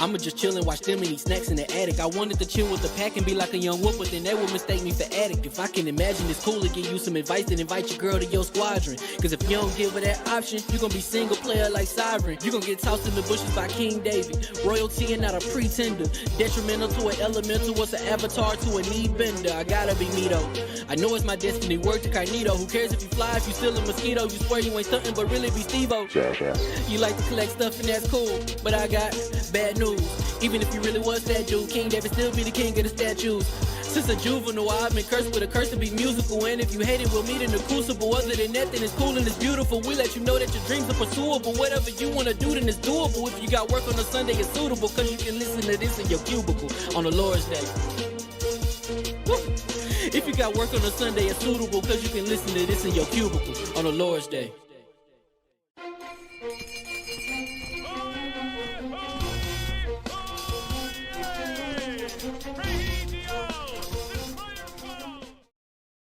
I'ma just chill and watch them and eat snacks in the attic. I wanted to chill with the pack and be like a young whoop, but then they would mistake me for addict. If I can imagine it's cool to give you some advice, then invite your girl to your squadron. Cause if you don't give her that option, you gon' be single player like Sovereign. You gon' get tossed in the bushes by King David. Royalty and not a pretender. Detrimental to an elemental, what's an avatar to a knee bender? I gotta be me though. I know it's my destiny, work to Cognito. Who cares if you fly, if you still a mosquito? You swear you ain't something, but really be Steve-O. You like to collect stuff and that's cool, but I got bad news. Even if you really was that dude, King David still be the king of the statues. Since a juvenile, I've been cursed with a curse to be musical. And if you hate it, we'll meet in the crucible. Other than that, then it's cool and it's beautiful. We let you know that your dreams are pursuable. Whatever you wanna do, then it's doable. If you got work on a Sunday, it's suitable. Cause you can listen to this in your cubicle on the Lord's Day. Woo. If you got work on a Sunday, it's suitable. Cause you can listen to this in your cubicle on the Lord's Day.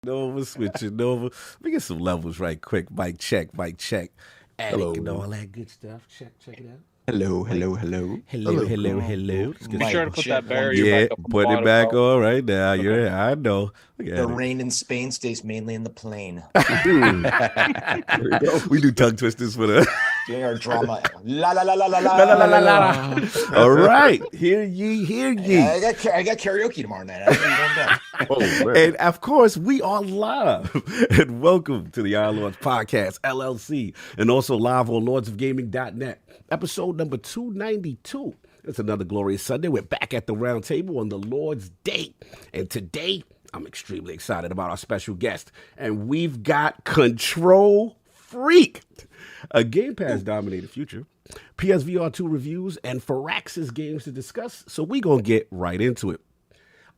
Nova switching over. Let me get some levels right quick. Mic check, mic check. Attic and all that good stuff. Check it out. Hello. Hello. Be sure to put that barrier back up. Put it back on right now. Okay. I know. The rain in Spain stays mainly in the plain. We do tongue twisters for the doing our drama. La la la la la la la la la. All right, hear ye. I got karaoke tomorrow night. And of course, we are live. And welcome to the Iron Lords Podcast LLC, and also live on lordsofgaming.net. Episode number 292. It's another glorious Sunday. We're back at the round table on the Lord's Day. And today, I'm extremely excited about our special guest. And we've got ControlFreak, a Game Pass dominated future, PSVR 2 reviews, and FiraxisGames to discuss. So we're going to get right into it.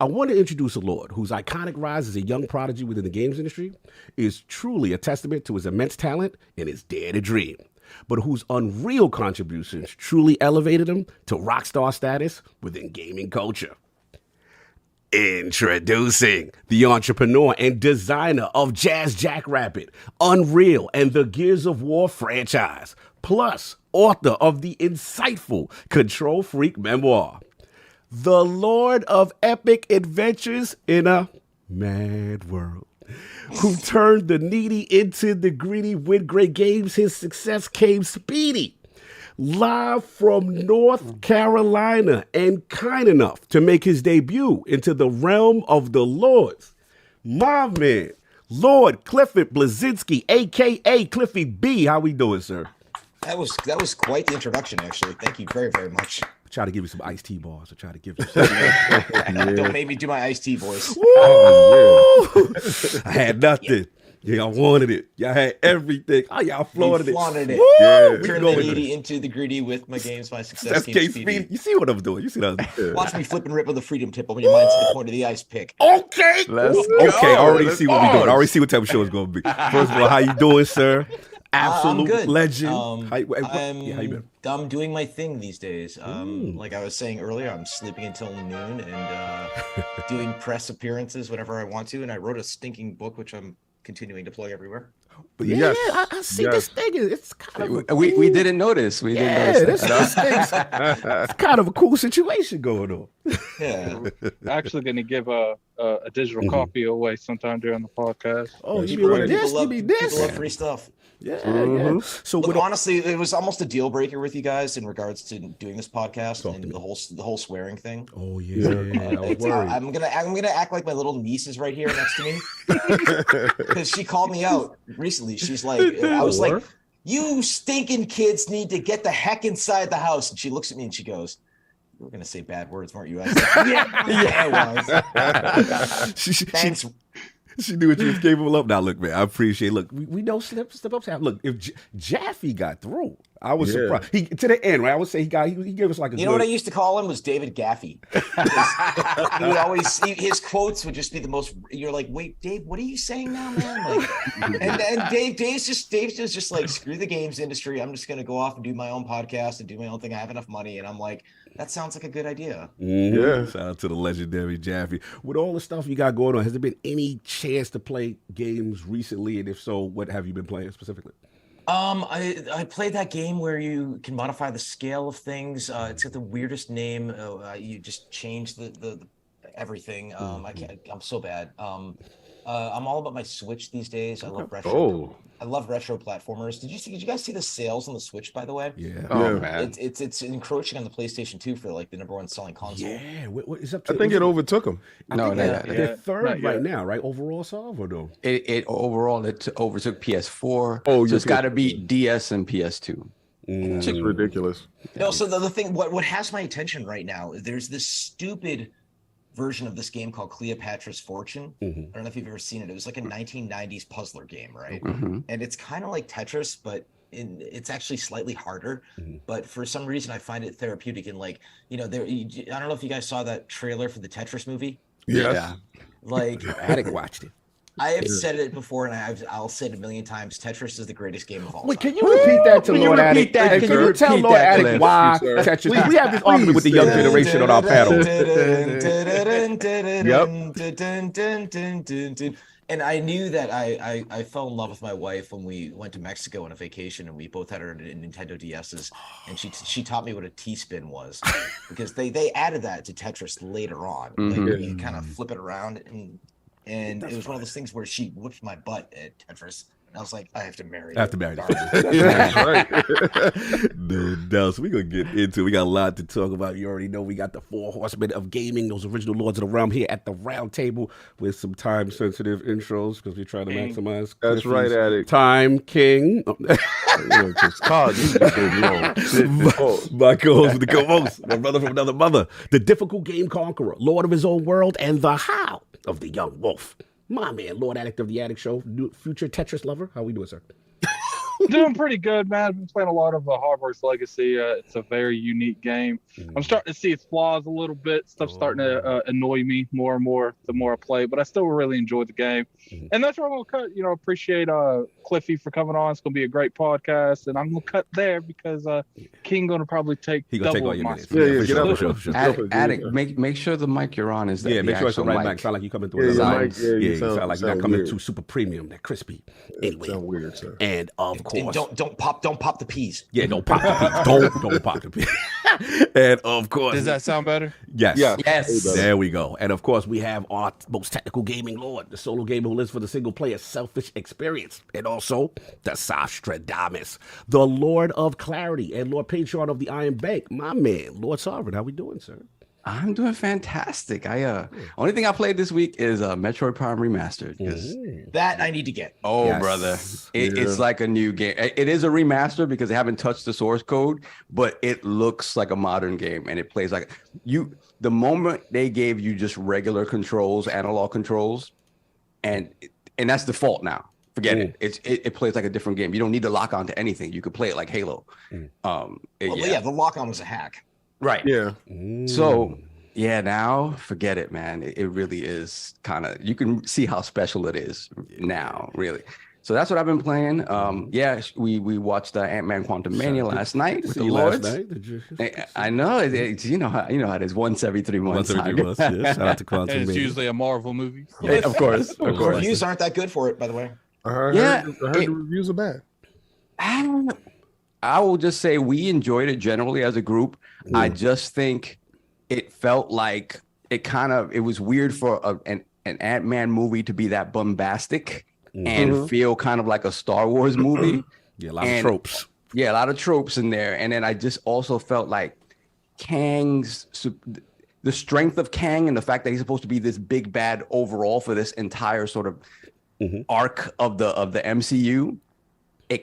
I want to introduce a Lord whose iconic rise as a young prodigy within the games industry is truly a testament to his immense talent and his dare to dream, but whose unreal contributions truly elevated him to rock star status within gaming culture. Introducing the entrepreneur and designer of Jazz Jackrabbit, Unreal, and the GearsOfWar franchise, plus author of the insightful ControlFreak memoir, the Lord of Epic Adventures in a Mad World, who turned the needy into the greedy with great games. His success came speedy, live from North Carolina, and kind enough to make his debut into the realm of the Lords. My man, Lord Cliff Blezenski, a.k.a. CliffyB. How we doing, sir? That was quite the introduction, actually. Thank you very, very much. Try to give you some iced tea bars. I try to give you some. Don't make me do my iced tea voice. I had nothing. Y'all wanted it. Y'all had everything. Oh, y'all flaunted it. Yeah, turn the needy into the greedy with my games. My success came speedy. You see what I'm doing? You see what I'm doing? Watch me flip and rip with a freedom tip when your mind's to the point of the ice pick. Okay. Let's go. Okay, I already see what we're doing. I already see what type of show it's going to be. First of all, how you doing, sir? Absolute legend. I'm doing my thing these days. Like I was saying earlier, I'm sleeping until noon and doing press appearances whenever I want to. And I wrote a stinking book, which I'm continuing to plug everywhere. But I see this thing. It's kind of we didn't notice. We didn't notice. It's kind of a cool situation going on. Yeah, actually going to give a digital copy away sometime during the podcast. Oh, you mean this? People love free stuff. Yeah. So look, honestly, it was almost a deal breaker with you guys in regards to doing this podcast and the whole swearing thing. Oh yeah. I'm gonna act like my little niece is right here next to me because she called me out recently. She's like, I was like, "You stinking kids need to get the heck inside the house." And she looks at me and she goes, "You were gonna say bad words, weren't you?" I was like, "Yeah, I was." Thanks. She knew what you was capable of. Now, look, man, I appreciate. Look, we know slip-ups happen. Look, if Jaffe got through, I was surprised. He to the end, right? I would say he gave us like a. You know what I used to call him was David Gaffey. He would always his quotes would just be the most. You're like, wait, Dave, what are you saying now, man? Like, and Dave's just like, screw the games industry. I'm just gonna go off and do my own podcast and do my own thing. I have enough money, and I'm like, That sounds like a good idea. Yeah. Shout out to the legendary Jaffe. With all the stuff you got going on, has there been any chance to play games recently? And if so, what have you been playing specifically? I played that game where you can modify the scale of things. It's got the weirdest name. You just change the everything. I'm so bad. I'm all about my Switch these days. I love retro. I love retro platformers. Did you guys see the sales on the Switch, by the way? Yeah. Oh man, it's encroaching on the PlayStation 2 for like the #1 selling console. Yeah. What is up to? I think it overtook them. They're third right now, right? Overall, solve or no? It overall overtook PS4. Oh, so it's got to beat DS and PS2. It's ridiculous. No, so the thing, what has my attention right now, there's this stupid version of this game called Cleopatra's Fortune. I don't know if you've ever seen it. It was like a 1990s puzzler game, right? And it's kind of like Tetris, but it's actually slightly harder. But for some reason, I find it therapeutic. And like, I don't know if you guys saw that trailer for the Tetris movie. Yes. Yeah. Like, Attic watched it. I have said it before, and I'll say it a million times. Tetris is the greatest game of all time. Can you repeat that to Lord Attic? Can you tell Lord Attic why Tetris? We have this argument with the young generation on our panel. And I knew that I fell in love with my wife when we went to Mexico on a vacation, and we both had our Nintendo DSs, and she taught me what a T-spin was, because they added that to Tetris later on. Like, you kind of flip it around, and it was one of those things where she whipped my butt at Tetris. And I was like, I have to marry her. No doubt. So we're going to get into it. We got a lot to talk about. You already know we got the 4 horsemen of gaming, those original lords of the realm here at the round table with some time-sensitive intros because we're trying to maximize That's right, Attic. Time King. My co-host with the co-host, my brother from another mother, the difficult game conqueror, lord of his own world, and the how of the young wolf. My man, Lord Addict of the Attic Show, future Tetris lover. How we doing, sir? Doing pretty good, man. I've been playing a lot of Hogwarts Legacy. It's a very unique game. I'm starting to see its flaws a little bit. Stuff's starting to annoy me more and more the more I play, but I still really enjoy the game. And that's where I'm going to cut. Appreciate Cliffy for coming on. It's going to be a great podcast, and I'm going to cut there because King going to probably take double of my space. Attic, make sure the mic you're on is the make sure it's the right mic. Mic. Sound like you coming through another mic. You sound like you're not coming too super premium, that crispy. Anyway, sound weird, sir. And of course, and don't pop the peas. Yeah, don't pop the peas. Don't pop the peas. And of course, does that sound better? Yes. Yes. There we go. And of course, we have our most technical gaming lord, the solo gamer who lives for the single player selfish experience, and also the Sostradamus, the Lord of Clarity, and Lord Patron of the Iron Bank. My man, Lord Sovereign. How we doing, sir? I'm doing fantastic. Only thing I played this week is Metroid Prime Remastered. That I need to get. Oh, yes. Brother. It's like a new game. It is a remaster because they haven't touched the source code, but it looks like a modern game, and it plays like the moment they gave you just regular controls, analog controls, and that's default now. Forget it. It plays like a different game. You don't need to lock on to anything. You could play it like Halo. The lock on was a hack. Right. Yeah. So, now forget it, man. It really is you can see how special it is now, really. So that's what I've been playing. We watched Ant-Man Quantumania last night with the Lords. I know. You know how it is. Once every 3 months. Shout out to Quantumania. And it's usually a Marvel movie. Yeah, of course. The reviews aren't that good for it, by the way. I heard the reviews are bad. I will just say we enjoyed it generally as a group. I just think it felt like it was weird for an Ant-Man movie to be that bombastic and feel kind of like a Star Wars movie. Yeah, a lot of tropes. Yeah, a lot of tropes in there. And then I just also felt like the strength of Kang and the fact that he's supposed to be this big bad overall for this entire sort of arc of the MCU. It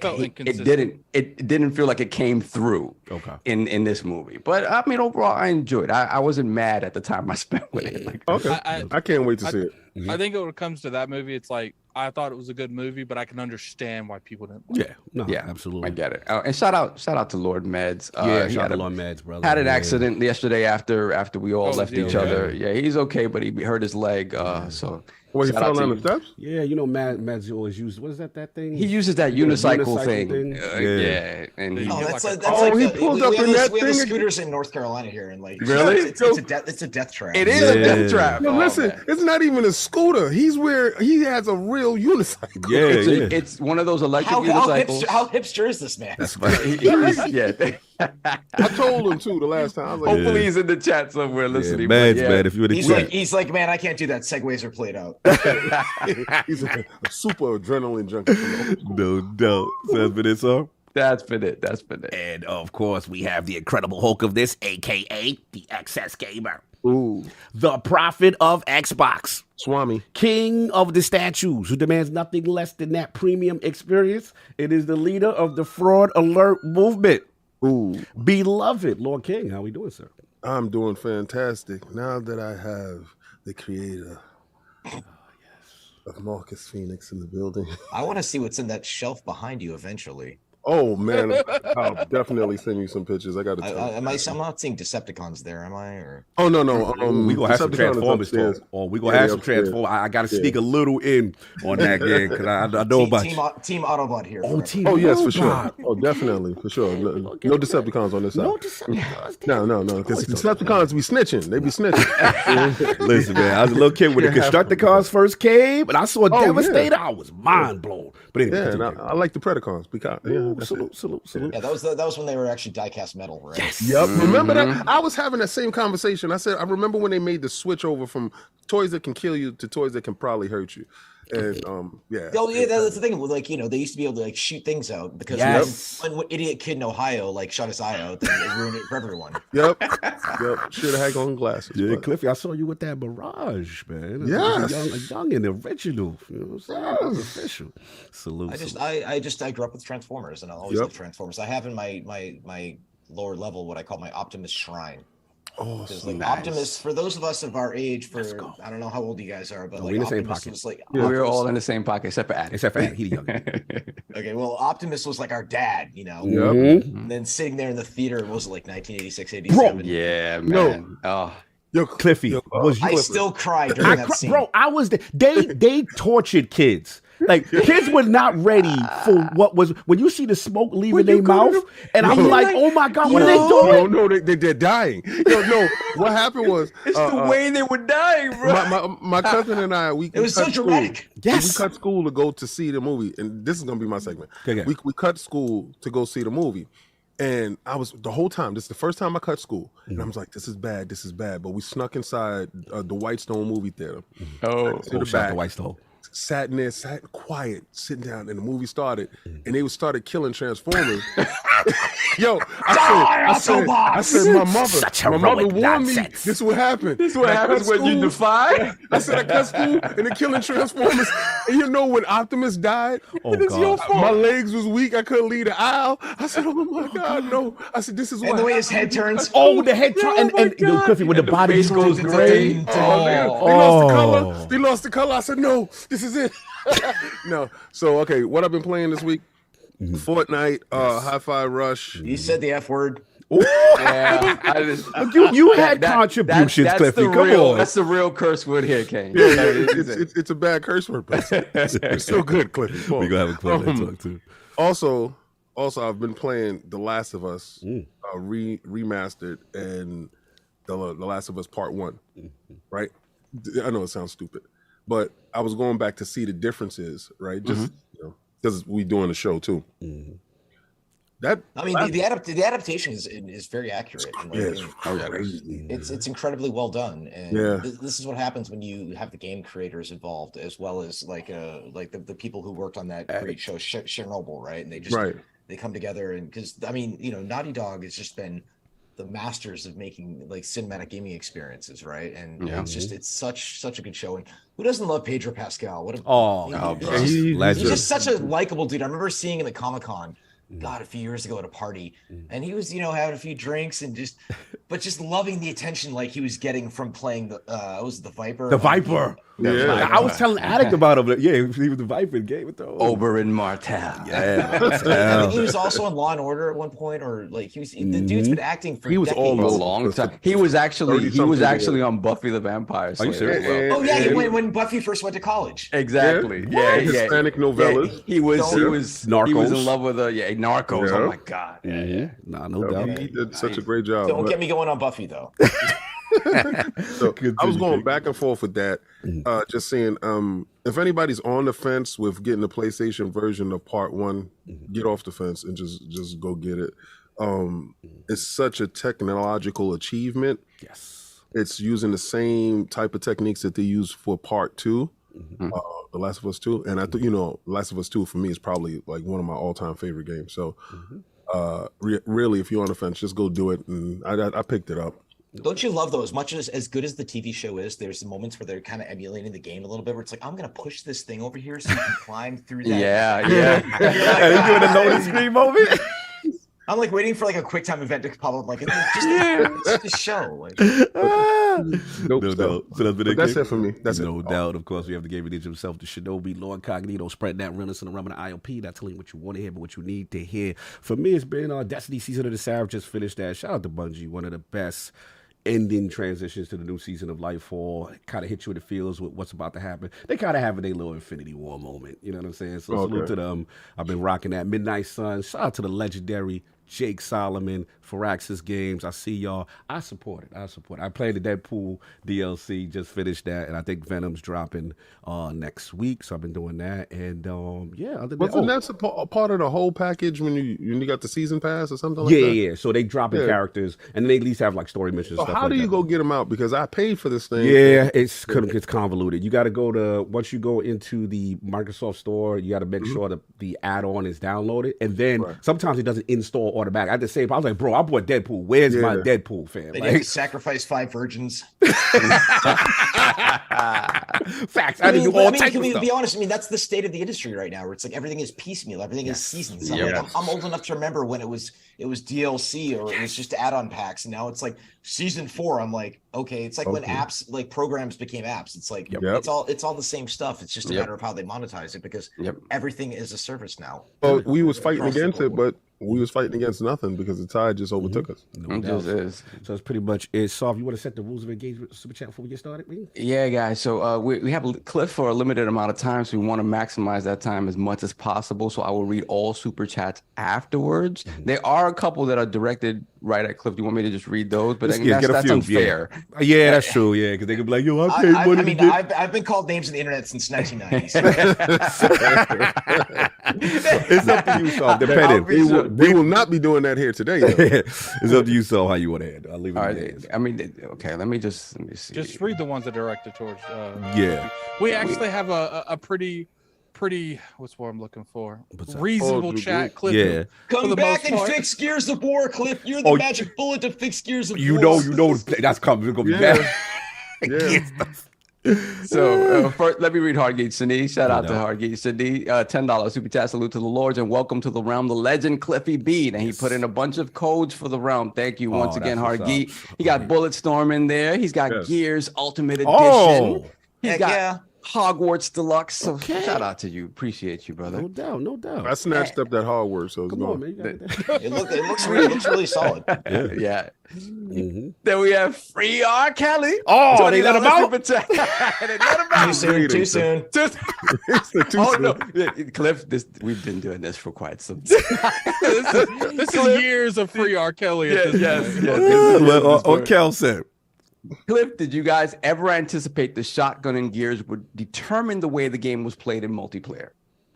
didn't feel like it came through in this movie. But I mean, overall, I enjoyed it. I wasn't mad at the time I spent with it. I can't wait to see it. I think when it comes to that movie, it's like I thought it was a good movie, but I can understand why people didn't like it. Absolutely. I get it. And shout out to Lord Meds. Shout out to Lord Meds, brother. Had an accident yesterday after we all left each other. Yeah, he's okay, but he hurt his leg. So Well, he Shout fell out to down the you. steps? Yeah, Matt's always used. What is that thing? He uses that unicycle thing. Yeah. And He Oh, gets that's like like, a- that's he like pulled we up have in those, that we have the thing. scooters in North Carolina here, and like Really? it's a death trap. it is a Yeah. death trap. No, Oh, listen, man. it's not even a scooter. He has a real unicycle. Yeah, It's one of those electric How unicycles. hipster is this man? That's funny. Yeah. I told him too the last time. I was like, Hopefully he's in the chat somewhere listening. Man, but yeah. man, if you would have He's like, man, I can't do that. Segways are played out. he's a super adrenaline junkie. no doubt. So that's been it, sir. That's been it. And of course, we have the Incredible Hulk of this, aka the XS Gamer, Ooh, the prophet of Xbox, Swami. king of the statues, who demands nothing less than that premium experience. It is the leader of the fraud alert movement. Ooh, Beloved Lord King, how we doing, sir? I'm doing fantastic now that I have the creator of Marcus Phoenix in the building. I want to see what's in that shelf behind you eventually. Oh man, I'll definitely send you some pictures. I got to tell you. I'm not seeing Decepticons there, am I? Or Oh no, we gonna have some Decepticon is Transformers upstairs. talk, or we gonna have some upstairs. Transformers. I got to sneak a little in on that game because I know about you. Team Autobot here. Oh, forever. Team Oh yes, for Robot. sure. Oh, definitely, for sure. No Decepticons on this side. No Decepticons. No. Because Decepticons be snitching. They be snitching. Listen, man, I was a little kid when the Constructicons first came, and I saw Oh, Devastator. I was mind blown. But anyway, Yeah, and continue. I like the Predacons because that's it. salute. Yeah, that was when they were actually die-cast metal, right? Yes. Yep. Remember that? I was having that same conversation. I said I remember when they made the switch over from toys that can kill you to toys that can probably hurt you. And yeah. Oh yeah, that's the thing. Like, they used to be able to like shoot things out because Yes. when idiot kid in Ohio like shot his eye out, then it ruined it for everyone. Yep. Should have had on glasses. Yeah, but- Cliffy, I saw you with that Mirage, man. Yes. A young and original. You know what I'm saying? That was official. Salute. I grew up with Transformers, and I always loved Transformers. I have in my lower level what I call my Optimus Shrine. Oh, Because like nice. Optimus, for those of us of our age, I don't know how old you guys are, but No, like we're in the same Optimus pocket. was like We're all in the same pocket except for Adam. Except for he the young. okay. Well, Optimus was like our dad, Yep. And then sitting there in the theater, what was it like 1986, 87? Yeah, man. Oh. Yo, Cliffy, was you? I still cry during that scene. Bro, I was they tortured kids. Like kids were not ready for what was when you see the smoke leaving their mouth, and I'm like, oh my god, what are they doing? No, they're dying. No, what happened was It's the way they were dying, bro. my cousin and I It was so cut school. dramatic. Yes. We cut school to go to see the movie, and this is gonna be my segment. Okay. We cut school to go see the movie, and I was the whole time. This is the first time I cut school, and I was like, "This is bad. But we snuck inside the Whitestone movie theater. Oh, To the Shout out back. to White Stone. Sat in there, quiet, sitting down, and the movie started, and they started killing Transformers. Yo, I said, Such my mother heroic warned me. nonsense. This is what happened. This is what happens when you defy. I said I cut school and they're killing Transformers. And when Optimus died, Oh god. my legs was weak. I couldn't leave the aisle. I said, oh my god, no. I said, this is what And the way his happened. head turns. Oh, the head turn and Cliffy when the body face goes gray. They lost the color. They lost the color. I said, no, this is it. No. So, okay, what I've been playing this week, Fortnite, Hi-Fi Rush. You said the F word. Yeah, You had contributions, that's Cliffy. the Come real, on. That's the real curse word here, Kane. Yeah, it's a bad curse word, but it's still good, Cliffy. We gonna have a clip to talk to. Also, I've been playing The Last of Us remastered and The Last of Us Part 1, right? I know it sounds stupid, but I was going back to see the differences, right? Just because we doing the show too. The adaptation is very accurate. It's incredibly well done, and this is what happens when you have the game creators involved, as well as like the people who worked on that great show Chernobyl, right? And they just they come together, and because Naughty Dog has just been the masters of making like cinematic gaming experiences, right? And it's such a good show. And who doesn't love Pedro Pascal? He's just such a likable dude. I remember seeing him at Comic-Con. God, a few years ago at a party, and he was, having a few drinks and just loving the attention like he was getting from playing the Viper. The Viper. Yeah. I was telling Addict about him. Yeah, he was the Viper in Game of Thrones. Oberyn Martell. Yeah. I think he was also on Law and Order at one point, or like the dude's been acting for He was decades. all For a over. long time. He was actually on Buffy the Vampire Slayer. Are you serious? Oh yeah, when Buffy first went to college. Exactly. Yeah. Hispanic novellas. Yeah, he was Narcos. he was in love with Narcos. Yeah. Oh my god. Yeah. Nah, no doubt. He did such a great job. Don't get me going on Buffy though. So I was going back and forth with that, just saying, if anybody's on the fence with getting the PlayStation version of Part 1, get off the fence and just go get it. It's such a technological achievement. Yes. It's using the same type of techniques that they use for Part 2, The Last of Us 2, and I think Last of Us 2 for me is probably like one of my all-time favorite games. So, really, if you're on the fence, just go do it. And I picked it up. Don't you love though? As much as good as the TV show is, there's moments where they're kind of emulating the game a little bit, where it's like, I'm gonna push this thing over here so you can climb through that. Yeah. Are you doing a loading screen moment? I'm like waiting for like a quick time event to pop up. Like it's just a show. Like, Nope. No doubt. So That's it for me. That's no it. doubt. Of course, we have the game ninja himself, the Shinobi, LordCognito, spread that realness in the realm of the IOP. Not telling you what you want to hear, but what you need to hear. For me, it's been Destiny Season of the Savage. Just finished that. Shout out to Bungie, one of the best ending transitions to the new season of Lightfall. Kind of hit you in the feels with what's about to happen. They kind of have their little Infinity War moment. You know what I'm saying? So salute to them. I've been rocking that. Midnight Sun. Shout out to the legendary Jake Solomon, FiraxisGames. I see y'all. I support it. I played the Deadpool DLC, just finished that, and I think Venom's dropping next week, so I've been doing that. And Wasn't that a part of the whole package when you got the season pass or something like that? Yeah. So they drop in characters, and they at least have like story missions. So stuff how like do you that. go get them out? Because I paid for this thing. Yeah, it's convoluted. You got to go to, once you go into the Microsoft store, you got to make sure that the add-on is downloaded, and then sometimes it doesn't install automatic. I just say, I was like, bro, I bought Deadpool. Where's my Deadpool fan? they Like, need to sacrifice 5 virgins. Facts. I didn't do all types can of we stuff. be honest? I mean, that's the state of the industry right now, where it's like everything is piecemeal, everything is seasons. So I'm old enough to remember when it was DLC or it was just add-on packs, and now it's like season 4. I'm like, okay, it's like when apps, like programs became apps. It's like it's all the same stuff. It's just a matter of how they monetize it, because everything is a service now. Well, we was fighting against it, but we was fighting against nothing because the tide just overtook us. No doubt. So it's pretty much it. So, you want to set the rules of engagement super chat before we get started, man? Yeah, guys. So we have a Cliff for a limited amount of time, so we want to maximize that time as much as possible. So I will read all super chats afterwards. There are a couple that are directed right at Cliff. Do you want me to just read those? But that's unfair. Yeah, that's true. Yeah, because they could be like, yo, I paid money. I mean, I've been called names on the internet since 1990. It's up to you, so depending. We will not be doing that here today. It's up to you, so how you want to handle. I'll leave it. All right. I mean, okay. Let me see. Just read the ones that are directed towards. We actually have a pretty. What's what I'm looking for? Reasonable chat, Cliff. Yeah. Come back and fix Gears of War, Cliff. You're the magic bullet to fix Gears of War. You know, that's coming. It's gonna be bad. So first, let me read Hardgate Sydney. Shout out to Hardgate Sydney. $10 super chat. Salute to the Lords and welcome to the realm, the legend CliffyB. And he put in a bunch of codes for the realm. Thank you once again, Hardgate. He got Bulletstorm in there. He's got Gears Ultimate Edition. He's got Hogwarts Deluxe. So shout out to you. Appreciate you, brother. No doubt. I snatched up that Hogwarts. So come on, man. It looks really solid. Yeah. Then we have Free R. Kelly. Oh, they let him out. They let him out. Too soon. Oh no, Cliff. We've been doing this for quite some time. This is years of Free R. Kelly. Yes. What Kel said. Cliff, did you guys ever anticipate the shotgun in Gears would determine the way the game was played in multiplayer?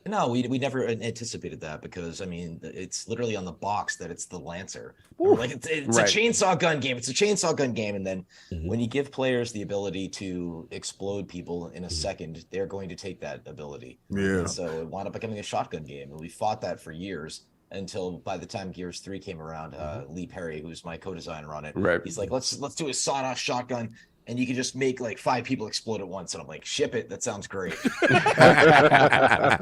No, we never anticipated that, because I mean, it's literally on the box that it's the Lancer. Like it's a chainsaw gun game. It's a chainsaw gun game, and then when you give players the ability to explode people in a second, they're going to take that ability. Yeah. And so it wound up becoming a shotgun game, and we fought that for years. Until by the time Gears 3 came around, Lee Perry, who's my co-designer on it, he's like, let's do a sawed-off shotgun. and you can just make like 5 people explode at once. And I'm like, ship it. That sounds great. I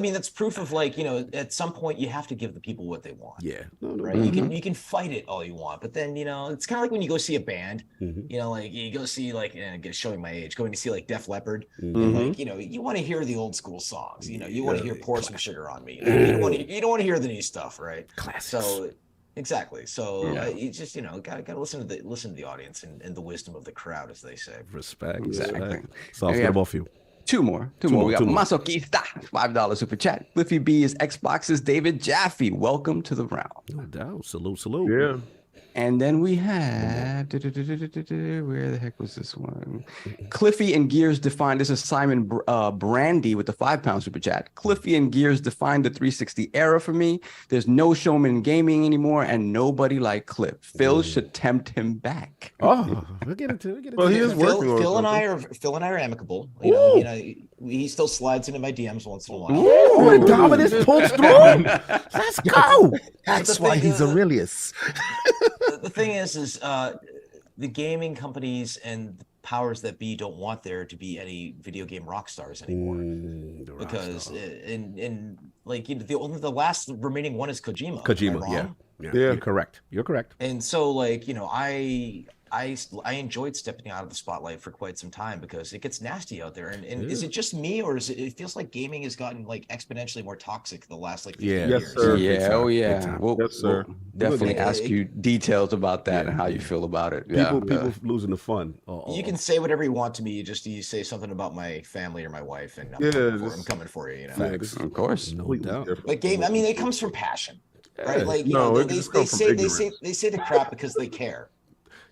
mean, that's proof of like, you know, at some point you have to give the people what they want. Yeah. Right. You can fight it all you want, but then, you know, it's kind of like when you go see a band, you know, like you go see like, and showing my age, going to see like Def Leppard, and like, you know, you want to hear the old school songs, you know, you want to hear Pour Some Sugar on Me. You know, you don't want to hear the new stuff, right? Classics. So exactly. So you just, you know, gotta listen to the audience and the wisdom of the crowd, as they say. Respect. Exactly. Respect. So I'll get both of you. Two more. We got Masoquista, $5 super chat. CliffyB is Xbox's David Jaffe. Welcome to the round. No doubt. Salute. Yeah. And then we have where the heck was this one? Cliffy and Gears defined. This is Simon Brandy with the £5 super chat. Cliffy and Gears defined the 360 era for me. There's no showman in gaming anymore, and nobody like Cliff. Phil should tempt him back. Oh, we'll get into it. Well, he is working on Phil and I are amicable. You know, he still slides into my DMs once in a while. Ooh, and Dominus pulls through. Let's go. That's why he's Aurelius. The thing is the gaming companies and the powers that be don't want there to be any video game rock stars anymore, because in like, you know, the last remaining one is Kojima. Yeah. You're correct. And so, like, you know, I enjoyed stepping out of the spotlight for quite some time because it gets nasty out there. And is it just me, or is it feels like gaming has gotten like exponentially more toxic the last like 15 years? Sir. Yeah, oh yeah. We'll definitely Yeah. ask you details about that and how you feel about it. People losing the fun. You can say whatever you want to me. You say something about my family or my wife, and I'm coming for you. You know, Facts. Of course. No doubt. but game. I mean, it comes from passion, right? Like, you No, know, it they just comes from say ignorance. they say the crap because they care.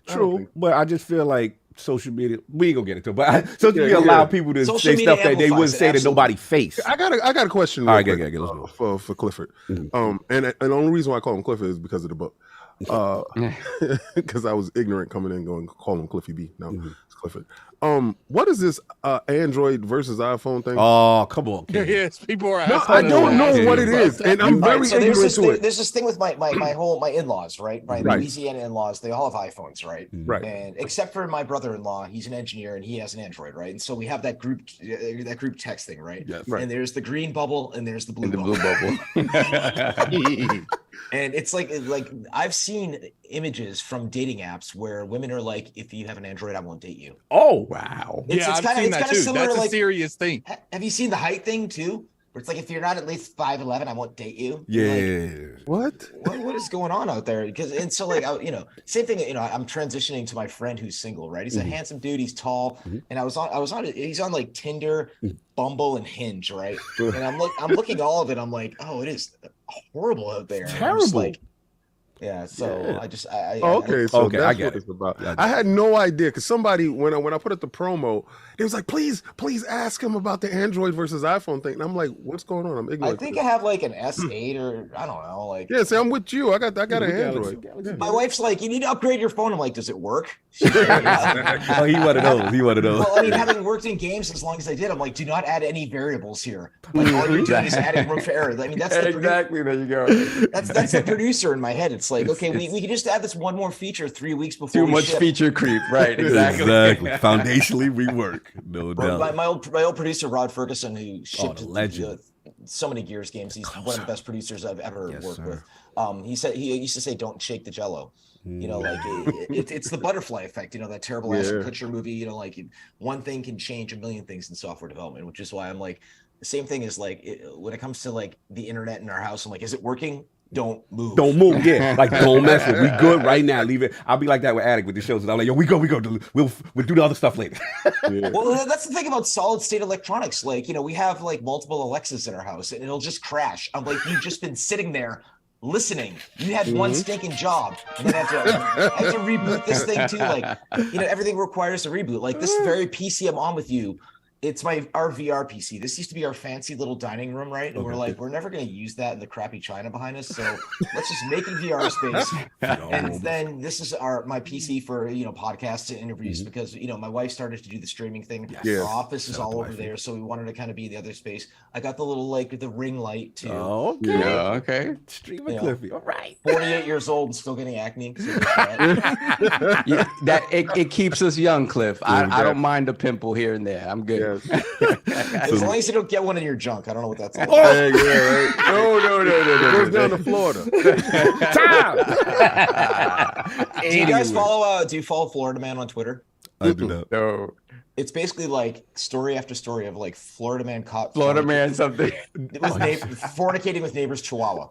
True, but I just feel like social media, we ain't gonna get into it, but social media allow people to Social say media stuff that they wouldn't say to nobody face. I got a question. All right, quick, let's go. for Clifford. And the only reason why I call him Clifford is because of the book. Because I was ignorant coming in going call him CliffyB. No, it's Clifford. What is this Android versus iPhone thing? Oh, come on, kid. Yes, people are. No, I don't know what it is, and I'm very So ignorant to it. there's this thing with my in-laws, right? My Louisiana in-laws, they all have iPhones, right? Right. And except for my brother-in-law, he's an engineer and he has an Android, right? And so we have that group text thing, right? Yes. Right. And there's the green bubble and there's the blue bubble. And it's like I've seen images from dating apps where women are like, if you have an Android, I won't date you. Oh, wow. I've seen that too. Similar, That's a like, serious thing. Have you seen the height thing too? Where it's like, if you're not at least 5'11", I won't date you. Yeah. What is going on out there? Because, and so like, you know, same thing. You know, I'm transitioning to my friend who's single, right? He's a handsome dude. He's tall, and he's on like Tinder, Bumble, and Hinge, right? And I'm looking at all of it. I'm like, oh, it is horrible out there. Terrible. Yeah, so I so I that's get what it. it's about. I had no idea because somebody when I put up the promo, it was like, please ask him about the Android versus iPhone thing. And I'm like, what's going on? I'm ignorant. I think I have like an S8 or I don't know, like. Yeah, see, I'm with you. I got an Android. My wife's like, you need to upgrade your phone. I'm like, does it work? Oh, he one of those. Well, I mean, having worked in games as long as I did, I'm like, do not add any variables here. Like, all you're doing is adding room for error. I mean, that's the exactly. There you go. That's the producer in my head. It's like, okay, we can just add this one more feature 3 weeks before. Too much feature creep, right? Exactly. Foundationally, we work. No doubt. My old producer Rod Ferguson, who shipped legend. So many Gears games. He's one of the best producers I've ever worked with. He used to say, "Don't shake the Jello." You know, like it's the butterfly effect. You know, that terrible Ashton Kutcher movie. You know, like one thing can change a million things in software development, which is why I'm like, the same thing is like when it comes to like the internet in our house. I'm like, is it working? Don't move. Yeah. Like, don't mess with it. We good right now. Leave it. I'll be like that with Attic with the shows. And I'm like, yo, we go. We'll do the other stuff later. Well, that's the thing about solid state electronics. Like, you know, we have like multiple Alexas in our house and it'll just crash. I'm like, you've just been sitting there listening. You had one stinking job. And then I have to reboot this thing too. Like, you know, everything requires a reboot. Like this very PC I'm on with you It's our VR PC. This used to be our fancy little dining room, right? And we're like, we're never going to use that in the crappy China behind us. So let's just make it VR space. And then this is my PC for, podcasts and interviews because, my wife started to do the streaming thing. Our office is all over there. So we wanted to kind of be in the other space. I got the little, the ring light too. Okay. Yeah, okay. Streaming Cliffy. All right. 48 years old and still getting acne. So it keeps us young, Cliff. I don't mind a pimple here and there. I'm good. As long as you don't get one in your junk. I don't know what that's like. No. Goes down to Florida. Do you guys follow Florida Man on Twitter? I do not. No. It's basically like story after story of like Florida man caught Florida man something. Fornicating with neighbor's chihuahua.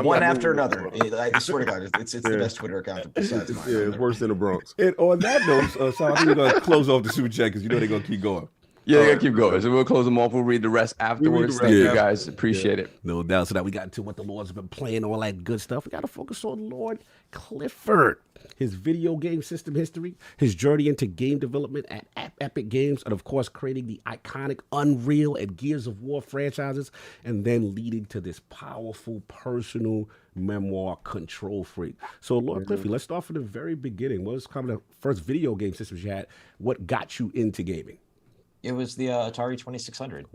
One after another. I swear to God, it's the best Twitter account besides mine. Yeah, it's worse than the Bronx. And on that note, so I think we're gonna close off the super chat because they're gonna keep going. Yeah, they're gonna keep going. So we'll close them off. We'll read the rest afterwards. Thank you guys. Appreciate it. No doubt. So now we got into what the Lord's been playing, all that good stuff. We got to focus on Lord Clifford, his video game system history, his journey into game development at Epic Games, and of course creating the iconic Unreal and Gears of War franchises, and then leading to this powerful personal memoir, ControlFreak. So Lord Cliffy, let's start from the very beginning. What was kind of the first video game systems you had? What got you into gaming? It was the Atari 2600.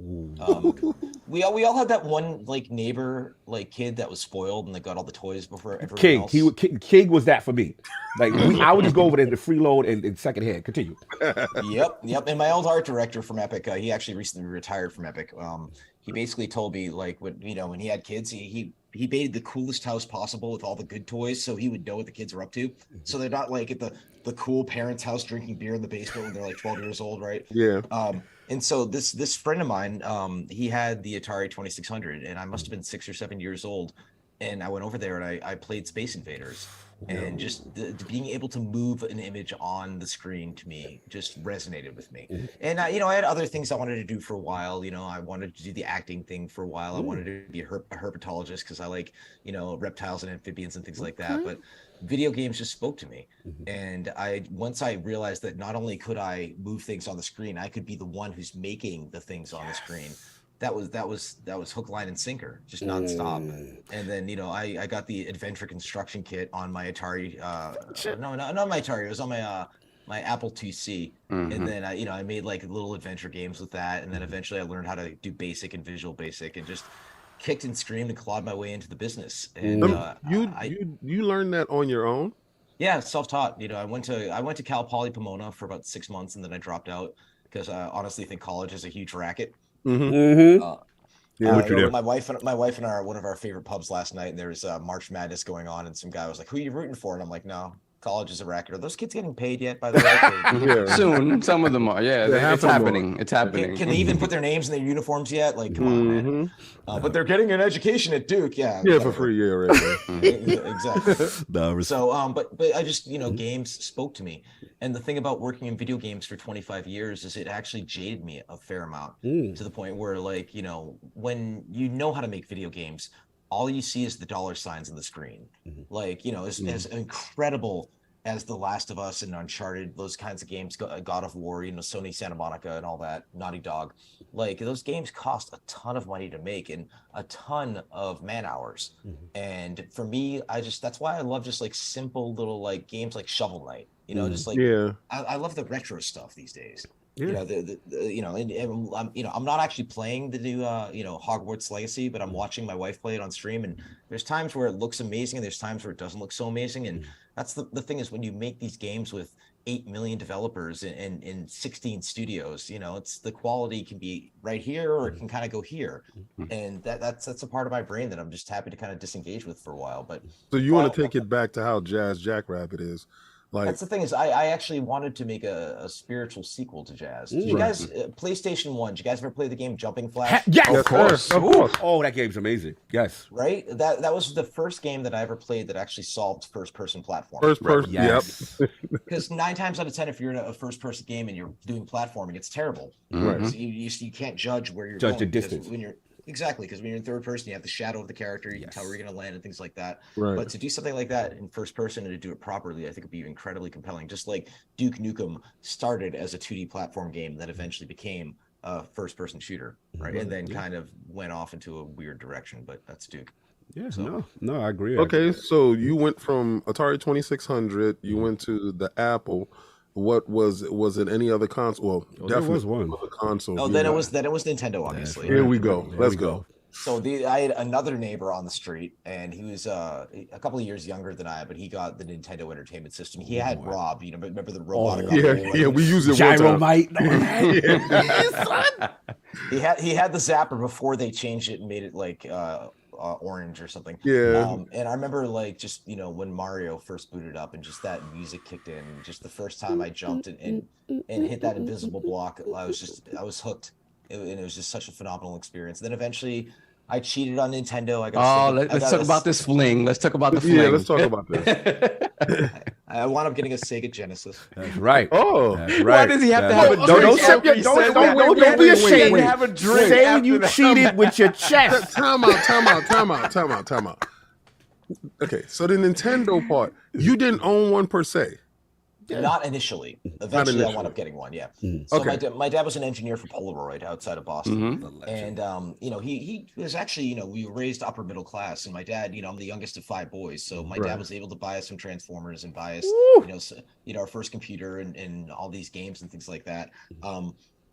We all had that one neighbor kid that was spoiled and they got all the toys before everyone else. King was that for me. I would just go over there to freeload and secondhand. Continue. Yep. And my old art director from Epic, he actually recently retired from Epic. He basically told me when he had kids, he made the coolest house possible with all the good toys, so he would know what the kids are up to. So they're not at the cool parents' house drinking beer in the basement when they're 12 years old, right? Yeah. And so this friend of mine, he had the Atari 2600, and I must have been 6 or 7 years old. And I went over there and I played Space Invaders. And just being able to move an image on the screen to me just resonated with me. And I had other things I wanted to do for a while. I wanted to do the acting thing for a while. I wanted to be a herpetologist because I like reptiles and amphibians and things like that. But video games just spoke to me. And once I realized that not only could I move things on the screen, I could be the one who's making the things on the screen. That was hook, line, and sinker, just nonstop. And then I got the adventure construction kit on my Atari. No, not my Atari. It was on my Apple IIc. And then I made little adventure games with that. And then eventually I learned how to do Basic and Visual Basic, and just kicked and screamed and clawed my way into the business. And you learned that on your own? Yeah, self-taught. I went to Cal Poly Pomona for about 6 months, and then I dropped out because I honestly think college is a huge racket. My wife and I are at one of our favorite pubs last night, and there's March Madness going on, and some guy was like, "Who are you rooting for?" And I'm like, "No, college is a racket." Are those kids getting paid yet? By the way, soon. Some of them are. Yeah, it's happening. It's happening. Can they even put their names in their uniforms yet? Come on, man. But they're getting an education at Duke. Yeah, for free. Yeah, right. Exactly. So, but I just games spoke to me. And the thing about working in video games for 25 years is it actually jaded me a fair amount to the point where, when you know how to make video games, all you see is the dollar signs on the screen. As incredible as The Last of Us and Uncharted, those kinds of games, God of War, Sony Santa Monica and all that, Naughty Dog, those games cost a ton of money to make and a ton of man hours. And for me, that's why I love just simple little games like Shovel Knight. I love the retro stuff these days. I'm not actually playing the new Hogwarts Legacy, but I'm watching my wife play it on stream, and there's times where it looks amazing and there's times where it doesn't look so amazing. And that's the thing is, when you make these games with 8 million developers in 16 studios, it's the quality can be right here or it can kind of go here. And that's a part of my brain that I'm just happy to kind of disengage with for a while. But so you want to take it back to how Jazz Jackrabbit is. That's the thing is, I actually wanted to make a spiritual sequel to Jazz. Did you guys, PlayStation 1, did you guys ever play the game Jumping Flash? Yes, of course. Oh, that game's amazing. Yes. Right? That was the first game that I ever played that actually solved first-person platforming. First person, yes. Because 9 times out of 10, if you're in a first-person game and you're doing platforming, it's terrible. Right. You can't judge where you're judge going. The distance. exactly, because when you're in third person, you have the shadow of the character. You can tell where you're going to land and things like that. Right. But to do something like that in first person and to do it properly, I think would be incredibly compelling. Just like Duke Nukem started as a 2D platform game that eventually became a first person shooter, right? And then kind of went off into a weird direction, but that's Duke. Yeah, no, I agree. Okay, so you went from Atari 2600, you went to the Apple. What was it? Any other console? Well, definitely there was one console. Oh, then it was Nintendo, obviously. Here we go. Let's go. So I had another neighbor on the street, and he was a couple of years younger than I, but he got the Nintendo Entertainment System. He had Rob, remember the robotic? Yeah, we use it. Gyromite. He had the Zapper before they changed it and made it like orange or something. Yeah. And I remember like just when Mario first booted up and just that music kicked in, just the first time I jumped and hit that invisible block, I was hooked. And it was just such a phenomenal experience. Then eventually I cheated on Nintendo. Let's talk about this fling. Let's talk about the fling. Yeah, let's talk about this. I wound up getting a Sega Genesis. That's right. Oh, that's right. Why does he have to have a drink? Don't be ashamed. Have a drink. Say when you cheated with your chest. Time out. Okay, so the Nintendo part, you didn't own one per se. Not initially. Eventually, I wound up getting one. Yeah. So Okay. my dad was an engineer for Polaroid outside of Boston, and he was actually we were raised upper middle class, and my dad, I'm the youngest of 5 boys, so my dad was able to buy us some Transformers and buy us, our first computer and all these games and things like that.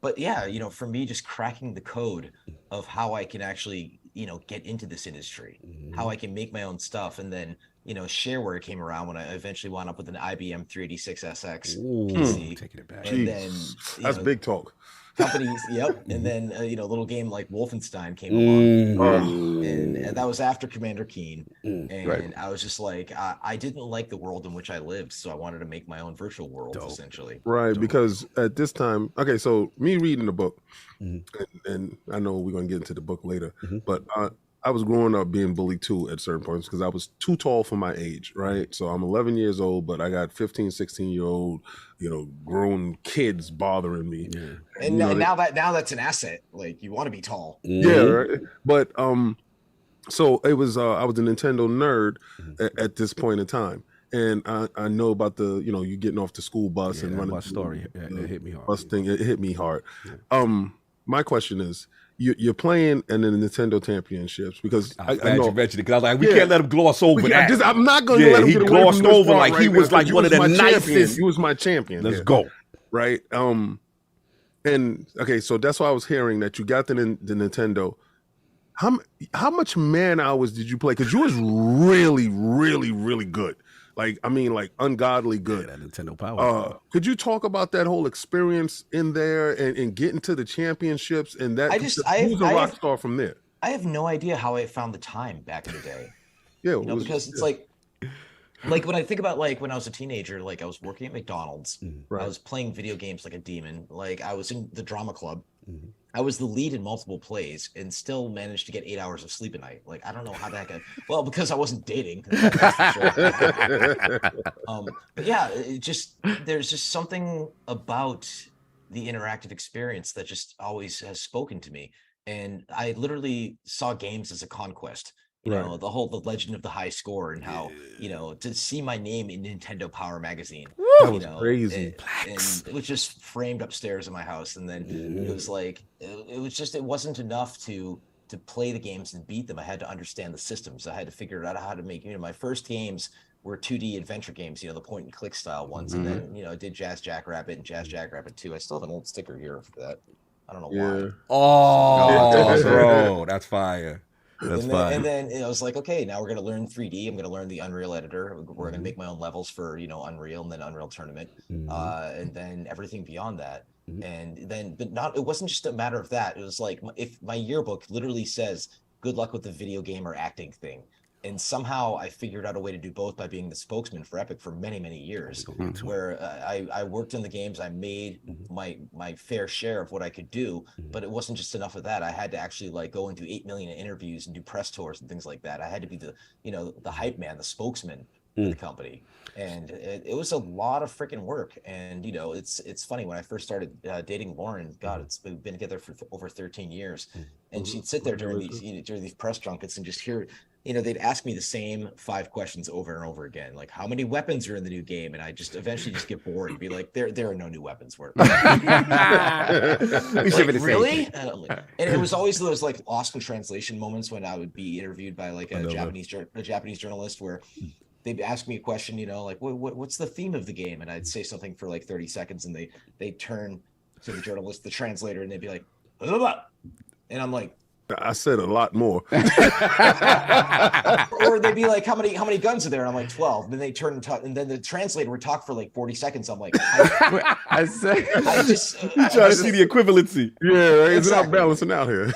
But yeah, for me, just cracking the code of how I can actually get into this industry, how I can make my own stuff, and then shareware came around when I eventually wound up with an IBM 386 SX PC. Taking it back. And then That's big talk. Companies, and then a little game like Wolfenstein came along, and that was after Commander Keen, and I was just like, I didn't like the world in which I lived, so I wanted to make my own virtual world, essentially. Right, because at this time, okay, so me reading the book, and I know we're gonna get into the book later, but I was growing up being bullied too at certain points because I was too tall for my age, right? So I'm 11 years old, but I got 15, 16-year-old, grown kids bothering me. Yeah. And now that's an asset. Like, you want to be tall. Yeah, right? But so it was I was a Nintendo nerd at this point in time. And I know about the, you getting off the school bus and running. Bus story, it hit me hard. Bus thing, it hit me hard. Yeah. My question is, you're playing in the Nintendo Championships because I know you mentioned it because I was like, we can't let him gloss over that. I'm not going to let him get away glossed from this over part like he was like one of the nicest. He was my champion. Let's go. Right. And okay, so that's why I was hearing that you got the Nintendo. How much man hours did you play? Because you was really, really, really good. Like ungodly good. Yeah, that Nintendo power. Could you talk about that whole experience in there and getting to the championships and that? Who's a rock star from there? I have no idea how I found the time back in the day. Yeah, because it's like when I think about like when I was a teenager, like I was working at McDonald's, I was playing video games like a demon. Like I was in the drama club. I was the lead in multiple plays and still managed to get 8 hours of sleep a night. Like, I don't know how that got, well, because I wasn't dating. That's for sure. But yeah, there's just something about the interactive experience that just always has spoken to me. And I literally saw games as a conquest. The legend of the high score and how, to see my name in Nintendo Power magazine. That was crazy. And it was just framed upstairs in my house. And then it was like, it wasn't enough to play the games and beat them. I had to understand the systems. I had to figure out how to make, my first games were 2D adventure games, the point and click style ones. And then, I did Jazz Jackrabbit and Jazz Jackrabbit 2. I still have an old sticker here for that. I don't know why. Oh, bro, that's fire. And then I was like, okay, now we're going to learn 3D. I'm going to learn the Unreal editor. We're going to make my own levels for, Unreal and then Unreal Tournament. And then everything beyond that. And then, it wasn't just a matter of that. It was like, if my yearbook literally says, good luck with the video game or acting thing. And somehow I figured out a way to do both by being the spokesman for Epic for many, many years, where I worked in the games. I made my fair share of what I could do, but it wasn't just enough of that. I had to actually go and do 8 million interviews and do press tours and things like that. I had to be the hype man, the spokesman in the company. And it was a lot of freaking work. And, you know, it's funny, when I first started dating Lauren, God, we've been together for over 13 years. And she'd sit there during these press junkets and just hear, you know, they'd ask me the same 5 questions over and over again. Like, how many weapons are in the new game? And I just eventually just get bored and be like, there are no new weapons. Like, really? And it was always those like lost in translation moments when I would be interviewed by like a Japanese journalist where they'd ask me a question, you know, like, what's the theme of the game? And I'd say something for like 30 seconds and they'd turn to the journalist, the translator, and they'd be like, blah, blah, blah. And I'm like, I said a lot more. Or they'd be like, how many guns are there? And I'm like, 12. And then they turn and then the translator would talk for like 40 seconds. I'm like, I just trying to see the equivalency. Yeah, it's not balancing out here.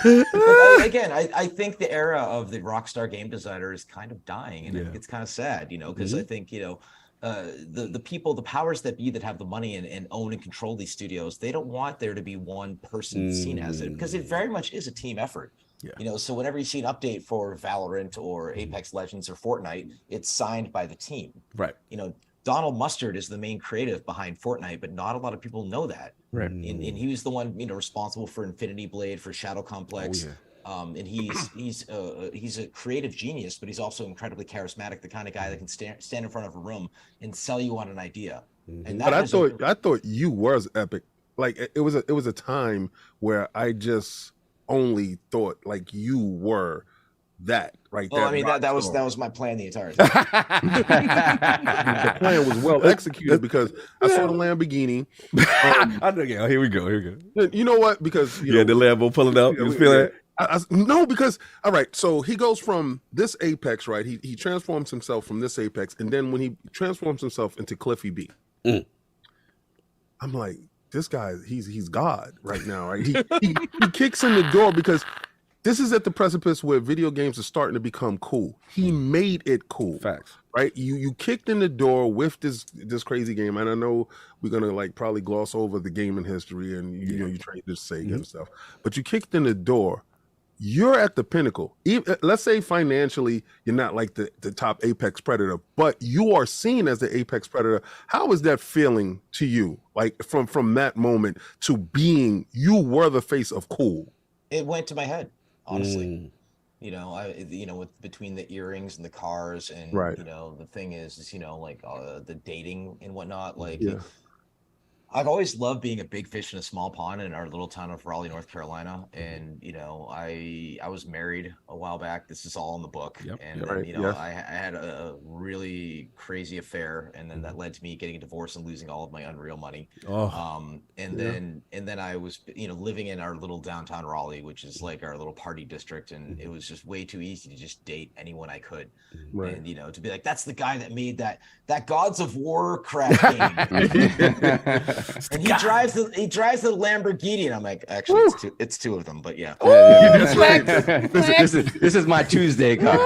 Again, I think the era of the rockstar game designer is kind of dying, and it's kind of sad, you know, because I think, you know, the people, the powers that be that have the money and own and control these studios, they don't want there to be one person seen as it, because it very much is a team effort. You know, so whenever you see an update for Valorant or Apex Legends or Fortnite, it's signed by the team. Right. You know, Donald Mustard is the main creative behind Fortnite, but not a lot of people know that. Right. And he was the one, you know, responsible for Infinity Blade, for Shadow Complex. And he's a creative genius, but he's also incredibly charismatic, the kind of guy that can stand in front of a room and sell you on an idea. And that but I thought you was epic. Like it was a time where I just only thought like you were that right there. Well, I mean, that was my plan the entire time. The plan was well executed because I saw the Lamborghini. Here we go. You know what? Because the Lambo pulling up. You feel it? No, because all right. So he goes from this Apex, right? He transforms himself from this Apex, and then when he transforms himself into CliffyB, I'm like, this guy, he's God right now, right? He kicks in the door because this is at the precipice where video games are starting to become cool. He made it cool. Facts. Right? You kicked in the door with this crazy game. And I know we're gonna like probably gloss over the gaming history and you know you traded to Sega and stuff. But you kicked in the door. You're at the pinnacle. Let's say financially, you're not like the top apex predator, but you are seen as the apex predator. How is that feeling to you? Like from that moment to being, you were the face of cool. It went to my head, honestly. You know, with between the earrings and the cars, and you know, the thing is you know, like the dating and whatnot, like. I've always loved being a big fish in a small pond in our little town of Raleigh, North Carolina. And, you know, I was married a while back. This is all in the book. Then, you know, I had a really crazy affair. And then that led to me getting a divorce and losing all of my Unreal money. And then I was, you know, living in our little downtown Raleigh, which is like our little party district. And it was just way too easy to just date anyone I could. And, you know, to be like, that's the guy that made that Gods of War crap game. And he drives the Lamborghini, and I'm like, actually, it's two of them, but yeah. This is my Tuesday car.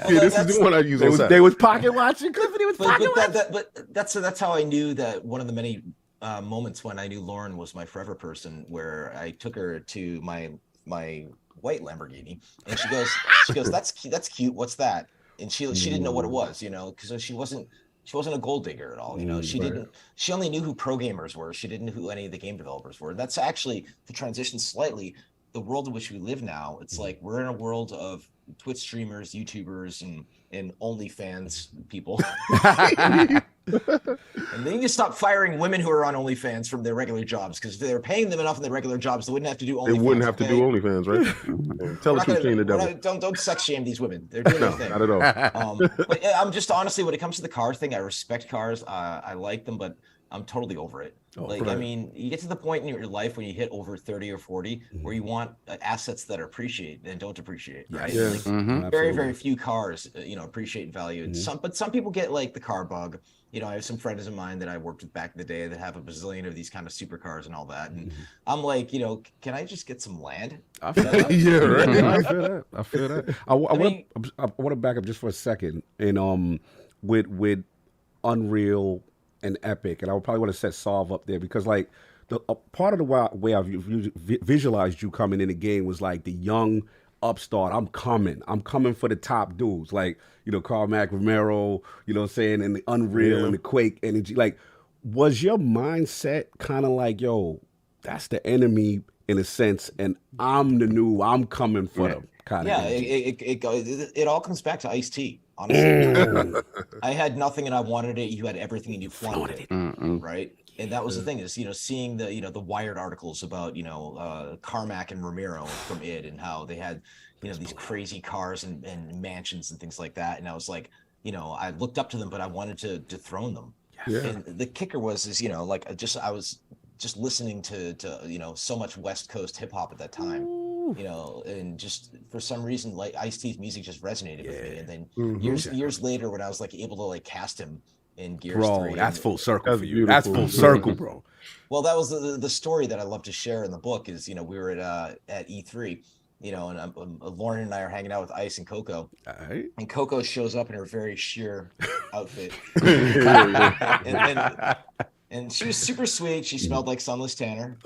This is the one I use. They was pocket watching. Cliffy was pocket watching. But that's how I knew that one of the many moments when I knew Lauren was my forever person, where I took her to my white Lamborghini, and she goes, that's cute. What's that? And she didn't know what it was, you know, because she wasn't a gold digger at all. You know, she only knew who pro gamers were. She didn't know who any of the game developers were. That's actually, to transition slightly, the world in which we live now. It's like we're in a world of Twitch streamers, YouTubers, and OnlyFans people. And they need to stop firing women who are on OnlyFans from their regular jobs, because if they were paying them enough in their regular jobs, they wouldn't have to do OnlyFans. They wouldn't have to do OnlyFans, right? Tell the truth, the devil. Don't sex shame these women. They're doing their thing. Not at all. But I'm just honestly, when it comes to the car thing, I respect cars. I like them, but I'm totally over it. I mean, you get to the point in your life when you hit over 30 or 40 where you want assets that appreciate and don't appreciate, right? Very, very few cars, you know, appreciate and value. And some people get like the car bug. You know, I have some friends of mine that I worked with back in the day that have a bazillion of these kind of supercars and all that. And I'm like, you know, can I just get some land? I feel that. I feel that. I want to back up just for a second. And with Unreal and Epic, and I would probably want to set Solve up there, because like part of the way I've visualized you coming in the game was like the young upstart. I'm coming for the top dudes, like, you know, Carmack Romero, you know what I'm saying, and the Unreal and the Quake energy. Like, was your mindset kind of like, yo, that's the enemy in a sense, and I'm coming for them kind of energy? It all comes back to Ice-T, honestly. I had nothing and I wanted it. You had everything and you flaunted it, right? And that was the thing is, you know, seeing the, you know, the Wired articles about, you know, Carmack and Romero from id and how they had, you know, these crazy cars and mansions and things like that. And I was like, you know, I looked up to them, but I wanted to dethrone them. Yeah. And the kicker was, you know, like I was just listening to, you know, so much West Coast hip hop at that time, you know, and just for some reason, like Ice-T's music just resonated with me. And then years later, when I was like able to like cast him in Gears 3, that's full circle for you. That's full circle, bro. Well, that was the story that I love to share in the book is, you know, we were at E3, you know, and Lauren and I are hanging out with Ice and Coco. And Coco shows up in her very sheer outfit. And she was super sweet. She smelled like Sunless Tanner.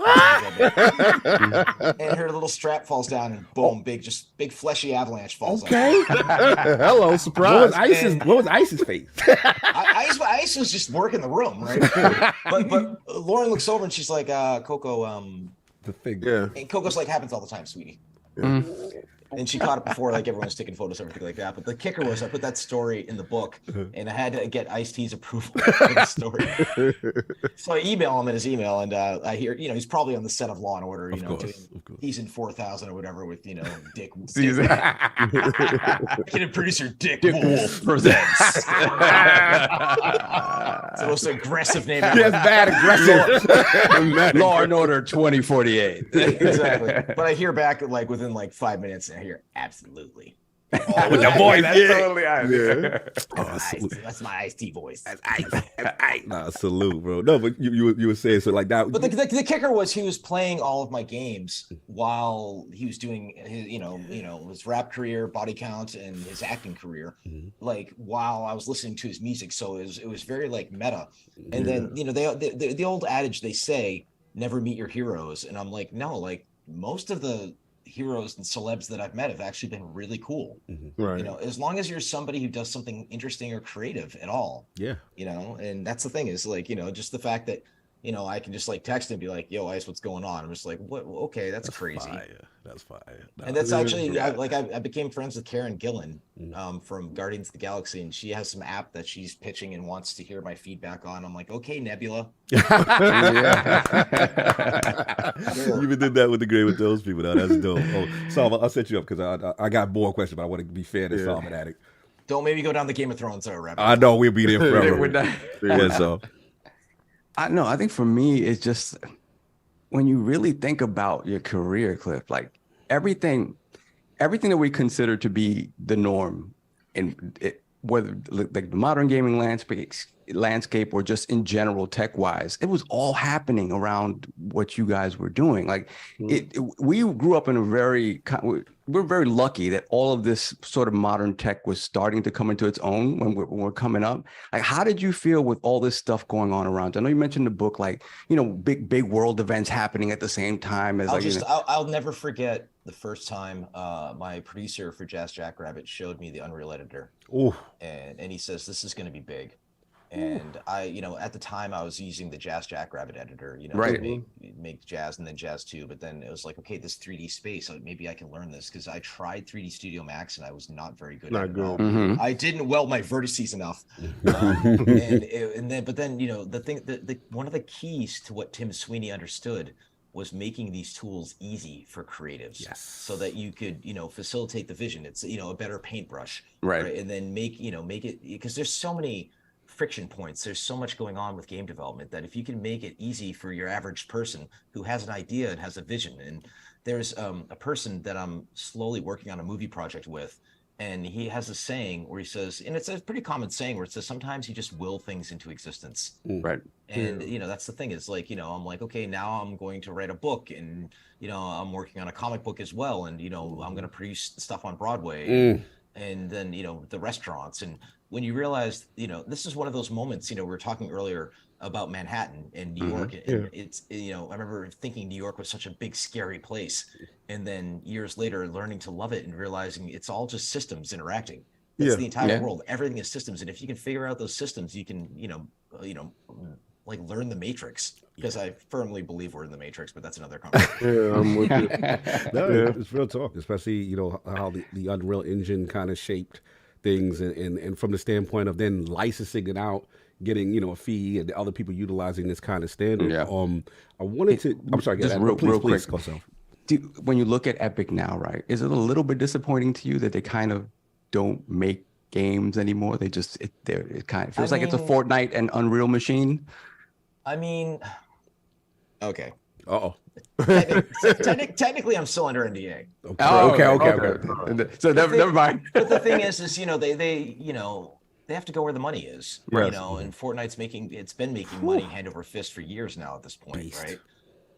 And her little strap falls down and boom, big fleshy avalanche falls out. Hello, surprise. What was Ice's face? Ice was just working the room, right? but Lauren looks over and she's like, Coco, the thing. Yeah. And Coco's like, happens all the time, sweetie. And she caught it before, like everyone was taking photos, everything like that. But the kicker was I put that story in the book, and I had to get Ice-T's approval for the story. So I email him in his email, and I hear, you know, he's probably on the set of Law and Order, you know, doing season 4000 or whatever with, you know, Dick. Producer Dick Wolf presents. It's the most aggressive name ever. Yes, bad aggressive. Law and Order 2048. Exactly. But I hear back like within like 5 minutes, and I hear absolutely. Oh, with the voice, that's totally that's my Ice-T voice. That's Ice. Nah, salute, bro. No, but you were saying so like that. But the kicker was he was playing all of my games while he was doing his, you know, his rap career, body count, and his acting career, like while I was listening to his music. So it was very like meta. And then, you know, the old adage they say, never meet your heroes, and I'm like, no, like most of the heroes and celebs that I've met have actually been really cool. Right. You know, as long as you're somebody who does something interesting or creative at all. Yeah. You know, and that's the thing is like, you know, just the fact that, you know, I can just like text and be like, yo, Ice, what's going on? I'm just like, what? Okay, that's crazy. Fire. That's fire. No, and that's actually, I became friends with Karen Gillan from Guardians of the Galaxy, and she has some app that she's pitching and wants to hear my feedback on. I'm like, okay, Nebula. You even did that with those people. Now, that's dope. Oh, Salva, I'll set you up because I got more questions, but I want to be fair to Salva and Addict. Don't maybe go down the Game of Thrones rabbit. I know we'll be there forever. So. I think for me, it's just when you really think about your career, Cliff, like everything that we consider to be the norm, whether like the modern gaming landscape or just in general tech-wise, it was all happening around what you guys were doing. Like we grew up in we're very lucky that all of this sort of modern tech was starting to come into its own when we're coming up. Like, how did you feel with all this stuff going on around? I know you mentioned the book, like, you know, big world events happening at the same time as I'll never forget the first time my producer for Jazz Jackrabbit showed me the Unreal Editor. And he says, this is going to be big. And I, you know, at the time I was using the Jazz Jackrabbit editor, you know, to make Jazz and then Jazz 2. But then it was like, okay, this 3D space, maybe I can learn this, because I tried 3D Studio Max and I was not very good at it at all. I didn't weld my vertices enough. But then, you know, the thing, one of the keys to what Tim Sweeney understood was making these tools easy for creatives, so that you could, you know, facilitate the vision. It's, you know, a better paintbrush, right? And then make it, because there's so many friction points. There's so much going on with game development that if you can make it easy for your average person who has an idea and has a vision, and there's a person that I'm slowly working on a movie project with, and he has a saying where he says, and it's a pretty common saying where it says, sometimes you just will things into existence. Right. And, you know, that's the thing is like, you know, I'm like, okay, now I'm going to write a book, and, you know, I'm working on a comic book as well. And, you know, I'm going to produce stuff on Broadway and then, you know, the restaurants. And when you realize, you know, this is one of those moments, you know, we were talking earlier about Manhattan and New York. And it's, you know, I remember thinking New York was such a big, scary place. And then years later, learning to love it and realizing it's all just systems interacting. That's the entire world. Everything is systems. And if you can figure out those systems, you can, you know, like learn the Matrix, because I firmly believe we're in the Matrix, but that's another conversation. Yeah, I'm with you. It's real talk, especially, you know, how the Unreal Engine kind of shaped things, and from the standpoint of then licensing it out, getting, you know, a fee, and other people utilizing this kind of standard. I wanted to, I'm sorry, just real quick. When you look at Epic now, right, is it a little bit disappointing to you that they kind of don't make games anymore? They just, it kind of feels like it's a Fortnite and Unreal machine. I mean, okay. Technically, I'm still under NDA. Okay. So never mind. But the thing is, you know, they you know, they have to go where the money is, you know, and Fortnite's been making money hand over fist for years now at this point, right?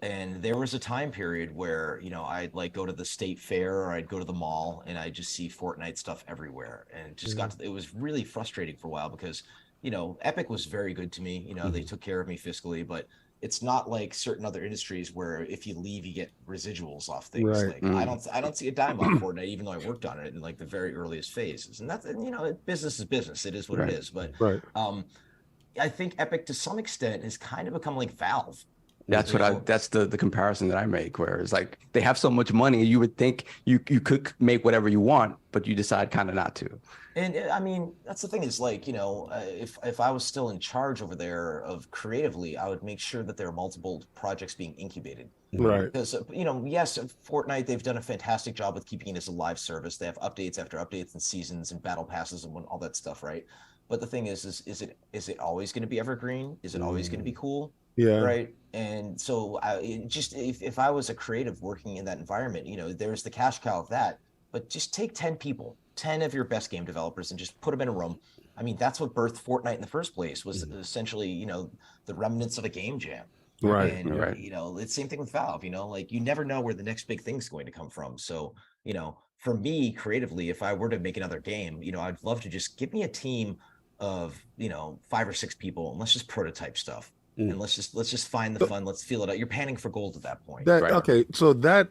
And there was a time period where, you know, I'd like go to the state fair or I'd go to the mall and I'd just see Fortnite stuff everywhere. And it just it was really frustrating for a while because, you know, Epic was very good to me. You know, they took care of me fiscally, but it's not like certain other industries where if you leave, you get residuals off things. Like I don't see a dime on Fortnite, even though I worked on it in like the very earliest phases. And that's, you know, business is business. It is what it is. But I think Epic to some extent has kind of become like Valve. That's that's the comparison that I make, where it's like they have so much money, you would think you could make whatever you want, but you decide kind of not to. And I mean, that's the thing is like, you know, if I was still in charge over there of creatively, I would make sure that there are multiple projects being incubated. Right. Because, you know, yes, Fortnite, they've done a fantastic job with keeping it as a live service. They have updates after updates and seasons and battle passes and all that stuff, right? But the thing is it always going to be evergreen? Is it always going to be cool? Yeah. Right. And so if I was a creative working in that environment, you know, there's the cash cow of that, but just take 10 people, 10 of your best game developers and just put them in a room. I mean, that's what birthed Fortnite in the first place, was essentially, you know, the remnants of a game jam. Right. And, you know, it's the same thing with Valve, you know, like you never know where the next big thing's going to come from. So, you know, for me creatively, if I were to make another game, you know, I'd love to just give me a team of, you know, 5 or 6 people and let's just prototype stuff. And let's just find the fun. Let's feel it out. You're panning for gold at that point. Okay, so that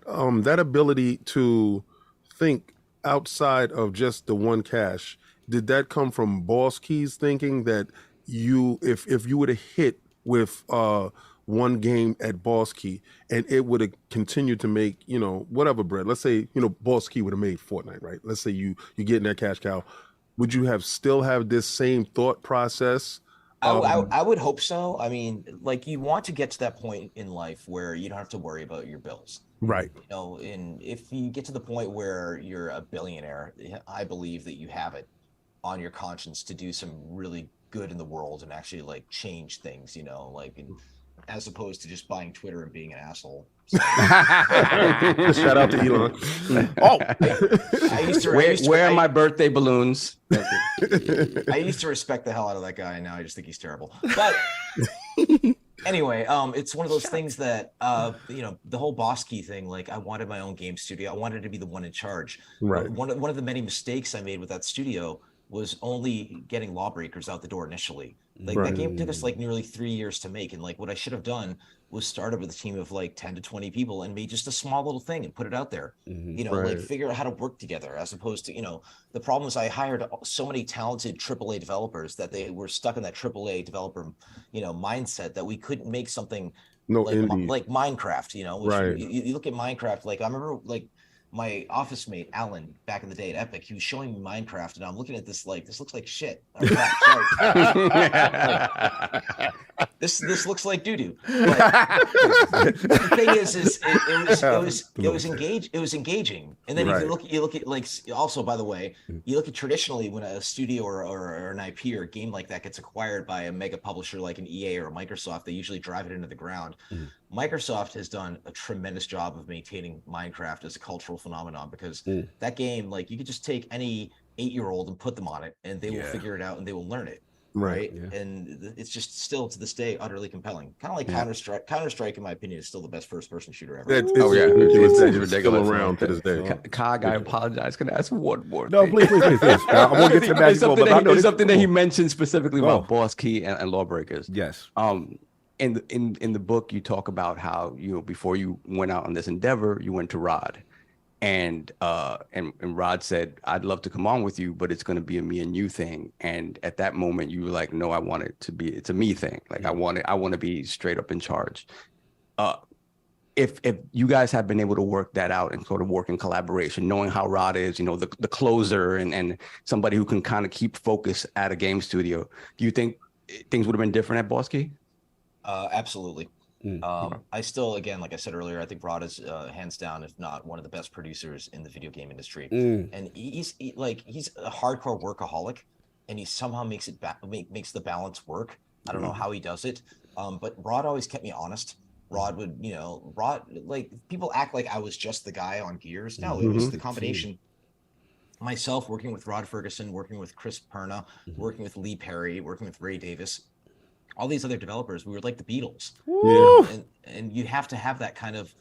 ability to think outside of just the one cache, did that come from Boss Key's thinking that you, if you would have hit with one game at Boss Key and it would have continued to make, you know, whatever bread. Let's say, you know, Boss Key would have made Fortnite, right? Let's say you get in that cash cow. Would you still have this same thought process? I would hope so. I mean, like you want to get to that point in life where you don't have to worry about your bills. Right. You know, and if you get to the point where you're a billionaire, I believe that you have it on your conscience to do some really good in the world and actually like change things, you know, like as opposed to just buying Twitter and being an asshole. So. Shout out to Elon. I used to wear my birthday balloons. I used to respect the hell out of that guy, and now I just think he's terrible. But anyway, it's one of those things that you know, the whole Boss Key thing. Like, I wanted my own game studio. I wanted to be the one in charge. Right. One of the many mistakes I made with that studio was only getting Lawbreakers out the door initially. Like that game took us like nearly 3 years to make, and like what I should have done was started with a team of like 10 to 20 people and made just a small little thing and put it out there. You know, like figure out how to work together, as opposed to, you know, the problem is I hired so many talented AAA developers that they were stuck in that AAA developer, you know, mindset that we couldn't make something like Minecraft, you know, which you look at Minecraft, like I remember like my office mate Alan back in the day at Epic, he was showing me Minecraft, and I'm looking at this like, this looks like shit. This looks like doo doo. The thing is it was engaging. And then if you look at like, also by the way, you look at traditionally when a studio or an IP or a game like that gets acquired by a mega publisher like an EA or a Microsoft, they usually drive it into the ground. Microsoft has done a tremendous job of maintaining Minecraft as a cultural phenomenon, because that game, like, you could just take any 8-year-old and put them on it and they will figure it out and they will learn it. right? And it's just still to this day utterly compelling. Kind of like Counter-Strike. Counter-Strike, in my opinion, is still the best first-person shooter ever. It's ridiculous. Still around to this day. Cog, I apologize. Can I ask one more? No, please. I won't get to the magic ball, but I know there's something that he mentioned specifically about Boss Key and Lawbreakers. Yes. In the book, you talk about how before you went out on this endeavor, you went to Rod. And Rod said, I'd love to come on with you, but it's going to be a me and you thing. And at that moment, you were like, no, I want it to be, it's a me thing. Like I want to be straight up in charge. If you guys have been able to work that out and sort of work in collaboration, knowing how Rod is, the closer and somebody who can kind of keep focus at a game studio, do you think things would have been different at Boss Key? Absolutely. I still, again, like I said earlier, I think Rod is hands down, if not one of the best producers in the video game industry. And he's a hardcore workaholic, and he somehow makes the balance work. I don't know how he does it, but Rod always kept me honest. Rod would, like people act like I was just the guy on Gears. No, it was the combination. Myself working with Rod Ferguson, working with Chris Perna, working with Lee Perry, working with Ray Davis. All these other developers, we were like the Beatles, and you have to have that kind of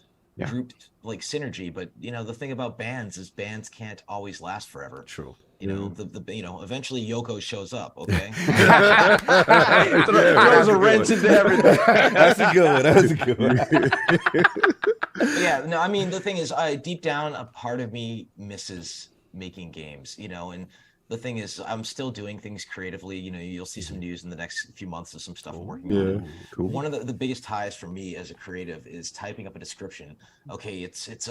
group like synergy. But the thing about bands is bands can't always last forever. True. Eventually Yoko shows up. Okay. Throws a wrench into everything. That's a good one. Yeah. No, I mean the thing is, deep down, a part of me misses making games. And the thing is, I'm still doing things creatively. You'll see some news in the next few months of some stuff I'm working on. Cool. One of the biggest highs for me as a creative is typing up a description. Okay, it's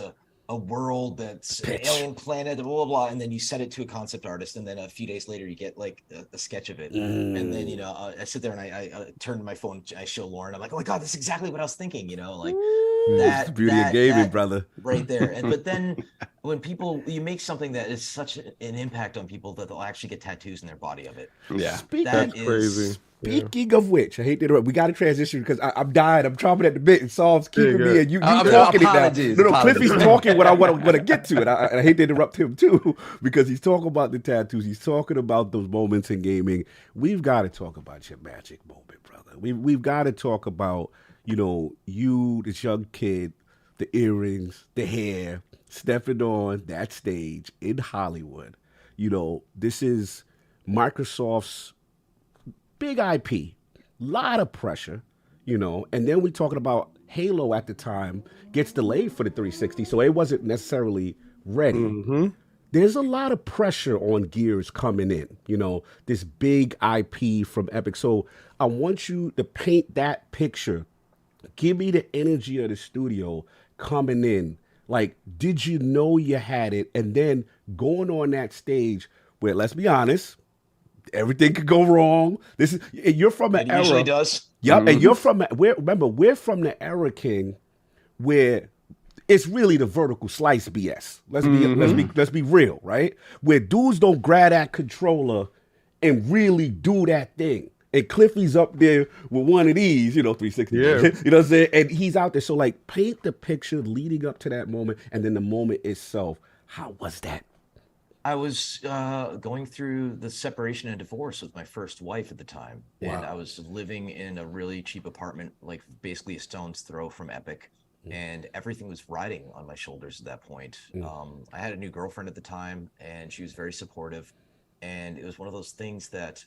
a world that's an alien planet, blah, blah, blah, and then you set it to a concept artist, and then a few days later you get like a sketch of it. And then, I sit there and I turn to my phone, I show Lauren, I'm like, oh my God, that's exactly what I was thinking, like that's the beauty of gaming, brother. Right there. But then when you make something that is such an impact on people that they'll actually get tattoos in their body of it. Yeah. That's crazy. Speaking of which, I hate to interrupt. We got to transition because I'm dying. I'm chomping at the bit, and Saul's keeping me. And you talking it now. No, Cliffy's talking what I want to get to, and I hate to interrupt him too because he's talking about the tattoos. He's talking about those moments in gaming. We've got to talk about your magic moment, brother. We've got to talk about you, this young kid, the earrings, the hair, stepping on that stage in Hollywood. This is Microsoft's big IP, lot of pressure, and then we're talking about Halo at the time gets delayed for the 360, so it wasn't necessarily ready. There's a lot of pressure on Gears coming in, this big IP from Epic. So I want you to paint that picture. Give me the energy of the studio coming in. Like, did you know you had it? And then going on that stage where, let's be honest, everything could go wrong. You're from an era. It usually does. Yep, and you're from we're from the era, King, where it's really the vertical slice BS. Let's be real, right? Where dudes don't grab that controller and really do that thing. And Cliffy's up there with one of these, 360. Yeah. You know what I'm saying? And he's out there. So like paint the picture leading up to that moment and then the moment itself. How was that? I was going through the separation and divorce with my first wife at the time. Wow. And I was living in a really cheap apartment, like basically a stone's throw from Epic. And everything was riding on my shoulders at that point. I had a new girlfriend at the time, and she was very supportive. And it was one of those things that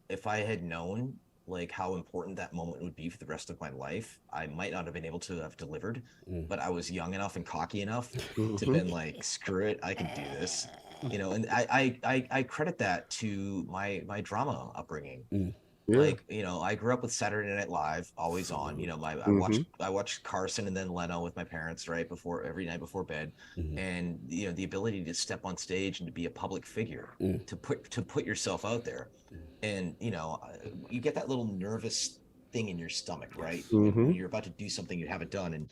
if I had known like how important that moment would be for the rest of my life, I might not have been able to have delivered. But I was young enough and cocky enough to been like, screw it, I can do this. And I credit that to my drama upbringing. Like, I grew up with Saturday Night Live always on. I watched Carson and then Leno with my parents every night before bed. And the ability to step on stage and to be a public figure, to put yourself out there. And you get that little nervous thing in your stomach, right? When you're about to do something you haven't done. And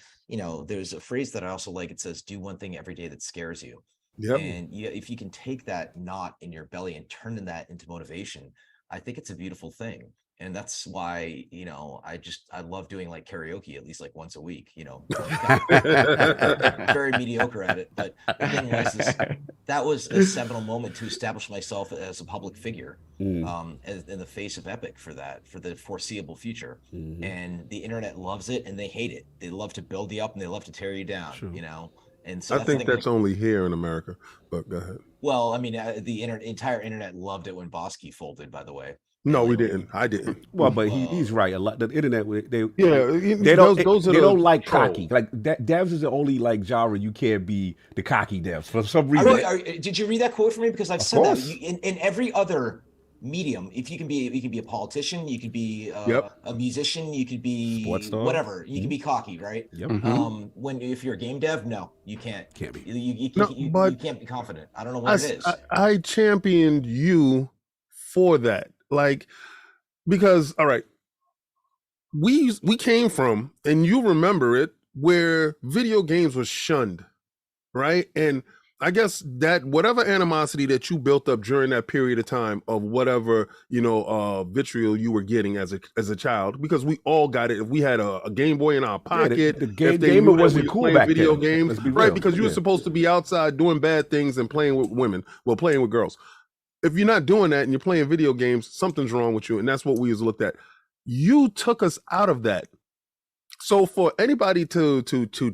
there's a phrase that I also like. It says, do one thing every day that scares you. Yep. And if you can take that knot in your belly and turn that into motivation, I think it's a beautiful thing. And that's why, I love doing like karaoke at least like once a week, very mediocre at it. But the thing was, that was a seminal moment to establish myself as a public figure, in the face of Epic for the foreseeable future. And the internet loves it and they hate it. They love to build you up and they love to tear you down, And so I think that's only here in America, but go ahead. Well, I mean, the entire internet loved it when Bosky folded, by the way. No, we didn't. I didn't. Well, but he's right. A lot. The internet, they those don't like cocky. Like devs is the only like genre you can't be the cocky devs for some reason. Did you read that quote for me? Because I've said that in every other medium. If you can be a politician, you could be a musician, you could be whatever. You can be cocky, right? Yep. If you're a game dev, no, you can't. Can't be. You can't be confident. I don't know what it is. I championed you for that. Like, because all right, we came from, and you remember it, where video games was shunned, right? And I guess that whatever animosity that you built up during that period of time of whatever vitriol you were getting as a child, because we all got it. If we had a Game Boy in our pocket, the gamer wasn't cool back video then. games, right? Because you were supposed to be outside doing bad things and playing with women, playing with girls. If you're not doing that and you're playing video games, something's wrong with you. And that's what we was looked at. You took us out of that. So for anybody to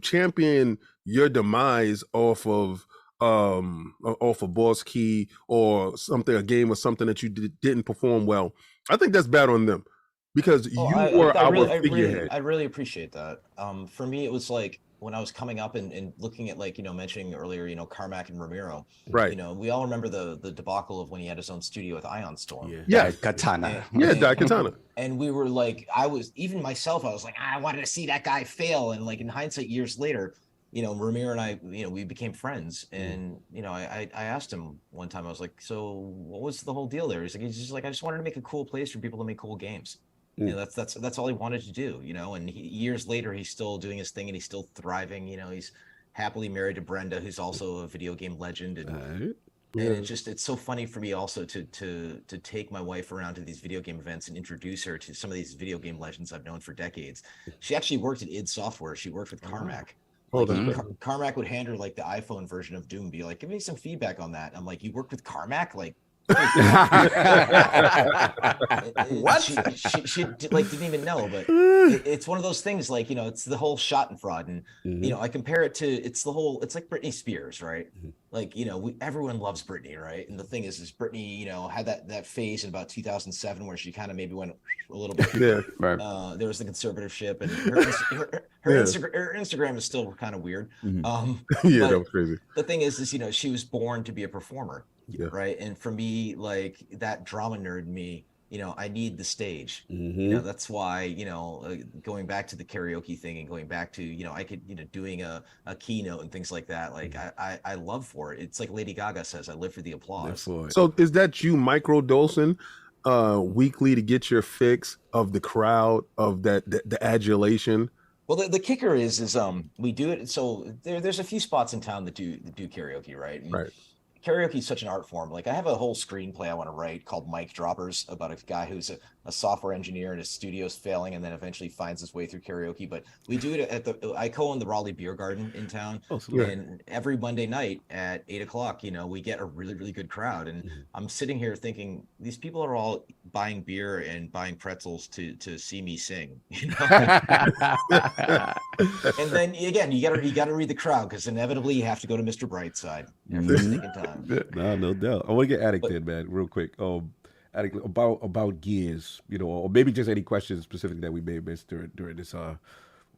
champion your demise off of Boss Key or something, a game or something that you didn't perform well, I think that's bad on them, because were our figurehead. I really appreciate that. For me, it was like, when I was coming up and looking at, like, mentioning earlier, Carmack and Ramiro, right? We all remember the debacle of when he had his own studio with Ion Storm. Yeah. Katana. Katana. And we were like, I was like, I wanted to see that guy fail. And like in hindsight, years later, Ramiro and I, we became friends. And, I asked him one time, I was like, so what was the whole deal there? He's just like, I just wanted to make a cool place for people to make cool games. That's all he wanted to do, and years later, he's still doing his thing and he's still thriving. He's happily married to Brenda, who's also a video game legend. And it's so funny for me also to take my wife around to these video game events and introduce her to some of these video game legends I've known for decades. She actually worked at id Software. She worked with Carmack. Carmack would hand her like the iPhone version of Doom, be like, give me some feedback on that. I'm like, you worked with Carmack? Like, what? She like didn't even know, but it's one of those things, like, it's the whole Schadenfreude, and I compare it to, it's like Britney Spears, right? Like, everyone loves Britney, right? And the thing is Britney, had that phase in about 2007 where she kind of maybe went a little bit. Right. There was the conservatorship, and her Instagram is still kind of weird. That was crazy. The thing is she was born to be a performer. Yeah. Right. And for me, like, that drama nerd me, I need the stage. That's why, going back to the karaoke thing and going back to, I could, doing a keynote and things like that. Like, I love for it. It's like Lady Gaga says, I live for the applause. So is that you microdosing weekly to get your fix of the crowd, of the adulation? Well, the kicker is we do it. So there's a few spots in town that do karaoke, right? Right. Karaoke is such an art form. Like, I have a whole screenplay I want to write called Mic Droppers, about a guy who's a software engineer and his studio's failing and then eventually finds his way through karaoke. But we do it I co-own the Raleigh Beer Garden in town. And every Monday night at 8:00, we get a really, really good crowd. And I'm sitting here thinking, these people are all buying beer and buying pretzels to see me sing, And then again, you gotta read the crowd, because inevitably you have to go to Mr. Brightside every stinking time. No doubt. I want to get Attic in, man, real quick. Attic, about Gears, or maybe just any questions specific that we may have missed during this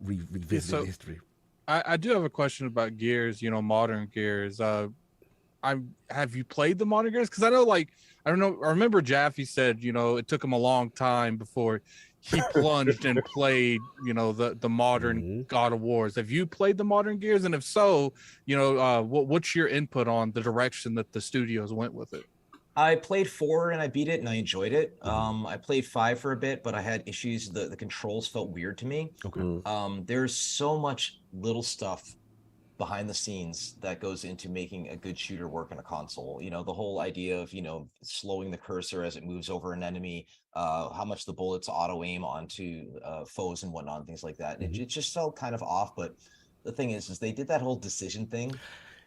revisiting history. I do have a question about Gears, modern Gears. Have you played the modern Gears? Because I know, like, I remember Jaffe said, it took him a long time before he plunged and played, the modern God of Wars. Have you played the modern Gears? And if so, what's your input on the direction that the studios went with it? I played 4 and I beat it and I enjoyed it. I played 5 for a bit, but I had issues. The controls felt weird to me. There's so much little stuff behind the scenes that goes into making a good shooter work on a console. You know, the whole idea of, you know, slowing the cursor as it moves over an enemy, how much the bullets auto aim onto foes and whatnot, and things like that. And it just felt kind of off. But the thing is they did that whole decision thing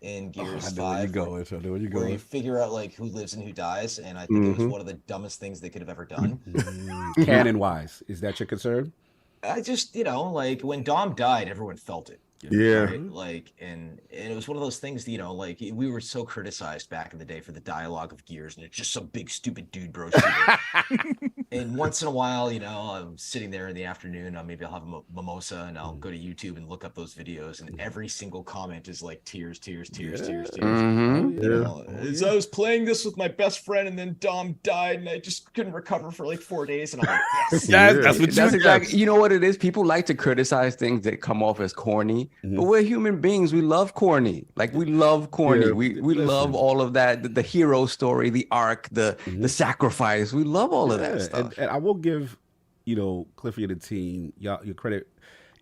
in Gears 5 where you figure out like who lives and who dies, and I think it was one of the dumbest things they could have ever done. Canon wise, is that your concern? I just, you know, like when Dom died, everyone felt it. Yeah. Right? Like, and it was one of those things, you know, like we were so criticized back in the day for the dialogue of Gears, and it's just some big stupid dude bro shooter. And once in a while, you know, I'm sitting there in the afternoon, maybe I'll have a mimosa and I'll go to YouTube and look up those videos, and every single comment is like tears. You know, as I was playing this with my best friend, and then Dom died, and I just couldn't recover for like 4 days, and I'm like, yes. That's exactly. You know what it is? People like to criticize things that come off as corny. But we're human beings. We love corny. Like we love corny. Yeah, we love all of that. The hero story, the arc, the sacrifice. We love all of that stuff. And I will give, you know, Cliffy and the team your credit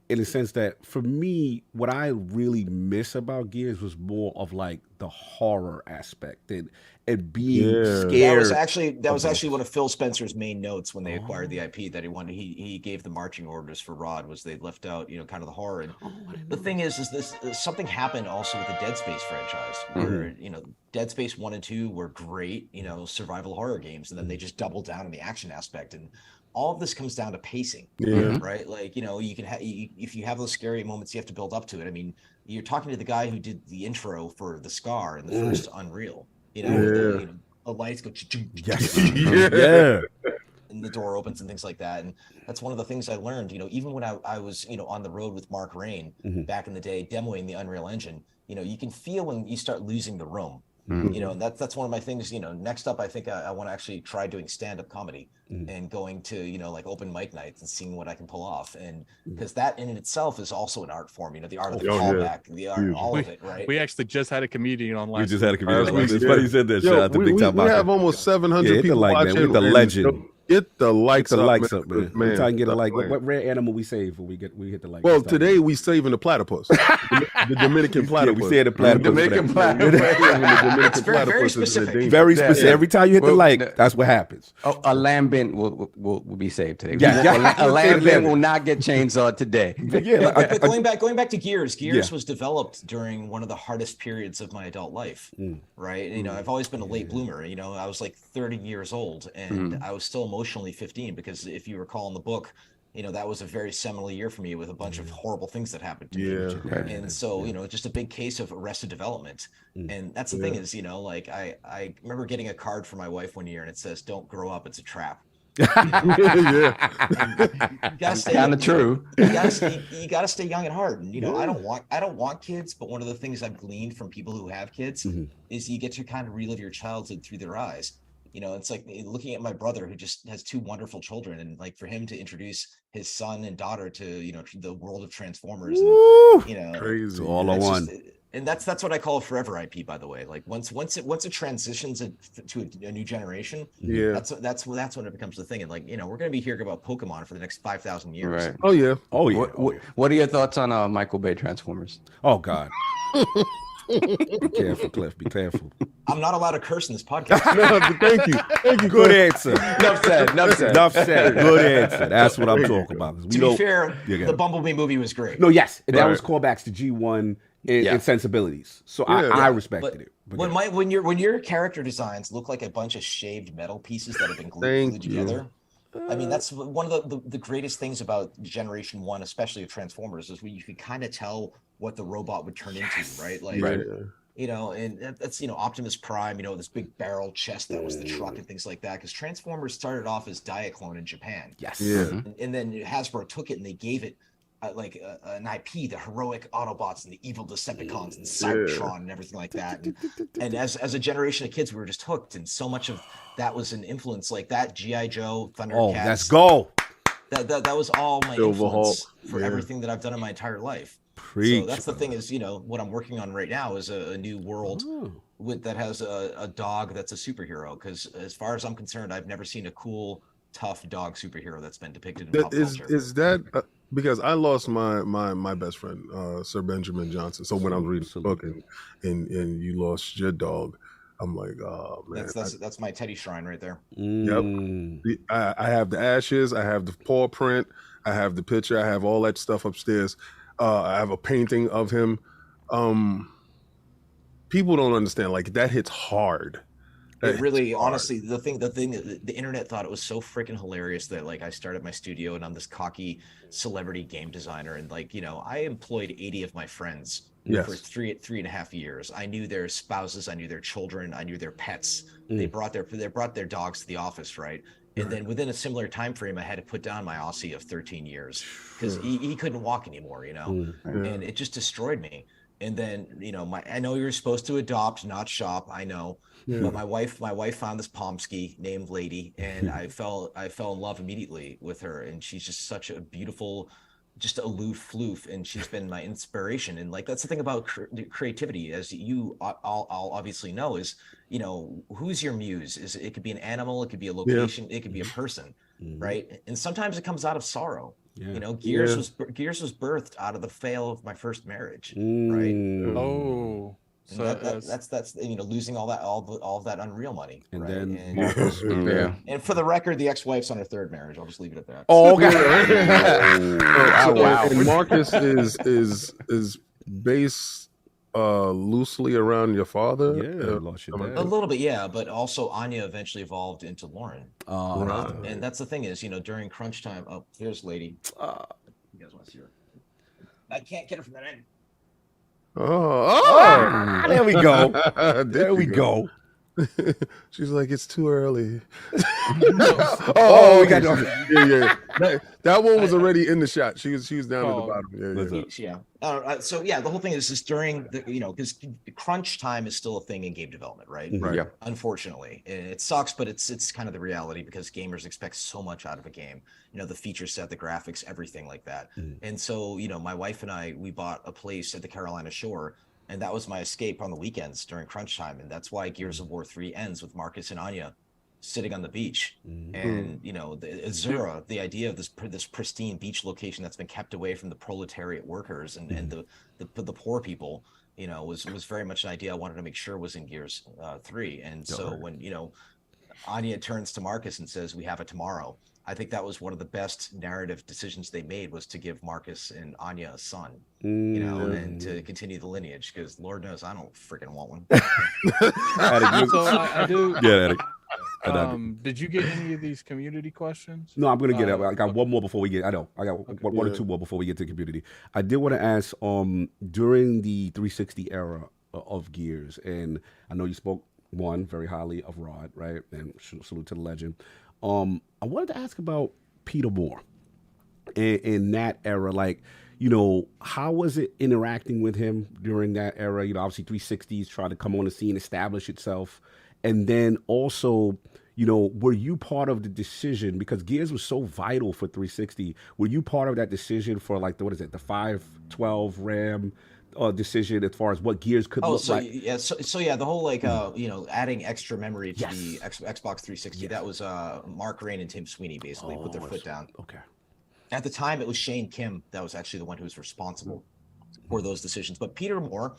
in the sense that for me, what I really miss about Gears was more of like the horror aspect and being scared. That was actually one of Phil Spencer's main notes when they acquired the IP that he wanted. He gave the marching orders for Rod, was they left out, you know, kind of the horror. And the thing is this something happened also with the Dead Space franchise where, you know, Dead Space 1 and 2 were great, you know, survival horror games, and then they just doubled down on the action aspect. And all of this comes down to pacing, right? Like, you know, you can if you have those scary moments, you have to build up to it. I mean, you're talking to the guy who did the intro for the Scar in the first Unreal. You know, the lights go, and the door opens and things like that. And that's one of the things I learned. You know, even when I was, you know, on the road with Mark Rain back in the day, demoing the Unreal Engine. You know, you can feel when you start losing the room. You know, and that's one of my things. You know, next up, I think I want to actually try doing stand-up comedy and going to, you know, like open mic nights and seeing what I can pull off. And because that in itself is also an art form. You know, the art of the callback, the art, all of it, right? We actually just had a comedian on last. We just had a comedian. It's funny you said that. Shout out to Big Time. We have almost 700 people watching. With the legend. Get the likes up, man. We're trying to get a like. What rare animal we save when we hit the like? Well, today we saving the platypus, the Dominican platypus. We say the platypus. Dominican platypus. It's very specific. Very specific. Every time you hit the like, that's what happens. Oh, a lambent will be saved today. Yeah. A lambent will not get chainsawed today. But going back to Gears was developed during one of the hardest periods of my adult life, right? You know, I've always been a late bloomer. You know, I was like 30 years old, and I was still emotionally 15, because if you recall in the book, you know, that was a very seminal year for me with a bunch of horrible things that happened to me. And so, you know, just a big case of Arrested Development. And that's the thing is, you know, like I remember getting a card for my wife one year, and it says, "Don't grow up, it's a trap." That's kind of true. You gotta stay young at heart. And you know, I don't want kids, but one of the things I've gleaned from people who have kids is you get to kind of relive your childhood through their eyes. You know, it's like looking at my brother who just has two wonderful children, and like for him to introduce his son and daughter to, you know, the world of Transformers, and, you know, crazy, all I want. And that's what I call a forever IP, by the way. Like once it transitions to a new generation, that's when it becomes the thing. And like, you know, we're gonna be hearing about Pokemon for the next 5,000 years. Right. Oh yeah. What are your thoughts on Michael Bay Transformers? Oh God. Be careful, Cliff. Be careful. I'm not allowed to curse in this podcast. Thank you. Good answer. Enough said. Good answer. That's what I'm talking about. To be fair, the Bumblebee movie was great. No, yes, and that was callbacks to G1 and sensibilities. So I respected it. But when your character designs look like a bunch of shaved metal pieces that have been glued together. I mean, that's one of the greatest things about Generation 1, especially of Transformers, is where you could kind of tell what the robot would turn into, right? Like, you know, and that's, you know, Optimus Prime, you know, this big barrel chest that was the truck and things like that. Because Transformers started off as Diaclone in Japan. Yes. Yeah. And then Hasbro took it and they gave it an IP, the heroic Autobots and the evil Decepticons and Cybertron and everything like that. And as a generation of kids, we were just hooked. And so much of that was an influence, like that G.I. Joe, Thundercats. Oh, let's go. That was all my influence for everything that I've done in my entire life. Preach. So that's the thing is, you know, what I'm working on right now is a new world that has a dog that's a superhero. Because as far as I'm concerned, I've never seen a cool, tough dog superhero that's been depicted in pop culture. Is that because I lost my best friend, Sir Benjamin Johnson. So when I was reading the book and you lost your dog, I'm like, oh man, that's my Teddy shrine right there. Yep. I have the ashes, I have the paw print, I have the picture, I have all that stuff upstairs. I have a painting of him. People don't understand, like, that hits hard. It really, honestly, the thing, the internet thought it was so freaking hilarious that, like, I started my studio and I'm this cocky celebrity game designer, and, like, you know, I employed 80 of my friends for 3.5 years. I knew their spouses, I knew their children, I knew their pets. They brought their dogs to the office, right? And then within a similar time frame, I had to put down my Aussie of 13 years because he couldn't walk anymore, you know, and it just destroyed me. And then, you know, I know you're supposed to adopt, not shop. I know, but my wife found this Pomsky named Lady, and I fell in love immediately with her. And she's just such a beautiful, just aloof floof, and she's been my inspiration. And, like, that's the thing about creativity, as you all obviously know, is, you know, who's your muse? It could be an animal, it could be a location, it could be a person, right? And sometimes it comes out of sorrow. You know, Gears was birthed out of the fail of my first marriage, right? Oh, so that's you know, losing all of that Unreal money, and right? then and for the record, the ex-wife's on her third marriage. I'll just leave it at that. Oh, okay. Wow. And Marcus is based loosely around your father. Lost your dad. A little bit, yeah, but also Anya eventually evolved into Lauren. And that's the thing is, you know, during crunch time. Oh, here's Lady. You guys want to see her? I can't get her from that end. There we go. There we go. She's like, it's too early. We got that one was already in the shot. She was down at the bottom. So yeah, the whole thing is just during the, you know, because crunch time is still a thing in game development, right? Right. Unfortunately, it sucks, but it's kind of the reality because gamers expect so much out of a game. You know, the feature set, the graphics, everything like that. And so, you know, my wife and we bought a place at the Carolina Shore. And that was my escape on the weekends during crunch time. And that's why Gears of War 3 ends with Marcus and Anya sitting on the beach. And, you know, the Azura, the idea of this pristine beach location that's been kept away from the proletariat workers and the poor people, you know, was very much an idea I wanted to make sure was in Gears 3. And so when, you know, Anya turns to Marcus and says, "We have it tomorrow," I think that was one of the best narrative decisions they made, was to give Marcus and Anya a son, you know, and to continue the lineage, because Lord knows I don't freaking want one. So I do. Yeah. Did you get any of these community questions? No, I'm gonna get it. I got one more before we get. I got one or two more before we get to community. I did want to ask, during the 360 era of Gears, and I know you spoke very highly of Rod, right? And salute to the legend. I wanted to ask about Peter Moore in that era. Like, you know, how was it interacting with him during that era? You know, obviously 360s tried to come on the scene, establish itself. And then also, you know, were you part of the decision, because Gears was so vital for 360, were you part of that decision for, like, the 512 RAM decision as far as what Gears could look like? So yeah, the whole, like, you know, adding extra memory to the Xbox 360, that was Mark Rain and Tim Sweeney basically put their foot down. Okay. At the time, it was Shane Kim that was actually the one who was responsible for those decisions. But Peter Moore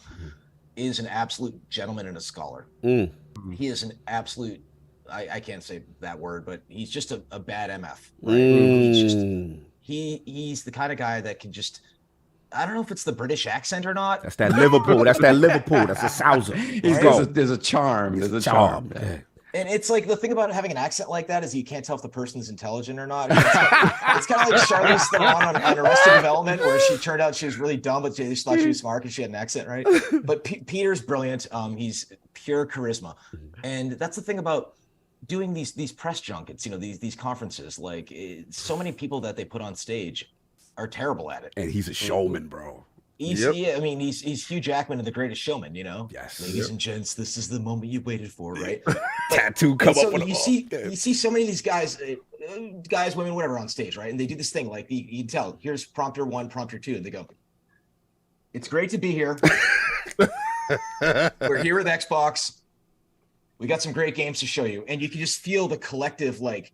is an absolute gentleman and a scholar. He is an absolute, I can't say that word, but he's just a bad MF. Right? He's the kind of guy that can just, I don't know if it's the British accent or not. That's that Liverpool. That's that Liverpool. That's a Souser. There's a charm. There's a charm. Yeah. And it's like, the thing about having an accent like that is you can't tell if the person's intelligent or not. It's kind of like Charlize Theron on Arrested Development, where she turned out she was really dumb, but they just thought she was smart because she had an accent, right? But Peter's brilliant. He's pure charisma. And that's the thing about doing these press junkets, you know, these conferences. Like, so many people that they put on stage are terrible at it. And he's a showman, bro. He's Hugh Jackman in The Greatest Showman, you know. Yes. Ladies and gents, this is the moment you waited for, right? Tattoo come up with you see so many of these guys, women, whatever, on stage, right? And they do this thing, like, you can tell, here's prompter 1, prompter 2, and they go, "It's great to be here. We're here with Xbox. We got some great games to show you." And you can just feel the collective, like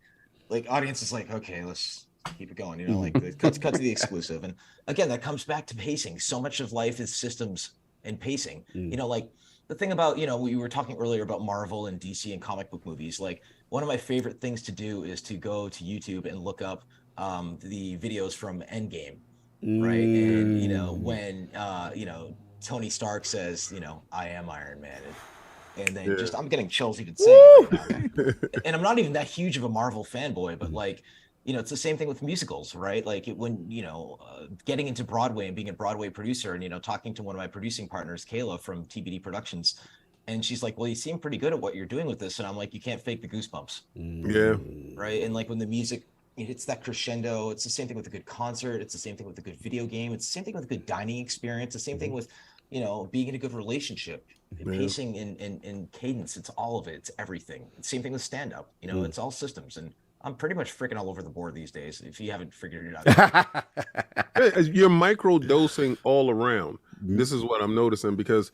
audience is like, "Okay, let's keep it going. You know, like cut to the exclusive. And again, that comes back to pacing. So much of life is systems and pacing. You know, like the thing about, you know, we were talking earlier about Marvel and DC and comic book movies. Like one of my favorite things to do is to go to YouTube and look up the videos from Endgame, right? And you know, when you know, Tony Stark says, you know, I am Iron Man. And then just, I'm getting chills even saying it right now. And I'm not even that huge of a Marvel fanboy, but like, you know, it's the same thing with musicals, right? Like when, you know, getting into Broadway and being a Broadway producer and, you know, talking to one of my producing partners, Kayla from TBD Productions. And she's like, well, you seem pretty good at what you're doing with this. And I'm like, you can't fake the goosebumps. Yeah. Right. And like when the music, it hits that crescendo, it's the same thing with a good concert. It's the same thing with a good video game. It's the same thing with a good dining experience. The same thing with, you know, being in a good relationship, pacing and cadence. It's all of it. It's everything. Same thing with stand-up. You know, it's all systems. And I'm pretty much freaking all over the board these days, if you haven't figured it out. You're micro dosing all around. This is what I'm noticing, because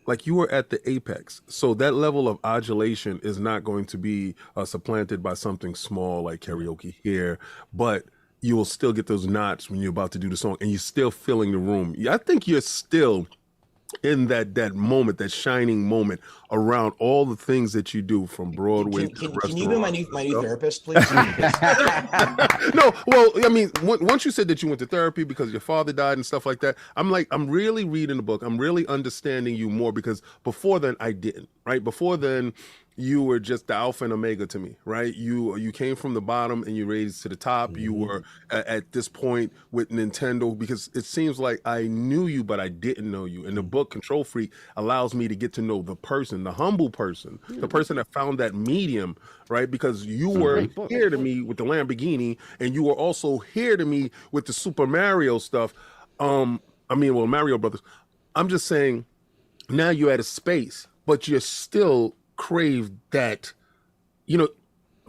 like you were at the apex. So that level of adulation is not going to be supplanted by something small like karaoke here, but you will still get those nods when you're about to do the song and you're still filling the room. I think you're still in that moment, that shining moment around all the things that you do from Broadway to Can you be my new therapist, please? No, well, I mean, once you said that you went to therapy because your father died and stuff like that, I'm like, I'm really reading the book. I'm really understanding you more, because before then I didn't, right? Before then, you were just the alpha and omega to me, right? You came from the bottom and you raised to the top. You were at this point with Nintendo, because it seems like I knew you, but I didn't know you. And the book Control Freak allows me to get to know the person, the humble person, the person that found that medium, right? Because you were here to me with the Lamborghini, and you were also here to me with the Super Mario stuff. Mario Brothers. I'm just saying, now you're at a space, but you're still crave that, you know,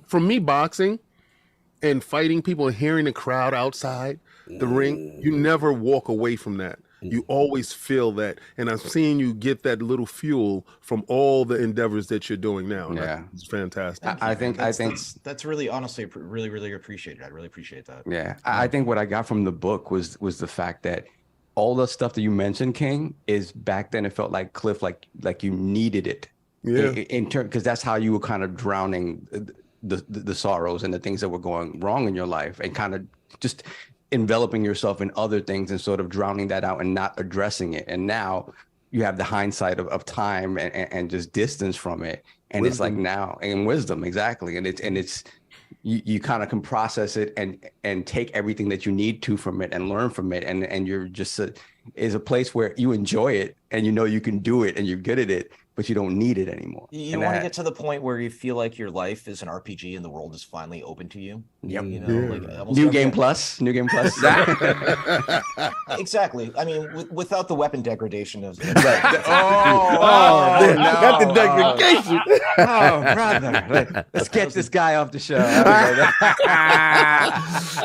from me boxing and fighting people and hearing the crowd outside the ring, you never walk away from that. You always feel that. And I'm seeing you get that little fuel from all the endeavors that you're doing now. Yeah. It's fantastic. I think that's really, honestly, really, really appreciated. I really appreciate that. Yeah. I think what I got from the book was the fact that all the stuff that you mentioned, King, is back then it felt like Cliff, like you needed it. Yeah. In turn, because that's how you were kind of drowning the sorrows and the things that were going wrong in your life, and kind of just enveloping yourself in other things and sort of drowning that out and not addressing it. And now you have the hindsight of time and just distance from it. And wisdom. It's like now, and wisdom, exactly. And it's you kind of can process it and take everything that you need to from it and learn from it. And you're just is a place where you enjoy it and you know you can do it and you're good at it, but you don't need it anymore. You want to get to the point where you feel like your life is an RPG and the world is finally open to you. Yep. You know, like New Game Plus. Exactly. I mean, without the weapon degradation of not the degradation. Oh, brother. Let's get this guy off the show. I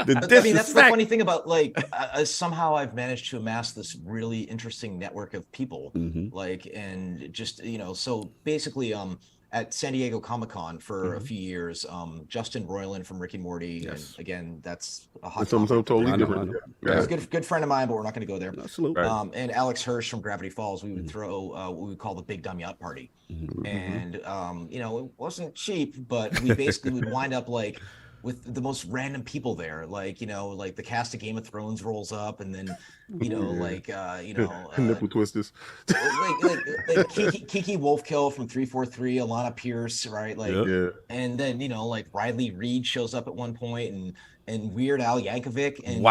mean, that's the funny thing about, like, somehow I've managed to amass this really interesting network of people, like, and just, you know, so basically, at San Diego Comic-Con for a few years, Justin Roiland from Rick and Morty, and again, that's a hot topic. Totally different. He's a good friend of mine, but we're not going to go there. Absolutely. And Alex Hirsch from Gravity Falls, we would throw what we would call the Big Dumb Yacht Party, and you know, it wasn't cheap, but we basically would wind up like with the most random people there, like, you know, like the cast of Game of Thrones rolls up, and then, you know, like, you know, nipple twisters, like Kiki Wolfkill from 343, Alana Pierce, right? Like, and then, you know, like Riley Reid shows up at one point, and Weird Al Yankovic, and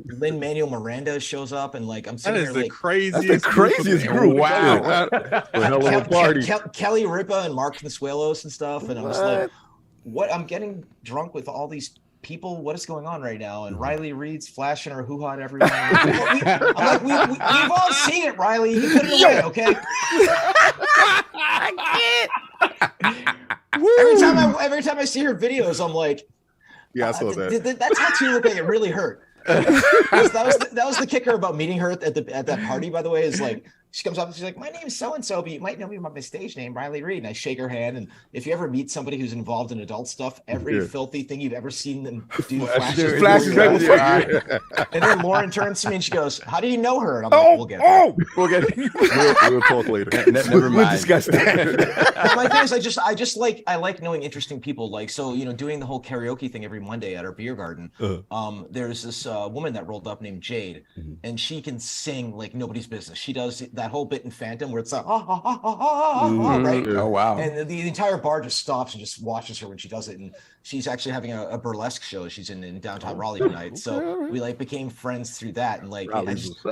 Lin-Manuel Miranda shows up, and like I'm sitting there, like, that's the craziest group. Wow, hell of a party. Kelly Ripa and Mark Consuelos and stuff, and I was like, what? I'm getting drunk with all these people. What is going on right now? And Riley Reid's flashing her hoo-ha to everyone. I'm like, we've all seen it, Riley. You put it away, okay? I can't. Every time I see her videos, I'm like, yeah, I saw that. That tattoo looked like it really hurt. That was the kicker about meeting her at that party, by the way, is like, she comes up and she's like, my name is so-and-so, but you might know me by my stage name, Riley Reed. And I shake her hand. And if you ever meet somebody who's involved in adult stuff, every filthy thing you've ever seen them do flashes right before you. And then Lauren turns to me and she goes, how do you know her? And I'm like, we'll get it. We'll get it. We'll talk later. Never mind. We'll discuss that. My thing is, I like knowing interesting people. Like, so, doing the whole karaoke thing every Monday at our beer garden. There's this woman that rolled up named Jade, and she can sing like nobody's business. She does that whole bit in Phantom where it's like, right? Oh, wow. And the entire bar just stops and just watches her when she does it. And she's actually having a burlesque show. She's in downtown Raleigh tonight. So we like became friends through that. And like, I just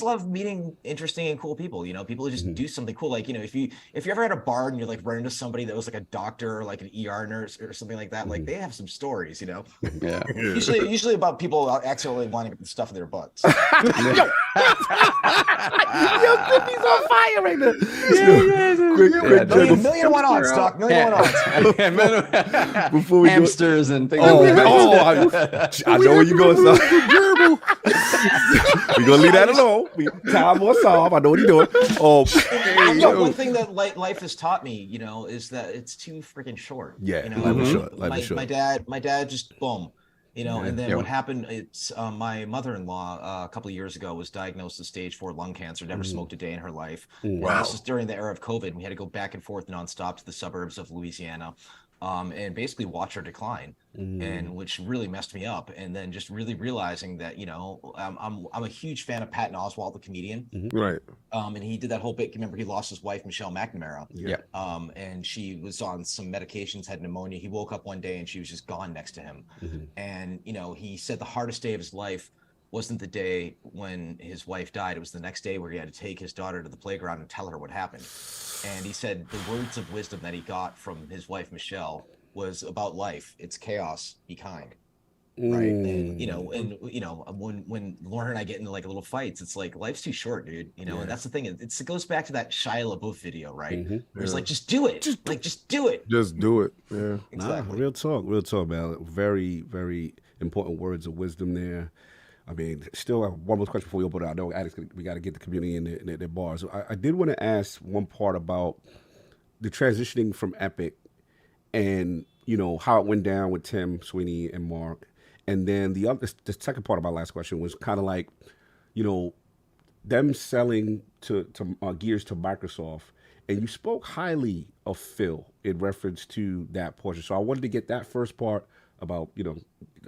love meeting interesting and cool people. People who just do something cool. Like, if you ever had a bar and you like run into somebody that was like a doctor or like an ER nurse or something like that, like they have some stories, Yeah. Usually about people accidentally wanting stuff in their butts. Yo, Cliffy's on fire right now. Million and one odds, Doc. Million and one odds. Before we hamsters and things. I know where you going, son. We're gonna leave that alone. Time will solve. I know what you're doing. One thing that life has taught me, is that it's too freaking short. Yeah, life is short. My dad just boom. And then what happened, it's my mother-in-law a couple of years ago was diagnosed with stage 4 lung cancer, never smoked a day in her life. Wow. And this is during the era of COVID. We had to go back and forth nonstop to the suburbs of Louisiana and basically watch her decline, and which really messed me up. And then just really realizing that, I'm a huge fan of Patton Oswalt, the comedian. Right. And he did that whole bit. Remember, he lost his wife, Michelle McNamara. Yeah. And she was on some medications, had pneumonia. He woke up one day and she was just gone next to him. And, he said the hardest day of his life wasn't the day when his wife died. It was the next day where he had to take his daughter to the playground and tell her what happened. And he said the words of wisdom that he got from his wife, Michelle, was about life. It's chaos, be kind. Right. And, when Lauren and I get into like little fights, it's like, life's too short, dude. And that's the thing. It goes back to that Shia LaBeouf video, right? It's like, just do it. Just do it. Just do it. Yeah. Exactly. Real talk, man. Very, very important words of wisdom there. I mean, still one more question before we open it. I know addicts, we got to get the community in their bars. So I did want to ask one part about the transitioning from Epic and, how it went down with Tim Sweeney and Mark. And then the second part of my last question was kind of like, them selling to Gears to Microsoft. And you spoke highly of Phil in reference to that portion. So I wanted to get that first part about,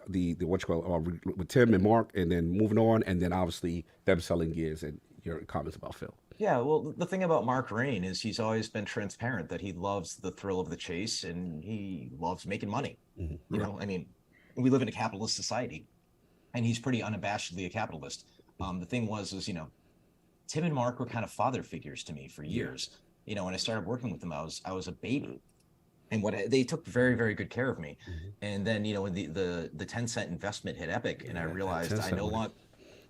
the with Tim and Mark, and then moving on, and then obviously them selling Gears and your comments about Phil. Yeah, well, the thing about Mark Rain is he's always been transparent that he loves the thrill of the chase and he loves making money. I mean, we live in a capitalist society, and he's pretty unabashedly a capitalist. The thing was Tim and Mark were kind of father figures to me for years. When I started working with them, I was a baby. And they took very, very good care of me. And then, when the 10-cent investment hit Epic, and I realized I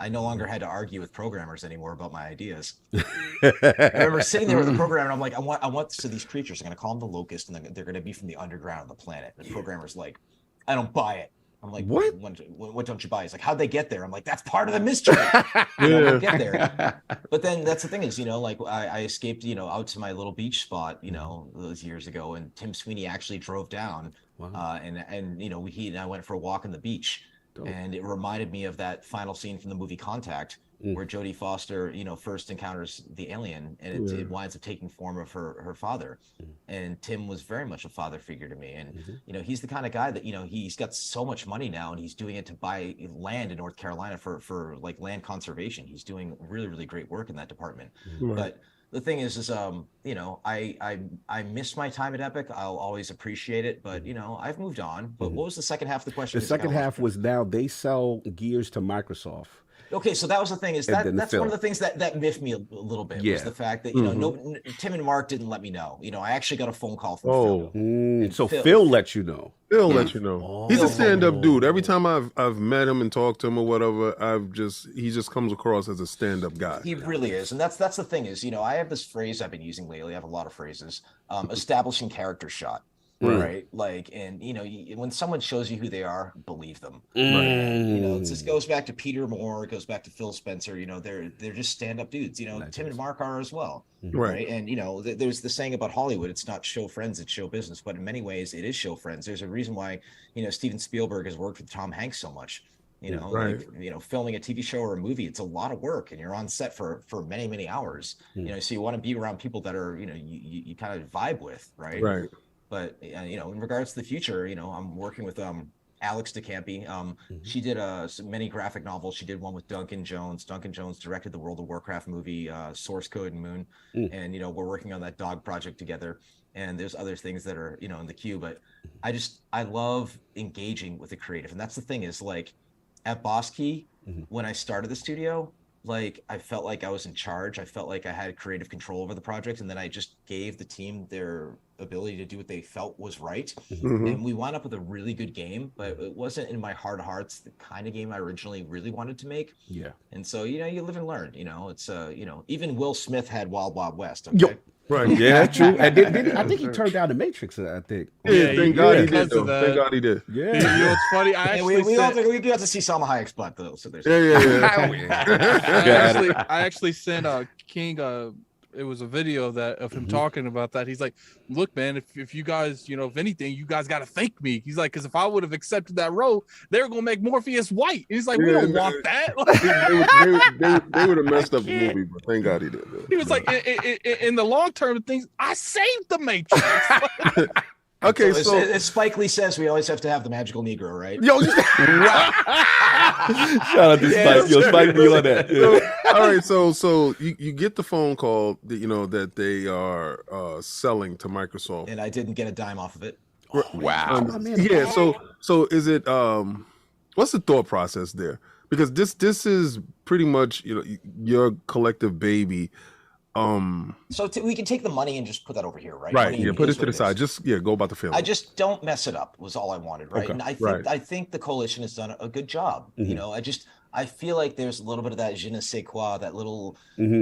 no longer had to argue with programmers anymore about my ideas. I remember sitting there with the programmer, and I'm like, I want so these creatures, I'm going to call them the Locust, and they're going to be from the underground of the planet. And the programmer's like, I don't buy it. I'm like, what don't you buy? He's like, how'd they get there? I'm like, that's part of the mystery. Get there. But then that's the thing is, I escaped, out to my little beach spot, those years ago, and Tim Sweeney actually drove down. Wow. And he and I went for a walk on the beach. Dope. And it reminded me of that final scene from the movie Contact, where Jodie Foster, first encounters the alien, and it winds up taking form of her father. And Tim was very much a father figure to me. And, he's the kind of guy that, he's got so much money now, and he's doing it to buy land in North Carolina for like land conservation. He's doing really, really great work in that department. But the thing is I miss my time at Epic. I'll always appreciate it, but I've moved on. But what was the second half of the question? The second half was now they sell Gears to Microsoft. Okay, so that was the thing. Is that's one of the things that miffed me a little bit. Was the fact that Tim and Mark didn't let me know. I actually got a phone call from Phil. So Phil let you know. Phil let you know. He's a stand-up dude. Every time I've met him and talked to him or whatever, he just comes across as a stand-up guy. He really is, and that's the thing is I have this phrase I've been using lately. I have a lot of phrases. Establishing character shot. right? Like, and when someone shows you who they are, believe them. And, it just goes back to Peter Moore, it goes back to Phil Spencer. They're just stand-up dudes. Tim and Mark are as well, right? And there's the saying about Hollywood: it's not show friends, it's show business. But in many ways, it is show friends. There's a reason why Steven Spielberg has worked with Tom Hanks so much. Filming a TV show or a movie, it's a lot of work, and you're on set for many, many hours. So you want to be around people that are you kind of vibe with, right? Right. But in regards to the future, I'm working with Alex DeCampi. She did many graphic novels. She did one with Duncan Jones. Duncan Jones directed the World of Warcraft movie, Source Code and Moon. And we're working on that dog project together. And there's other things that are in the queue. But I love engaging with the creative, and that's the thing is like at Boss Key, when I started the studio, like I felt like I was in charge. I felt like I had creative control over the project, and then I just gave the team their ability to do what they felt was right. And we wound up with a really good game, but it wasn't in my heart of hearts the kind of game I originally really wanted to make. And so you live and learn. It's even Will Smith had Wild Wild West. Okay? Right. Yeah, true. And I think he turned down the Matrix. I think. Yeah, thank God he did. Thank God he did. Yeah. It's funny. We got to see Salma Hayek's butt though. So there's. I actually sent King. It was a video of him talking about that. He's like, look, man, if you guys, if anything, you guys got to thank me. He's like, because if I would have accepted that role, they were going to make Morpheus white. He's like, we don't want that. They would have messed up the movie, but thank God he did. He was like, in the long term of things, I saved the Matrix. Okay, so as Spike Lee says, we always have to have the magical Negro, right? Yo, shout out to Spike. Yo, Spike Lee on that. All right, so you get the phone call that that they are selling to Microsoft, and I didn't get a dime off of it. Wow. Yeah. So is it what's the thought process there? Because this is pretty much your collective baby. So we can take the money and just put that over here, right? Right. Yeah. Put it to the side. Just go about the family. I just don't mess it up was all I wanted, right? Okay. And I think the coalition has done a good job. I feel like there's a little bit of that je ne sais quoi, that little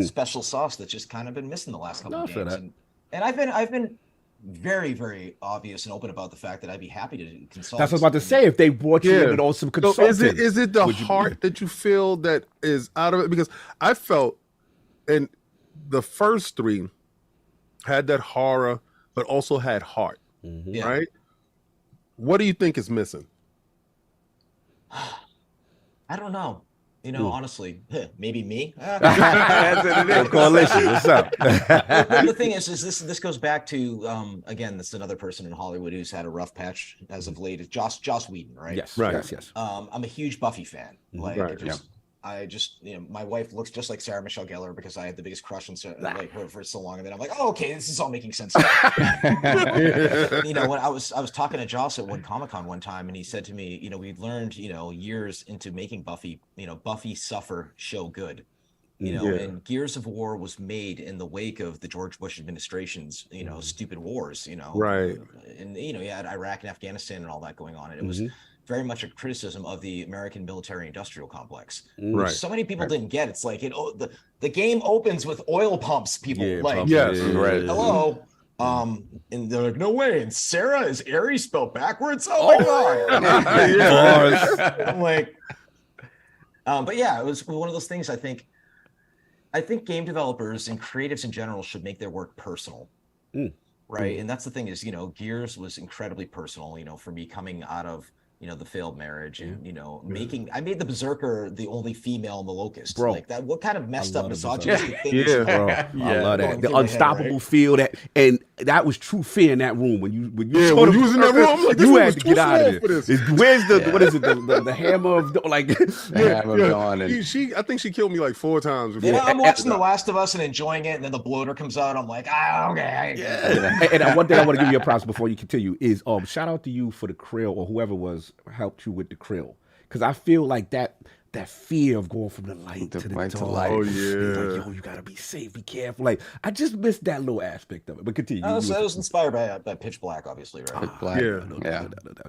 special sauce that's just kind of been missing the last couple of games. And I've been very, very obvious and open about the fact that I'd be happy to consult. That's what I was about to say. If they brought you in with all some consulting, so is it the heart that you feel that is out of it? Because I felt, and the first three had that horror, but also had heart, right? What do you think is missing? I don't know. Honestly, maybe me. Coalition, what's up? The thing is this goes back to again, this is another person in Hollywood who's had a rough patch as of late. It's Joss Whedon, right? Yes, right. Yes. I'm a huge Buffy fan. I just, my wife looks just like Sarah Michelle Gellar because I had the biggest crush on her for so long, and then I'm like, oh, okay, this is all making sense. When I was talking to Joss at one Comic-Con one time, and he said to me, we learned, years into making Buffy, Buffy suffer, show good. And Gears of War was made in the wake of the George Bush administration's, stupid wars, right? And you had Iraq and Afghanistan and all that going on, and it was very much a criticism of the American military-industrial complex. Right. So many people didn't get. It's like the game opens with oil pumps. People right. Hello. And they're like, no way. And Sarah is Aries spelled backwards. Oh my god. I'm like, but yeah, it was one of those things. I think game developers and creatives in general should make their work personal. Right. And that's the thing is, Gears was incredibly personal, for me coming out of the failed marriage and I made the Berserker the only female in the Locust. Bro, like that. What kind of messed up misogynistic thing? Bro, I love that. The unstoppable feel and that was true fear in that room when you when you was in that room. I'm like, you had to get out of there. Where's what is it? The hammer of hammer of dawn. And I think she killed me like 4 times before. I'm watching The Last of Us and enjoying it, and then the bloater comes out. I'm like, okay. And one thing I want to give you a props before you continue is shout out to you for the krill or whoever was helped you with the krill, because I feel like that fear of going from the light to the dark. Oh yeah, like, yo, you gotta be safe, be careful. Like I just missed that little aspect of it. But continue. So that was inspired by Pitch Black, obviously, right? Pitch Black. Yeah.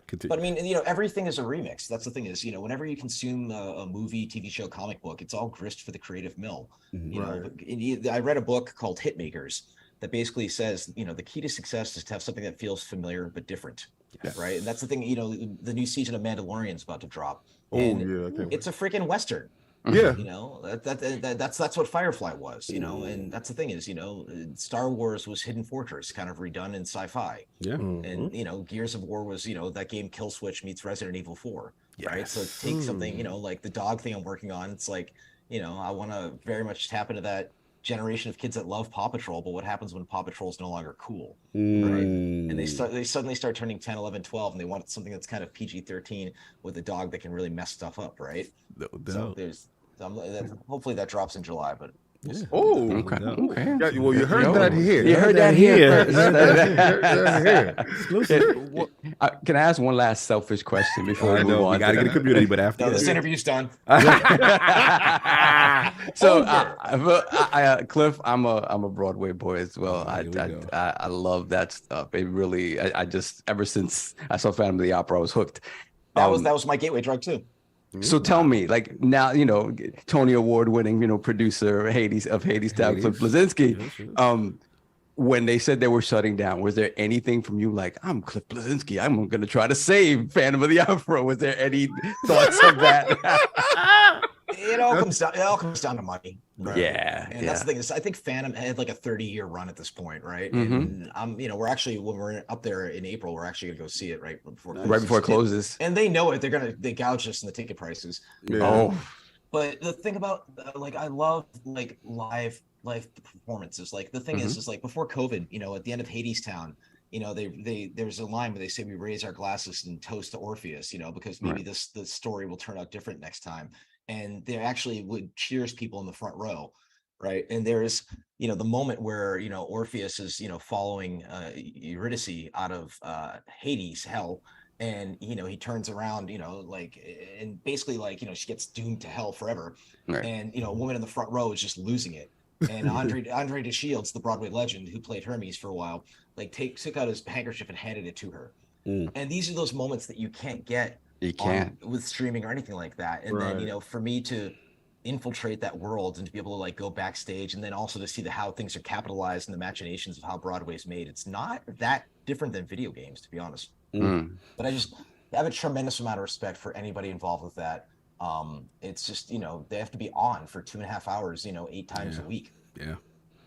Continue. But I mean, everything is a remix. That's the thing is, whenever you consume a movie, TV show, comic book, it's all grist for the creative mill. I read a book called Hitmakers. that basically says, you know, the key to success is to have something that feels familiar but different, right? And that's the thing. You know, the new season of Mandalorian is about to drop. It's a freaking Western. Yeah, you know, that's what Firefly was, you know, and that's the thing is, you know, Star Wars was Hidden Fortress, kind of redone in sci-fi. Yeah. And you know, Gears of War was, you know, that game Kill Switch meets Resident Evil 4, right? So take something, you know, like the dog thing I'm working on. It's like, you know, I want to very much tap into that generation of kids that love Paw Patrol, but what happens when Paw Patrol is no longer cool, right? And they suddenly start turning 10, 11, 12, and they want something that's kind of PG-13 with a dog that can really mess stuff up, right? So hopefully that drops in July, but okay. Yeah, well, you heard that here. You heard that here. Exclusive. Can I ask one last selfish question before we move on? We got to get a community, but after this interview's done. So, Cliff, I'm a Broadway boy as well. I love that stuff. It really, I just ever since I saw Phantom of the Opera, I was hooked. That was my gateway drug too. So tell me, like now, you know, Tony Award-winning, you know, producer of Hades Cliff Blezenski. When they said they were shutting down, was there anything from you like, I'm Cliff Blezenski, I'm going to try to save Phantom of the Opera? Was there any thoughts of that? It all comes down to money. Right? Yeah. And that's the thing is, I think Phantom had like a 30-year run at this point, right? And you know, we're actually, when we're up there in April, we're actually gonna go see it right before it closes. And they know it. They gouge us in the ticket prices. But the thing about like, I love like live performances. Like the thing is like before COVID, you know, at the end of Hades Town, you know, there's a line where they say we raise our glasses and toast to Orpheus, you know, because maybe the story will turn out different next time. And they actually would cheers people in the front row, right? And there's, you know, the moment where, you know, Orpheus is, you know, following Eurydice out of Hades, hell, and, you know, he turns around, you know, like, and basically like, you know, she gets doomed to hell forever. Right. And, you know, a woman in the front row is just losing it. And Andre de Shields, the Broadway legend who played Hermes for a while, like took out his handkerchief and handed it to her. And these are those moments that you can't get with streaming or anything like that. And then, you know, for me to infiltrate that world and to be able to like go backstage and then also to see how things are capitalized and the machinations of how Broadway's made, it's not that different than video games, to be honest. But I have a tremendous amount of respect for anybody involved with that. It's just, you know, they have to be on for 2.5 hours, you know, 8 times a week.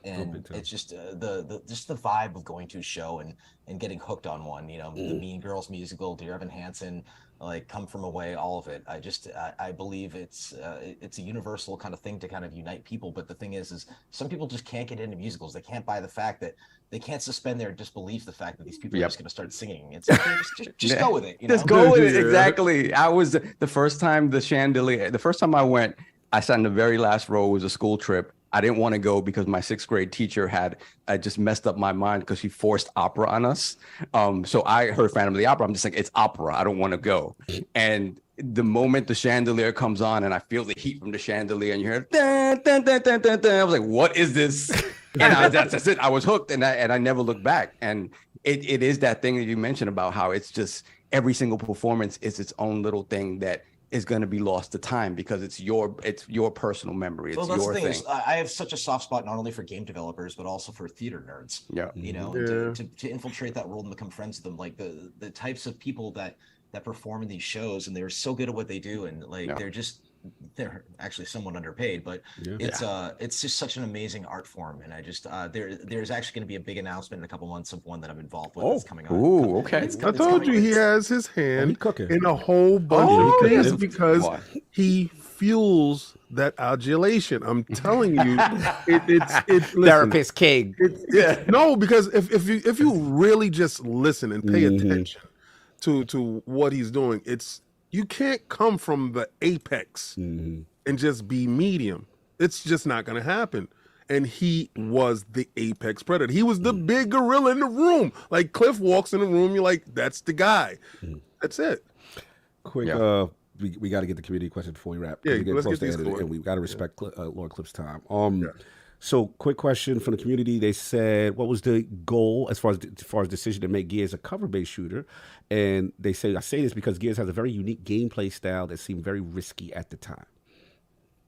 And it's just the vibe of going to a show and getting hooked on one, you know, the Mean Girls musical, Dear Evan Hansen, like Come From Away, all of it. I believe it's a universal kind of thing to kind of unite people. But the thing is some people just can't get into musicals. They can't buy the fact that they can't suspend their disbelief, the fact that these people are just going to start singing. It's just go with it. You know? Just go with it. Exactly. I was the first time I went, I sat in the very last row. It was a school trip. I didn't want to go because my 6th grade teacher had just messed up my mind because she forced opera on us. So I heard Phantom of the Opera. I'm just like, it's opera. I don't want to go. And the moment the chandelier comes on and I feel the heat from the chandelier and you hear dun, dun, dun, dun, dun, dun, I was like, what is this? And that's it. I was hooked and I never looked back. And it is that thing that you mentioned about how it's just every single performance is its own little thing that is going to be lost to time because it's your personal memory. It's your thing. I have such a soft spot not only for game developers but also for theater nerds. You know, to infiltrate that world and become friends with them, like the types of people that perform in these shows, and they're so good at what they do, and like they're actually somewhat underpaid, but it's just such an amazing art form. And I just there's actually going to be a big announcement in a couple months of one that I'm involved with that's coming on. Ooh, okay. I told you he has his hand in a whole bunch of things because he fuels that adulation. I'm telling you, it's therapist king. No, because if you really just listen and pay attention to what he's doing, you can't come from the apex and just be medium. It's just not going to happen. And he was the apex predator. He was the big gorilla in the room. Like Cliff walks in the room, you're like, that's the guy. That's it. Quick, we got to get the community question before we wrap. Yeah, we get let's close get to these end, and we've got to respect Lord Cliff's time. So, quick question from the community. They said, what was the goal as far as decision to make Gears a cover-based shooter? And they say, I say this because Gears has a very unique gameplay style that seemed very risky at the time.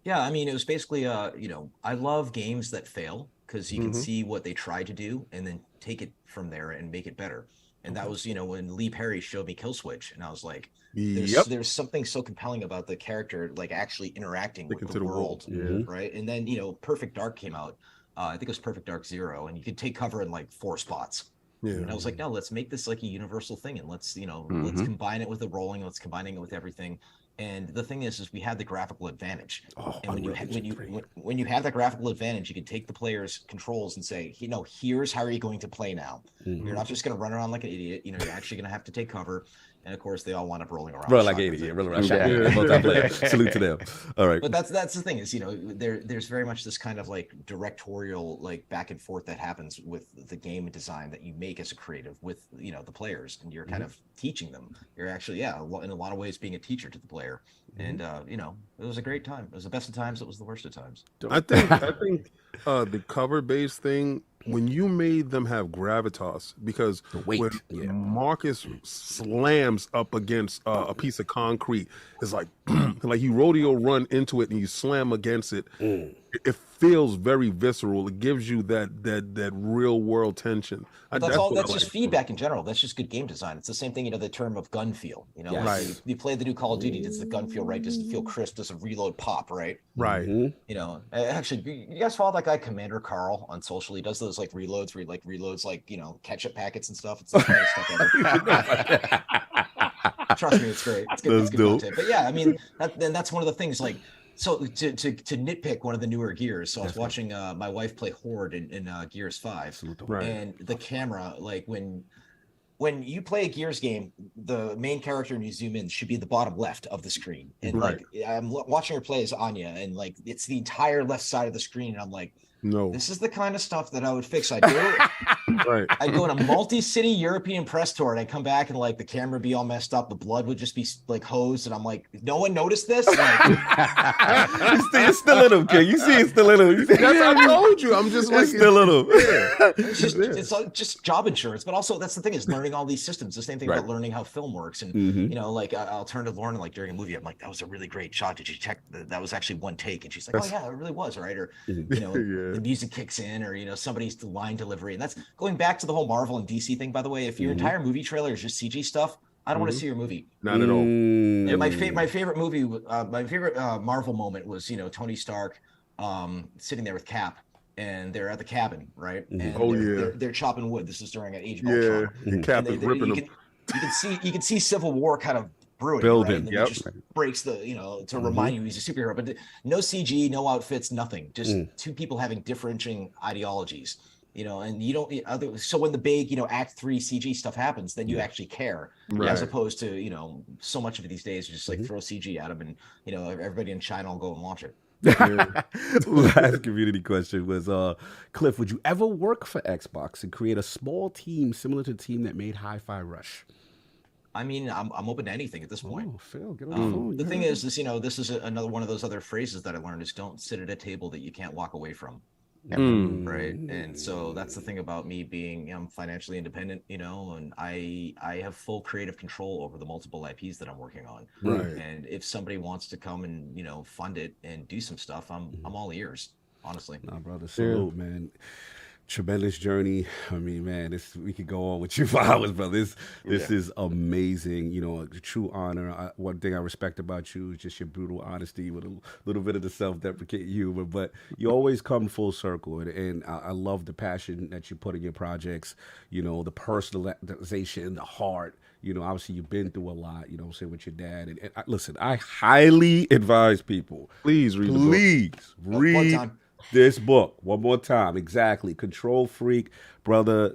Yeah, I mean, it was basically, you know, I love games that fail. because you can see what they tried to do and then take it from there and make it better. And that was, when Lee Perry showed me Kill Switch, and I was like, there's something so compelling about the character, like actually interacting with the world, right? And then, Perfect Dark came out. I think it was Perfect Dark 0, and you could take cover in like 4 spots. Yeah. And I was like, no, let's make this like a universal thing, and let's, let's combine it with the rolling, let's combining it with everything. And the thing is we had the graphical advantage. And when you have that graphical advantage, you can take the player's controls and say, here's how you're going to play now. You're not just going to run around like an idiot. You're actually going to have to take cover. And of course, they all wind up rolling around. Run like an idiot. Rolling around. Salute to them. All right. But that's the thing is, there's very much this kind of like directorial, like back and forth that happens with the game design that you make as a creative with, the players, and you're kind of teaching them. You're actually, in a lot of ways being a teacher to the player. And, it was a great time. It was the best of times. It was the worst of times. I think the cover based thing, when you made them have gravitas, because when Marcus slams up against a piece of concrete, it's like like you rodeo run into it and you slam against it. It feels very visceral. It gives you that real world tension. That's just feedback in general. That's just good game design. It's the same thing, the term of gun feel. Like you play the new Call of Duty, does the gun feel right? Does it feel crisp? Does a reload pop, right? Right. Actually, you guys follow that guy Commander Carl on social? He does those like reloads where he reloads ketchup packets and stuff. It's the funniest stuff ever. Trust me, it's great. It's good content. But yeah, I mean, that's one of the things. Like, so to nitpick one of the newer Gears. So I was watching my wife play Horde in Gears 5, and the camera, like when you play a Gears game, the main character and you zoom in should be the bottom left of the screen. And like I'm watching her play as Anya, and like it's the entire left side of the screen, and I'm like, no, this is the kind of stuff that I would fix. I'd go on a multi-city European press tour, and I'd come back and like the camera would be all messed up, the blood would just be like hosed, and I'm like, no one noticed this. Like, it's still in him, kid. You see, it's still in him. I told you, I'm just like, it's still in him. It's just job insurance, but also that's the thing is learning all these systems. The same thing about learning how film works, and like I'll turn to Lauren like during a movie, I'm like, that was a really great shot. Did you check that was actually one take? And she's like, oh yeah, it really was, right? Or the music kicks in, or somebody's line delivery, and that's going back to the whole Marvel and DC thing. By the way, if your entire movie trailer is just CG stuff, I don't want to see your movie. Not at all. My favorite movie, my favorite Marvel moment was Tony Stark sitting there with Cap, and they're at the cabin, right? And they're chopping wood. This is during an Age of Ultron. Cap is ripping them. You can see Civil War kind of brewing, building, right? And just breaks the to remind you he's a superhero, but no CG, no outfits, nothing, just two people having differentiating ideologies, and you don't so when the big Act 3 CG stuff happens, then you actually care, as opposed to so much of it these days just like throw CG at them, and everybody in China will go and watch it. Last community question was, Cliff, would you ever work for Xbox and create a small team similar to the team that made Hi-Fi Rush? I mean, I'm open to anything at this point. Oh, Phil, get on the phone. The thing is, this is another one of those other phrases that I learned is don't sit at a table that you can't walk away from. Right. And so that's the thing about me being financially independent, and I have full creative control over the multiple IPs that I'm working on. Right. And if somebody wants to come and fund it and do some stuff, I'm all ears, honestly. Nah, brother, salute, man. Tremendous journey. I mean, man, we could go on with you for hours, brother. This is amazing. A true honor. One thing I respect about you is just your brutal honesty with a little bit of the self-deprecating humor, but you always come full circle. And I love the passion that you put in your projects, the personalization, the heart. Obviously you've been through a lot, say with your dad. And listen, I highly advise people. Please read the book. Read this book one more time. Exactly. Control Freak, brother.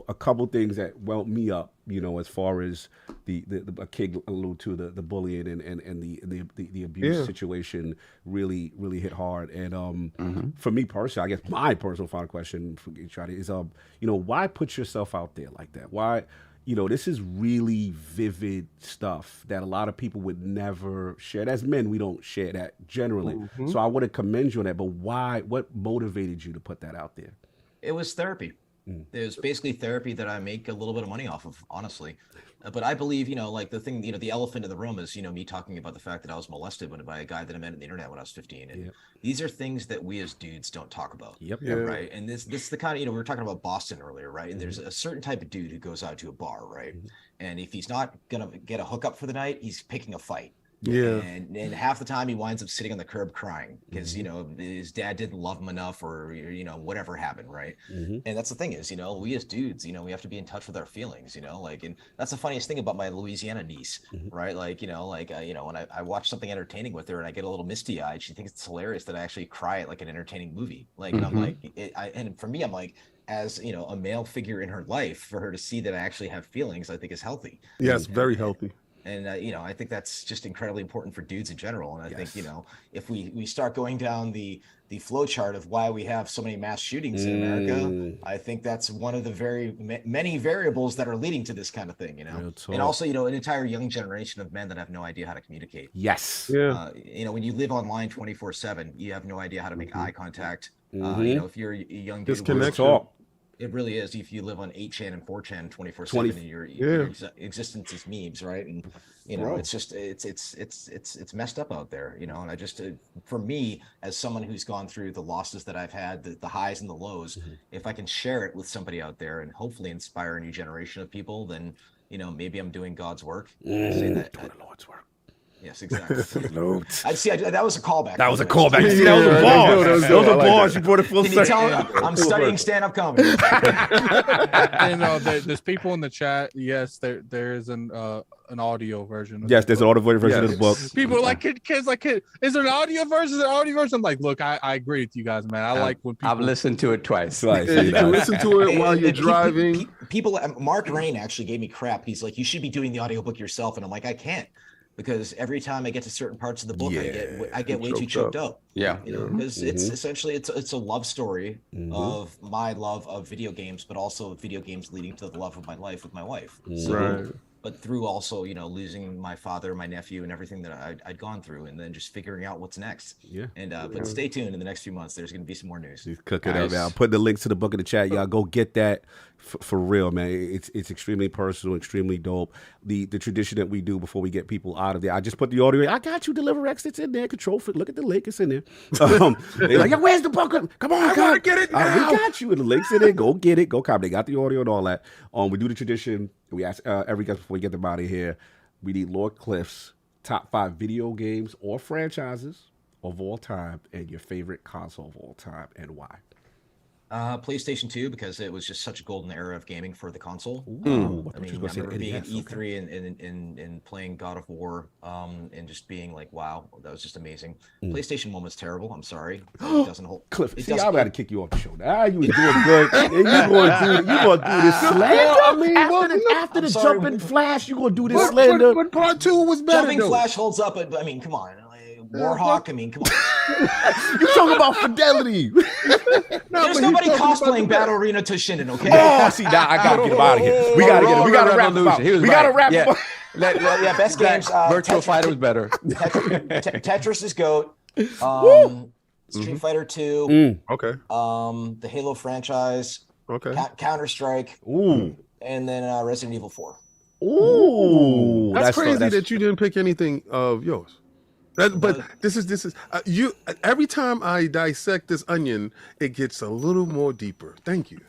A couple things that woke me up, as far as the kid alluded to the bullying and the abuse situation really hit hard. And for me personally, I guess my personal final question for Charlie is why put yourself out there like that? Why? This is really vivid stuff that a lot of people would never share. As men, we don't share that generally. So I want to commend you on that. But why? What motivated you to put that out there? It was therapy. There's basically therapy that I make a little bit of money off of, honestly. But I believe, like the thing, the elephant in the room is, me talking about the fact that I was molested by a guy that I met on the internet when I was 15. And these are things that we as dudes don't talk about. Right. And this is the kind of, we were talking about Boston earlier, right? And there's a certain type of dude who goes out to a bar, right? And if he's not going to get a hookup for the night, he's picking a fight. And half the time he winds up sitting on the curb crying because his dad didn't love him enough, or whatever happened, right? And that's the thing is, we as dudes, we have to be in touch with our feelings, and that's the funniest thing about my Louisiana niece, right? When I watch something entertaining with her and I get a little misty eyed, she thinks it's hilarious that I actually cry at like an entertaining movie, and I'm like, and for me, I'm like, as a male figure in her life, for her to see that I actually have feelings, I think is healthy. Yes, very healthy. And, I think that's just incredibly important for dudes in general. And I think, if we start going down the flow chart of why we have so many mass shootings in America, I think that's one of the many variables that are leading to this kind of thing, and also, an entire young generation of men that have no idea how to communicate. Yes. When you live online 24/7, you have no idea how to make eye contact. If you're a young dude, it really is. If you live on 8chan and 4chan 24/7, and your existence is memes, right? And it's just it's messed up out there, And I just, for me, as someone who's gone through the losses that I've had, the highs and the lows, if I can share it with somebody out there and hopefully inspire a new generation of people, then maybe I'm doing God's work. Doing the Lord's work. Yes, exactly. That was a callback. That was a callback. See, that was a bar. Those are bars. You brought it full circle. I'm studying stand-up comedy. There's people in the chat. Yes, there is an audio version. Yes, there's an audio version of the book. People are like, kids, is there an audio version? Is there an audio version? I'm like, look, I agree with you guys, man. I like when people. I've listened to it twice. You can listen to it while you're driving. People, Mark Rain actually gave me crap. He's like, you should be doing the audiobook yourself, and I'm like, I can't. Because every time I get to certain parts of the book, I get way too choked up. Because it's essentially it's a love story of my love of video games, but also video games leading to the love of my life with my wife. But through also, losing my father, my nephew, and everything that I'd gone through, and then just figuring out what's next. But stay tuned. In the next few months, there's going to be some more news. He's cooking up, man. I'll put the links to the book in the chat. Y'all go get that for real, man. It's extremely personal, extremely dope. The tradition that we do before we get people out of there. I just put the audio. I got you. Deliver X. It's in there. ControlFreak. Look at the link. It's in there. They're like, where's the book? Come on, I want to get it now. We got you. And the link's in there. Go get it. Go copy. They got the audio and all that. We do the tradition. We ask every guest before we get them out of here. We need Lord Cliff's top 5 video games or franchises of all time and your favorite console of all time and why. PlayStation 2, because it was just such a golden era of gaming for the console. I remember being at E3 and playing God of War and just being like, wow, that was just amazing. PlayStation 1 was terrible. I'm sorry. It doesn't hold. Cliff, I'm about to kick you off the show. Now you was doing good. And you going to do this slander? After the jumping flash, you going to do this slander? But part 2 was better. Jumping flash holds up, but come on. Warhawk, come on. You talking about fidelity. There's nobody cosplaying Battle Arena Toshinden, okay? Oh, see, now I got to get him out of here. We got to get him. We got to wrap him up. We got to wrap him up. Best games. Virtual Fighter was better. Tetris is GOAT. Street Fighter 2. Okay. The Halo franchise. Okay. Counter-Strike. Ooh. And then Resident Evil 4. Ooh. That's crazy that you didn't pick anything of yours. But this is you. Every time I dissect this onion, it gets a little more deeper. Thank you.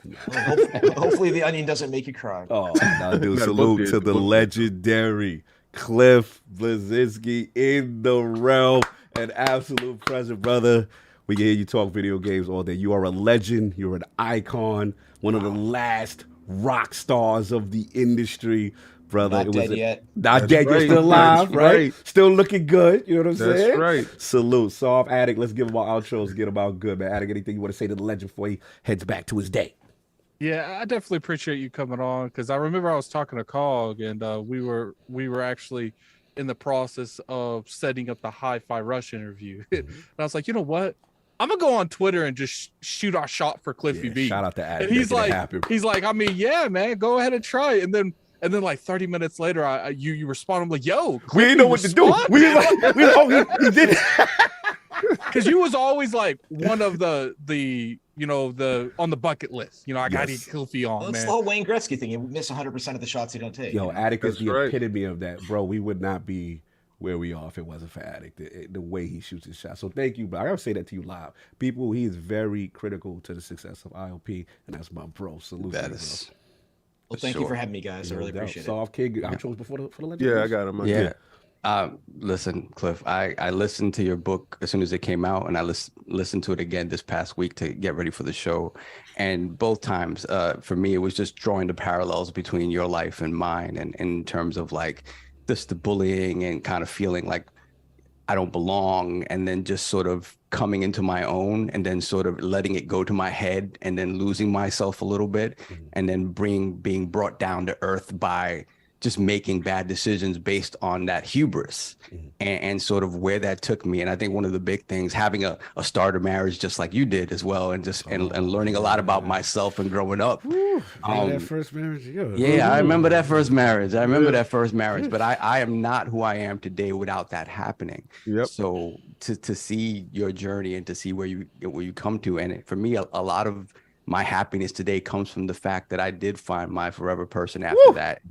Hopefully, the onion doesn't make you cry. Oh, now do salute to the legendary Cliff Blezenski in the realm. An absolute pleasure, brother. We can hear you talk video games all day. You are a legend. You're an icon. One of the last rock stars of the industry. Brother, not dead yet. Not dead, you're still alive, right? Still looking good. You know what I'm saying? That's right. Salute. Soft Addict. Let's give him our outros. Get him out good, man. Addict, anything you want to say to the legend before he heads back to his day? Yeah, I definitely appreciate you coming on because I remember I was talking to Cog and we were actually in the process of setting up the Hi-Fi Rush interview. And I was like, you know what? I'm gonna go on Twitter and just shoot our shot for CliffyB. Shout out to Addict. And he's like, I mean, yeah, man, go ahead and try it. And then like 30 minutes later, you respond. I'm like, yo, we didn't know what to do. We he did. Because you was always like one of the on the bucket list. I got to get Cliffy on, Well, it's man. the whole Wayne Gretzky thing. You miss 100% of the shots you don't take. Yo, Attic is That's the right. epitome of that, bro. We would not be where we are if it wasn't for Attic. The way he shoots his shot. So thank you, but I gotta say that to you live. People, he is very critical to the success of IOP, and that's my bro. Salute to you, bro. Well, thank you for having me, guys. I really appreciate it. Soft King, outros before the legend. Yeah, I got him. Yeah. Listen, Cliff, I listened to your book as soon as it came out, and I listened to it again this past week to get ready for the show. And both times, for me, it was just drawing the parallels between your life and mine, and in terms of like just the bullying and kind of feeling like I don't belong, and then just sort of coming into my own, and then sort of letting it go to my head, and then losing myself a little bit, and then being brought down to earth by just making bad decisions based on that hubris, and sort of where that took me. And I think one of the big things, having a starter marriage just like you did as well, and just and learning a lot about myself and growing up. That first marriage, yeah, I remember that first marriage. But I am not who I am today without that happening. Yep. So to see your journey and to see where you come to, and for me, a lot of my happiness today comes from the fact that I did find my forever person after that.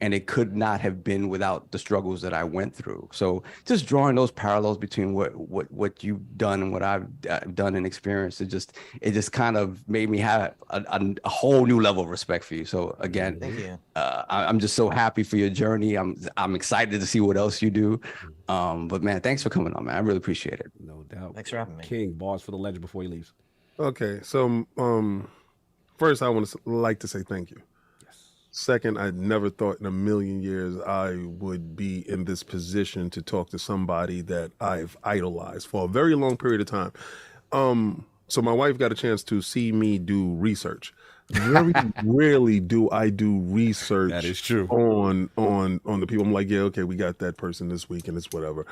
And it could not have been without the struggles that I went through. So just drawing those parallels between what you've done and what I've done and experienced, it just kind of made me have a whole new level of respect for you. So again, Thank you. I'm just so happy for your journey. I'm excited to see what else you do. But man, thanks for coming on, man. I really appreciate it. No doubt. Thanks for having me. King, bars for the legend before he leaves. Okay, so first I want to like to say thank you. Second, I never thought in a million years I would be in this position to talk to somebody that I've idolized for a very long period of time. So my wife got a chance to see me do research. Very rarely do I do research. That is true. On the people. I'm like, yeah, okay, we got that person this week, and it's whatever.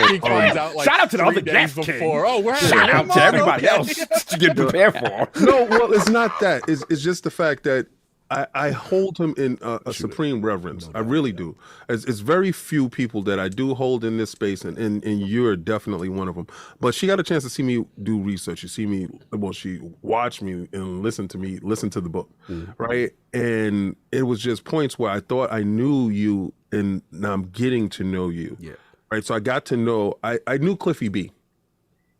He comes out like shout out to the 3 other days guests before. Oh, we're shout out to everybody else to get prepared for. No, well, it's not that. It's just the fact that I hold him in a supreme reverence. I really do. It's very few people that I do hold in this space, and you're definitely one of them. But she got a chance to see me do research. She watched me and listened to the book, right? And it was just points where I thought I knew you, and now I'm getting to know you. Yeah. Right. So I got to know. I knew CliffyB.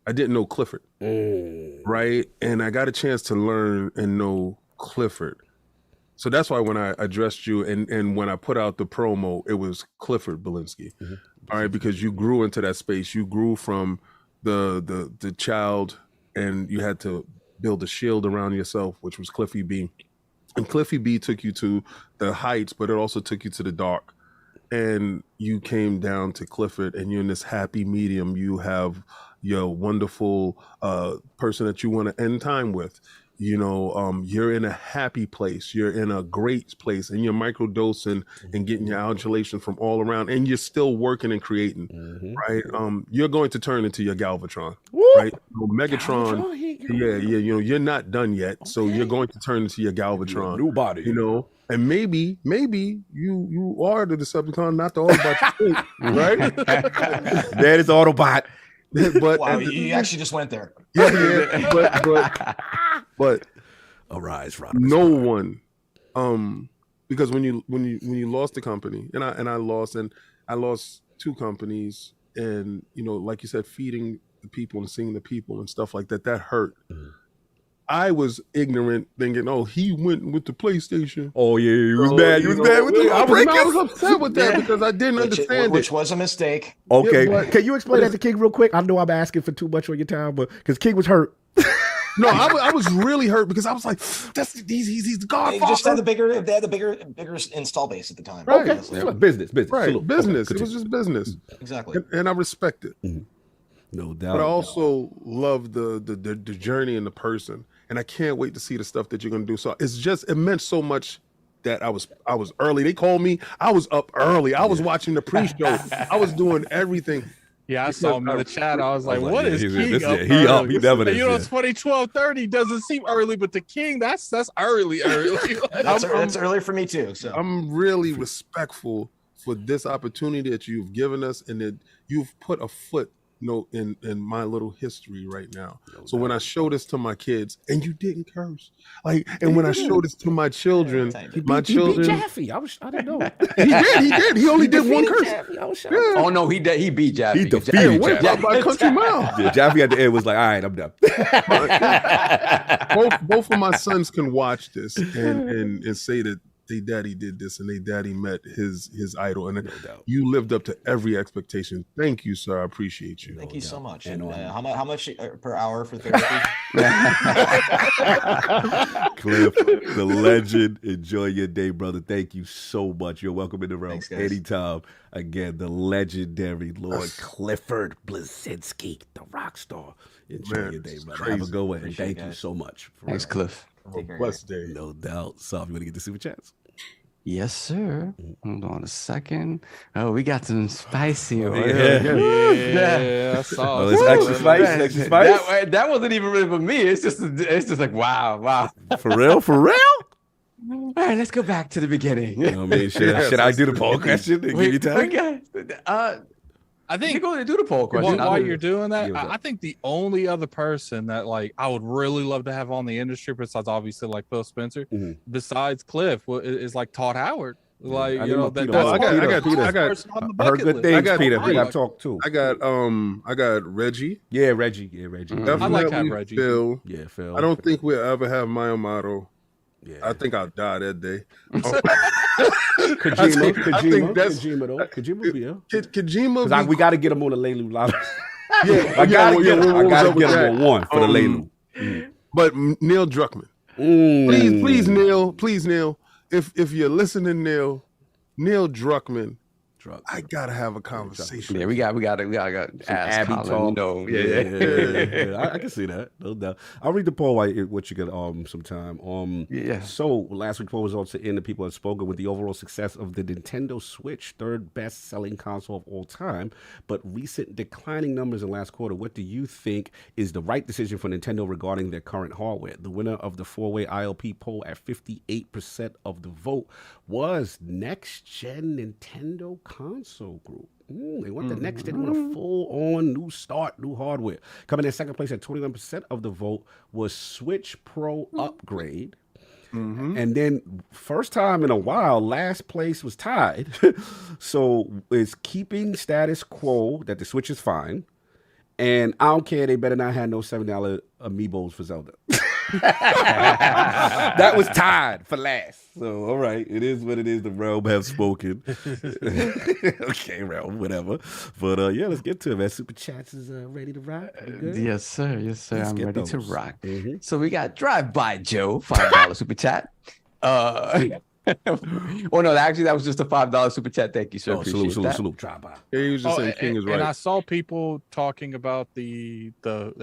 I didn't know Clifford. Right. And I got a chance to learn and know Clifford. So that's why when I addressed you and when I put out the promo, it was Clifford Blezenski. All right, because you grew into that space. You grew from the child, and you had to build a shield around yourself, which was CliffyB. And CliffyB took you to the heights, but it also took you to the dark. And you came down to Clifford, and you're in this happy medium. You have your wonderful person that you want to end time with. You know, you're in a happy place. You're in a great place, and you're microdosing and getting your adulation from all around, and you're still working and creating, right? You're going to turn into your Galvatron, right? So Megatron, yeah. You know, you're not done yet, so you're going to turn into your Galvatron, new body, you know. And maybe you are the Decepticon, not the Autobot, right? That is Autobot. But wow, you actually just went there. Yeah, but arise, Rob. No one, because when you lost the company, and I lost 2 companies, and you know, like you said, feeding the people and seeing the people and stuff like that hurt. I was ignorant, thinking, "Oh, he went with the PlayStation." Oh yeah, he was bad. He was bad with the I was upset with that because I didn't understand which was a mistake. Okay, Yeah, can you explain that to King real quick? I know I'm asking for too much on your time, but because King was hurt. No, I was really hurt because I was like, he's the Godfather. They just had the bigger install base at the time. Right. Okay. Business. Right, So, business. okay, it was just business. Exactly. And I respect it. No doubt. But I also love the journey and the person. And I can't wait to see the stuff that you're gonna do. So it meant so much that I was early. They called me. I was up early. I was watching the pre-show. I was doing everything. Yeah, I saw him in the chat. I was like, what is King he up up. early? He never is. You know, it's funny, 12:30 doesn't seem early, but the King, that's early. That's early for me too. So I'm really respectful for this opportunity that you've given us, and that you've put a foot note in my little history right now. So when I show this to my kids, and you didn't curse, and when I show this to my children, He beat Jaffe. I didn't know. he did. He only did one curse. Oh no, he beat Jaffe. He defeated Jaffe by a country mile. Yeah, Jaffe at the end was like, all right, I'm done. both of my sons can watch this and say that they daddy did this and they daddy met his idol, and you lived up to every expectation. Thank you, sir. I appreciate you. Thank you so much. And how much per hour for therapy? Cliff, the legend. Enjoy your day, brother. Thank you so much. You're welcome in the realm. Thanks, guys. Anytime. Again, the legendary Lord Clifford Blezenski, the rock star. Enjoy your day, brother. Have a good one. Thank you so much. Thanks, Cliff. Have a blessed day. No doubt. So, you want to get the super chats? Yes, sir. Hold on a second. Oh, we got some spicy. Yeah, I saw it's extra spice. Extra spice. That wasn't even really for me. It's just like wow. For real? All right, let's go back to the beginning. You know what I mean? Should I do the poll question and give you time? I think you're going to do the poll question. While you're doing that, I think the only other person that I would really love to have on the industry, besides obviously Phil Spencer, besides Cliff, is Todd Howard. I got good things, Peter. We got to talk too. I got Reggie. Yeah, Reggie. Definitely I like having Reggie. Phil. Yeah, Phil. I don't think we'll ever have Mayamato. Yeah. I think I'll die that day. Kojima, Kojima. We got to get him on the Leilu live. I gotta get him on one for the Leilu. But Neil Druckmann, please, Neil. If you're listening, Neil Druckmann. I gotta have a conversation. Yeah, we got ask Abby Colin, talk. Yeah. I can see that. No doubt. I'll read the poll while you get some time. So last week's poll was also in the people have spoken with the overall success of the Nintendo Switch, third best selling console of all time, but recent declining numbers in last quarter. What do you think is the right decision for Nintendo regarding their current hardware? The winner of the 4-way ILP poll at 58% of the vote was next gen Nintendo console group. They want the next gen, want a full-on new start, new hardware. Coming in second place at 21% of the vote was Switch Pro upgrade. And then first time in a while, last place was tied. So it's keeping status quo that the Switch is fine. And I don't care, they better not have no $7 amiibos for Zelda. That was tied for last. So, all right, it is what it is. The realm have spoken. Okay, realm, whatever. But let's get to it, man. Super Chats is ready to rock. Yes, sir. Let's I'm ready to rock. Mm-hmm. So we got Drive By Joe, $5 super chat. Oh no, actually that was just a $5 super chat. Thank you, sir. Salute. Drive by. Yeah, he was just saying King is right. And I saw people talking about the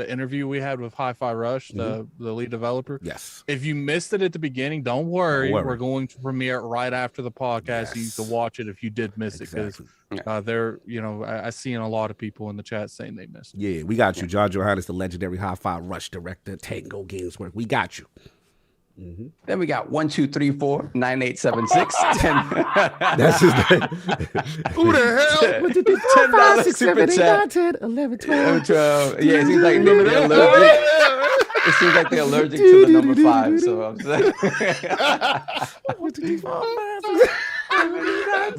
interview we had with Hi-Fi Rush, the lead developer. Yes. If you missed it at the beginning, don't worry. We're going to premiere it right after the podcast. Yes. You can watch it if you did miss it, because I seen a lot of people in the chat saying they missed it. Yeah, we got you. John Johannes, the legendary Hi-Fi Rush director, Tango Games Work. We got you. Then we got 1-2-3-4-9-8-7-6. That's his name. Who the hell? $10 super chat. 10, 11, 12. 12. Yeah, it seems like they're allergic. It seems like they're allergic to the number 5. So I'm saying.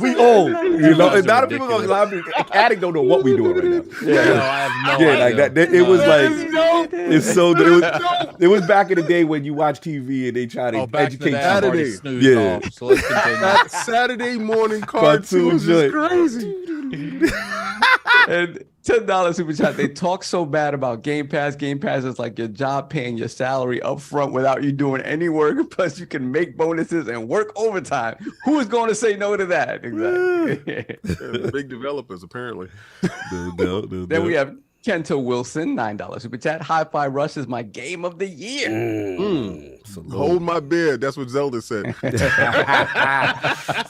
We old, and a lot of people gonna lie. Addict don't know what we doing right now. I have no idea. Like that. It was it was back in the day when you watch TV and they try to educate you. Saturday. So let's continue. That Saturday morning cartoons is crazy. And $10 super chat. They talk so bad about Game Pass. Game Pass is like your job paying your salary up front without you doing any work. Plus, you can make bonuses and work overtime. Who is going to say no to that? Exactly. Big developers, apparently. Then we have Kento Wilson, $9 super chat. Hi-Fi Rush is my game of the year. Hold my beer. That's what Zelda said.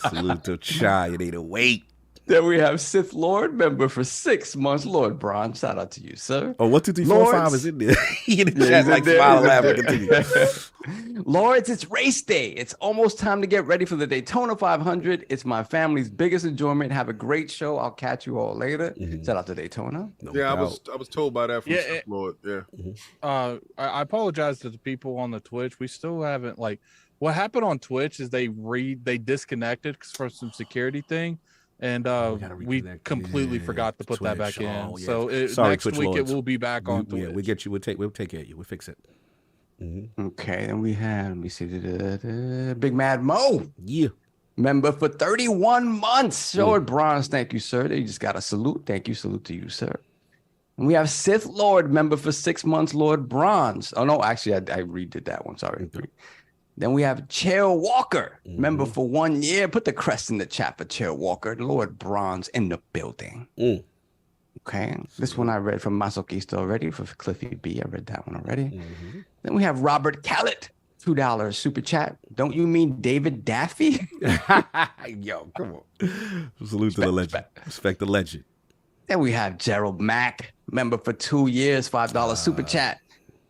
Salute to Chai. It ain't a wait. Then we have Sith Lord member for 6 months, Lord Braun. Shout out to you, sir. Oh, 1, 2, 3, 4, 5 is in there. He in the chat like smiling, laughing, continue. Lords, it's race day. It's almost time to get ready for the Daytona 500. It's my family's biggest enjoyment. Have a great show. I'll catch you all later. Shout out to Daytona. I was told by that from Sith Lord. Yeah. I apologize to the people on the Twitch. We still haven't what happened on Twitch is they disconnected for some security thing. And we completely forgot to put that back in. Oh, yeah. So next Twitch week Lords. it will be back on Twitch. Yeah, we get you. We'll take care of you. We'll fix it. Okay, then we have, let me see, Big Mad Mo. Yeah. Member for 31 months. Lord Bronze, thank you, sir. They just got a salute. Thank you. Salute to you, sir. And we have Sith Lord member for 6 months, Lord Bronze. Oh, no, actually, I redid that one. Sorry. Then we have Chair Walker, member for 1 year. Put the crest in the chat for Chair Walker. Lord Bronze in the building. Okay. This one I read from Masochista already for CliffyB. I read that one already. Then we have Robert Callett, $2 super chat. Don't you mean David Daffy? Yo, come on. Salute to the legend. Respect the legend. Then we have Gerald Mack, member for 2 years, $5 super chat.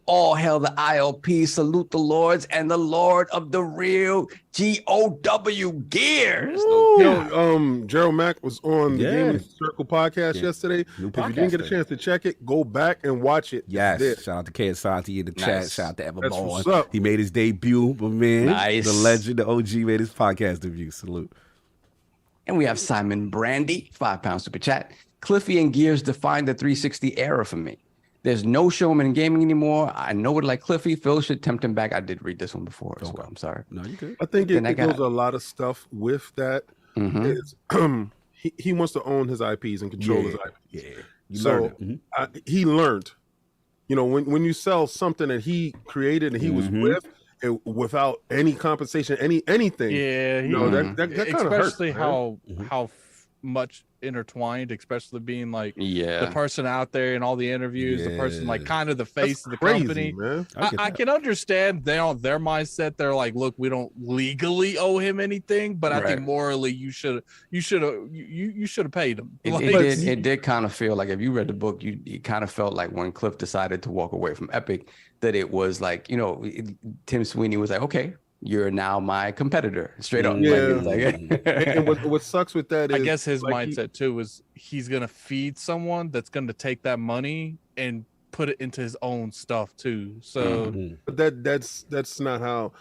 All hail the ILP, salute the lords and the Lord of the real GOW Gears. Yo, Gerald Mack was on the Gaming Circle podcast yesterday. If you didn't get a chance to check it, go back and watch it. Yes. Shout out to KSRT in the chat. Shout out to That's Everborn. what's up. He made his debut, but man, Nice. the legend, the OG made his podcast debut. Salute. And we have Simon Brandy, £5 super chat. Cliffy and Gears defined the 360 era for me. There's no showman in gaming anymore. I know it like Cliffy. Phil should tempt him back. I did read this one before as well. I'm sorry. No, you good. I think it goes a lot of stuff with that. Is, he wants to own his IPs and control his IPs. So he learned, when you sell something that he created and he was with, without any compensation, anything. That kind of hurts. Especially how much intertwined, especially being like the person out there in all the interviews, the person like kind of the face of the company. Man. I can understand their mindset. They're like, look, we don't legally owe him anything, but I think morally you should have paid him. It did kind of feel like, if you read the book, it kind of felt like when Cliff decided to walk away from Epic, that it was like, Tim Sweeney was like, okay, you're now my competitor, straight up. And what sucks with that is, I guess his mindset too is he's gonna feed someone that's gonna take that money and put it into his own stuff too. So, but that's not how.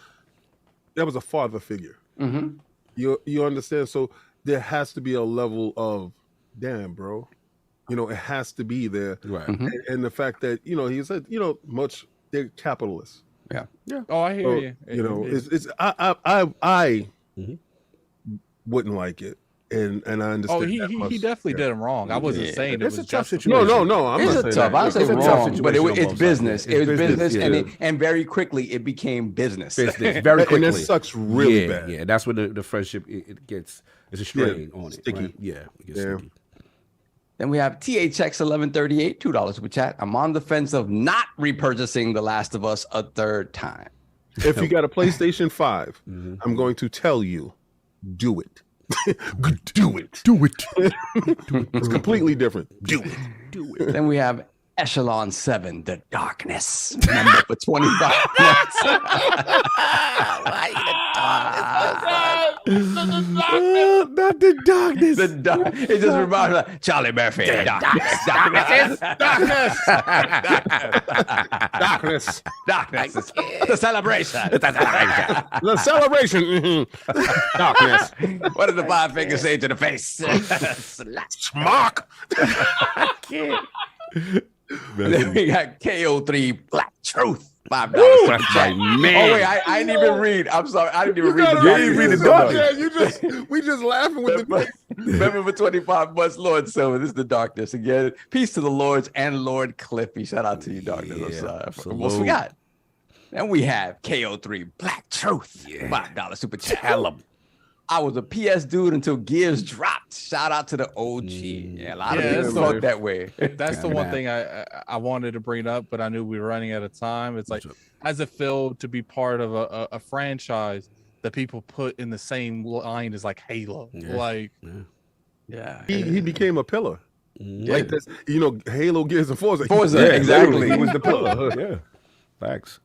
That was a father figure. You understand? So there has to be a level of, damn, bro. It has to be there. Right. And the fact that he said, they're capitalists. Yeah. Oh, I hear you. It's I wouldn't like it, and I understand. Oh, he definitely did him wrong. I wasn't saying it was a tough situation. No, I'm not saying that. I say wrong, but it's business. It's business, and very quickly it became business. Very quickly, and that sucks really bad. Yeah, that's when the friendship it gets. It's a strain on it. Sticky. Right? Yeah, it gets sticky. Then we have THX1138, $2 super chat. I'm on the fence of not repurchasing The Last of Us a third time. If you got a PlayStation 5, I'm going to tell you, do it. Do it. It's completely different. Do it. Then we have Echelon 7, The Darkness, member for 25 months. Why not the darkness. It just reminds me of Charlie Murphy. Darkness. The celebration. The celebration. Darkness. What did the five fingers say to the face? Smock. Then we got KO3 Black Truth. $5. That's my man. Oh wait, I didn't even read. I'm sorry, I didn't even read the we just laughing with the Remember for 25 months, Lord Silver. This is the Darkness again. Peace to the Lords and Lord Cliffy. Shout out to you, Darkness. I'm sorry. Almost forgot. Then we have KO3 Black Truth. $5 super chat. Tell 'em. I was a PS dude until Gears dropped. Shout out to the OG. Yeah, a lot of people thought that way. That's the one thing I wanted to bring up, but I knew we were running out of time. It's like, as it felt to be part of a franchise that people put in the same line as like Halo. Yeah, he became a pillar. Like this, Halo, Gears, and Forza. Exactly. He was the pillar. Yeah, facts.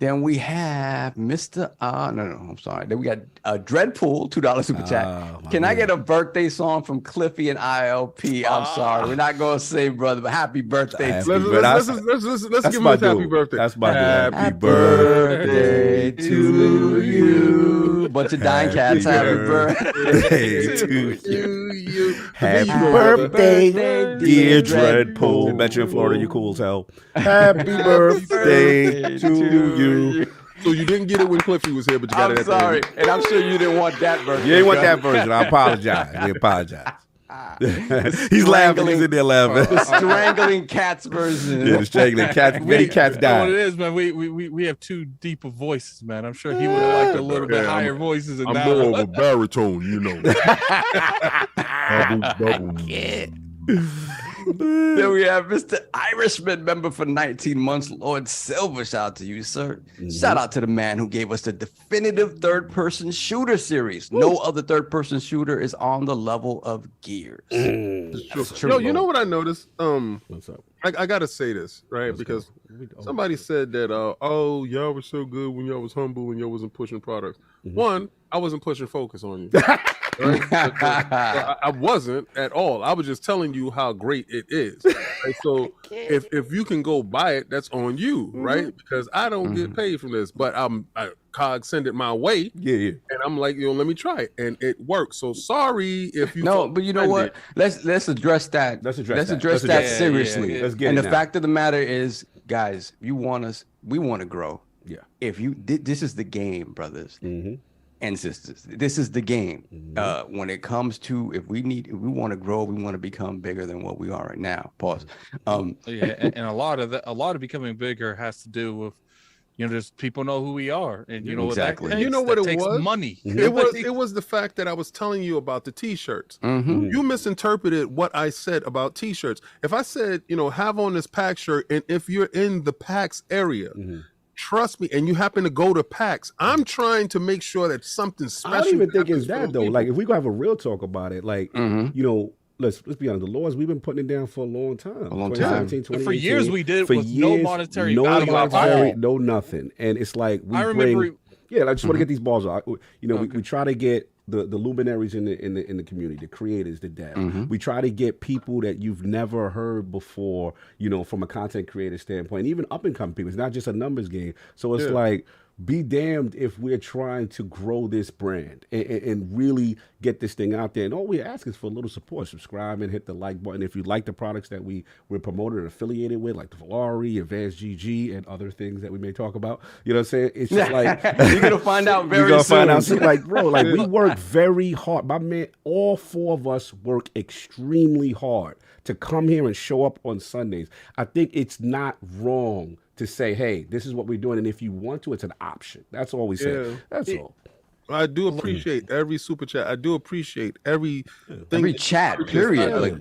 Then we have Mr. I'm sorry. Then we got Dreadpool, $2 super chat. Can I get a birthday song from Cliffy and ILP? I'm sorry, we're not gonna say brother, but happy birthday. Let's give him a happy birthday. That's my happy birthday to you. Bunch of dying cats. Happy birthday to you. Happy birthday, dear Dreadpool. I bet you in Florida you cool as hell. Happy birthday to you. So you didn't get it when Cliffy was here, but you got it. I'm sorry, and I'm sure you didn't want that version. You didn't want that version. I apologize. We apologize. He's laughing. He's in there laughing. The strangling cats version. Yeah, the strangling cats. Many cats died. What it is, man. We have too deep of voices, man. I'm sure he would have liked a little bit higher voices. Than I'm more of a baritone, Then we have Mr. Irishman, member for 19 months, Lord Silver. Shout out to you, sir. Shout out to the man who gave us the definitive third-person shooter series. No other third-person shooter is on the level of Gears. That's true. No, you know what I noticed? What's up? I gotta say this, right? Because somebody said that, y'all were so good when y'all was humble and y'all wasn't pushing products. One, I wasn't pushing focus on you. Right? I wasn't at all. I was just telling you how great it is. And so if you can go buy it, that's on you, right? Because I don't get paid from this, but COG send it my way. Yeah. And I'm like, let me try it, and it works. So sorry if you but you know what? Let's address that. Let's address that seriously. Yeah. Let's get and it the now. fact of the matter is, guys, you want us, we want to grow. Yeah. If you this is the game, brothers. And sisters, this is the game. When it comes to if we want to grow, we want to become bigger than what we are right now. Pause. And a lot of becoming bigger has to do with just people know who we are, and exactly. What that takes, you know what it was? Money. It was the fact that I was telling you about the t-shirts. You misinterpreted what I said about t-shirts. If I said have on this PAX shirt, and if you're in the PAX area. Trust me, and you happen to go to PAX, I'm trying to make sure that something special. I don't even think it's that though. Like if we gonna have a real talk about it, like let's be honest, the Lords, we've been putting it down for a long time. For years we did with no monetary value at all. No nothing. And it's like I just want to get these balls out. We try to get the luminaries in the community, the creators, the devs. We try to get people that you've never heard before, from a content creator standpoint, even up and coming people. It's not just a numbers game. So it's like, be damned if we're trying to grow this brand and really get this thing out there. And all we ask is for a little support. Subscribe and hit the like button. If you like the products that we're promoted and affiliated with, like the Valari, Advanced GG, and other things that we may talk about. You know what I'm saying? It's just like you're gonna find out very soon. You're gonna find out soon. Like, bro, like we work very hard. My man, all four of us work extremely hard to come here and show up on Sundays. I think it's not wrong to say, hey, this is what we're doing, and if you want to, it's an option. That's all we say. Yeah. That's all. I do appreciate every super chat. I do appreciate every chat. Period.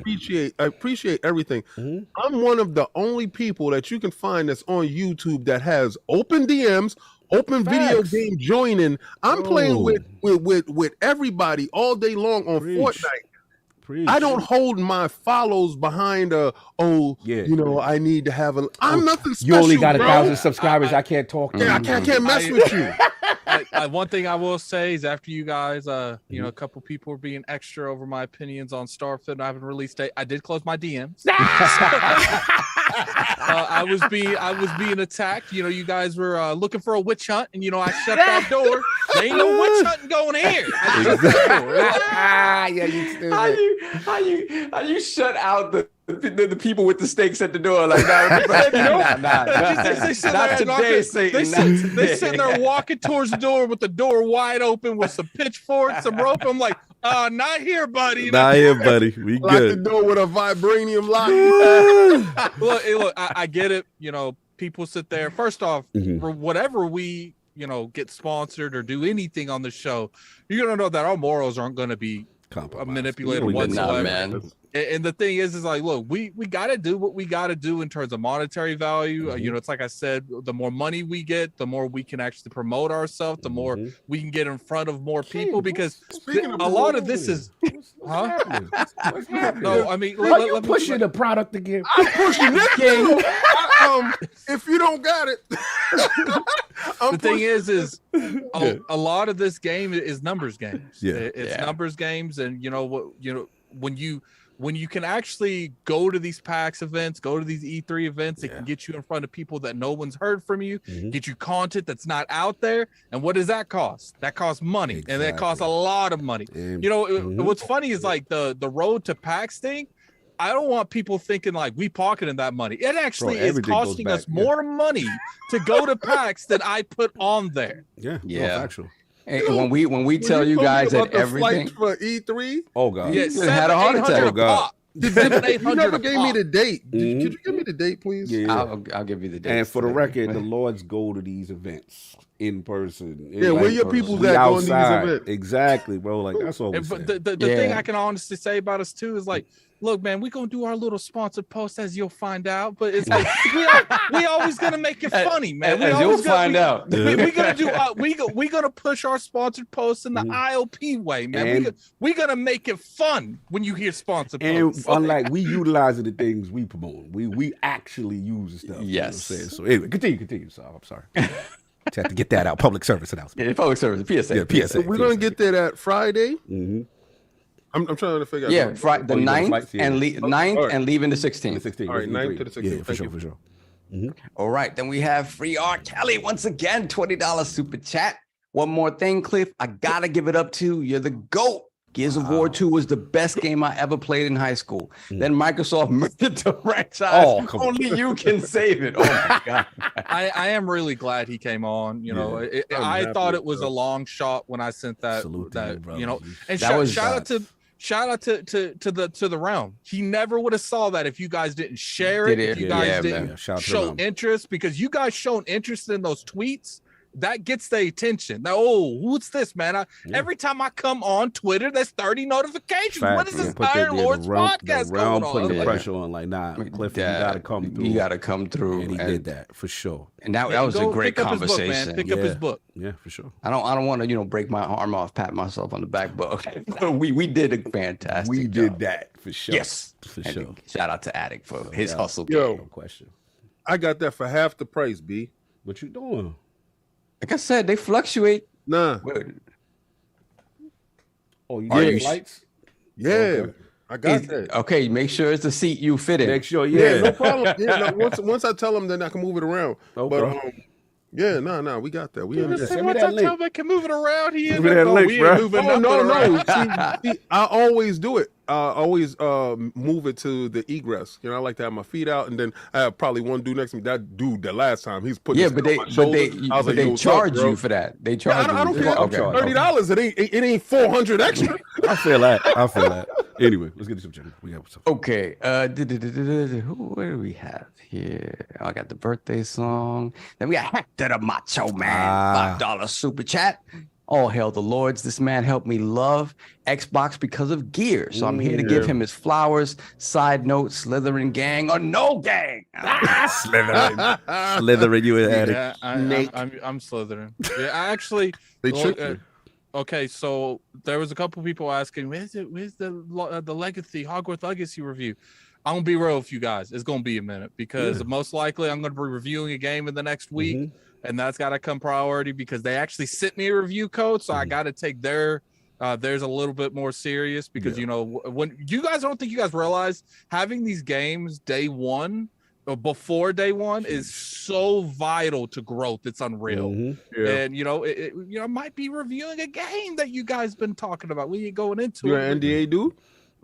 I appreciate everything. I'm one of the only people that you can find that's on YouTube that has open DMs, open video game joining. I'm playing with everybody all day long on Fortnite. I don't hold my follows behind I need to have I'm nothing special. You only got 1,000 bro. subscribers. I can't talk to you. I can't mess with you. One thing I will say is after you guys, a couple people were being extra over my opinions on Starfield and I haven't released date. I did close my DMs. I was being attacked. You guys were looking for a witch hunt, and I shut that door. There ain't no witch hunting going here. How you shut out the people with the stakes at the door? Like, nah. Not today, Satan. They sitting there walking towards the door with the door wide open with some pitchforks, some rope. I'm like, not here, buddy. Not here, buddy. We Lock good. the door with a vibranium lock. Look, I get it. People sit there. First off, for whatever we, get sponsored or do anything on the show, you're gonna know that our morals aren't gonna be manipulated whatsoever. Man. And the thing is like, look, we got to do what we got to do in terms of monetary value. You know, it's like I said, the more money we get, the more we can actually promote ourselves, the more we can get in front of more people. Because a lot of this is, what's happening? No, I mean, are you pushing the product again? I'm pushing this game. If you don't got it, the thing is a lot of this game is numbers games. It's numbers games, and you know what? You know when you can actually go to these PAX events, go to these E3 events, it can get you in front of people that no one's heard from you, get you content that's not out there. And what does that cost? That costs money, and that costs a lot of money. You know, what's funny is like the road to PAX thing. I don't want people thinking like we pocketing that money. It actually is costing us more money to go to PAX than I put on there. Actually. And when we tell you guys that everything for E3, oh god, had a heart attack. Oh god, you never gave me the date. Could you give me the date, please? I'll give you the date. And for the record, the Lords go to these events in person. Where your people that go in these events? Exactly, bro. Like that's all. But the thing I can honestly say about us too is like, look, man, we're gonna do our little sponsored post as you'll find out. But it's like we always gonna make it funny, man. You'll find out. We're gonna do we're gonna push our sponsored posts in the IOP way, man. We're gonna make it fun when you hear sponsored posts. And unlike we utilizing the things we promote, we actually use the stuff. Yes. You know what I'm saying? So anyway, continue. So I'm sorry. Just have to get that out. Public service announcement. Yeah, public service. PSA. Yeah, PSA. So we're gonna get there that Friday. I'm trying to figure out. Yeah, the 9th and 9th and leaving the 16th. The 16th. All right, 9th to the 16th. Yeah, for sure. All right, then we have Free R. Kelly once again, $20 super chat. One more thing, Cliff, I gotta give it up to you're the GOAT. Gears of War 2 was the best game I ever played in high school. Then Microsoft murdered the franchise. Only you can save it. Oh my god! I am really glad he came on. You know, I thought it was a long shot when I sent that. You know, and shout out to the realm. He never would have saw that if you guys didn't share it. If you guys didn't show interest, because you guys shown interest in those tweets. That gets the attention. Now, what's this, man? Every time I come on Twitter, there's 30 notifications. What is this Iron Lord's podcast going on? Putting the pressure on, like, nah, Cliff, you gotta come through. You gotta come through. And he did that for sure. And that was a great conversation. Pick up his book. Yeah, for sure. I don't want to, break my arm off, pat myself on the back, but we did a fantastic. We did that for sure. Yes, for sure. Shout out to Attic for his hustle. Yo, no question. I got that for half the price, B. What you doing? Like I said, they fluctuate. Nah. Oh, you did lights? Yeah. Okay. I got that. Okay, make sure it's the seat you fit in. Make sure, no problem. Once I tell them, then I can move it around. Okay. But we got that. We understand. Once I tell them I can move it around, he ain't moving. No. See, I always do it. I always move it to the egress. I like to have my feet out, and then I have probably one dude next to me. That dude, the last time he's putting. Yeah, but they charge you for that. They charge. I don't care. Okay. $30. It ain't 400 extra. I feel that. Anyway, let's get to some chat. We got some. Okay. What do we have here? I got the birthday song. Then we got Hector the Macho Man. $5 super chat. All hail the Lords. This man helped me love Xbox because of Gears. So I'm here to give him his flowers. Side note, Slytherin gang or no gang? Slytherin, you an addict. Yeah, I'm Slytherin. Yeah, I actually... They tricked me. Okay, so there was a couple people asking, where's the Legacy, Hogwarts Legacy review? I'm going to be real with you guys. It's going to be a minute because most likely I'm going to be reviewing a game in the next week. And that's got to come priority because they actually sent me a review code. So I got to take theirs a little bit more serious because, when you guys don't think you guys realize having these games day one or before day one is so vital to growth. It's unreal. And, I might be reviewing a game that you guys been talking about. We ain't going into You're an NDA dude?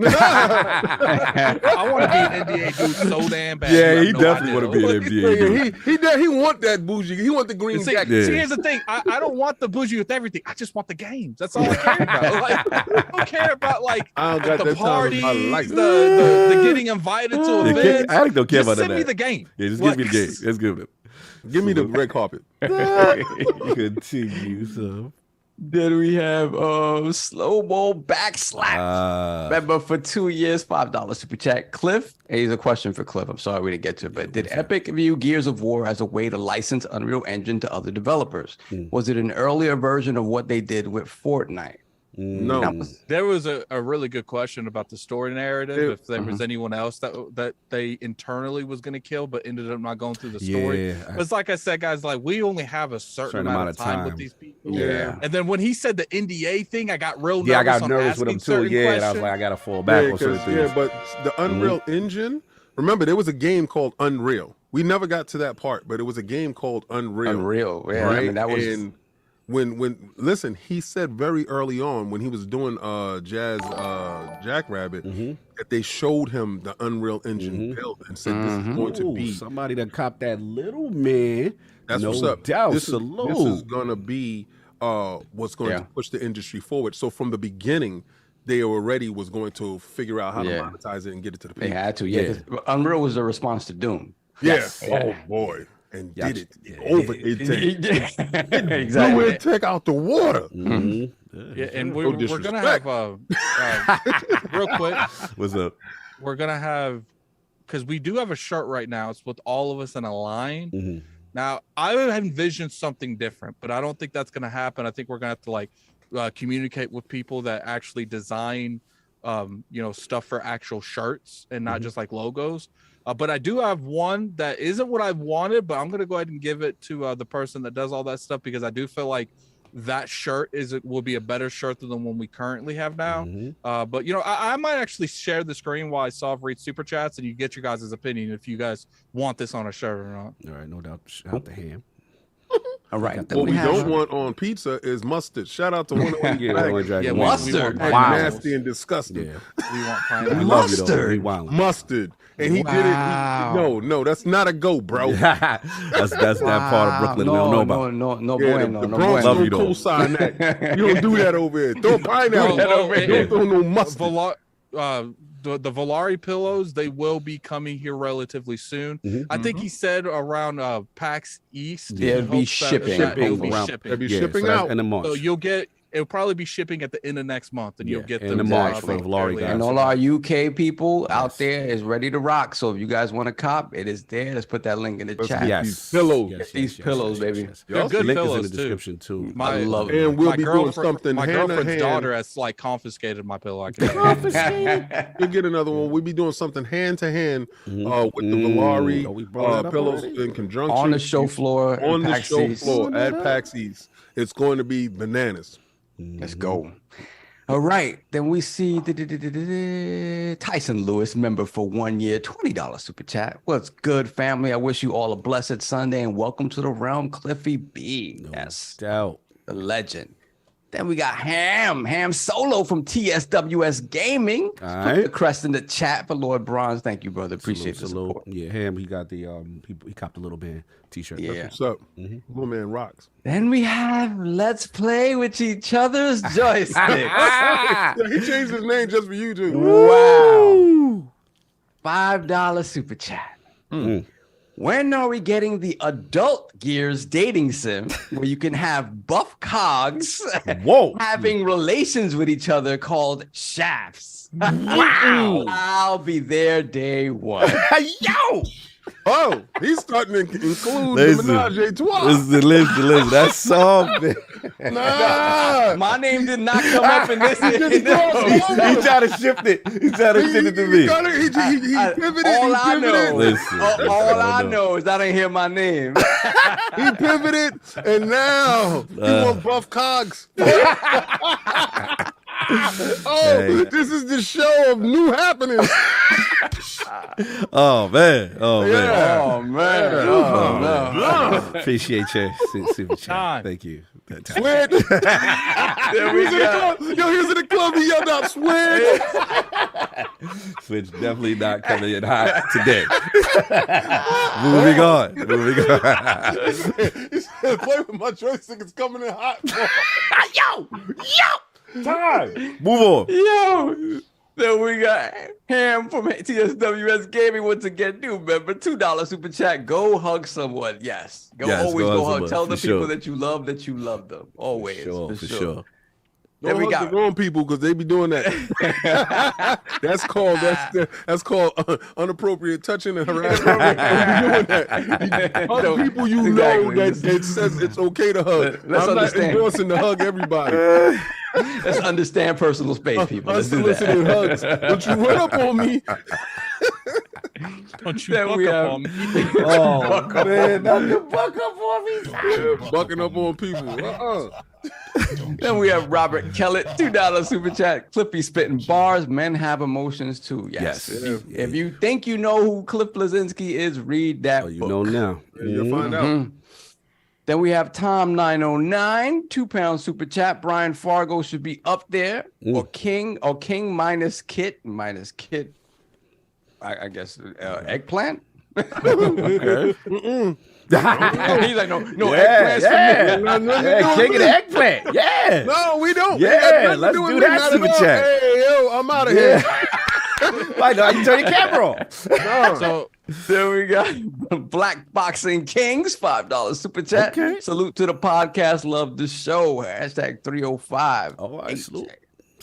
I want to be an NDA dude so damn bad. Yeah, he definitely want to be an NDA dude. He want that bougie. He want the green jacket. See, here's the thing. I don't want the bougie with everything. I just want the games. That's all I care about. I don't care about the parties, the getting invited to events. I don't care about that. Send me the game. Yeah, just give me the game. Let's give it. Give me the red carpet. Continue, so. Then we have Slow Mo Backslap. Member for 2 years, $5 super chat. Cliff, here's a question for Cliff. I'm sorry we didn't get to it, but did Epic view Gears of War as a way to license Unreal Engine to other developers? Was it an earlier version of what they did with Fortnite? No. There was a really good question about the story narrative. If there was anyone else that they internally was going to kill, but ended up not going through the story. It's like I said, guys, like we only have a certain amount of time with these people. And then when he said the NDA thing, I got real nervous. I got nervous with him too. And I was like, I got to fall back on certain things. But the Unreal Engine, remember, there was a game called Unreal. We never got to that part, but it was a game called Unreal. Yeah. Right? I mean, that was. And when listen, he said very early on when he was doing Jackrabbit that they showed him the Unreal Engine build and said this is going to be somebody that copped that little man. That's no what's up. Doubt. This is gonna be what's going to push the industry forward. So from the beginning, they already was going to figure out how to monetize it and get it to the people. They had to, Unreal was a response to Doom. Yes. Oh boy. And did it over it. Exactly. Blew it, take out the water. And we're gonna have real quick. What's up? We're gonna have, because we do have a shirt right now. It's with all of us in a line. Now I envisioned something different, but I don't think that's gonna happen. I think we're gonna have to communicate with people that actually design stuff for actual shirts and not just like logos. But I do have one that isn't what I wanted, but I'm going to go ahead and give it to the person that does all that stuff, because I do feel like that shirt will be a better shirt than the one we currently have now. But, I might actually share the screen while I read Super Chats, and you get your guys' opinion if you guys want this on a shirt or not. All right, no doubt. Shout out to Ham. All right. What we don't want on pizza is mustard. Shout out to one of the mustard. Nasty and disgusting. We want pineapple. Mustard. Mustard. And he did it. No, that's not a go, bro. that's that part of Brooklyn we don't know about. No bueno. The Bronx don't co-sign that. You don't do that over here. Throw pineapple. Don't throw no mustard. The Volari pillows, they will be coming here relatively soon. I think he said around PAX East. Yeah, it'll be shipping. It'll be shipping out. In the March. So it'll probably be shipping at the end of next month, and you'll get them in the March for the Volari guys. And all our UK people out there is ready to rock. So if you guys want to cop, it is there. Let's put that link in the chat. These pillows. These pillows, baby. They're good link pillows is in the description too. I love it. And we'll be doing something My hand to girlfriend's hand. daughter has confiscated my pillow. You'll get another one. We'll be doing something hand to hand with the Volari pillows in conjunction on the show floor. On the show floor at PAX East. It's going to be bananas. Let's go. All right. Then we see Tyson Lewis, member for 1 year, $20 super chat. What's good, family? I wish you all a blessed Sunday and welcome to the realm, CliffyB. Yes. Doubt. The legend. Then we got Ham Solo from TSWS Gaming. All right. The crest in the chat for Lord Bronze. Thank you, brother. Appreciate the support. Yeah, Ham, he got the he copped a little band t-shirt. Yeah. What's up? Little man rocks. Then we have Let's Play with Each Other's Joysticks. He changed his name just for you, too. Wow. $5 super chat. When are we getting the adult Gears dating sim where you can have buff cogs having relations with each other called shafts? Wow. I'll be there day one. Yo! Oh, he's starting to include the menage a trois. Listen. That's something. Nah. My name did not come up in this. He tried to shift it. He tried to shift it to me. He pivoted. All I know, Listen, all I know is I didn't hear my name. He pivoted, and now he want buff cogs. This is the show of new happenings. Oh man. Appreciate your super chat. Thank you. Switch. There we go. Yo, here's in the club. He yelled out, "Switch." Switch definitely not coming in hot today. Moving on. He said, "Play with my joystick. It's coming in hot." Yo. Time. Move on. Yo. Then we got Ham from TSWS Gaming once again. New member, $2 super chat. Go hug someone. Yes. Always go hug. Tell the people that you love them. Always. For sure. Don't hug the wrong people because they be doing that. that's called inappropriate touching and harassment. Hug people you know that says it's okay to hug. I'm not endorsing to hug everybody. Let's understand personal space, people. Unsolicited hugs. Don't you run up on me. Don't you buck up on me. Oh, man. Don't you buck up on me. Yeah, bucking up on people. Then we have Robert Kellett, $2 super chat. Cliffy spitting bars. Men have emotions too. Yes. If you think you know who Cliff Blezenski is, read that book. You know now. You'll find out. Then we have Tom909, £2 super chat. Brian Fargo should be up there. Or King minus Kit. I guess eggplant. Okay. He's like, no eggplants for me. King of the eggplant. Yeah. No, we don't. Yeah, let's do that super chat. Hey, yo, I'm out of here. Why no, you turn your camera off. No. So there we got Black Boxing Kings, $5 super chat. Okay. Salute to the podcast. Love the show. Hashtag 305. All right, salute.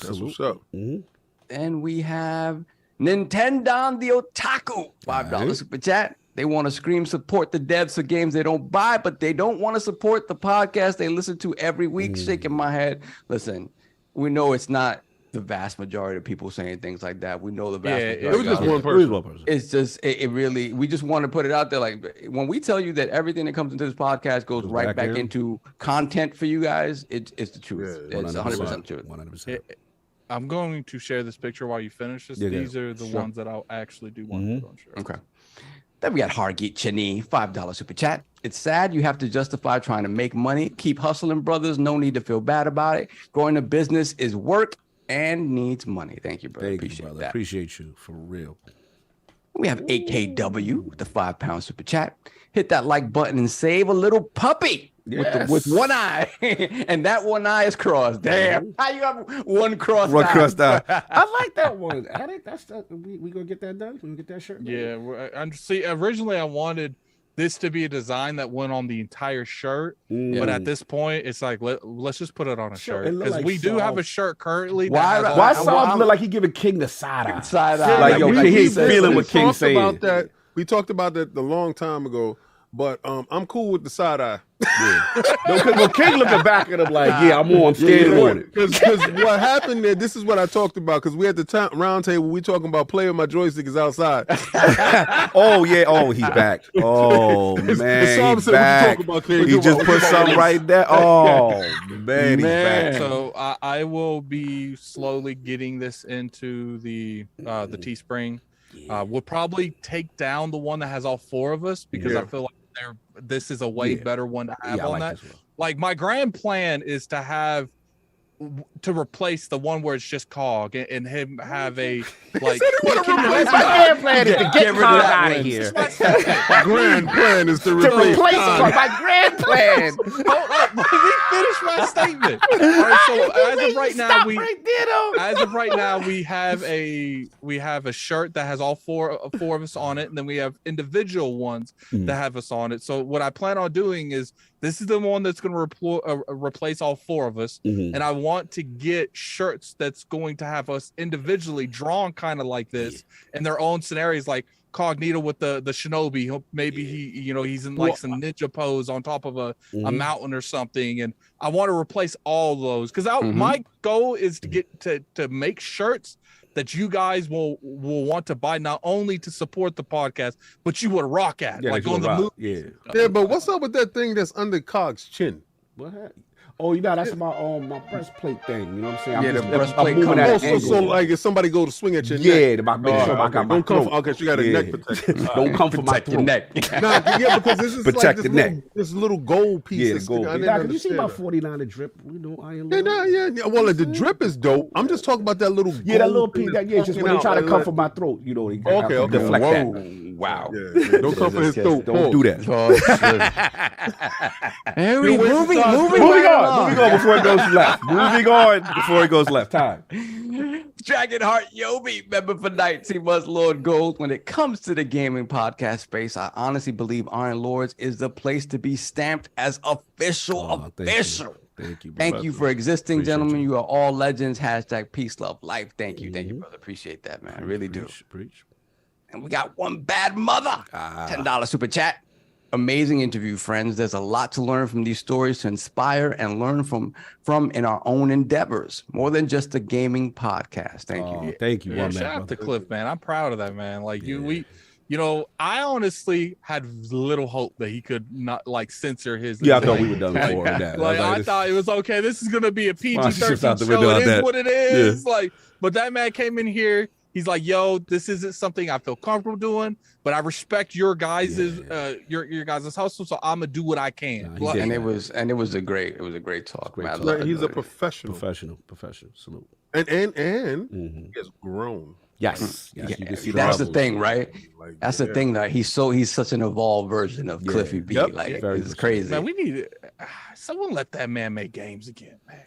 That's what's up. Then we have Nintendo the Otaku, $5 super chat. They want to scream support the devs for games they don't buy, but they don't want to support the podcast they listen to every week. Shaking my head. Listen, we know it's not the vast majority of people saying things like that. We know the vast majority. It was just one person. It's just, it really, we just want to put it out there. Like, when we tell you that everything that comes into this podcast goes right back into content for you guys, it's the truth. Yeah, it's 100% truth. 100%. I'm going to share this picture while you finish this. These are the ones that I'll actually do want to put on share. Okay. Then we got Hargeet Chani, $5 super chat. It's sad you have to justify trying to make money. Keep hustling, brothers. No need to feel bad about it. Growing a business is work and needs money. Thank you, brother. Appreciate that. Appreciate you, for real. We have AKW with the £5 super chat. Hit that like button and save a little puppy with one eye. And that one eye is crossed. Damn. How you have one crossed eye? Crossed eye. I like that one. We gonna get that done? We gonna get that shirt done? Yeah. See, originally I wanted this to be a design that went on the entire shirt, but at this point it's like let's just put it on a shirt because we do have a shirt currently. Why Saul look like he giving King the side eye? Side eye. Like yo, he's feeling what King's saying. About that. We talked about that a long time ago. But I'm cool with the side eye. Because King looking back at him like, I'm standing on it. Because what happened there, this is what I talked about. Because we at the time round table, we talking about playing my joystick is outside. He's back. Oh man, he's back. He just put something right there. Oh man, he's back. So I will be slowly getting this into the Teespring. We'll probably take down the one that has all four of us because I feel like this is a way better one to have on that. Like my grand plan is to replace the one where it's just Cog and him have a like. My grand plan is to get Cog out of here. My grand plan is to replace Cog. My grand plan. Hold up, let me finish my statement. All right, so as of right now, we have a shirt that has all four of us on it, and then we have individual ones that have us on it. So what I plan on doing is this is the one that's going to replace all four of us, and I want to get shirts that's going to have us individually drawn kind of like this in their own scenarios, like Cognito with the shinobi. Maybe he's in like some ninja pose on top of a mountain or something, and I want to replace all those because my goal is to get to make shirts that you guys will want to buy, not only to support the podcast, but you would rock at, like on the movie. Yeah, but what's up with that thing that's under Cog's chin? What happened? Oh, that's my breastplate thing. You know what I'm saying? Yeah, the breastplate comes out. So like if somebody go to swing at your neck. Yeah, make sure I got my throat. Okay, you got a neck protection. Don't come for my throat. Neck. Because this is protect like the neck. This little gold piece. Yeah, the gold. Can you see about 49 the drip? Iron. Yeah. Well, the drip is dope. I'm just talking about that little. Yeah, that little piece. Just when they try to come for my throat, Okay. Deflect that. Wow. Yeah. Don't come for his throat. Don't do that. Moving on before it goes left. Moving on before it goes left. Time. Dragonheart Yobi, member for nights. He was Lord Gold. When it comes to the gaming podcast space, I honestly believe Iron Lords is the place to be stamped as official. Thank you for existing, gentlemen. You are all legends. Hashtag peace, love, life. Thank you, brother. Appreciate that, man. I really do. And we got one bad mother. $10 super chat. Amazing interview, friends. There's a lot to learn from these stories to inspire and learn from in our own endeavors, more than just a gaming podcast. Thank you. Thank you. Shout out to Cliff, man. I'm proud of that, man. Like I honestly had little hope that he could not like censor his. Yeah, I thought we were done before that. Like I thought it was okay. This is gonna be a PG-13 show. It is what it is. Yeah. Like, but that man came in here. He's like, yo, this isn't something I feel comfortable doing, but I respect your guys' your guys' hustle, so I'm gonna do what I can. And it was a great talk. Man. He's a professional. Salute. And he has grown. Yes. You can see that's the thing, right? That's the thing that he's such an evolved version of CliffyB. Yep. Like it's crazy. Man, we need someone let that man make games again, man.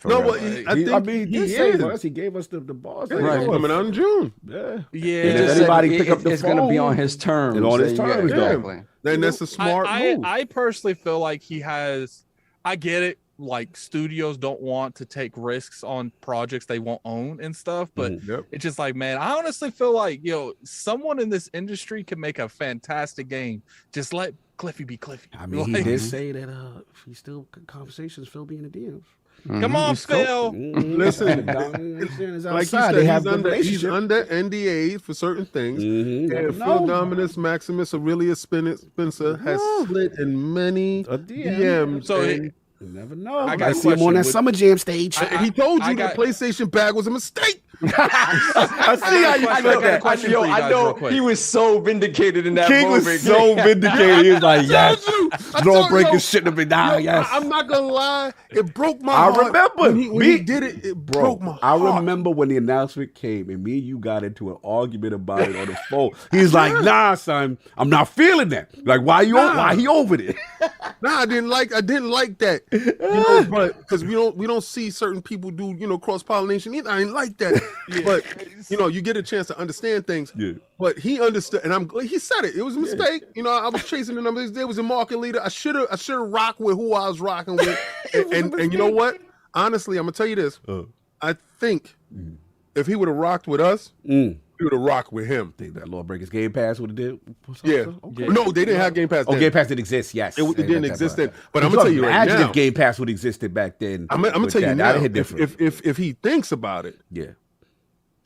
He gave us the bars. Right, coming out in June. Yeah. If anybody pick up the phone, it's going to be on his terms. And on his terms, exactly. Then that's a smart move. I personally feel like he has. I get it. Like studios don't want to take risks on projects they won't own and stuff, but it's just like, man, I honestly feel like someone in this industry can make a fantastic game. Just let Cliffy be Cliffy. I mean, he did say that he's still conversations Phil be in the DMs. Come on, Phil. Listen, like you said, he's under NDA for certain things. And Phil Dominus Maximus Aurelius Spencer has slid in many DMs. So you never know. I see him on that Summer Jam stage. He told you the PlayStation bag was a mistake. I see how you felt that. I know he was so vindicated in that King moment. Was so vindicated. He was like, yes. Lawbreakers shouldn't have been down. Yes. I'm not going to lie. It broke my heart. I remember. When he did it, it broke my heart. I remember when the announcement came and me and you got into an argument about it on the phone. He's like, nah, son, I'm not feeling that. Like, why he over there? Nah, I didn't like that. But because we don't see certain people do, cross-pollination either. I didn't like that. But you get a chance to understand things. Yeah. But he understood, and he said it. It was a mistake. I was chasing the numbers. There was a market leader. I should have rocked with who I was rocking with. and you know what? Honestly, I'm gonna tell you this. I think if he would have rocked with us, he would have rocked with him. Think that LordCognito would have did? Yeah. Okay. No, they didn't have Game Pass then. Oh, Game Pass didn't exist, yes. It didn't exist then. But I'm going to tell you right now. Imagine if Game Pass would have existed back then. I'm going to tell you now, if he thinks about it,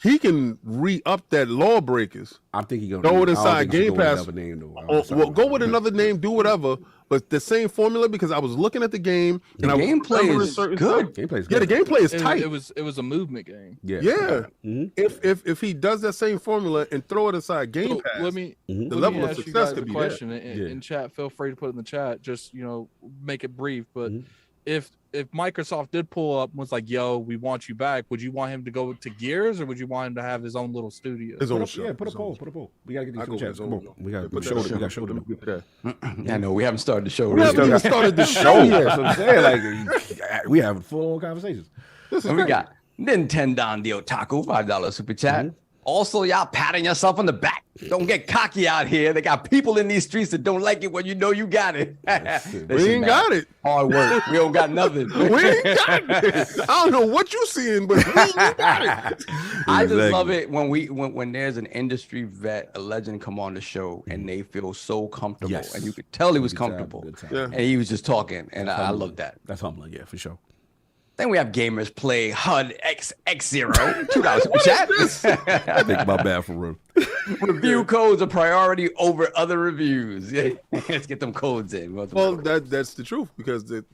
he can re-up that Lawbreakers. I'm thinking he's going to inside Game Pass. Go with another name, do whatever. But the same formula, because I was looking at the game and the gameplay is good. Yeah, the gameplay is tight. It was a movement game. Yeah. Mm-hmm. If he does that same formula and throw it aside Game Pass, the level of success could be there. In chat, feel free to put it in the chat. Just make it brief. But if Microsoft did pull up and was like, "Yo, we want you back," would you want him to go to Gears or would you want him to have his own little studio? His own show. Yeah, put a poll. We gotta get these chats. Come on, we got to show them. I know we haven't started the show. We haven't started the show yet. That's what I'm saying. Like we have full conversations. And we got Nintendo the Otaku $5 super chat. Also, y'all patting yourself on the back. Don't get cocky out here. They got people in these streets that don't like it when you know you got it. We ain't got it. Hard work. We don't got nothing. We ain't got it. I don't know what you seeing, but we ain't got it. I just love it when there's an industry vet, a legend come on the show and they feel so comfortable. Yes. And you could tell he was comfortable. And he was just talking. And I love that. That's humbling, yeah, for sure. Then we have gamers play HUD X0, $2 super chat. I think my bad for real. Review codes are priority over other reviews. Yeah. Let's get them codes in. Well, that's the truth because the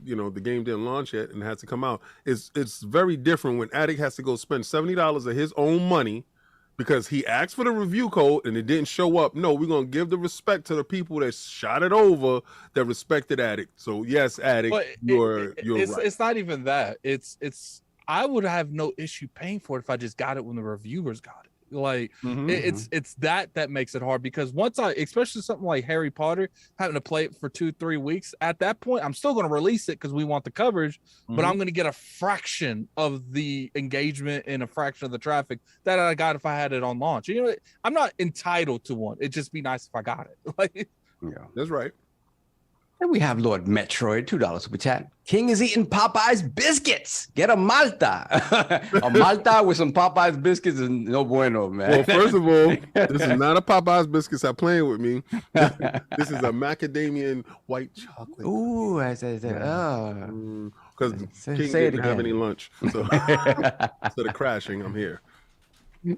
game didn't launch yet and it has to come out. It's very different when Addict has to go spend $70 of his own money because he asked for the review code and it didn't show up. No, we're gonna give the respect to the people that shot it over that respected Addict. So yes, Addict, you're right. It's not even that. It's I would have no issue paying for it if I just got it when the reviewers got it. Like it's that makes it hard, because once especially something like Harry Potter, having to play it for 2-3 weeks, at that point I'm still going to release it because we want the coverage, but I'm going to get a fraction of the engagement and a fraction of the traffic that I got if I had it on launch. You know, I'm not entitled to one. It'd just be nice if I got it. Like, yeah, that's right. And we have Lord Metroid, $2 super chat. King is eating Popeye's biscuits. Get a Malta. A Malta with some Popeye's biscuits is no bueno, man. Well, first of all, this is not a Popeye's biscuits I'm playing with me. This is a macadamian white chocolate. Ooh, I said, oh. Because King didn't have any lunch. So instead of crashing, I'm here.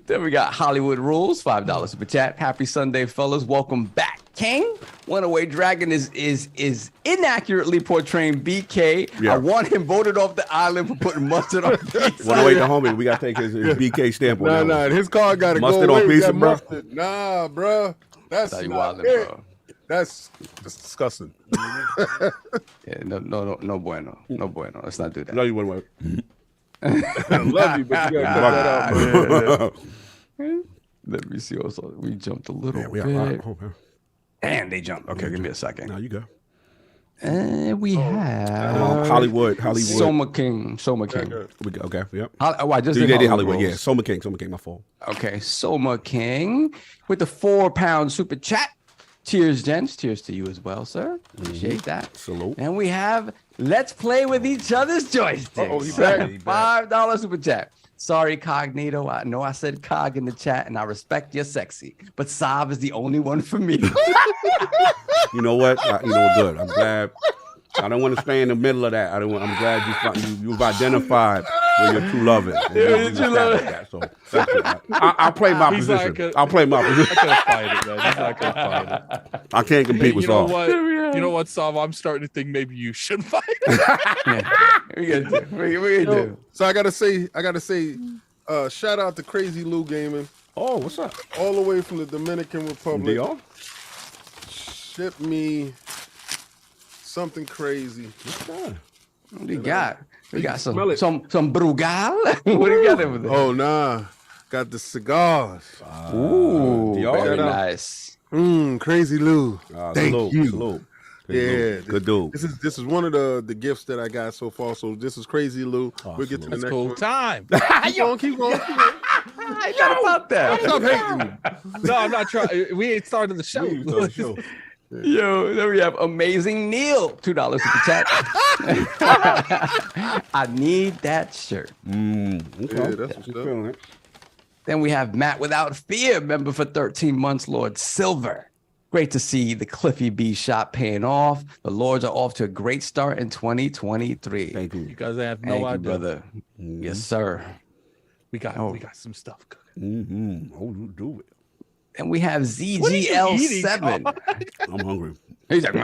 Then we got Hollywood Rules, $5 super chat. Happy Sunday, fellas. Welcome back, King. One Away Dragon is inaccurately portraying BK. Yeah. I want him voted off the island for putting mustard on pizza. One away the homie. We gotta take his BK stamp on that. Nah, his car got to go mustard away. on pizza, bro. Mustard. Nah, bro. That's you not wildin', it. bro. That's disgusting. Yeah, no bueno. No bueno. Let's not do that. No, you wouldn't wait. I love you, but you gotta cut that out. Let me see. Also, we jumped a little we bit. are. And they jumped. Okay, give me a second. Now you go. And we have Hollywood. Soma King. Okay, yep. I just You did did Hollywood. Hollywood, yeah. Soma King, my fault. Okay, Soma King with the £4 super chat. Cheers, gents. Cheers to you as well, sir. Appreciate that. Salute. And we have Let's Play with Each Other's Joysticks. He's back. $5 super chat. Sorry, Cognito. I know I said Cog in the chat, and I respect you're sexy, but Sav is the only one for me. You know what? Good. I'm glad. I don't want to stay in the middle of that. I'm glad you've identified where your true love is. I'll play my position. I'll play my position. I can't fight it, man. He's not gonna fight it. I can't compete with Saul. You know what, Sav? I'm starting to think maybe you should fight. We gonna do. So I gotta say, shout out to Crazy Lou Gaming. Oh, what's up? All the way from the Dominican Republic. DR? Ship me something crazy. What's We got some Brugal. What do you got over there? Oh nah, got the cigars. Ooh, DR? very nice. Crazy Lou. Thank you. Salute. Yeah, good dude. This is one of the gifts that I got so far. So this is Crazy Lou. We'll get to the That's next cool one. time. Keep going. I thought about that. Stop hating. No, I'm not trying. We ain't started the show. Yo, then we have Amazing Neil, $2 super chat. I need that shirt. Okay. Yeah, that's what's up. Then we have Matt Without Fear, member for 13 months, Lord Silver. Great to see the CliffyB shop paying off. The Lords are off to a great start in 2023. Thank you. You guys have Thank no you, idea, brother. Yes, sir. We got some stuff cooking. Oh, you do it. And we have ZGL7. I'm hungry. He's like,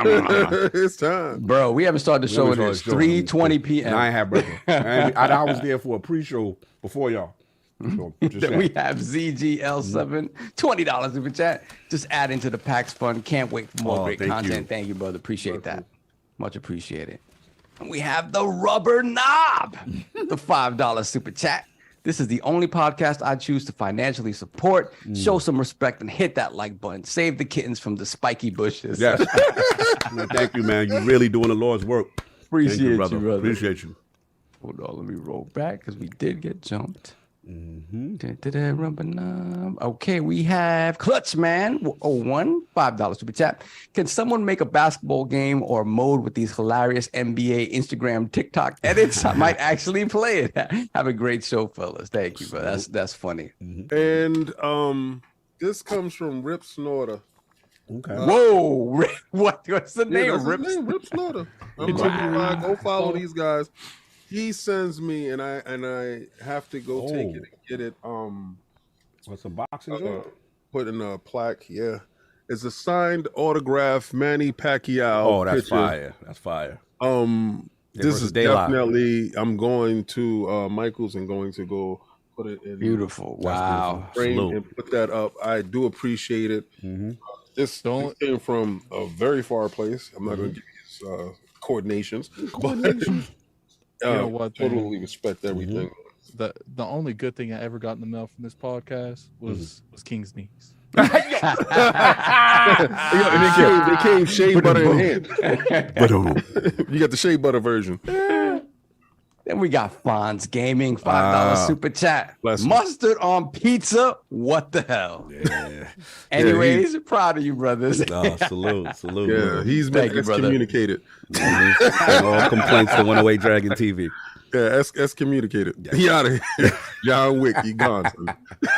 It's time. bro, we haven't started the show until 3:20 p.m. I ain't had breakfast. I was there for a pre-show before y'all. So, Then we have ZGL7, $20 super chat. Just adding to the PAX fund. Can't wait for more great content. Thank you, brother. Appreciate that. Much appreciated. And we have the Rubber Knob, the $5 super chat. This is the only podcast I choose to financially support. Show some respect and hit that like button. Save the kittens from the spiky bushes. Yes. Thank you, man. You're really doing the Lord's work. Appreciate you, you, brother. Appreciate you. Hold on, let me roll back because we did get jumped. Okay, we have Clutchman 01, $5 super chat. Can someone make a basketball game or mode with these hilarious NBA, Instagram, TikTok edits? I might actually play it. Have a great show, fellas. Thank you, bro. That's funny. And this comes from Rip Snorter. Okay. Whoa, what's the name? Rip Snorter. Go follow these guys. He sends me, and I have to go take it and get it. What's a boxing? Put in a plaque. Yeah, it's a signed autograph Manny Pacquiao. Oh, that's picture. fire. That's fire. This is definitely. I'm going to Michael's and going to go put it in. Beautiful. Wow. Frame and put that up. I do appreciate it. This came from a very far place. I'm not going to give you his coordinations. You know what? Totally respect everything. the only good thing I ever got in the mail from this podcast was King's knees. They came shea butter in hand. You got the shea butter version. Then we got Fonz Gaming, $5 super chat. Mustard on pizza. What the hell? Yeah. Anyways, proud of you, brothers. Salute. Yeah, he's been excommunicated. All complaints to 108 Dragon TV. Yeah, excommunicated. He out of here. John Wick, he gone.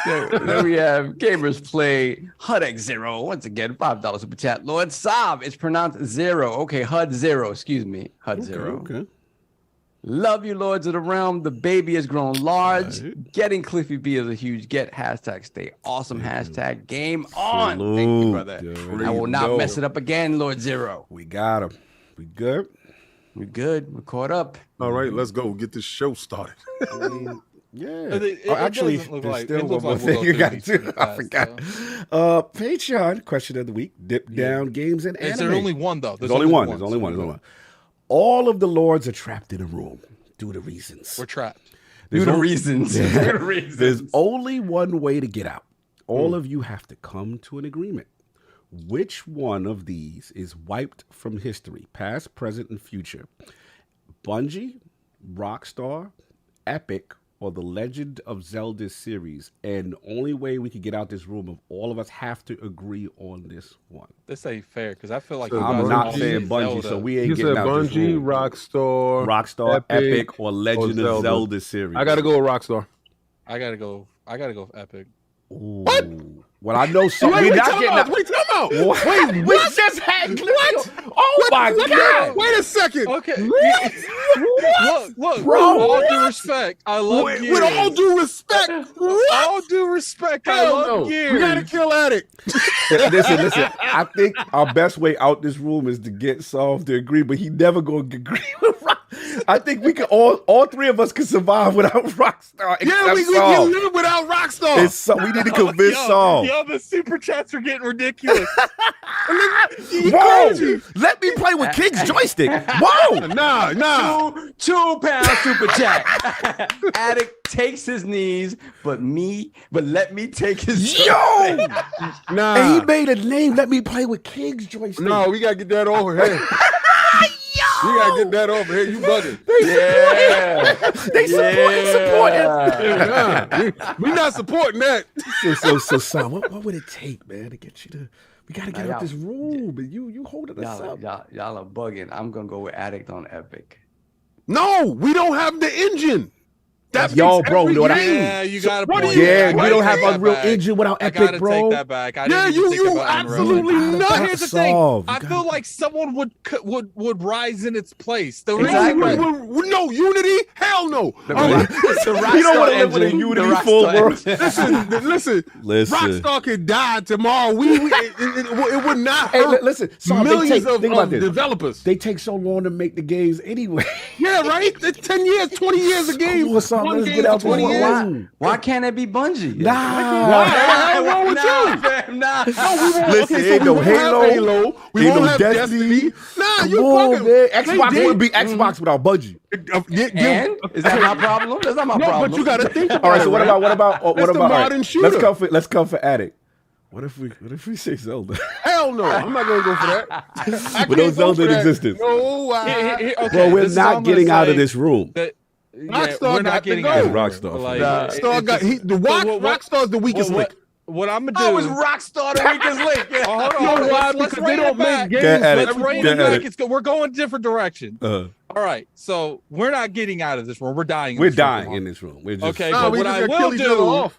Then we have Gamers Play HUD-X0. Once again, $5 super chat. Lord Saab, it's pronounced zero. Okay, HUD-0. Excuse me, HUD-0. Okay. Love you, Lords of the Realm. The baby has grown large. Getting CliffyB is a huge get. Hashtag stay awesome. Hashtag game on. Salute. Thank you, brother. I will not mess it up again, Lord Zero. We got him. We good? We good. We're caught up. All right, let's go. Get this show started. Yeah. Actually, there's still one more thing you got to do. I forgot. Patreon question of the week. Dip down games and anime. Is there only one, though? There's only one. There's only one. All of the lords are trapped in a room due to reasons. We're trapped. Due to reasons. There's only one way to get out. All of you have to come to an agreement. Which one of these is wiped from history, past, present, and future? Bungie, Rockstar, Epic, or the Legend of Zelda series? And only way we can get out this room, of all of us have to agree on this one. This ain't fair because I feel like I'm not saying Bungie, so we ain't getting out this Bungie, room. Rockstar, Epic, or Legend of Zelda series. I gotta go with Rockstar. I gotta go with Epic. Ooh. What? Well, I know something. We're not getting out. What are you talking about? Wait, we just had what? Oh my God! Wait a second. Okay. What? Look, Bro, with all due respect, I love Gears. With all due respect, All due respect, I love Gears. We gotta kill Addict. Listen. I think our best way out this room is to get Solve to agree, but he never gonna agree with Rock. I think we can all three of us can survive without Rockstar. Yeah, we can live without Rockstar. We need to convince Solve. Yo, the super chats are getting ridiculous. Whoa! Let me play with King's joystick. Whoa! Nah. £2 super chat. Addict takes his knees, but let me take his Yo! Nah. And he made a name. Let me play with King's joystick. No, we gotta get that over here. We gotta get that over here. You bugging. They supporting. We're not supporting that. So son, what would it take, man, to get you to? We gotta get out this room, and you holding us up. Y'all are bugging. I'm gonna go with Addict on Epic. No, we don't have the engine. That's yo, bro. You know what I mean? Yeah, you got to. Yeah, we don't have Unreal Engine without Epic, bro. I gotta take that back. You absolutely not. Here's the thing. I feel like someone would rise in its place. No, Unity? Hell no. You don't want to live with a Unity full world. Listen. Rockstar could die tomorrow. It would not hurt. Listen, millions of developers. They take so long to make the games anyway. Yeah, right. It's 10 years, 20 years a game. Let's get out 20 years. Why can't it be Bungie? Nah. Why? Wrong with you? Nah. Listen, ain't no Halo. We won't have Destiny. Nah, you fucking man. Xbox would be Xbox without Bungie. And is that my problem? That's not my problem. But you gotta think about it. All right, so what about modern shooter. Let's come for Addict. What if we say Zelda? Hell no, I'm not gonna go for that. With no Zelda in existence. No, bro, we're not getting out of this room. Rockstar got to go. Rockstar got Rockstar's the weakest link. What I'm gonna do? How is Rockstar the weakest link? Hold on, let's they don't make games. Let's rein it back. We're going different directions. All right, so we're not getting out of this room. We're dying. We're dying in this room. We're just, okay. But what I will do.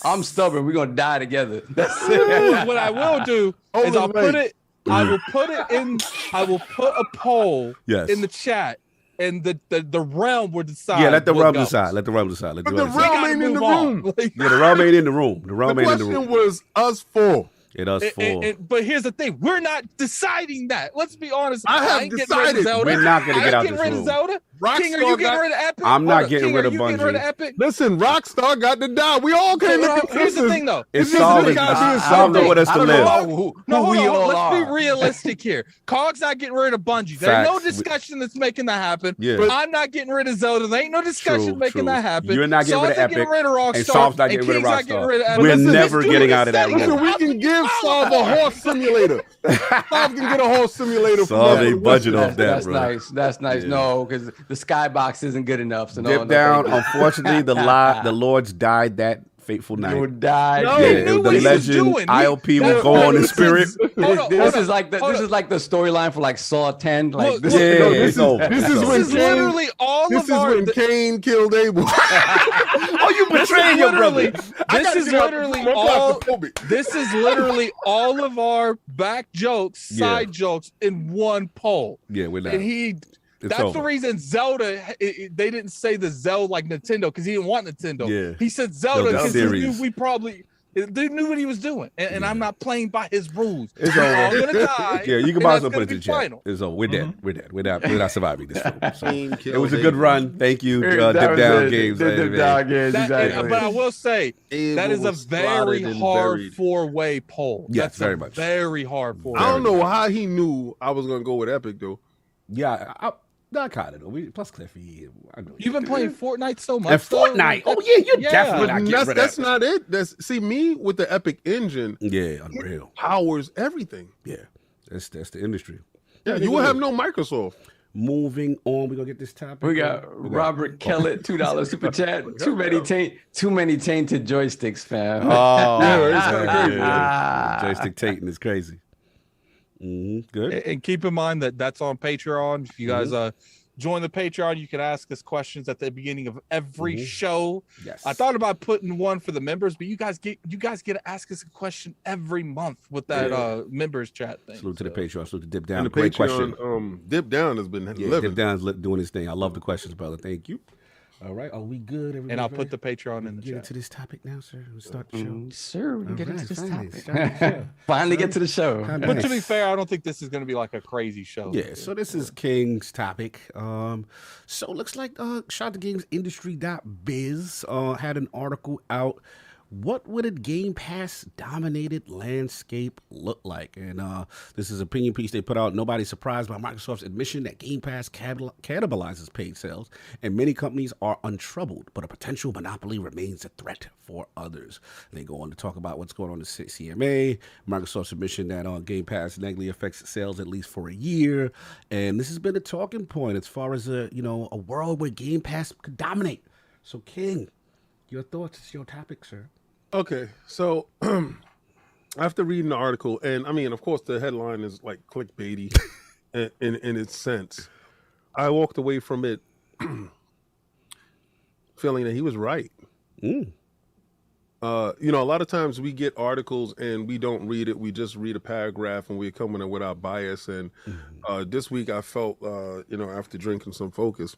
I'm stubborn. We're gonna die together. That's it. What I will do is I'll put it. I will put it in. I will put a poll in the chat. And the realm would decide. Yeah, let the realm decide. Let the realm decide. But the realm ain't in the room. Yeah, the realm ain't in the room. The realm ain't in the room. The question was us four. But here's the thing: we're not deciding that. Let's be honest. I have decided we're not gonna get out this room. Zelda. King, are you getting rid of Epic? I'm not getting rid of Bungie. Getting rid of Epic? Listen, Rockstar got to die. We all came to consensus. Here's the thing, though. It's solving with us to live. Who we all Let's are. be realistic here. COG's not getting rid of Bungie. There's no discussion that's making that happen. Yeah. I'm not getting rid of Zelda. There ain't no discussion making that happen. You're not getting rid of Epic. Rid of Rockstar, and Solve's not getting rid of King's Rockstar. We're never getting out of that. Listen, we can give Solve a horse simulator. Solve can get a horse simulator. Solve a budget off that, That's bro. nice. That's nice. Yeah. No, because the skybox isn't good enough. So Dip down. Unfortunately, the Lords died that fateful night. You died. No, the legend IOP will go on in spirit. This is like the storyline for like Saw 10. Like this is literally all of our. This is when Cain killed Abel. Oh, you betraying your brother. This is literally all of our back jokes, side jokes in one poll. Yeah, we're not. And that's the reason Zelda. They didn't say the Zelda like Nintendo because he didn't want Nintendo. Yeah. He said Zelda because he knew they knew what he was doing, and I'm not playing by his rules. It's over. I'm gonna die. Yeah, you can might as well put it to the chat. It's over. We're dead. We're dead. We're not surviving this film. So it was a good run. Thank you, Dip Down Games. Dip Down Games, exactly. But I will say that is a very hard four-way poll. Yes, very much. Very hard four-way. I don't know how he knew I was gonna go with Epic though. Yeah, I kind of know. Plus Cliffy. I know You've been playing Fortnite so much. And Fortnite. Oh yeah, you're definitely not getting rid of That's not it. See me with the Epic engine. Yeah, unreal. It powers everything. Yeah, that's the industry. Yeah, you will have no Microsoft. Moving on, we're gonna get this topic. We got Robert Kellett, $2 super chat. Too many tainted joysticks, fam. Oh, joystick tainting is crazy. Good. And keep in mind that's on Patreon. If you guys join the Patreon, you can ask us questions at the beginning of every show. Yes. I thought about putting one for the members, but you guys get to ask us a question every month with that members chat thing. Salute to the Patreon. Salute to Dip Down. And the Great Patreon, question. Dip Down has been living. Dip Down's doing his thing. I love the questions, brother. Thank you. All right, are we good? Everybody and I'll put the Patreon in the chat. Get into this topic now, sir. We'll start the show. Sure, we can get into this topic. Finally, Finally get to the show. But to be fair, I don't think this is going to be like a crazy show. Yeah, so this is King's topic. So it looks like ShotTheGamesIndustry.biz had an article out. What would a Game Pass dominated landscape look like? And this is an opinion piece they put out. Nobody's surprised by Microsoft's admission that Game Pass cannibalizes paid sales, and many companies are untroubled, but a potential monopoly remains a threat for others. They go on to talk about what's going on in CMA, Microsoft's admission that Game Pass negatively affects sales at least for a year, and this has been a talking point as far as a world where Game Pass could dominate. So, King, your thoughts? It's your topic, sir. Okay, so after reading the article, and I mean, of course, the headline is like clickbaity in its sense. I walked away from it feeling that he was right. A lot of times we get articles and we don't read it. We just read a paragraph and we come in with our bias. And this week I felt, after drinking some Focus.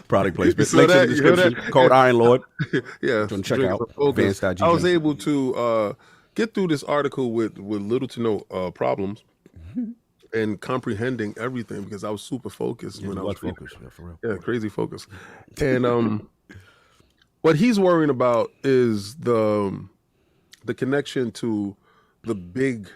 Product placement. Links in the description. Code Iron Lord. Yeah. Check out advanced.gg. I was able to get through this article with little to no problems and comprehending everything because I was super focused when I was focused. Yeah, for real. Yeah, crazy focus. And what he's worrying about is the connection to the big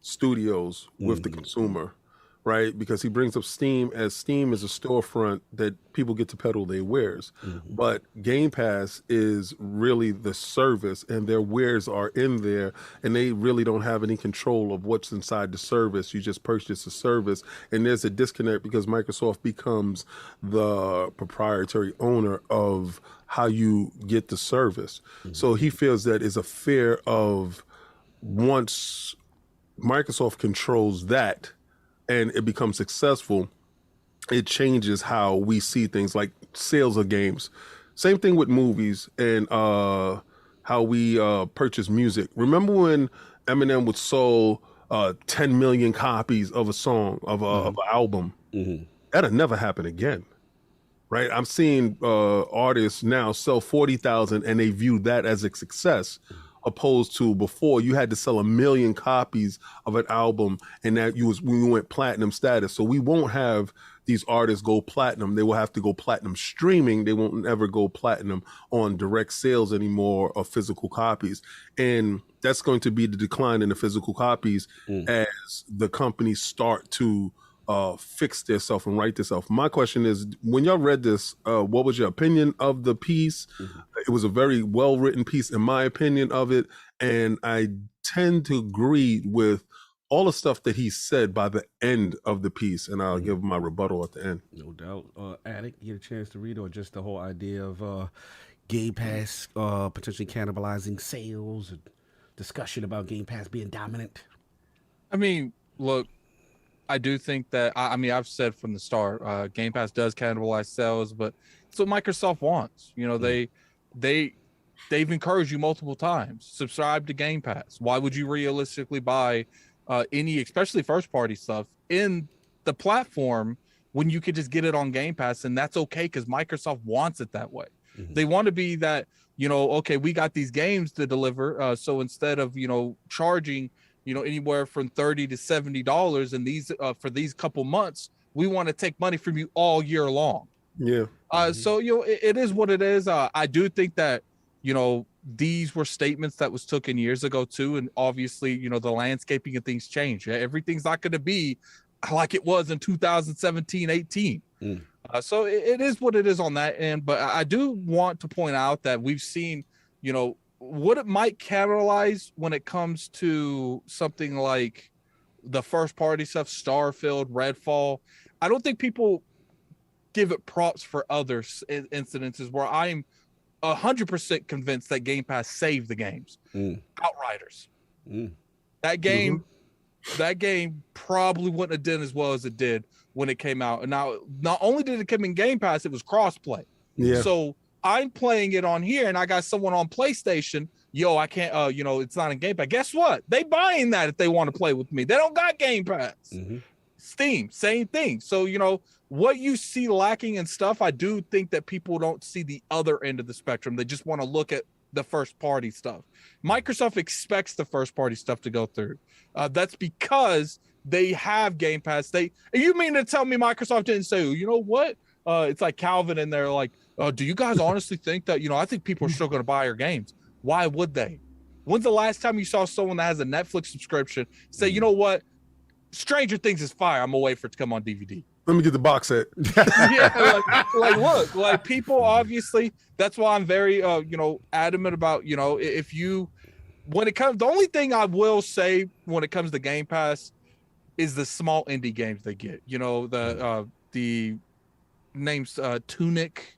studios with the consumer. Right, because he brings up Steam as Steam is a storefront that people get to peddle their wares, but Game Pass is really the service, and their wares are in there, and they really don't have any control of what's inside the service. You just purchase the service, and there's a disconnect because Microsoft becomes the proprietary owner of how you get the service. So he feels that is a fear of once Microsoft controls that, and it becomes successful, it changes how we see things like sales of games. Same thing with movies and how we purchase music. Remember when Eminem would sell 10 million copies of a song, of an album? That'll never happen again, right? I'm seeing artists now sell 40,000 and they view that as a success. opposed to before you had to sell 1 million copies of an album, and that when you went platinum status. So we won't have these artists go platinum. They will have to go platinum streaming. They won't ever go platinum on direct sales anymore of physical copies. And that's going to be the decline in the physical copies as the companies start to fix themselves and right themselves. My question is, when y'all read this, what was your opinion of the piece? It was a very well-written piece, in my opinion of it. And I tend to agree with all the stuff that he said by the end of the piece, and I'll give my rebuttal at the end. No doubt. Attic, you get a chance to read, or just the whole idea of Game Pass potentially cannibalizing sales and discussion about Game Pass being dominant? I mean, look, I do think that, I mean, I've said from the start, Game Pass does cannibalize sales, but it's what Microsoft wants. You know, they've encouraged you multiple times, subscribe to Game Pass. Why would you realistically buy any, especially first party stuff in the platform when you could just get it on Game Pass? And that's okay, because Microsoft wants it that way. They want to be that, you know, okay, we got these games to deliver. So instead of, you know, charging, you know, anywhere from $30 to $70 and these for these couple months, we want to take money from you all year long. Yeah. So, you know, it is what it is. I do think that, you know, these were statements that was taken years ago too. And obviously, you know, the landscaping of things change. Everything's not going to be like it was in 2017, 18. So it is what it is on that end. But I do want to point out that we've seen, you know, what it might catalyze when it comes to something like the first party stuff, Starfield, Redfall. I don't think people give it props for other incidences where I'm 100% convinced that Game Pass saved the games. Outriders. That game, that game probably wouldn't have done as well as it did when it came out. And now, not only did it come in Game Pass, it was crossplay. Yeah. So I'm playing it on here, and I got someone on PlayStation. Yo, I can't. You know, it's not in Game Pass. Guess what? They buying that if they want to play with me. They don't got Game Pass. Steam, same thing. So, you know, what you see lacking in stuff, I do think that people don't see the other end of the spectrum. They just want to look at the first party stuff. Microsoft expects the first party stuff to go through. That's because they have Game Pass. You mean to tell me Microsoft didn't say, you know what? It's like Calvin and they're like, do you guys honestly think that, you know, I think people are still going to buy your games. Why would they? When's the last time you saw someone that has a Netflix subscription say, you know what? Stranger Things is fire. I'm gonna wait for it to come on DVD. Let me get the box set. Yeah, like look, like people obviously. That's why I'm very, you know, adamant about, you know, if you, when it comes, the only thing I will say when it comes to Game Pass is the small indie games they get. You know, the names Tunic.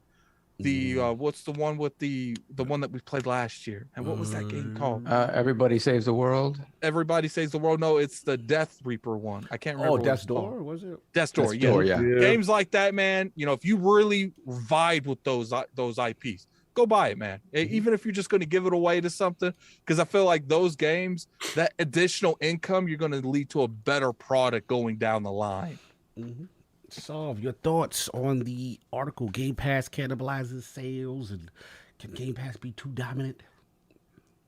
The what's the one with the one that we played last year, and what was that game called? Everybody Saves the World. Everybody Saves the World. No, it's the Death Reaper one. I can't remember. Oh, Death's Door, was it? Death's Door, yeah. Games like that, man. You know, if you really vibe with those IPs, go buy it, man. Even if you're just going to give it away to something, because I feel like those games, that additional income, you're going to lead to a better product going down the line. Solve your thoughts on the article. Game Pass cannibalizes sales, and can Game Pass be too dominant?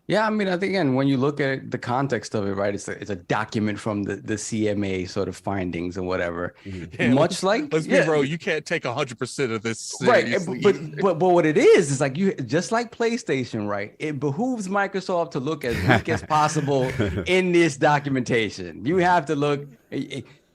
Yeah, I mean, I think, again, when you look at the context of it, right, it's a document from the CMA sort of findings and whatever. Yeah, much like, let's be real, you can't take 100% of this seriously. Right? But what it is like, you just like PlayStation, right? It behooves Microsoft to look as weak as possible in this documentation. You have to look.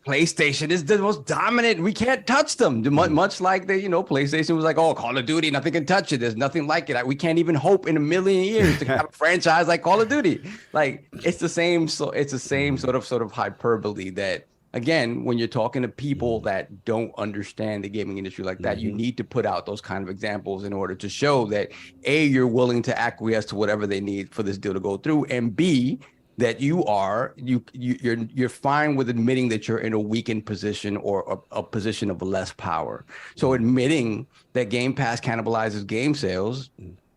PlayStation is the most dominant. We can't touch them. Much like PlayStation was like, oh, Call of Duty, nothing can touch it. There's nothing like it. We can't even hope in a million years to have a franchise like Call of Duty. Like, it's the same. So it's the same sort of hyperbole that, again, when you're talking to people that don't understand the gaming industry like that, you need to put out those kind of examples in order to show that A, you're willing to acquiesce to whatever they need for this deal to go through, and B, that you're fine with admitting that you're in a weakened position or a position of less power. So admitting that Game Pass cannibalizes game sales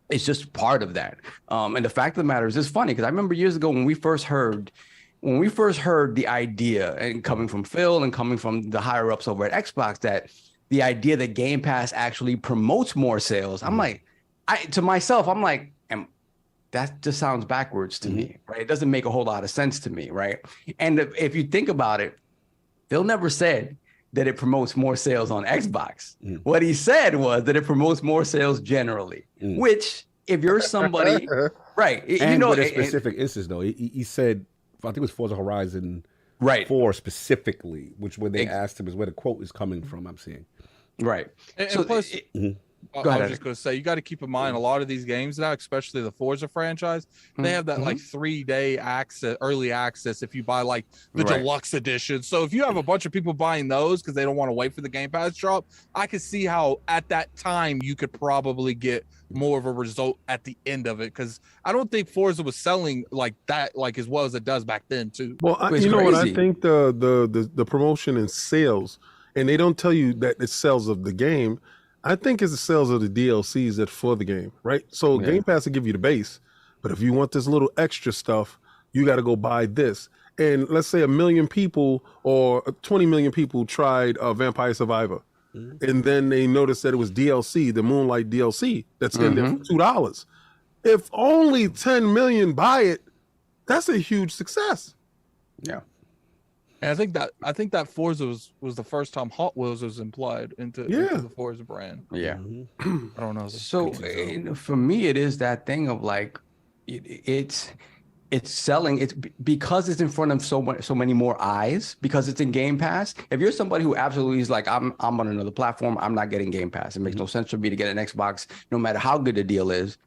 is just part of that. And the fact of the matter is, it's funny because I remember years ago when we first heard the idea, and coming from Phil and coming from the higher ups over at Xbox, that the idea that Game Pass actually promotes more sales. I'm like, to myself, I'm like, that just sounds backwards to me, right? It doesn't make a whole lot of sense to me, right? And if you think about it, Phil never said that it promotes more sales on Xbox. What he said was that it promotes more sales generally, which if you're somebody, right? And with a specific instance, though, he said, I think it was Forza Horizon 4 specifically, which when they asked him is where the quote is coming from, I'm seeing. Right. And So plus, I was just going to say, you got to keep in mind a lot of these games now, especially the Forza franchise, they have that like 3-day access, early access if you buy like the deluxe edition. So if you have a bunch of people buying those because they don't want to wait for the Game Pass drop, I could see how at that time you could probably get more of a result at the end of it, because I don't think Forza was selling like that, like as well as it does back then too. Well, you know what I think, the promotion and sales, and they don't tell you that it's sales of the game. I think it's the sales of the DLCs that for the game, right? So Game Pass will give you the base, but if you want this little extra stuff, you got to go buy this. And let's say 1 million people or 20 million people tried Vampire Survivor, and then they noticed that it was DLC, the Moonlight DLC, that's in there for $2. If only 10 million buy it, that's a huge success. Yeah. And I think that Forza was the first time Hot Wheels was implied into the Forza brand. Yeah. I don't know. So for me, it is that thing of like, it's selling. It's because it's in front of so many more eyes, because it's in Game Pass. If you're somebody who absolutely is like, I'm on another platform, I'm not getting Game Pass. It makes no sense for me to get an Xbox, no matter how good the deal is.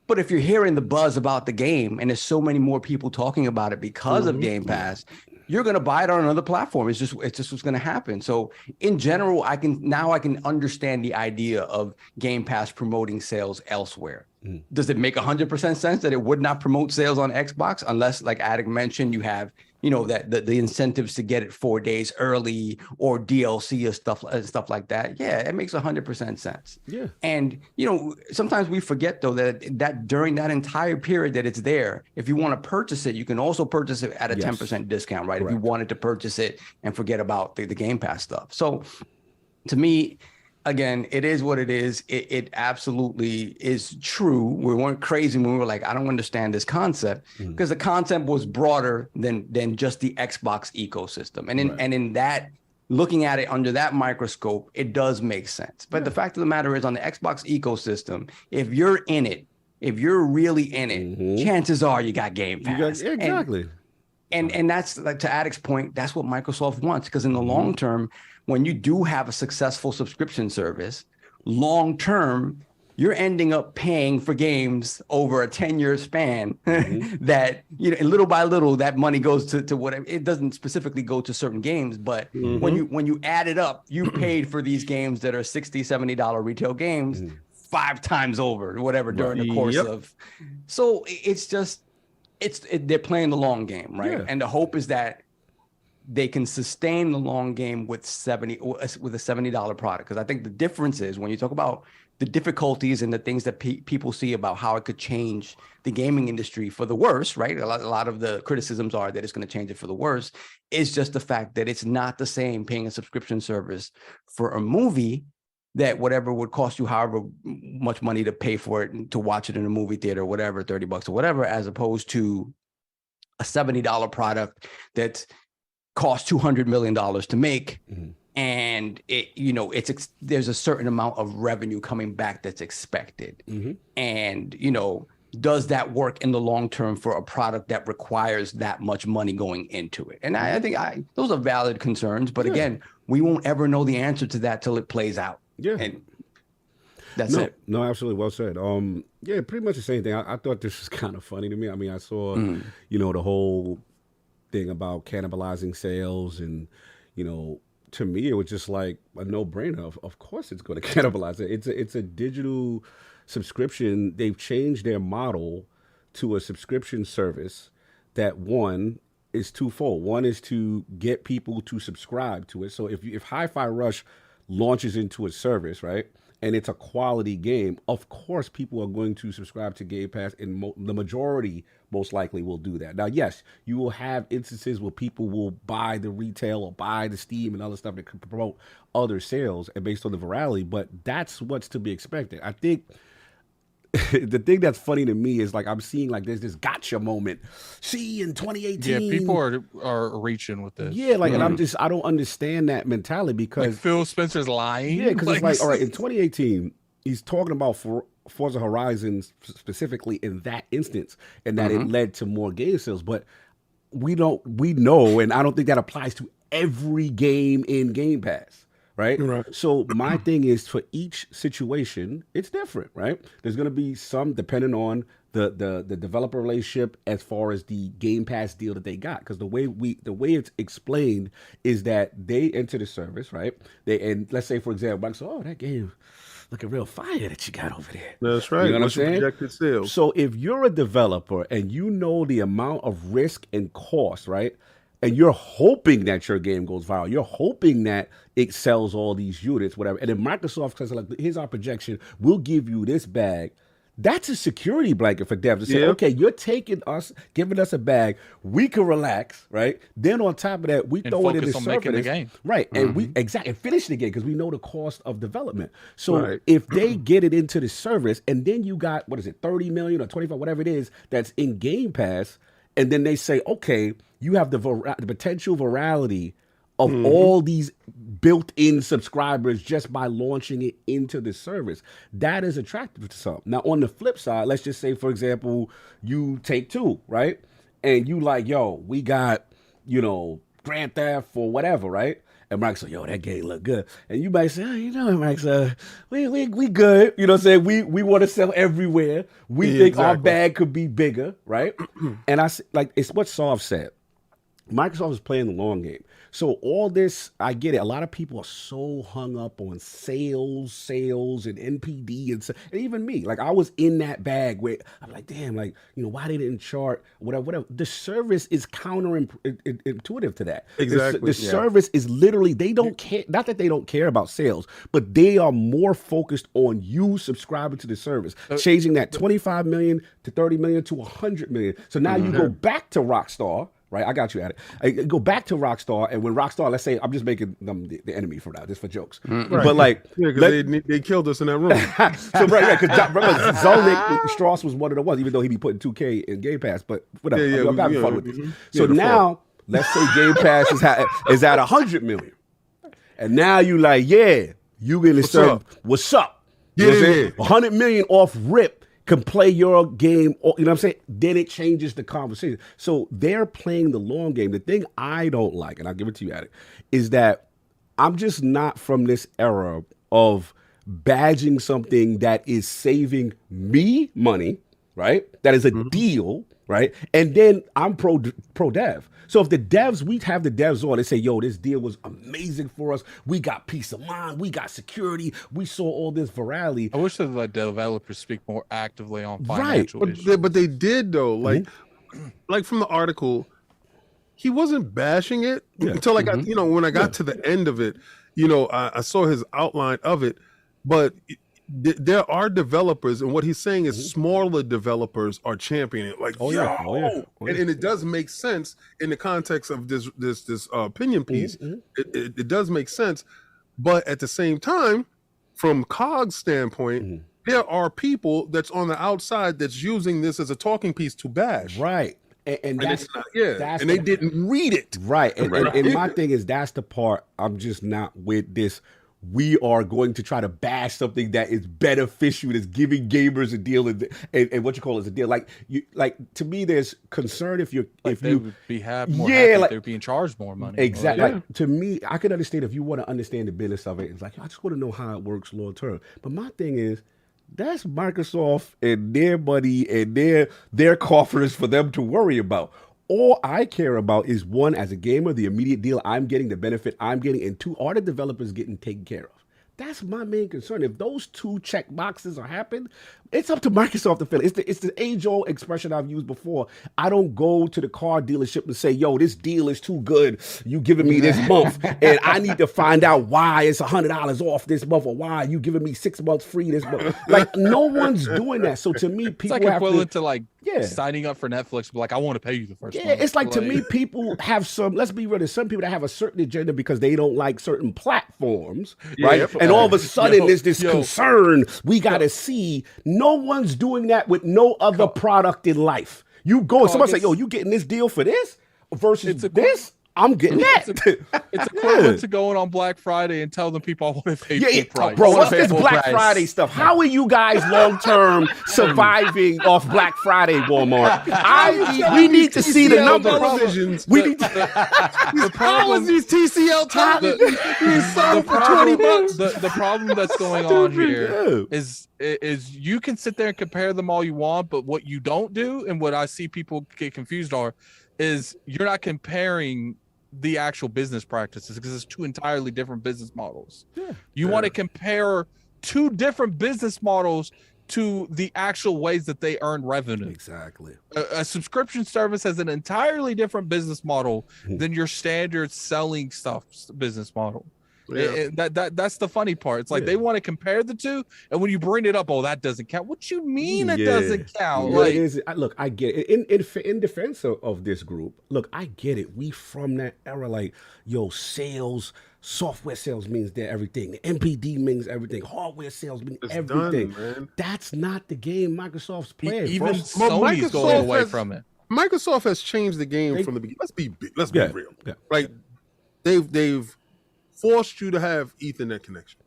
But if you're hearing the buzz about the game and there's so many more people talking about it because of Game Pass, you're going to buy it on another platform. It's just what's going to happen. So in general, I can understand the idea of Game Pass promoting sales elsewhere. Does it make 100% sense that it would not promote sales on Xbox unless, like Attic mentioned, you have, that the incentives to get it 4 days early or DLC or stuff like that? Yeah, it makes 100% sense. Yeah. And, sometimes we forget, though, that during that entire period that it's there, if you want to purchase it, you can also purchase it at a 10% discount, right? Correct. If you wanted to purchase it and forget about the Game Pass stuff. So to me, again, it is what it is. It absolutely is true. We weren't crazy when we were like, I don't understand this concept, because the concept was broader than just the Xbox ecosystem. And in that, looking at it under that microscope, it does make sense. But the fact of the matter is, on the Xbox ecosystem, if you're in it, if you're really in it, chances are you got Game Pass. Exactly. And that's, like, to Addict's point, that's what Microsoft wants, because in the long term, when you do have a successful subscription service, long term, you're ending up paying for games over a 10-year span that, little by little, that money goes to whatever. It doesn't specifically go to certain games, but when you add it up, you paid for these games that are $60, $70 retail games 5 times over, whatever, during the course of. So it's just, they're playing the long game, right? Yeah. And the hope is that they can sustain the long game with a $70 product. Because I think the difference is, when you talk about the difficulties and the things that people see about how it could change the gaming industry for the worse, right? A lot of the criticisms are that it's going to change it for the worse. It's just the fact that it's not the same paying a subscription service for a movie that whatever would cost you however much money to pay for it, to watch it in a movie theater, whatever, $30 or whatever, as opposed to a $70 product that's cost $200 million to make, and there's a certain amount of revenue coming back that's expected, and does that work in the long term for a product that requires that much money going into it? And I think those are valid concerns, but again, we won't ever know the answer to that till it plays out. And that's it. No, absolutely, well said. Pretty much the same thing. I thought this was kind of funny to me. I mean, I saw the whole thing about cannibalizing sales, and to me it was just like a no-brainer. Of course it's going to cannibalize it. It's a digital subscription. They've changed their model to a subscription service that, one, is twofold. One is to get people to subscribe to it. So if Hi-Fi Rush launches into a service, right, and it's a quality game, of course people are going to subscribe to Game Pass, and the majority most likely will do that. Now, yes, you will have instances where people will buy the retail or buy the Steam and other stuff that could promote other sales and based on the virality, but that's what's to be expected. I think the thing that's funny to me is like I'm seeing like there's this gotcha moment. See, in 2018, yeah, people are reaching with this. Yeah, like, and I don't understand that mentality because like Phil Spencer's lying. Yeah, because it's like, all right, in 2018, he's talking about Forza Horizon specifically in that instance, and that it led to more game sales. But we know, and I don't think that applies to every game in Game Pass, right? So my thing is, for each situation, it's different, right? There's going to be some depending on the developer relationship as far as the Game Pass deal that they got, because the way it's explained is that they enter the service, right? And let's say, for example, like, so, oh, that game looking real fire that you got over there. That's right. You know what I'm What's your saying? projected sales? So if you're a developer and you know the amount of risk and cost, right? And you're hoping that your game goes viral. You're hoping that it sells all these units, whatever. And then Microsoft says, like, here's our projection. We'll give you this bag. That's a security blanket for devs to say, okay, you're giving us a bag. We can relax, right? Then on top of that, we throw it in the server, making the game. Right? And we finish the game because we know the cost of development. So if they get it into the service, and then you got, what is it, 30 million or 25, whatever it is, that's in Game Pass, and then they say, okay, you have the potential virality of all these built-in subscribers just by launching it into the service. That is attractive to some. Now, on the flip side, let's just say, for example, you take Two, right? And you like, yo, we got, Grand Theft or whatever, right? And Mike's like, yo, that game look good. And you might say, oh, Mike's, we good. You know what I'm saying? We want to sell everywhere. We think our bag could be bigger, right? And it's what Sov said. Microsoft is playing the long game. So all this, I get it. A lot of people are so hung up on sales and NPD and even me. Like, I was in that bag where I'm like, damn, like, why they didn't chart, whatever. The service is counterintuitive to that. Exactly. The service is literally, they don't care. Not that they don't care about sales, but they are more focused on you subscribing to the service, changing that 25 million to 30 million to 100 million. So now you go back to Rockstar. Right, I got you at it. I go back to Rockstar, and when Rockstar, let's say, I'm just making them the enemy for now, just for jokes. But like, they killed us in that room. So because remember, Zolnik Strauss was one of the ones, even though he be putting 2K in Game Pass. But whatever, I'm having fun with this. So now, let's say Game Pass is at 100 million, and now you like, you gonna serve what's up? You know what I'm saying? 100 million off rip. Can play your game, you know what I'm saying? Then it changes the conversation. So they're playing the long game. The thing I don't like, and I'll give it to you, Attic, is that I'm just not from this era of badging something that is saving me money, right? That is a deal, right? And then I'm pro dev. So if the devs, we have the devs on, they say, yo, this deal was amazing for us. We got peace of mind. We got security. We saw all this virality. I wish that the developers speak more actively on financial issues. But they did, though. Like from the article, he wasn't bashing it until I got, when I got to the end of it, I saw his outline of it. But there are developers, and what he's saying is smaller developers are championing it. Like, and it does make sense in the context of this opinion piece. It does make sense, but at the same time, from COG's standpoint, there are people that's on the outside that's using this as a talking piece to bash. Right. And that's not, and they didn't read it. Right. And my thing is, that's the part I'm just not with this. We are going to try to bash something that is beneficial, that's giving gamers a deal, and what you call is a deal. Like to me, there's concern if you would be more happy if they're being charged more money. Exactly. Like, to me, I can understand if you want to understand the business of it. It's like, I just want to know how it works long term. But my thing is, that's Microsoft and their money and their coffers for them to worry about. All I care about is, one, as a gamer, the immediate deal I'm getting, the benefit I'm getting, and two, are the developers getting taken care of? That's my main concern. If those two check boxes are happening, it's up to Microsoft to fill it. It's the age-old expression I've used before. I don't go to the car dealership and say, yo, this deal is too good. You giving me this month, and I need to find out why it's $100 off this month, or why you giving me 6 months free this month. Like, no one's doing that. So to me, people it's like equivalent to like signing up for Netflix, but like, I want to pay you the first month. It's like, to me, people have let's be real, there's some people that have a certain agenda because they don't like certain platforms, right? And all of a sudden there's this concern we got to see. No no one's doing that with no other product in life. You go, somebody say, yo, you getting this deal for this versus this? I'm getting that. It's equivalent to going on Black Friday and telling people I want to pay full price. Bro, what's this Black Friday stuff? How are you guys long-term surviving off Black Friday, Walmart? We need to see the numbers. We need to. How is these TCL televisions for $20? The problem that's going on here is you can sit there and compare them all you want, but what you don't do, and what I see people get confused is you're not comparing the actual business practices, because it's two entirely different business models. You want to compare two different business models to the actual ways that they earn revenue. Exactly. A subscription service has an entirely different business model than your standard selling stuff business model. That's the funny part. It's like they want to compare the two, and when you bring it up, that doesn't count. What you mean it doesn't count? Like, look, I get it. In defense of this group, look, I get it. We from that era, like, sales, software sales means they're everything. The MPD means everything. Hardware sales mean everything. Done, that's not the game Microsoft's playing. Even Sony's going away from it. Microsoft has changed the game from the beginning. Let's be real. Yeah. Like they've forced you to have Ethernet connection.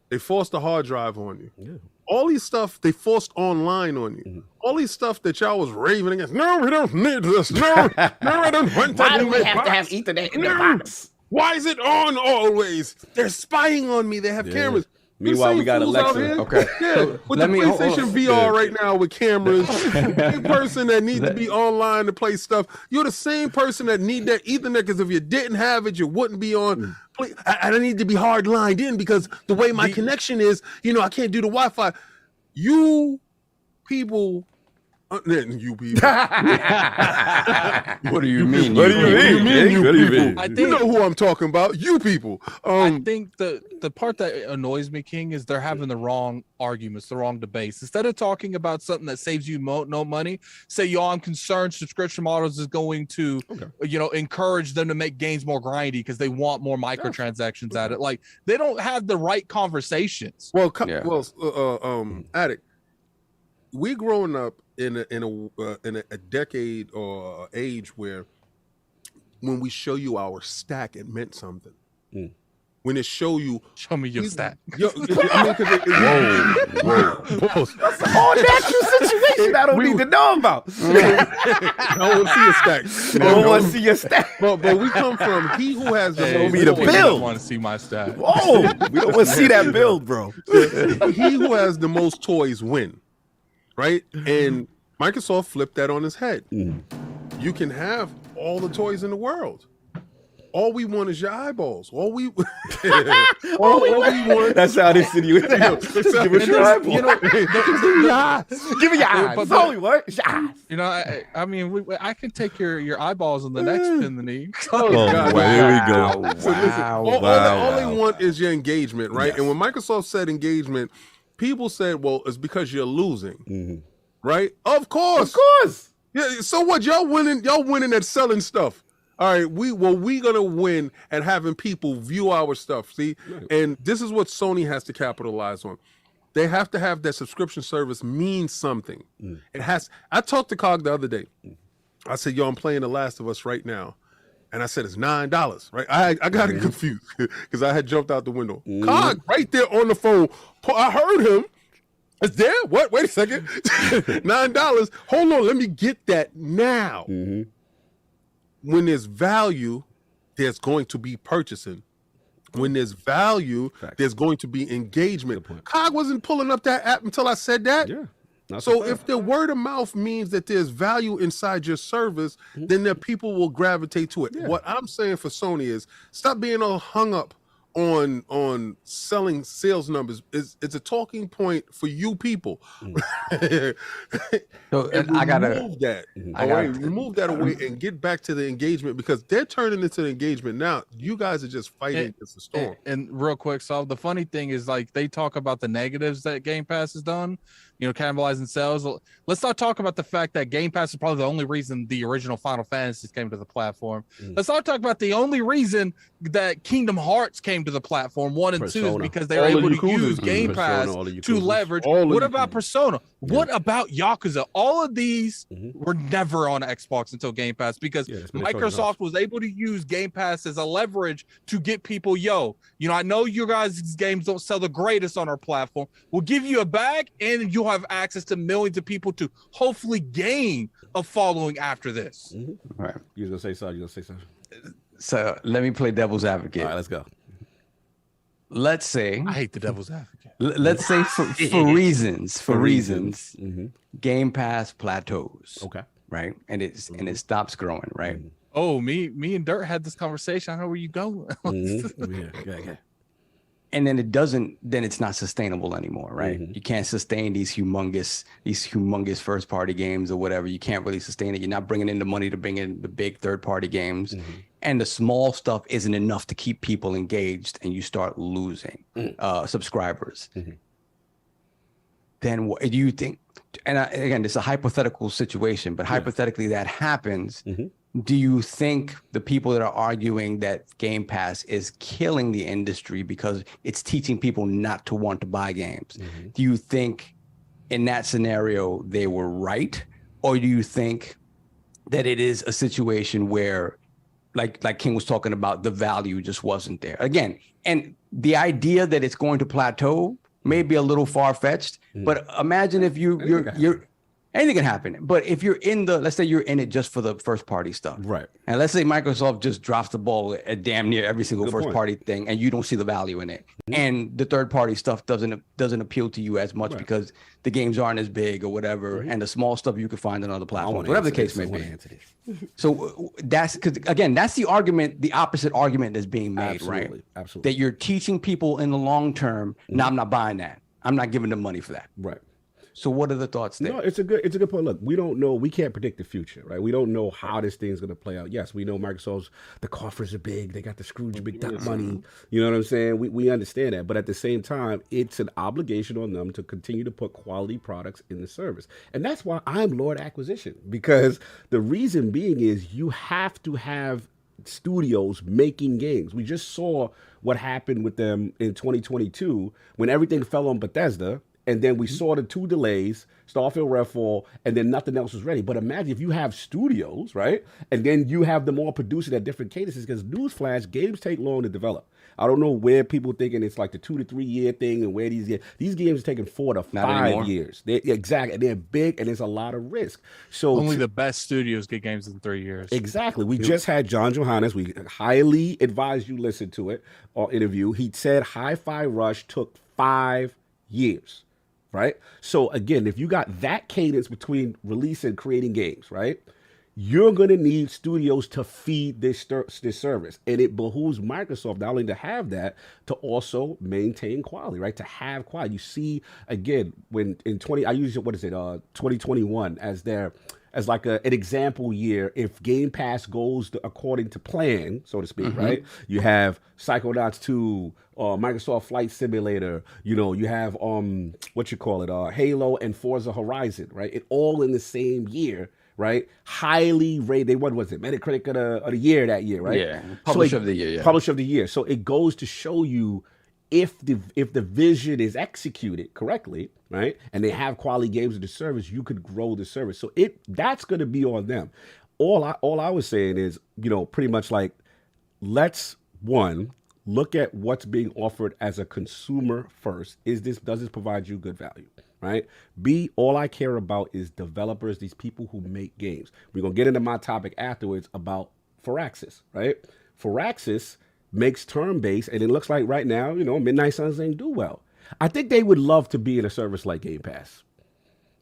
They forced a hard drive on you. Yeah. All these stuff they forced online on you. All these stuff that y'all was raving against. No, we don't need this. No, I don't want that. Why do we have to have Ethernet in the box? Why is it on always? They're spying on me. They have cameras. Meanwhile, we got Alexa. Okay. So with the PlayStation VR right now with cameras, the person that needs to be online to play stuff, you're the same person that need that Ethernet, because if you didn't have it, you wouldn't be on. I need to be hard lined in because the way my connection is, I can't do the Wi-Fi. You people. You people. What do you mean? What do you mean? I think, you know who I'm talking about. You people. I think the part that annoys me, King, is they're having the wrong arguments, the wrong debates. Instead of talking about something that saves you no money, say, I'm concerned subscription models is going to, encourage them to make games more grindy because they want more microtransactions at it. Like, they don't have the right conversations. Well, Addict, we growing up in a decade or age where when we show you our stack, it meant something. When it show me your stack. Whoa. That's a whole natural situation I don't need to know about. I don't want to see your stack. I don't want to see your stack. But we come from he who has the show me the build. Want to see my stack? Whoa, we don't want to see that build, bro. He who has the most toys win. Right? And Microsoft flipped that on his head. You can have all the toys in the world. All we want is your eyeballs. All we want. That's how this insinuates. Just give us your eyeballs. Give me your eyes. That's all we want. It's your eyes. I mean, I can take your eyeballs in the next pin the knee. Oh, God. Here we go. So listen, all they want is your engagement, right? Yes. And when Microsoft said engagement, people said, well, it's because you're losing. Right? Of course. Yeah. So what? Y'all winning at selling stuff. All right, we gonna win at having people view our stuff. See, and this is what Sony has to capitalize on. They have to have that subscription service mean something. It has. I talked to Cog the other day. I said, "Yo, I'm playing The Last of Us right now," and I said it's $9. Right? I got it confused because I had jumped out the window. Cog right there on the phone. I heard him. It's there. What? Wait a second. $9. Hold on. Let me get that now. When there's value, there's going to be purchasing. When there's value, there's going to be engagement. Cog wasn't pulling up that app until I said that. Yeah. So if the word of mouth means that there's value inside your service, then the people will gravitate to it. Yeah. What I'm saying for Sony is stop being all hung up on selling sales numbers. It's a talking point for you people. So remove that away and get back to the engagement, because they're turning into the engagement now. You guys are just fighting against the storm. And real quick, so the funny thing is, like, they talk about the negatives that Game Pass has done, cannibalizing sales. Let's not talk about the fact that Game Pass is probably the only reason the original Final Fantasies came to the platform. Let's not talk about the only reason that Kingdom Hearts came to the platform 1 and 2 is Persona. because they were All the able to Yakuzas. use Game Pass Persona, all the to Yakuzas. leverage. All the What about Yakuzas. Persona? What about Yakuza? All of these Mhm. were never on Xbox until Game Pass because it's been a Trojan horse. Microsoft was able to use Game Pass as a leverage to get people, I know you guys' games don't sell the greatest on our platform. We'll give you a bag and you'll have access to millions of people to hopefully gain a following after this. Right. You was gonna say something. So let me play devil's advocate. All right, let's go. Let's say, I hate the devil's advocate. let's say for reasons, Mm-hmm. Game Pass plateaus. Okay. Right, and it stops growing. Right. Oh, me and Dirt had this conversation. I know where you going. Yeah. And then then it's not sustainable anymore, right? You can't sustain these humongous first party games or whatever. You can't really sustain it. You're not bringing in the money to bring in the big third party games, and the small stuff isn't enough to keep people engaged, and you start losing subscribers. Then what do you think? And again, it's a hypothetical situation, but hypothetically that happens. Do you think the people that are arguing that Game Pass is killing the industry because it's teaching people not to want to buy games? Do you think in that scenario they were right? Or do you think that it is a situation where, like King was talking about, the value just wasn't there? Again, and the idea that it's going to plateau may be a little far-fetched, but imagine if you're anything can happen. But if you're let's say you're in it just for the first party stuff. Right. And let's say Microsoft just drops the ball at damn near every single Good first point. party thing and you don't see the value in it. And the third party stuff doesn't appeal to you as much because the games aren't as big or whatever. And the small stuff you can find on other platforms, whatever the case may be. So that's because, again, that's the opposite argument that's being made, right? Absolutely. That you're teaching people in the long term, no, I'm not buying that. I'm not giving them money for that. Right. So what are the thoughts there? No, it's a good point. Look, we don't know. We can't predict the future, right? We don't know how this thing's going to play out. Yes, we know the coffers are big. They got the Scrooge big duck money. You know what I'm saying? We understand that. But at the same time, it's an obligation on them to continue to put quality products in the service. And that's why I'm Lord Acquisition, because the reason being is you have to have studios making games. We just saw what happened with them in 2022 when everything fell on Bethesda. And then we saw the 2 delays, Starfield Redfall, and then nothing else was ready. But imagine if you have studios, right? And then you have them all producing at different cadences, because newsflash, games take long to develop. I don't know where people thinking it's like the 2 to 3 year thing and where these games are taking 4 to 5 years. Exactly. They're big and there's a lot of risk. So only the best studios get games in 3 years. Exactly. We just had John Johannes. We highly advise you listen to it or interview. He said Hi-Fi Rush took 5 years. Right? So again, if you got that cadence between release and creating games, right, you're going to need studios to feed this service. And it behooves Microsoft not only to have that, to also maintain quality, right? To have quality. You see, again, when in 2021 as like an example year, if Game Pass goes according to plan, so to speak, right? You have Psychonauts 2, Microsoft Flight Simulator, you have Halo and Forza Horizon, right? It all in the same year, right? Highly rated. What was it? Metacritic of the year that year, right? Yeah. Publisher of the year. Yeah. Publisher of the year. So it goes to show you if the vision is executed correctly, right, and they have quality games in the service, you could grow the service. So that's going to be on them. All I was saying is, pretty much like, let's look at what's being offered as a consumer first. Does this provide you good value, right? B, all I care about is developers, these people who make games. We're gonna get into my topic afterwards about Firaxis, right? Firaxis makes turn-based, and it looks like right now, Midnight Suns ain't do well. I think they would love to be in a service like Game Pass.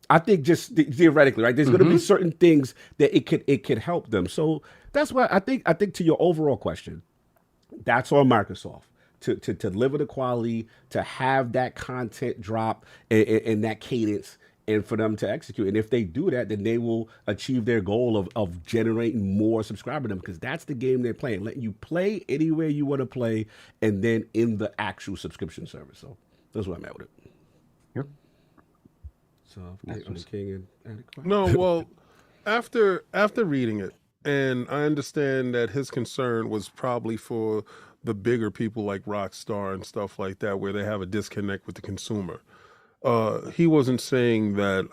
I think just theoretically, right? There's going to be certain things that it could help them. So that's why I think to your overall question, that's on Microsoft to deliver the quality, to have that content drop and that cadence, and for them to execute. And if they do that, then they will achieve their goal of generating more subscriber numbers, because that's the game they're playing, letting you play anywhere you want to play, and then in the actual subscription service. So that's what I'm at with it. Yep. So King and no, well, after reading it, and I understand that his concern was probably for the bigger people like Rockstar and stuff like that, where they have a disconnect with the consumer. He wasn't saying that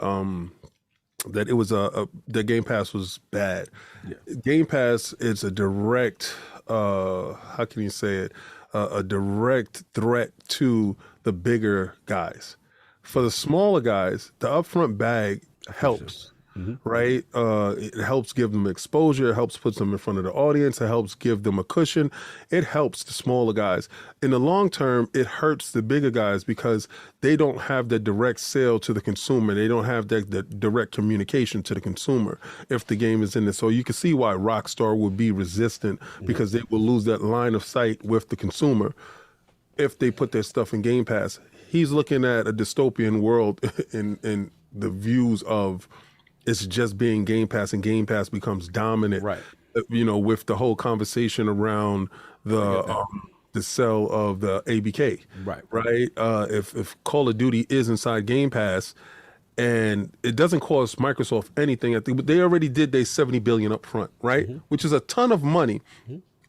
that it was the Game Pass was bad. Yeah. Game Pass is a direct, how can you say it? A direct threat to the bigger guys. For the smaller guys, the upfront bag helps. Right? It helps give them exposure. It helps put them in front of the audience. It helps give them a cushion. It helps the smaller guys. In the long term, it hurts the bigger guys because they don't have the direct sale to the consumer. They don't have the direct communication to the consumer if the game is in it. So you can see why Rockstar would be resistant because they will lose that line of sight with the consumer if they put their stuff in Game Pass. He's looking at a dystopian world in the views of it's just being Game Pass, and Game Pass becomes dominant. Right. You know, with the whole conversation around the sell of the ABK. Right. Right. If Call of Duty is inside Game Pass, and it doesn't cost Microsoft anything, I think they already did their $70 billion up front, right? Which is a ton of money.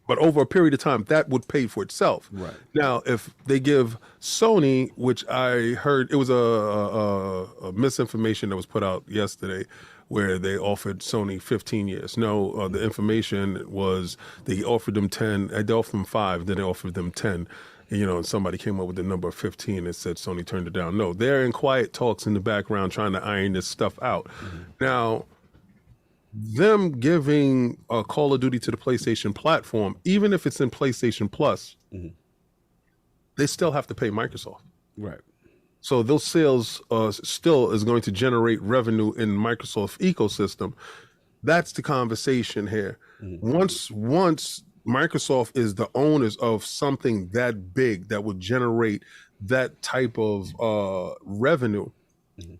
But over a period of time, that would pay for itself. Right. Now, if they give Sony, which I heard, it was a misinformation that was put out yesterday, where they offered Sony 15 years. No, the information was they offered them 10, they offered them 5, then they offered them 10. You know, and somebody came up with the number 15 and said Sony turned it down. No, they're in quiet talks in the background trying to iron this stuff out. Now, them giving Call of Duty to the PlayStation platform, even if it's in PlayStation Plus, they still have to pay Microsoft. Right. So those sales still is going to generate revenue in Microsoft ecosystem. That's the conversation here. Once Microsoft is the owners of something that big that would generate that type of revenue,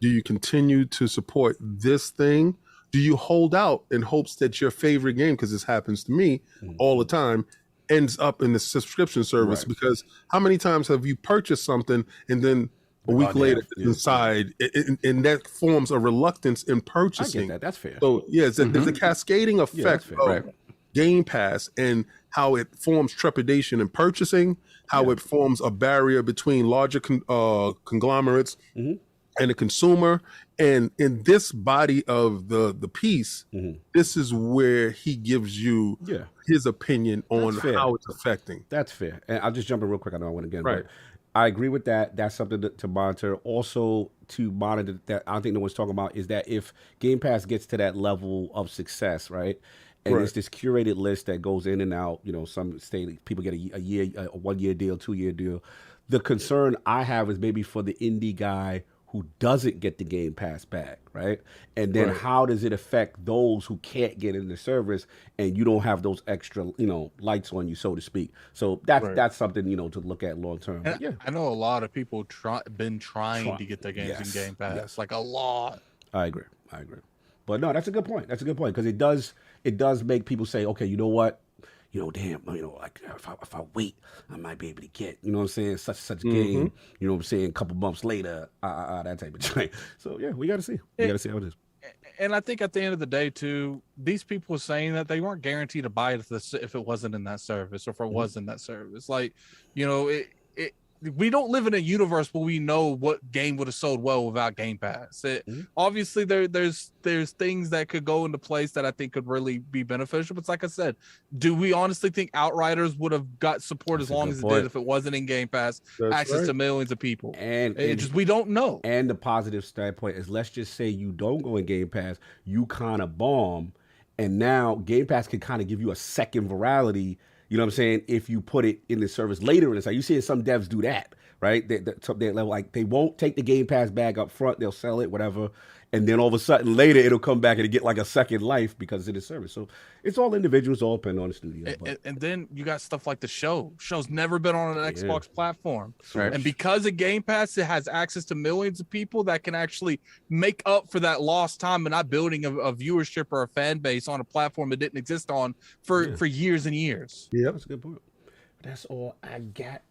do you continue to support this thing? Do you hold out in hopes that your favorite game, because this happens to me all the time, ends up in the subscription service? Right. Because how many times have you purchased something and then a week later inside, and that forms a reluctance in purchasing? I get that. That's fair. So yeah, there's a cascading effect of Game Pass and how it forms trepidation in purchasing, how it forms a barrier between larger conglomerates and the consumer. And in this body of the piece, this is where he gives you his opinion on how it's affecting. That's fair. And I'll just jump in real quick. I know I went again. Right. But I agree with that. That's something to monitor. Also, to monitor that I don't think no one's talking about is that if Game Pass gets to that level of success, right? And it's this curated list that goes in and out. You know, some state people get a 1 year deal, 2 year deal. The concern I have is maybe for the indie guy who doesn't get the Game Pass back, right? And then how does it affect those who can't get in the service and you don't have those extra, lights on you, so to speak? So that's something, to look at long term. I know a lot of people been trying to get their games in Game Pass, like a lot. I agree. But no, that's a good point. Because it does make people say, okay, you know what? Damn, like if I wait, I might be able to get, you know what I'm saying, such game, you know what I'm saying, a couple months later, that type of thing. So yeah, we got to see. We got to see how it is. And I think at the end of the day, too, these people saying that they weren't guaranteed to buy it if it wasn't in that service or if it was in that service. Like, we don't live in a universe where we know what game would have sold well without Game Pass. Obviously, there's things that could go into place that I think could really be beneficial. But like I said, do we honestly think Outriders would have got support as long as it did if it wasn't in Game Pass? Access to millions of people. And we don't know. And the positive standpoint is, let's just say you don't go in Game Pass, you kind of bomb, and now Game Pass can kind of give you a second virality. You know what I'm saying? If you put it in the service later in the site, you see some devs do that, right? They won't take the Game Pass bag up front. They'll sell it, whatever. And then all of a sudden later, it'll come back and get like a second life because it's in the service. So it's all individuals, all depending on the studio. And then you got stuff like the show. Show's never been on an Xbox platform. Right. And because of Game Pass, it has access to millions of people that can actually make up for that lost time and not building a viewership or a fan base on a platform that didn't exist on for years and years. Yeah, that's a good point. That's all I got.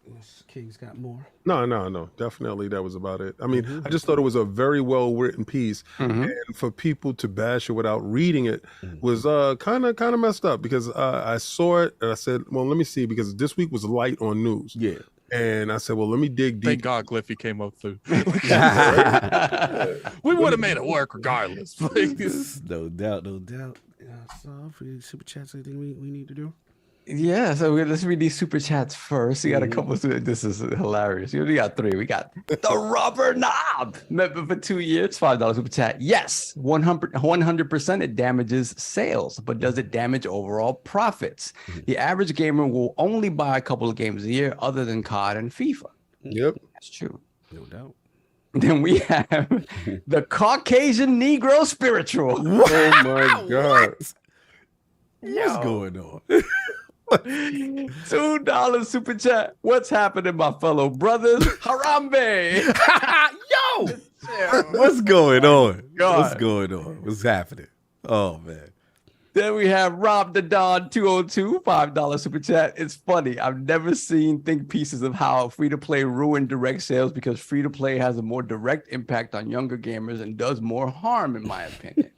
King's got more. No. Definitely, that was about it. I mean, I just thought it was a very well written piece, and for people to bash it without reading it was kind of messed up because I saw it and I said, well, let me see, because this week was light on news. Yeah. And I said, well, let me dig deep. Thank God Cliffy came up through. We would have made it work regardless. No doubt. So for the super chats, anything we need to do? Yeah, so let's read these super chats first. We got a couple. This is hilarious. We got 3. We got the rubber knob. Member for 2 years, $5 super chat. Yes, 100% it damages sales, but does it damage overall profits? The average gamer will only buy a couple of games a year, other than COD and FIFA. Yep, that's true. No doubt. Then we have the Caucasian Negro spiritual. Oh my God. What's going on? $2 super chat. What's happening, my fellow brothers? Harambe. Yo, what's going on? God. What's going on? What's happening? Oh man. Then we have Rob the Don 202, $5 super chat. It's funny. I've never seen think pieces of how free-to-play ruined direct sales because free-to-play has a more direct impact on younger gamers and does more harm, in my opinion.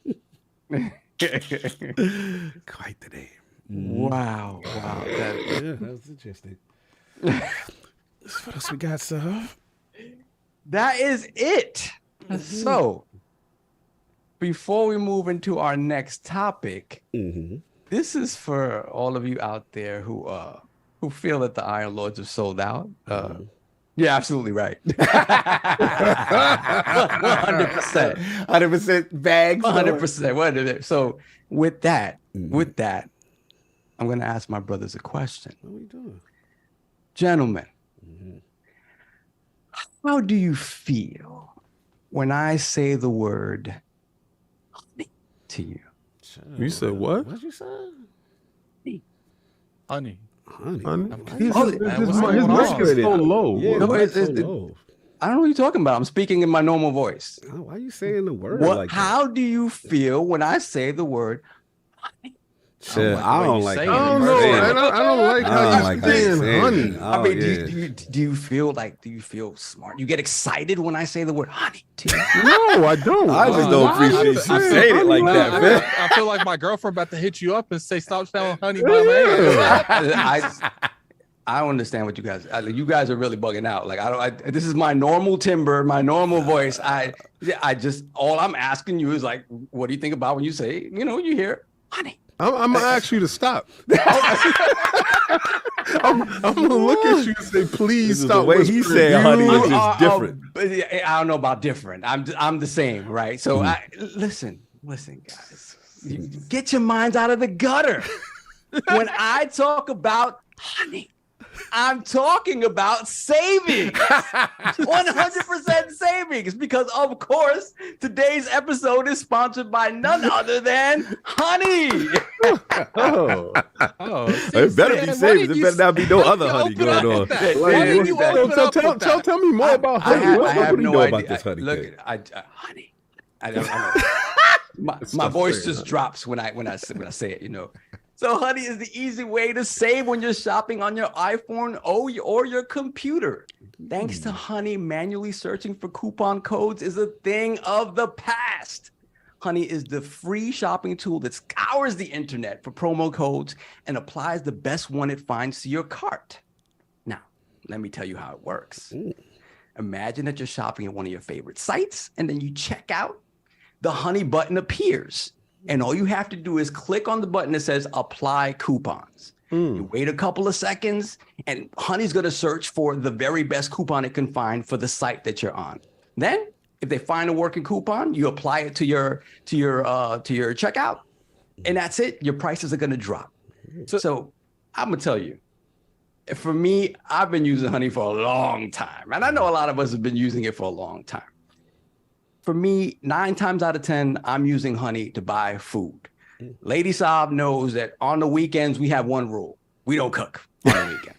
Quite the name. Wow. That's interesting. What else we got, sir? That is it. So, before we move into our next topic, this is for all of you out there who feel that the Iron Lords have sold out. You're absolutely right. 100%. 100% bags. 100%. So, with that, I'm going to ask my brothers a question. What are we doing? Gentlemen, how do you feel when I say the word honey to you? You said what? What'd you say? Honey. His What's mic is so low. Yeah, No, it's it's- so low. I don't know what you're talking about. I'm speaking in my normal voice. Oh, why are you saying the word What? like that? How do you feel when I say the word honey? Shit, I don't like say how it. I you don't know. say it. I don't like I how don't you're like how you saying say it. honey. Oh, I mean, yeah. do you feel smart? You get excited when I say the word honey to you? No, I don't. I just don't appreciate you saying it like that, man. I feel like my girlfriend about to hit you up and say, "Stop spelling honey by my ass." I don't understand what you guys are really bugging out. Like this is my normal timbre, my normal voice. I just, all I'm asking you is like, what do you think about when you say, you hear honey? I'm gonna ask you to stop. I'm gonna look at you and say, please stop. The way he said honey is just different. I don't know about different. I'm the same, right? So listen, guys, get your minds out of the gutter. When I talk about honey, I'm talking about savings, 100% savings, because of course today's episode is sponsored by none other than honey. It better be savings. It better not be no other honey going on. Tell me more about honey. I have no idea. About this honey Look, thing? honey. I don't know. My voice just drops when I say it. So honey is the easy way to save when you're shopping on your iPhone or your computer. Thanks to honey, manually searching for coupon codes is a thing of the past. Honey is the free shopping tool that scours the internet for promo codes and applies the best one it finds to your cart. Now, let me tell you how it works. Imagine that you're shopping at one of your favorite sites and then you check out. The honey button appears. And all you have to do is click on the button that says apply coupons. You wait a couple of seconds and honey's going to search for the very best coupon it can find for the site that you're on. Then if they find a working coupon, you apply it to your checkout and that's it. Your prices are going to drop. So I'm going to tell you, for me, I've been using honey for a long time. And I know a lot of us have been using it for a long time. For me, 9 times out of 10, I'm using honey to buy food. Lady Saab knows that on the weekends, we have one rule. We don't cook on the weekend.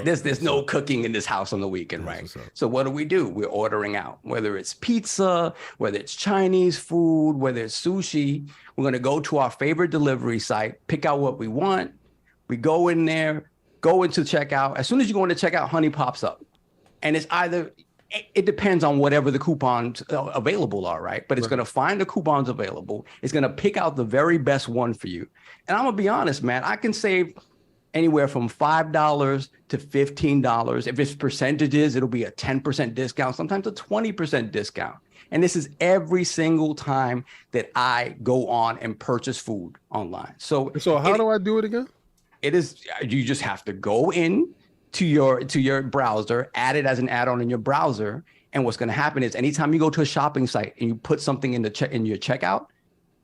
There's no cooking in this house on the weekend, right? So what do? We're ordering out, whether it's pizza, whether it's Chinese food, whether it's sushi. We're going to go to our favorite delivery site, pick out what we want. We go in there, go into checkout. As soon as you go into checkout, Honey pops up. And it's either, it depends on whatever the coupons available are, right? But it's going to find the coupons available. It's going to pick out the very best one for you. And I'm going to be honest, man, I can save anywhere from $5 to $15. If it's percentages, it'll be a 10% discount, sometimes a 20% discount. And this is every single time that I go on and purchase food online. So how do I do it again? It is, you just have to go in to your browser, add it as an add-on in your browser. And what's going to happen is anytime you go to a shopping site and you put something in your checkout,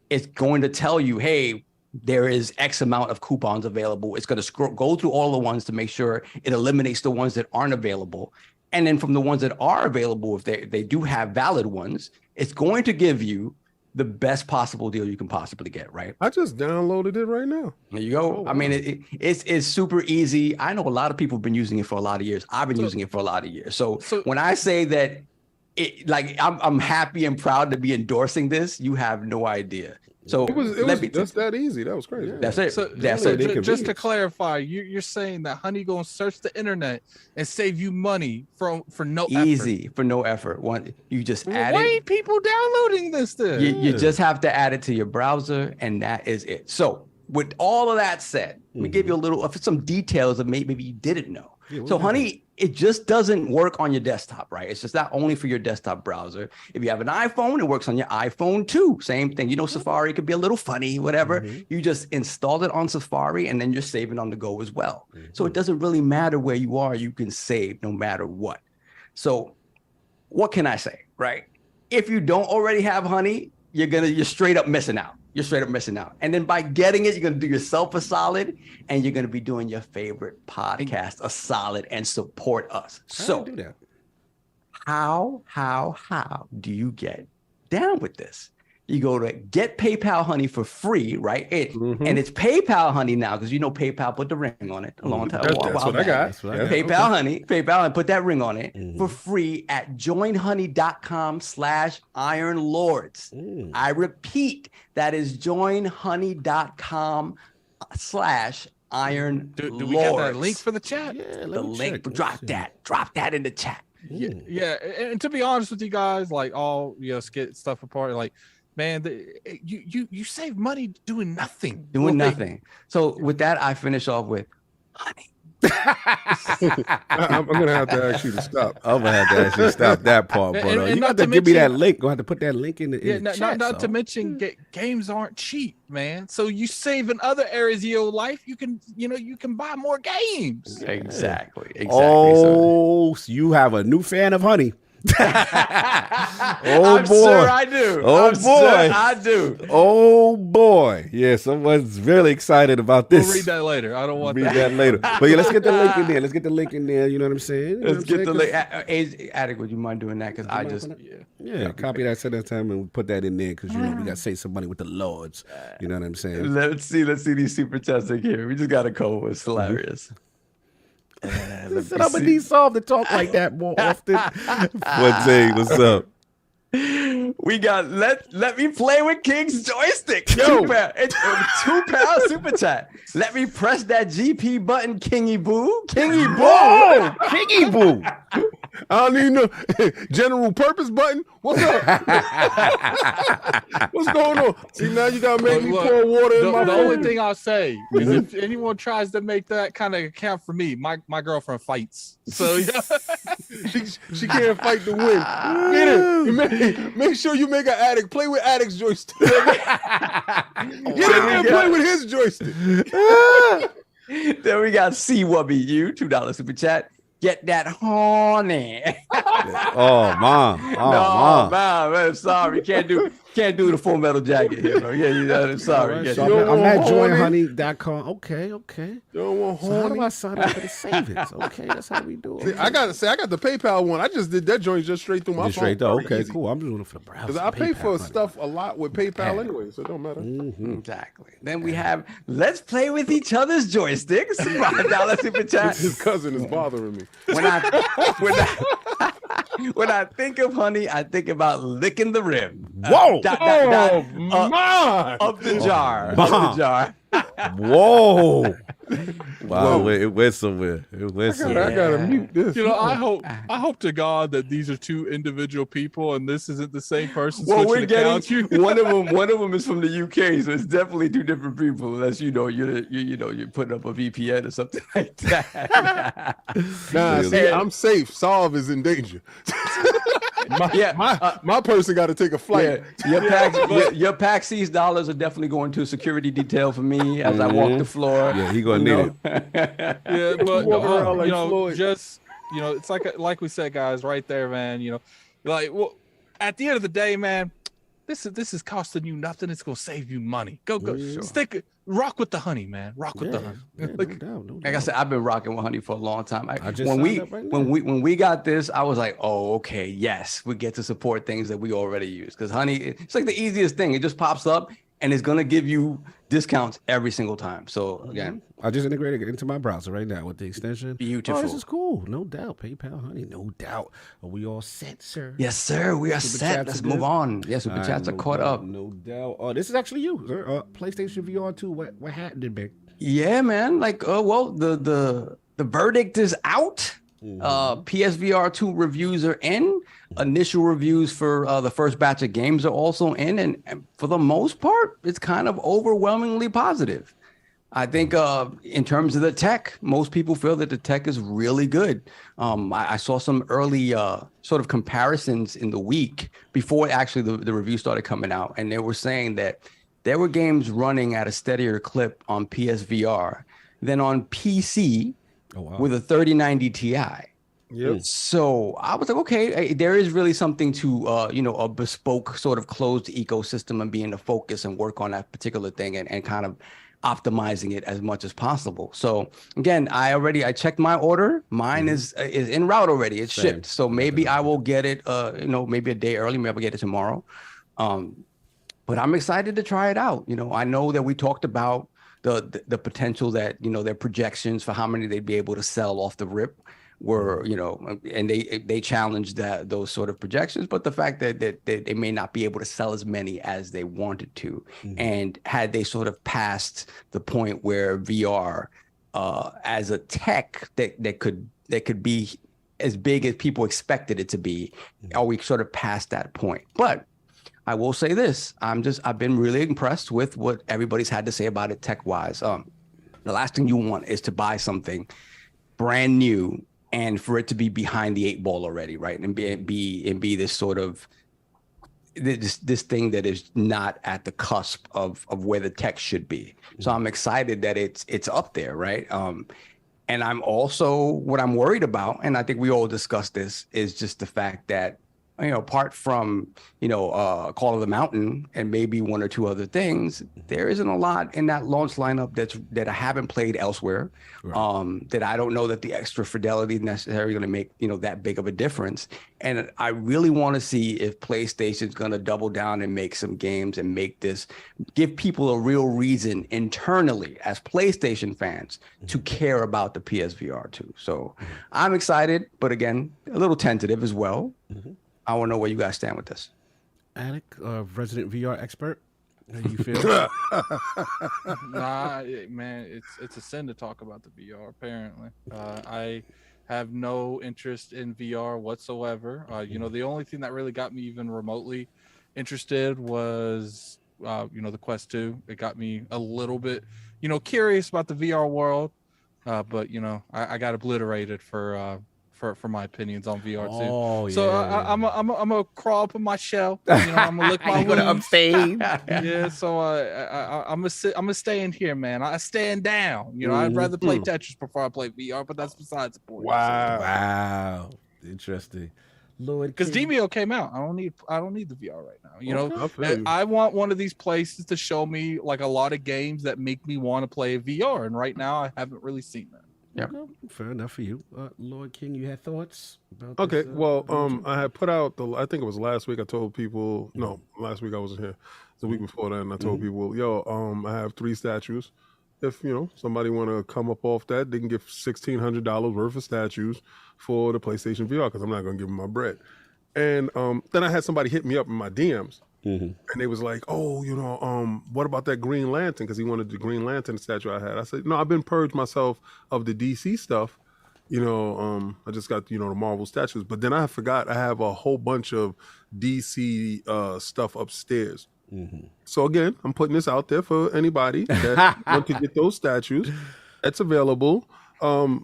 it's going to tell you, hey, there is X amount of coupons available. It's going to go through all the ones to make sure it eliminates the ones that aren't available. And then from the ones that are available, if they do have valid ones, it's going to give you the best possible deal you can possibly get, right? I just downloaded it right now. There you go. I mean, it's super easy. I know a lot of people have been using it for a lot of years. I've been using it for a lot of years. So when I say that, I'm happy and proud to be endorsing this, you have no idea. So it was just that easy. That was crazy. That's it. So just to clarify, you're saying that Honey gonna search the internet and save you money for no easy for no effort. You just add it. Why ain't people downloading this then? You just have to add it to your browser, and that is it. So with all of that said, let me give you a little some details that maybe you didn't know. So Honey, it just doesn't work on your desktop, right? It's just not only for your desktop browser. If you have an iPhone, it works on your iPhone too. Same thing. You know, Safari could be a little funny, whatever. You just install it on Safari and then you're saving on the go as well. So it doesn't really matter where you are. You can save no matter what. So what can I say, right? If you don't already have Honey, you're straight up missing out. You're straight up missing out. And then by getting it, you're going to do yourself a solid, and you're going to be doing your favorite podcast a solid and support us. So do that. How do you get down with this? You go to get PayPal Honey for free, right? And it's PayPal Honey now, because you know PayPal put the ring on it a long time. That's what I got. PayPal Honey, and put that ring on it for free at joinhoney.com/ironlords. I repeat, that is joinhoney.com/ironlords. Do we got that link for the chat? Yeah, The link, drop that in the chat. Yeah. And to be honest with you guys, like all skit stuff apart, like, man, you save money doing nothing. So with that, I finish off with Honey. I'm gonna have to ask you to stop. I'm gonna have to ask you to stop that part, but you have to give me that link. Gonna have to put that link in the chat. Not to mention, games aren't cheap, man. So you save in other areas of your life. You can buy more games. Exactly. Oh, so you have a new fan of Honey. I'm boy. sure I do. Oh, boy. I do. Oh boy. Yeah, someone's really excited about this. We'll read that later. I don't want read that later. But yeah, let's get the link in there. You know what I'm saying? Let's get the link. Attic, would you mind doing that? Because I just copy that set of time and we put that in there because we gotta save some money with the Lords. You know what I'm saying? Let's see these super chats in here. We just got a couple. It's hilarious. I'm gonna need Solve to talk like that more often. What's up? We got let me play with King's joystick. Yo, it's £2 super chat. Let me press that GP button, Kingy Boo. Kingy Boo. Kingy Boo. I don't even know. General purpose button. What's up? What's going on? See, now you gotta make me pour water in my The phone. only thing I'll say is if anyone tries to make that kind of account for me, my girlfriend fights. So she can't fight to win. Get it. Make sure you make an addict. Play with Addict's joystick. Get it and play with his joystick. Then we got CWU, $2 super chat. Get that honey. Oh, mom. Man, sorry. Can't do the Full Metal Jacket here, bro. Yeah, sorry. Right, so I'm at joinhoney.com. Okay. You don't want so how do I sign up for the savings? Okay, that's how we do it. See, I got the PayPal one. I just did that joint just straight through my phone. Straight though. Okay, cool. I'm doing it for the browser. Because I pay for stuff a lot with PayPal anyway, so it don't matter. Exactly. Then we have let's play with each other's joysticks. $5 super chat. His cousin is bothering me. When I think of Honey, I think about licking the rim. Whoa! Of the jar. Whoa! Wow, it went somewhere. It went somewhere. I gotta mute this. You know, I hope to God that these are two individual people and this isn't the same person. Well, we're switching getting accounts. one of them is from the UK, so it's definitely two different people. Unless you're putting up a VPN or something like that. Nah, see, I'm safe. Solve is in danger. My person got to take a flight. Yeah, your Paxis dollars are definitely going to a security detail for me as I walk the floor. Yeah, he gonna need it. Yeah, but just it's like we said, guys, right there, man. At the end of the day, man, this is costing you nothing. It's gonna save you money. Go, rock with the honey, man. Rock with the honey. Yeah, no doubt. Like I said, I've been rocking with honey for a long time. When we got this, I was like, oh, okay, yes, we get to support things that we already use because honey, it's like the easiest thing. It just pops up and it's gonna give you discounts every single time. So again, I just integrated it into my browser right now with the extension. Beautiful. Oh, this is cool. No doubt. PayPal, honey. No doubt. Are we all set, sir? Yes, sir. We are set. Let's move on. Yeah, super chats are caught up. No doubt. Oh, this is actually you, sir. PlayStation VR 2. What happened, big? Yeah, man. Like, well, the verdict is out. PSVR 2 reviews are in. Initial reviews for the first batch of games are also in, and for the most part, it's kind of overwhelmingly positive. I think in terms of the tech, most people feel that the tech is really good. I saw some early sort of comparisons in the week before actually the review started coming out, and they were saying that there were games running at a steadier clip on PSVR than on PC with a 3090 Ti. Yep. So I was like, okay, there is really something to, a bespoke sort of closed ecosystem and being the focus and work on that particular thing and kind of optimizing it as much as possible. So again, I checked my order. Mine is en route already. It's shipped. So maybe I will get it, maybe a day early. Maybe I'll get it tomorrow. But I'm excited to try it out. I know that we talked about the potential that, their projections for how many they'd be able to sell off the rip were, and they challenged those sort of projections, but the fact that they may not be able to sell as many as they wanted to. And had they sort of passed the point where VR as a tech that could be as big as people expected it to be, are we sort of past that point? But I will say this, I've been really impressed with what everybody's had to say about it tech-wise. The last thing you want is to buy something brand new and for it to be behind the 8 ball already, right? And be this sort of this thing that is not at the cusp of where the tech should be. So I'm excited that it's up there, right? And I'm also, what I'm worried about, and I think we all discussed this, is just the fact that, apart from, Call of the Mountain and maybe one or two other things, there isn't a lot in that launch lineup that I haven't played elsewhere, that I don't know that the extra fidelity is necessarily going to make, that big of a difference. And I really want to see if PlayStation's going to double down and make some games and give people a real reason internally as PlayStation fans to care about the PSVR 2. So I'm excited, but again, a little tentative as well. I want to know where you guys stand with this. Alec, resident VR expert, how do you feel? Nah, man, it's a sin to talk about the VR. Apparently, I have no interest in VR whatsoever. The only thing that really got me even remotely interested was, the Quest 2. It got me a little bit, curious about the VR world. But I got obliterated for my opinions on VR too. Oh, so yeah. I'm gonna crawl up in my shell. I'm gonna lick my wounds. Abstain. Yeah. So I'm gonna stay in here, man. I stand down. I'd rather play Tetris before I play VR, but that's besides the point. Wow. Interesting. Lord, because Demio came out. I don't need the VR right now. I want one of these places to show me like a lot of games that make me want to play VR, and right now I haven't really seen that. Yeah, fair enough for you, Lord King. You had thoughts about okay, this, well, I had put out I think it was last week. I told people, no, last week I wasn't here. The week before that, and I told people, I have 3 statues. If somebody want to come up off that, they can get $1,600 worth of statues for the PlayStation VR because I'm not going to give them my bread. And then I had somebody hit me up in my DMs And they was like, oh, what about that Green Lantern? Because he wanted the Green Lantern statue I had. I said, no, I've been purged myself of the DC stuff. I just got, the Marvel statues. But then I forgot I have a whole bunch of DC stuff upstairs. So again, I'm putting this out there for anybody that want to get those statues. It's available. And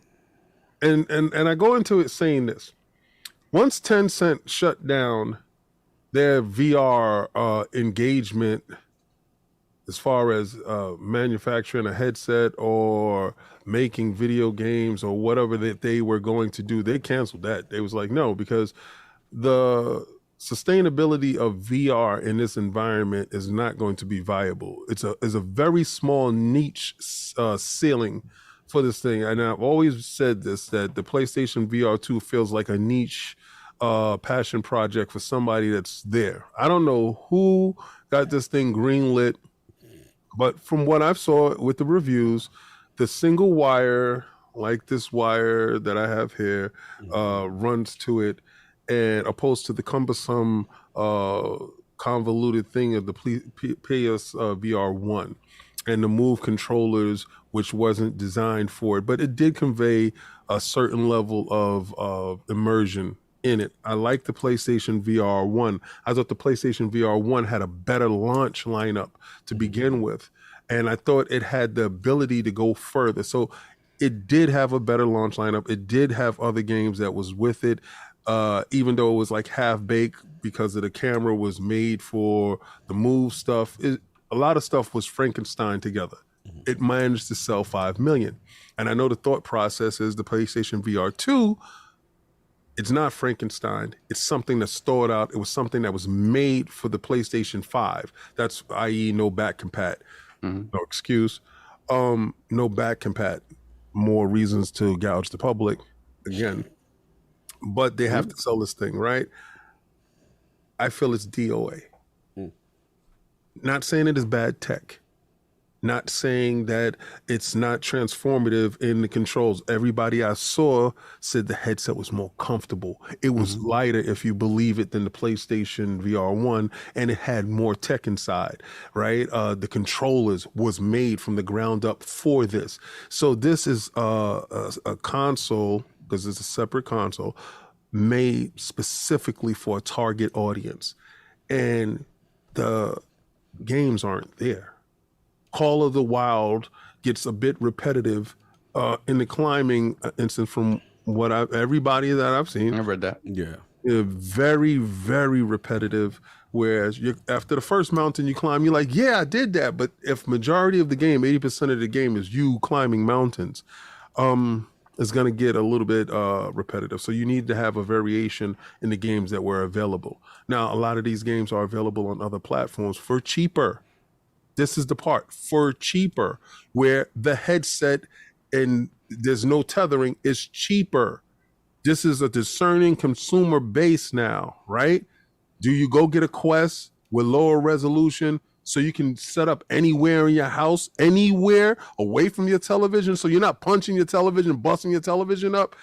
I go into it saying this. Once Tencent shut down their VR engagement as far as manufacturing a headset or making video games or whatever that they were going to do, they canceled that. They was like, no, because the sustainability of VR in this environment is not going to be viable. It's a very small niche ceiling for this thing. And I've always said this, that the PlayStation VR 2 feels like a niche passion project for somebody that's there. I don't know who got this thing greenlit, but from what I've saw with the reviews, the single wire, like this wire that I have here, runs to it, and opposed to the cumbersome convoluted thing of the PSVR 1 and the Move controllers, which wasn't designed for it, but it did convey a certain level of immersion in it. I like the PlayStation VR 1. I thought the PlayStation VR 1 had a better launch lineup to begin with, and I thought it had the ability to go further. So it did have a better launch lineup. It did have other games that was with it, even though it was like half-baked because of the camera was made for the Move stuff. A lot of stuff was Frankenstein together. It managed to sell 5 million. And I know the thought process is the PlayStation VR 2, it's not Frankenstein. It's something that's thought out. It was something that was made for the PlayStation 5. That's i.e. no back compat. No excuse. No back compat. More reasons to gouge the public again. But they have to sell this thing, right? I feel it's DOA. Not saying it is bad tech. Not saying that it's not transformative in the controls. Everybody I saw said the headset was more comfortable. It was lighter, if you believe it, than the PlayStation VR 1, and it had more tech inside, right? The controllers was made from the ground up for this. So this is a console, because it's a separate console, made specifically for a target audience. And the games aren't there. Call of the Wild gets a bit repetitive in the climbing instance from what everybody that I've seen. I read that. Yeah. Very, very repetitive. Whereas after the first mountain you climb, you're like, yeah, I did that. But if majority of the game, 80% of the game is you climbing mountains, it's going to get a little bit repetitive. So you need to have a variation in the games that were available. Now, a lot of these games are available on other platforms for cheaper. This is the part, for cheaper, where the headset and there's no tethering is cheaper. This is a discerning consumer base now, right? Do you go get a Quest with lower resolution so you can set up anywhere in your house, anywhere away from your television, so you're not punching your television, busting your television up?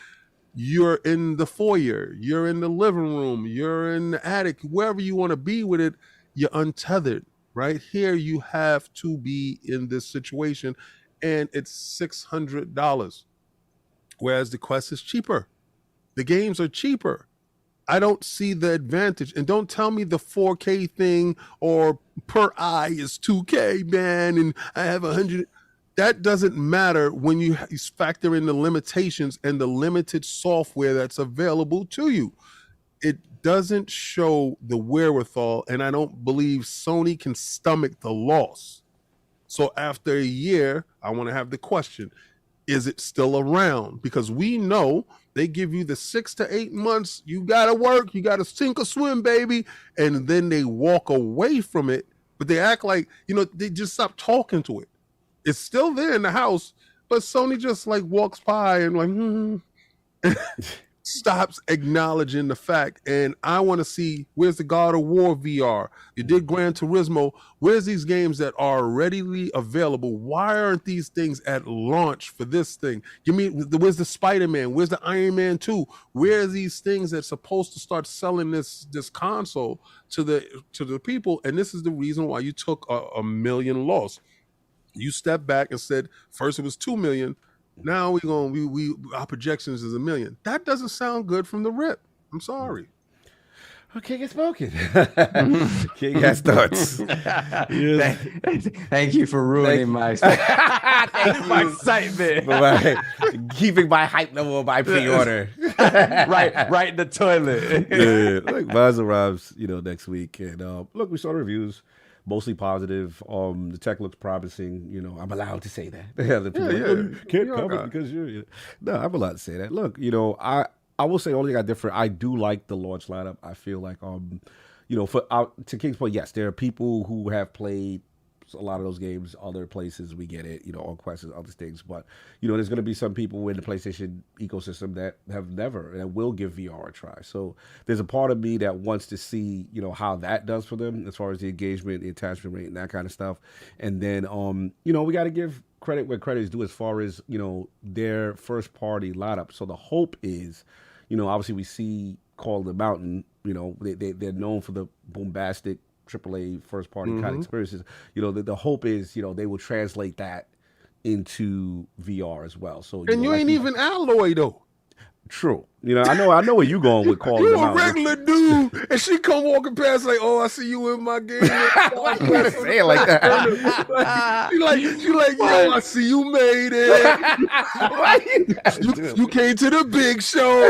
You're in the foyer, you're in the living room, you're in the attic, wherever you want to be with it, you're untethered. Right here, you have to be in this situation, and it's $600, whereas the Quest is cheaper. The games are cheaper. I don't see the advantage, and don't tell me the 4K thing or per eye is 2K, man, and I have 100. That doesn't matter when you factor in the limitations and the limited software that's available to you. It doesn't show the wherewithal, and I don't believe Sony can stomach the loss. So after a year, I want to have the question, is it still around? Because we know they give you the 6 to 8 months, you got to work, you got to sink or swim, baby, and then they walk away from it, but they act like, they just stop talking to it. It's still there in the house, but Sony just like walks by and like, stops acknowledging the fact. And I want to see, where's the God of War VR? You did Gran Turismo. Where's these games that are readily available? Why aren't these things at launch for this thing? Give me, where's the Spider-Man? Where's the Iron Man 2? Where are these things that's supposed to start selling this console to the people? And this is the reason why you took a million loss. You stepped back and said, first it was 2 million. Now our projections is 1 million. That doesn't sound good from the rip. I'm sorry. Okay, get spoken. King has thoughts. Thank you for ruining my excitement. Keeping my hype level of my pre-order. right in the toilet. Look, Miles arrives, next week, and look, we saw the reviews. Mostly positive. The tech looks promising. I'm allowed to say that. The people can't comment because you're. No, I'm allowed to say that. Look, I will say only got different. I do like the launch lineup. I feel like to King's point, yes, there are people who have played a lot of those games other places. We get it, on Quest and other things. But there's going to be some people in the PlayStation ecosystem that have never and will give VR a try. So there's a part of me that wants to see how that does for them as far as the engagement, the attachment rate, and that kind of stuff. And then we got to give credit where credit is due as far as their first party lineup. So the hope is, obviously we see Call of the Mountain. They're known for the bombastic AAA first party kind of experiences. The hope is they will translate that into VR as well. So you ain't even Alloy though. True. I know where you going with Call of the Mountain. You a regular dude, and she come walking past like, "Oh, I see you in my game." Why you gotta say it like that? She like, yo, I see you made it. you came to the big show.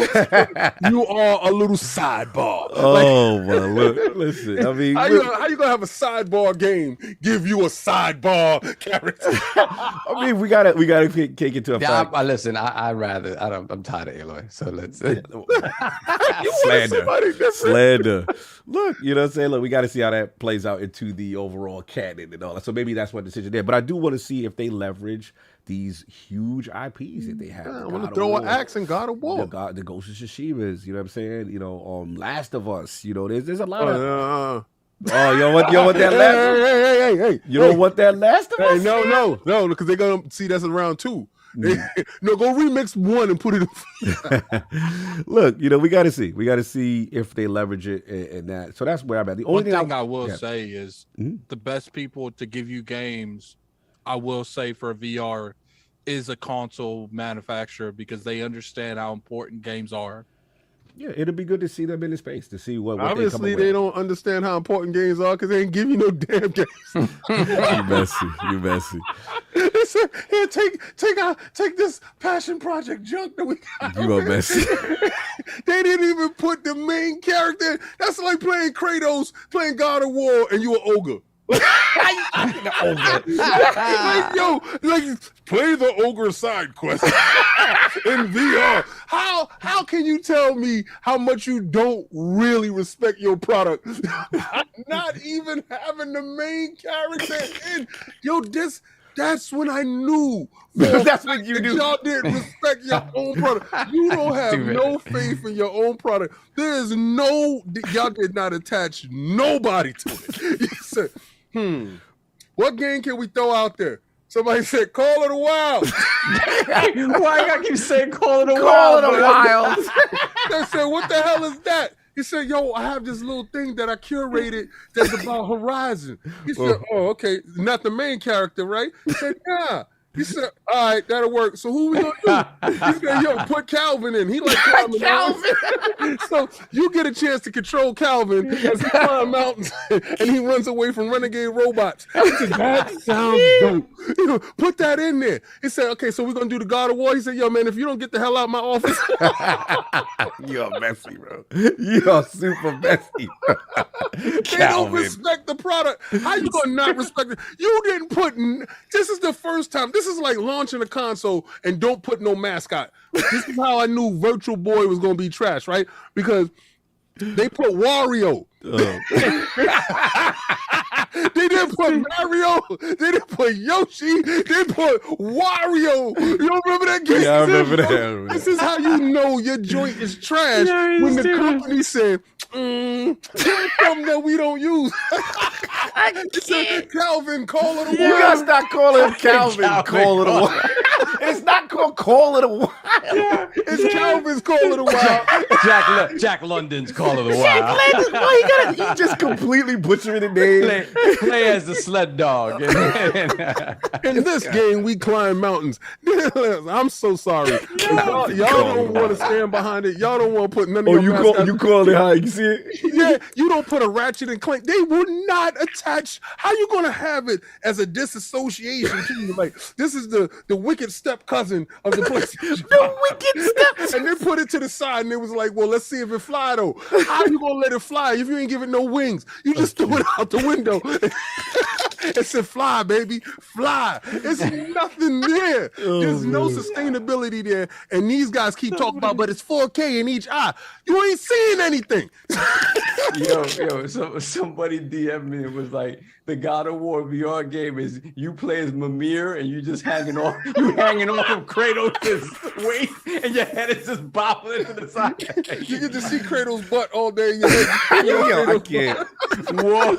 You are a little sidebar. Oh, well, listen. I mean, how you gonna have a sidebar game give you a sidebar character? I mean, we gotta take it to a fact. Listen, I'm tired of Aloy, so let's. Slander. Look, you know what I'm saying? Look, we got to see how that plays out into the overall canon and all that. So maybe that's what decision there. But I do want to see if they leverage these huge IPs that they have. I want to throw an axe in God of War. The Ghost of Tsushima's, you know what I'm saying? Last of Us, there's a lot of. Oh, you don't want that last? Hey! You don't want that Last of Us? Hey, no, because they're gonna see that's in round 2. No, go remix 1 and put it in. Look, we got to see. We got to see if they leverage it in that. So that's where I'm at. The only thing I will say is the best people to give you games, I will say for VR, is a console manufacturer because they understand how important games are. Yeah, it'll be good to see them in the space to see what obviously they don't understand how important games are because they ain't give you no damn games. You messy. They said, here, take this passion project junk that we got. You are messy. They didn't even put the main character. That's like playing Kratos, playing God of War, and you an ogre. Like, play the ogre side quest in VR. How can you tell me how much you don't really respect your product? Not even having the main character in. That's when I knew. That's what you do. Y'all didn't respect your own product. You don't have no faith in your own product. Y'all did not attach nobody to it. You said, what game can we throw out there? Somebody said, Call of the Wild. Why you gotta keep saying Call of the Wild? Call of the Wild. They said, what the hell is that? He said, yo, I have this little thing that I curated that's about Horizon. He said, oh, okay. Not the main character, right? He said, yeah. He said, all right, that'll work. So who we gonna do? He said, yo, put Calvin in. He like climbing Calvin. So you get a chance to control Calvin as he climbs mountains and he runs away from renegade robots. He said, that sounds dope. Put that in there. He said, okay, so we're gonna do the God of War. He said, yo, man, if you don't get the hell out of my office. You're messy, bro. You're super messy. They don't respect the product. How you gonna not respect it? You didn't put. This is the first time. This is like launching a console and don't put no mascot. This is how I knew Virtual Boy was gonna be trash, right? Because they put Wario. They didn't put Mario. They didn't put Yoshi. They put Wario. You don't remember that game? Yeah, I remember that. This is how you know your joint is trash when the company said, there's something that we don't use. It said Calvin, call it a You gotta stop calling him Calvin. Call it a while. It's not called Call It a While. It's Calvin's Call It a While. Jack London's Call It a While. Why you just completely butchering the name? Play as the sled dog. In this game, we climb mountains. I'm so sorry. Y'all don't want to stand behind it. Y'all don't want to put none of you call it how you see it? Yeah, you don't put a Ratchet and Clank. They would not attach. How you gonna have it as a disassociation to you? Like, this is the wicked step cousin of the PlayStation. The wicked step. And they put it to the side, and it was like, well, let's see if it fly though. How you gonna let it fly if you ain't give it no wings? You just threw it out the window. It said, fly, baby, fly. It's nothing there. There's no sustainability there. And these guys keep talking about, but it's 4K in each eye. You ain't seeing anything. So somebody DM'd me and was like, the God of War VR game is you play as Mimir and you just hanging off of Kratos' waist and your head is just bobbling to the side. You get to see Kratos' butt all day. Yo, I can't. Whoa.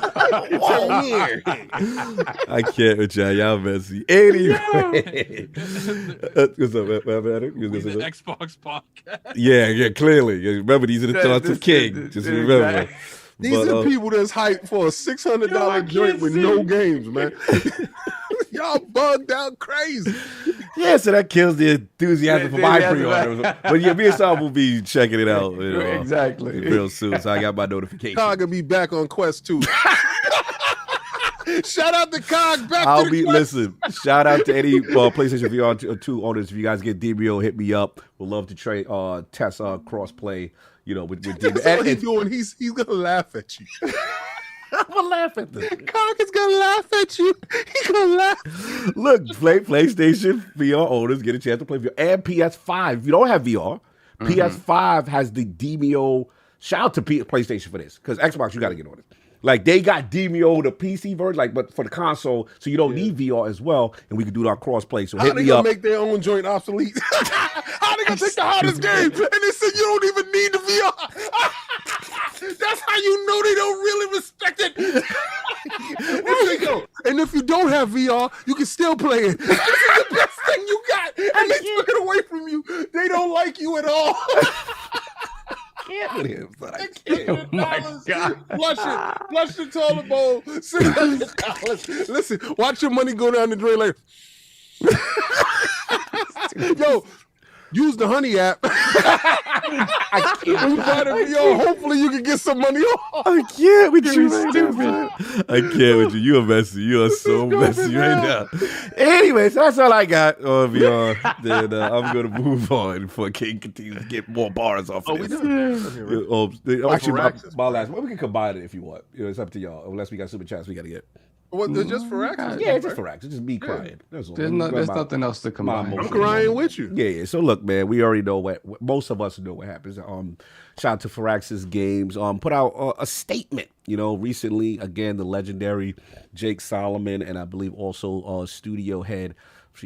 I can't with y'all messy. Anyway. What's up, man? The Xbox podcast. Yeah, clearly. Remember, these are the thoughts of King. Just remember. These are people that's hyped for a $600 joint with no games, man. Y'all bugged out crazy. Yeah, so that kills the enthusiasm for my pre-order. But yeah, me and Sam will be checking it out. Exactly. Real soon. So I got my notification. Cog will be back on Quest 2. Shout out to Cog. Listen, shout out to any PlayStation VR 2 owners. If you guys get DBO, hit me up. We'll love to trade test cross-play. With That's what he's doing. He's gonna laugh at you. I'm gonna laugh at this. Cock is gonna laugh at you. He's gonna laugh. Look, PlayStation VR owners get a chance to play VR and PS5. If you don't have VR, PS5 has the DMO. Shout out to PlayStation for this, because Xbox, you got to get on it. Like, they got DMO, the PC version, but for the console, so you don't need VR as well, and we can do our cross-play. So hit me up. How they gonna make their own joint obsolete? How they gonna take the hardest game, and they said you don't even need the VR? That's how you know they don't really respect it. And if you don't have VR, you can still play it. This is the best thing you got, and they took it away from you. They don't like you at all. Can't with him, but I can't. Oh my God. Flush the toilet bowl. $600. Listen, watch your money go down the drain later. Yo, use the Honey app. I can't. When you buy the VR, hopefully you can get some money off. I can't with you, stupid. I can't with you. You are messy. You are so messy right now. Anyway, so that's all I got on VR. Then I'm going to move on before King continues to get more bars off of this. Actually, my last one. We can combine it if you want. It's up to y'all. Unless we got super chats we got to get. What, they're just Firaxis? Yeah, it's just Firaxis. It's just me crying. That's all. There's nothing else to combine. I'm crying with you. Yeah. So look, man, we already know what most of us know what happens. Shout out to FiraxisGames. Put out a statement. Recently, again, the legendary Jake Solomon, and I believe also studio head.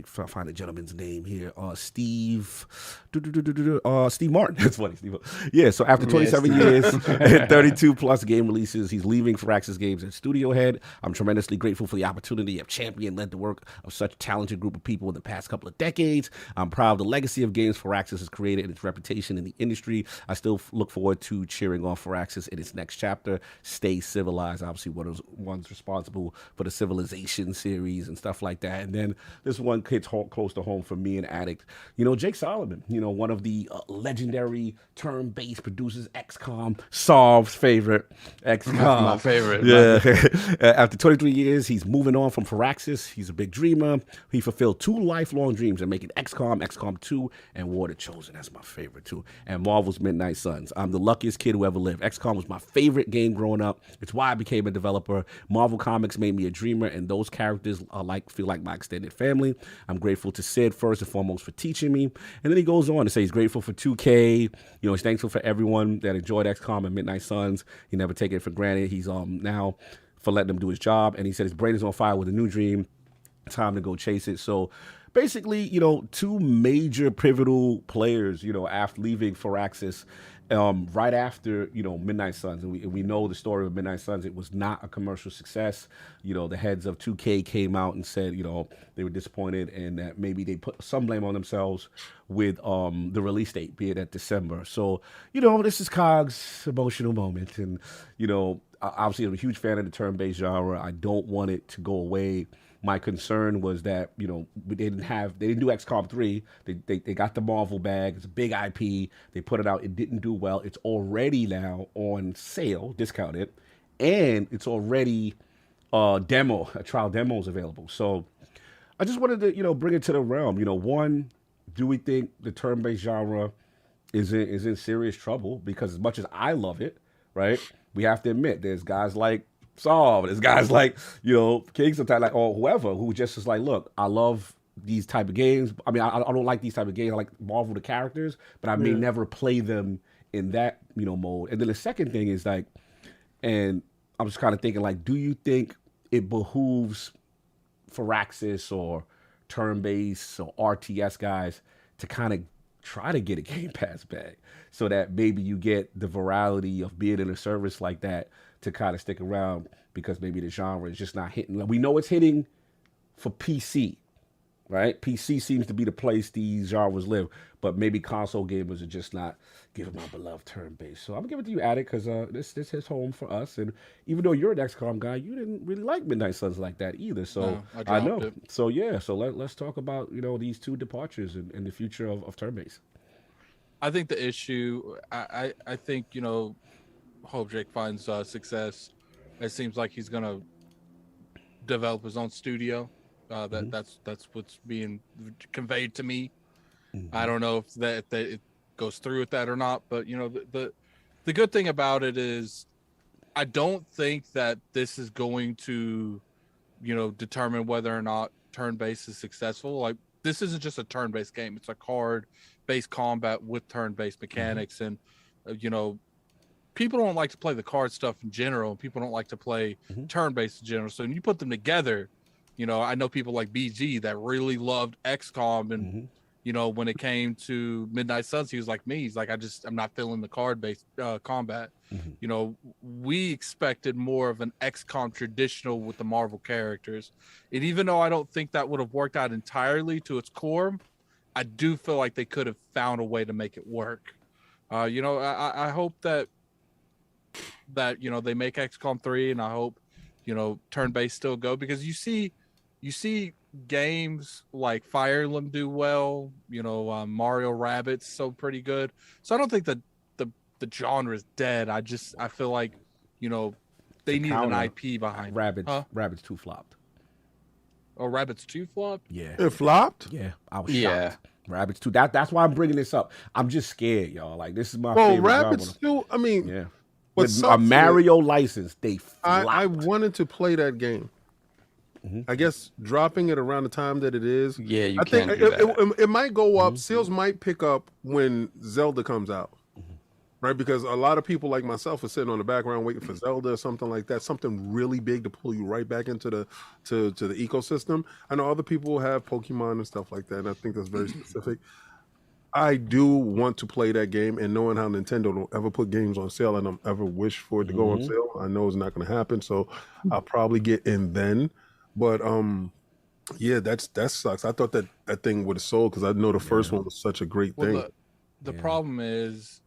Find the gentleman's name here. Steve Martin. That's funny. Steve. Yeah. So after 27 years and 32 plus game releases, he's leaving FiraxisGames as studio head. I'm tremendously grateful for the opportunity of champion led the work of such a talented group of people in the past couple of decades. I'm proud of the legacy of games Firaxis has created and its reputation in the industry. I still look forward to cheering on Firaxis in its next chapter. Stay civilized. Obviously, one of those ones responsible for the Civilization series and stuff like that. And then this one hits close to home for me, an addict. Jake Solomon, one of the legendary turn-based producers, XCOM, Solve's favorite. XCOM. That's my favorite. Yeah. After 23 years, he's moving on from Firaxis. He's a big dreamer. He fulfilled 2 lifelong dreams of making XCOM, XCOM 2, and War the Chosen. That's my favorite, too. And Marvel's Midnight Suns. I'm the luckiest kid who ever lived. XCOM was my favorite game growing up. It's why I became a developer. Marvel Comics made me a dreamer, and those characters feel like my extended family. I'm grateful to Sid first and foremost for teaching me. And then he goes on to say he's grateful for 2K. He's thankful for everyone that enjoyed XCOM and Midnight Suns. He never take it for granted. He's now for letting him do his job. And he said his brain is on fire with a new dream. Time to go chase it. So basically, you know, two major pivotal players, you know, after leaving Firaxis, right after, you know, Midnight Suns. And we know the story of Midnight Suns. It was not a commercial success. You know, the heads of 2K came out and said, you know, they were disappointed and that maybe they put some blame on themselves with the release date, be it at December. So, you know, this is COG's emotional moment. And, you know, obviously I'm a huge fan of the turn-based genre. I don't want it to go away. My concern was that, you know, they didn't do XCOM 3. They got the Marvel bag. It's a big IP. They put it out. It didn't do well. It's already now on sale, discounted, and it's already a trial demos available. So I just wanted to, you know, bring it to the realm. You know, one, do we think the turn-based genre is in serious trouble? Because as much as I love it, right, we have to admit there's guys like Solve. There's guys like, you know, King sometimes, like, or whoever, who just is like, look, I love these type of games. I mean, I don't like these type of games. I like Marvel the characters, but I may never play them in that, you know, mode. And then the second thing is like, and I'm just kind of thinking like, do you think it behooves Firaxis or turn-based or RTS guys to kind of try to get a Game Pass bag so that maybe you get the virality of being in a service like that to kind of stick around, because maybe the genre is just not hitting. We know it's hitting for PC, right? PC seems to be the place these genres live, but maybe console gamers are just not giving my beloved turn-based. So I'm gonna give it to you, Attic, because this hits home for us. And even though you're an XCOM guy, you didn't really like Midnight Suns like that either. So No, I know. it. So yeah, so let's talk about, you know, these two departures and the future of turn-based. I think the issue, I think, you know, hope Jake finds success. It seems like he's gonna develop his own studio. That's what's being conveyed to me. I don't know if that it goes through with that or not, but you know, the good thing about it is I don't think that this is going to, you know, determine whether or not turn-based is successful. Like, this isn't just a turn-based game. It's a card-based combat with turn-based mechanics. And, you know, people don't like to play the card stuff in general. People don't like to play turn-based in general. So when you put them together, you know, I know people like BG that really loved XCOM. And, you know, when it came to Midnight Suns, he was like me. He's like, I'm not feeling the card-based combat. You know, we expected more of an XCOM traditional with the Marvel characters. And even though I don't think that would have worked out entirely to its core, I do feel like they could have found a way to make it work. You know, I hope that you know, they make XCOM 3, and I hope, you know, turn-based still go, because you see games like Fire Emblem do well, you know, Mario Rabbids so pretty good. So I don't think that the genre is dead. I feel like, you know, they need an IP behind Rabbids. Rabbids 2 flopped. Oh, Rabbids 2 flopped? Yeah. It flopped? Yeah, I was shocked. Rabbids 2. That's why I'm bringing this up. I'm just scared, y'all. Like, this is my favorite Rabbids 2, I mean, yeah. With a Mario license, they flopped. I wanted to play that game. I guess dropping it around the time that it is. Yeah, you I can't think do that. it might go up. Sales might pick up when Zelda comes out, right? Because a lot of people like myself are sitting on the background waiting for Zelda or something like that, something really big to pull you right back into the to the ecosystem. I know other people have Pokemon and stuff like that, and I think that's very specific. I do want to play that game, and knowing how Nintendo don't ever put games on sale, and don't ever wish for it to go on sale, I know it's not going to happen. So I'll probably get in then. But yeah, that sucks. I thought that thing would have sold, because I know the first one was such a great thing. The problem is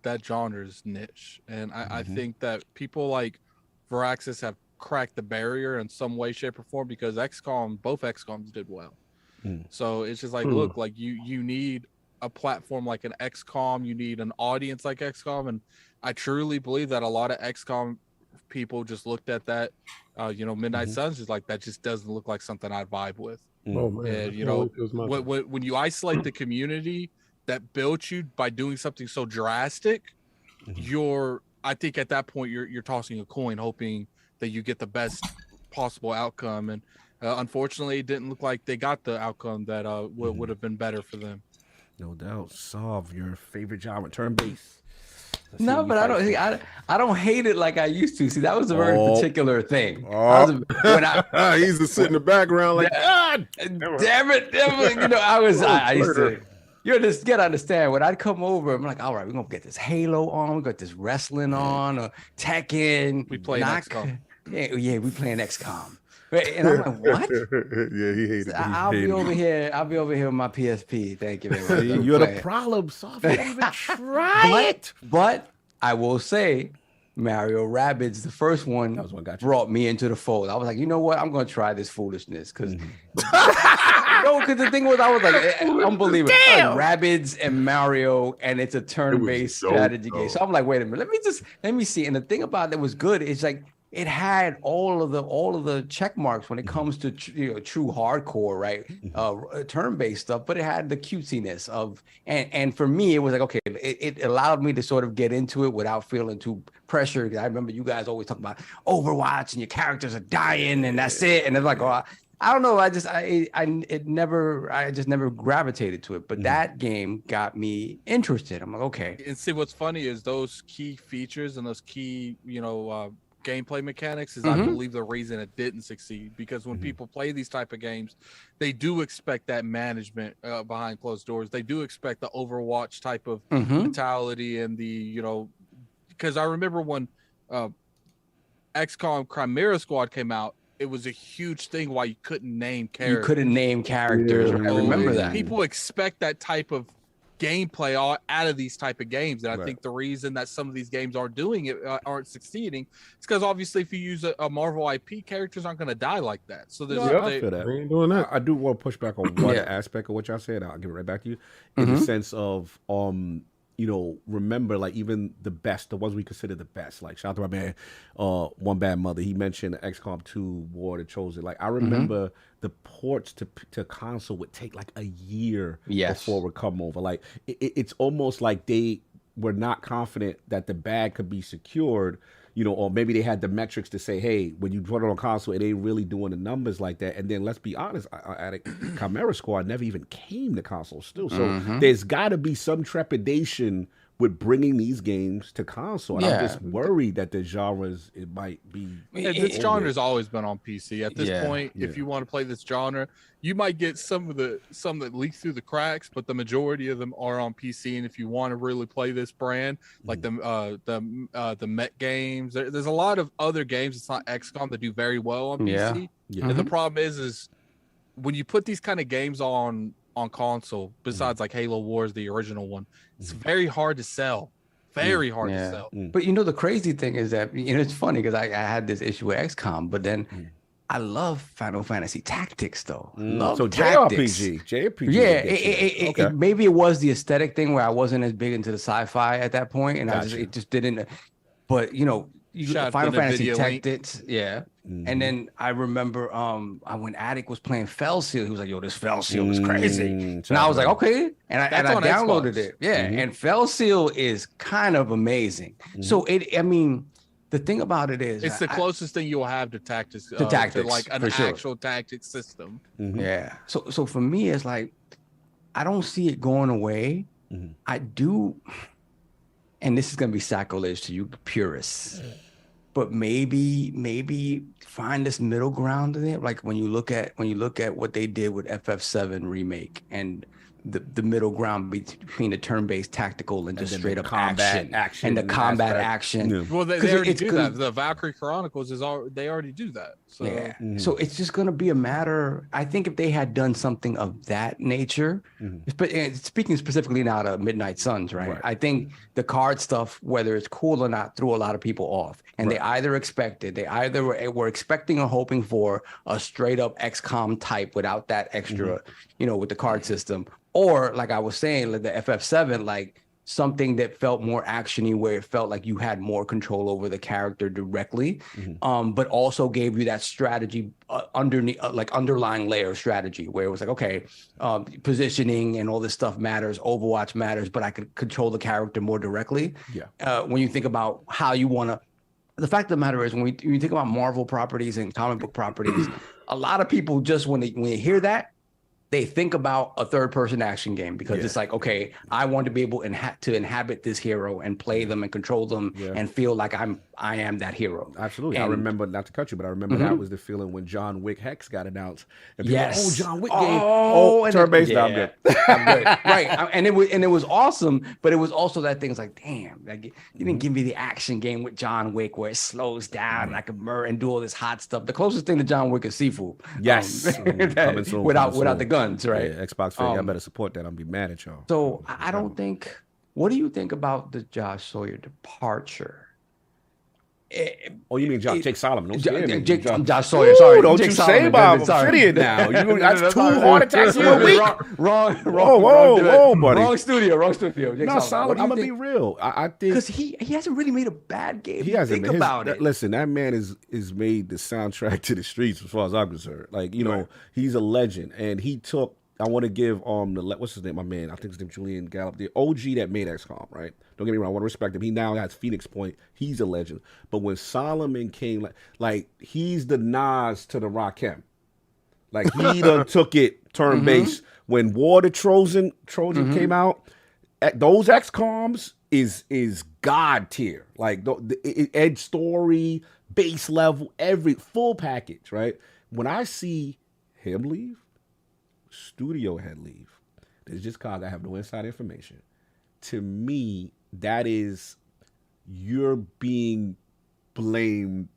that genre is niche, and I think that people like Firaxis have cracked the barrier in some way, shape, or form, because both XCOMs did well. So it's just like, look, like you need a platform like an XCOM, you need an audience like XCOM, and I truly believe that a lot of XCOM people just looked at that, you know, Midnight Suns is like, that just doesn't look like something I'd vibe with. Oh man! And you know, when you isolate the community that built you by doing something so drastic, I think at that point you're tossing a coin, hoping that you get the best possible outcome. And unfortunately, it didn't look like they got the outcome that would have been better for them. No doubt. Solve your favorite genre, turn-based. No, but I don't hate it like I used to. See, that was a very particular thing. He's just sitting in the background like, damn it. You know, I used to. You just gotta understand when I'd come over, I'm like, all right, we're gonna get this Halo on, we got this wrestling on, or Tekken. We playing XCOM. Yeah, we playing XCOM. And I'm like, what? Yeah, he hated it. I'll be over here with my PSP. Thank you very much. You're the problem solver. You didn't even try it. But I will say, Mario Rabbids, the first one, brought me into the fold. I was like, you know what? I'm going to try this foolishness. Because the thing was, I was like, unbelievable. Like Rabbids and Mario, and it's a turn-based strategy game. So I'm like, wait a minute. Let me see. And the thing about it that was good is like, it had all of the check marks when it comes to true hardcore, right? Turn-based stuff, but it had the cutesiness of, and for me, it was like, okay, it allowed me to sort of get into it without feeling too pressured. I remember you guys always talk about Overwatch and your characters are dying and that's it. And it's like, oh, I don't know. I just never gravitated to it, but that game got me interested. I'm like, okay. And see, what's funny is those key features and those key, gameplay mechanics is I believe the reason it didn't succeed, because when people play these type of games, they do expect that management behind closed doors. They do expect the Overwatch type of mentality and the, because I remember when XCOM Chimera Squad came out, it was a huge thing why you couldn't name characters. You couldn't name characters. I remember that. People expect that type of gameplay out of these type of games, and I think the reason that some of these games aren't doing it, aren't succeeding, it's because obviously if you use a Marvel IP, characters aren't going to die like that. So there's ain't doing that. I do want to push back on one aspect of what y'all said. I'll give it right back to you in the sense of remember, like, even the best, the ones we consider the best, like shout out to my man One Bad Mother, he mentioned XCOM 2 War of the Chosen. Like, I remember the ports to console would take like a year before it would come over. Like, it's almost like they were not confident that the bag could be secured, or maybe they had the metrics to say, hey, when you put it on console, it ain't really doing the numbers like that. And then let's be honest, Chimera Squad never even came to console still. So there's got to be some trepidation with bringing these games to console. And I'm just worried that the genres, it might be. This genre has always been on PC. At this point, if you want to play this genre, you might get some that leak through the cracks, but the majority of them are on PC. And if you want to really play this brand, like the Met games, there's a lot of other games. It's not XCOM that do very well on PC. And the problem is when you put these kind of games on console, besides like Halo Wars, the original one, it's very hard to sell. Very hard to sell. But the crazy thing is that it's funny because I had this issue with XCOM, but then I love Final Fantasy Tactics though. Love tactics. JRPG. Yeah, maybe it was the aesthetic thing where I wasn't as big into the sci-fi at that point, and it just didn't. But Final Fantasy Tactics, and then I remember when Attic was playing Fell Seal, he was like, "Yo, this Fell Seal is crazy," and I was like, "Okay," and I downloaded it, and Fell Seal is kind of amazing. So the thing about it is, it's the closest thing you'll have to tactics, to like an actual tactics system. Yeah. So for me, it's like I don't see it going away. I do. And this is going to be sacrilege to you purists, but maybe find this middle ground in it. Like when you look at what they did with FF7 remake and the middle ground between the turn-based tactical and just straight up combat action and the combat action. Yeah. Well, they already do that. The Valkyrie Chronicles they already do that. So so it's just going to be a matter. I think if they had done something of that nature, but speaking specifically now to Midnight Suns, right? I think the card stuff, whether it's cool or not, threw a lot of people off, and they either were expecting or hoping for a straight up XCOM type without that extra, with the card system. Or like I was saying, like the FF7, like something that felt more actiony, where it felt like you had more control over the character directly, but also gave you that strategy underneath, like underlying layer of strategy, where it was like, okay, positioning and all this stuff matters, Overwatch matters, but I could control the character more directly. When you think about how you want to, the fact of the matter is, when you think about Marvel properties and comic book properties, a lot of people just when they hear that, they think about a third-person action game because it's like, okay, I want to be able to inhabit this hero and play them and control them and feel like I am that hero. Absolutely. And I remember, not to cut you, but I remember that was the feeling when John Wick Hex got announced. And people were like, oh, John Wick game. Turn-based, I'm good. I'm good. Right. And it was awesome, but it was also that thing. It's like, damn, like, you didn't give me the action game with John Wick where it slows down and I can murder and do all this hot stuff. The closest thing to John Wick is Sifu. Yes. Coming soon, without the guns, right? Yeah, Xbox fan, y'all better support that. I'm be mad at y'all. So I don't think. What do you think about the Josh Sawyer departure? You mean Jake Solomon? Josh Sawyer. Sorry, don't Jake you Solomon, say about Infinity now? That's 2 heart attacks in a week. Wrong, buddy. Wrong studio. No, Solomon. I'm gonna be real. I think because he hasn't really made a bad game. He hasn't. Think about it. Listen, that man is made the soundtrack to the streets as far as I'm concerned. Like he's a legend, and he took. I want to give what's his name, my man? I think his name Julian Gallup, the OG that made XCOM, right? Don't get me wrong, I want to respect him. He now has Phoenix Point. He's a legend. But when Solomon came, like he's the Nas to the Rakim. Like he done took it turn-based. When War the Trojan came out, those XCOMs is god tier. Like the edge story, base level, every full package, right? When I see him leave, studio head leave. It's just cause I have no inside information. To me, that is you're being blamed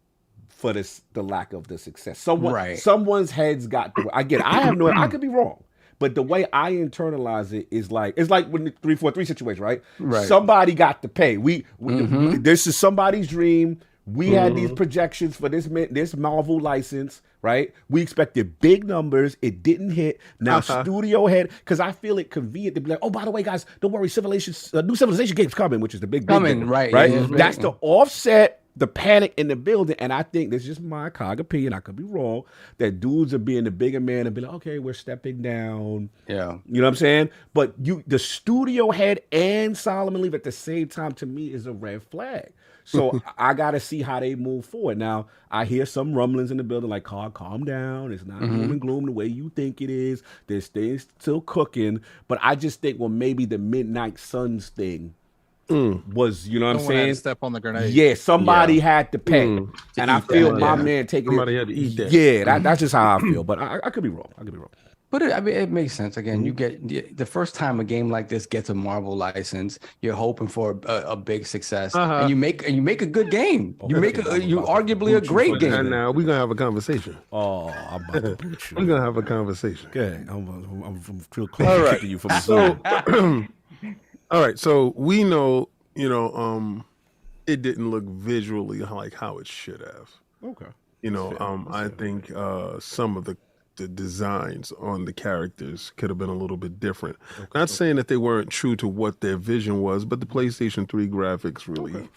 for the lack of the success. Someone's head's got I get it. I have no I could be wrong. But the way I internalize it is like it's like when the 343 situation, right? Somebody got to pay. We this is somebody's dream. We had these projections for this Marvel license, right? We expected big numbers. It didn't hit. Now studio head, because I feel it convenient to be like, oh, by the way, guys, don't worry, new Civilization game's coming, which is the big coming, right? Yeah, that's to offset the panic in the building. And I think this is just my cog opinion. I could be wrong. That dudes are being the bigger man and be like, okay, we're stepping down. Yeah, you know what I'm saying? But the studio head and Solomon leave at the same time to me is a red flag. So I got to see how they move forward. Now, I hear some rumblings in the building like, calm down. It's not doom and gloom the way you think it is. There's things still cooking. But I just think, well, maybe the Midnight Suns thing was, you know what I'm saying? Had to step on the grenade. Yeah, somebody had to pay. And I feel my man taking somebody had to eat that. Yeah, that's just how I feel. But I could be wrong. But it makes sense. Again, you get the first time a game like this gets a Marvel license, you're hoping for a big success, and you make a good game. You make arguably a great game. And now we're gonna have a conversation. Oh, I'm about to boot you. We're gonna have a conversation. Okay, I'm real close to you from so. All right, so we know, it didn't look visually like how it should have. Okay. I think some of the designs on the characters could have been a little bit different. Not saying that they weren't true to what their vision was, but the PlayStation 3 graphics really,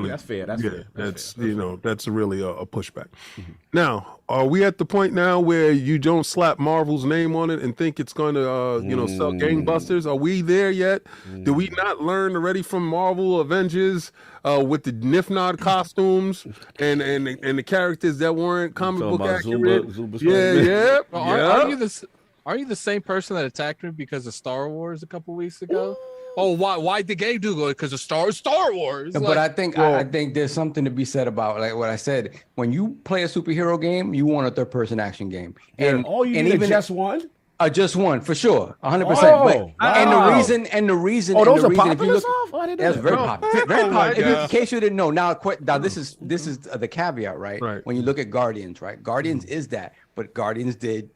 that's fair. That's really a pushback. Now, are we at the point now where you don't slap Marvel's name on it and think it's going to, sell gangbusters? Are we there yet? Do we not learn already from Marvel Avengers with the Nifnod costumes and the characters that weren't comic book accurate? Are you the same person that attacked me because of Star Wars a couple weeks ago? Oh, why'd the game do good? Because of Star Wars. But I think there's something to be said about like what I said. When you play a superhero game, you want a third-person action game, and even just one. Just one for sure, 100%. And the reason. Oh, those are popular. That's very popular. Very popular. In case you didn't know, now this is the caveat, right? When you look at Guardians, right? Guardians is that, but Guardians did,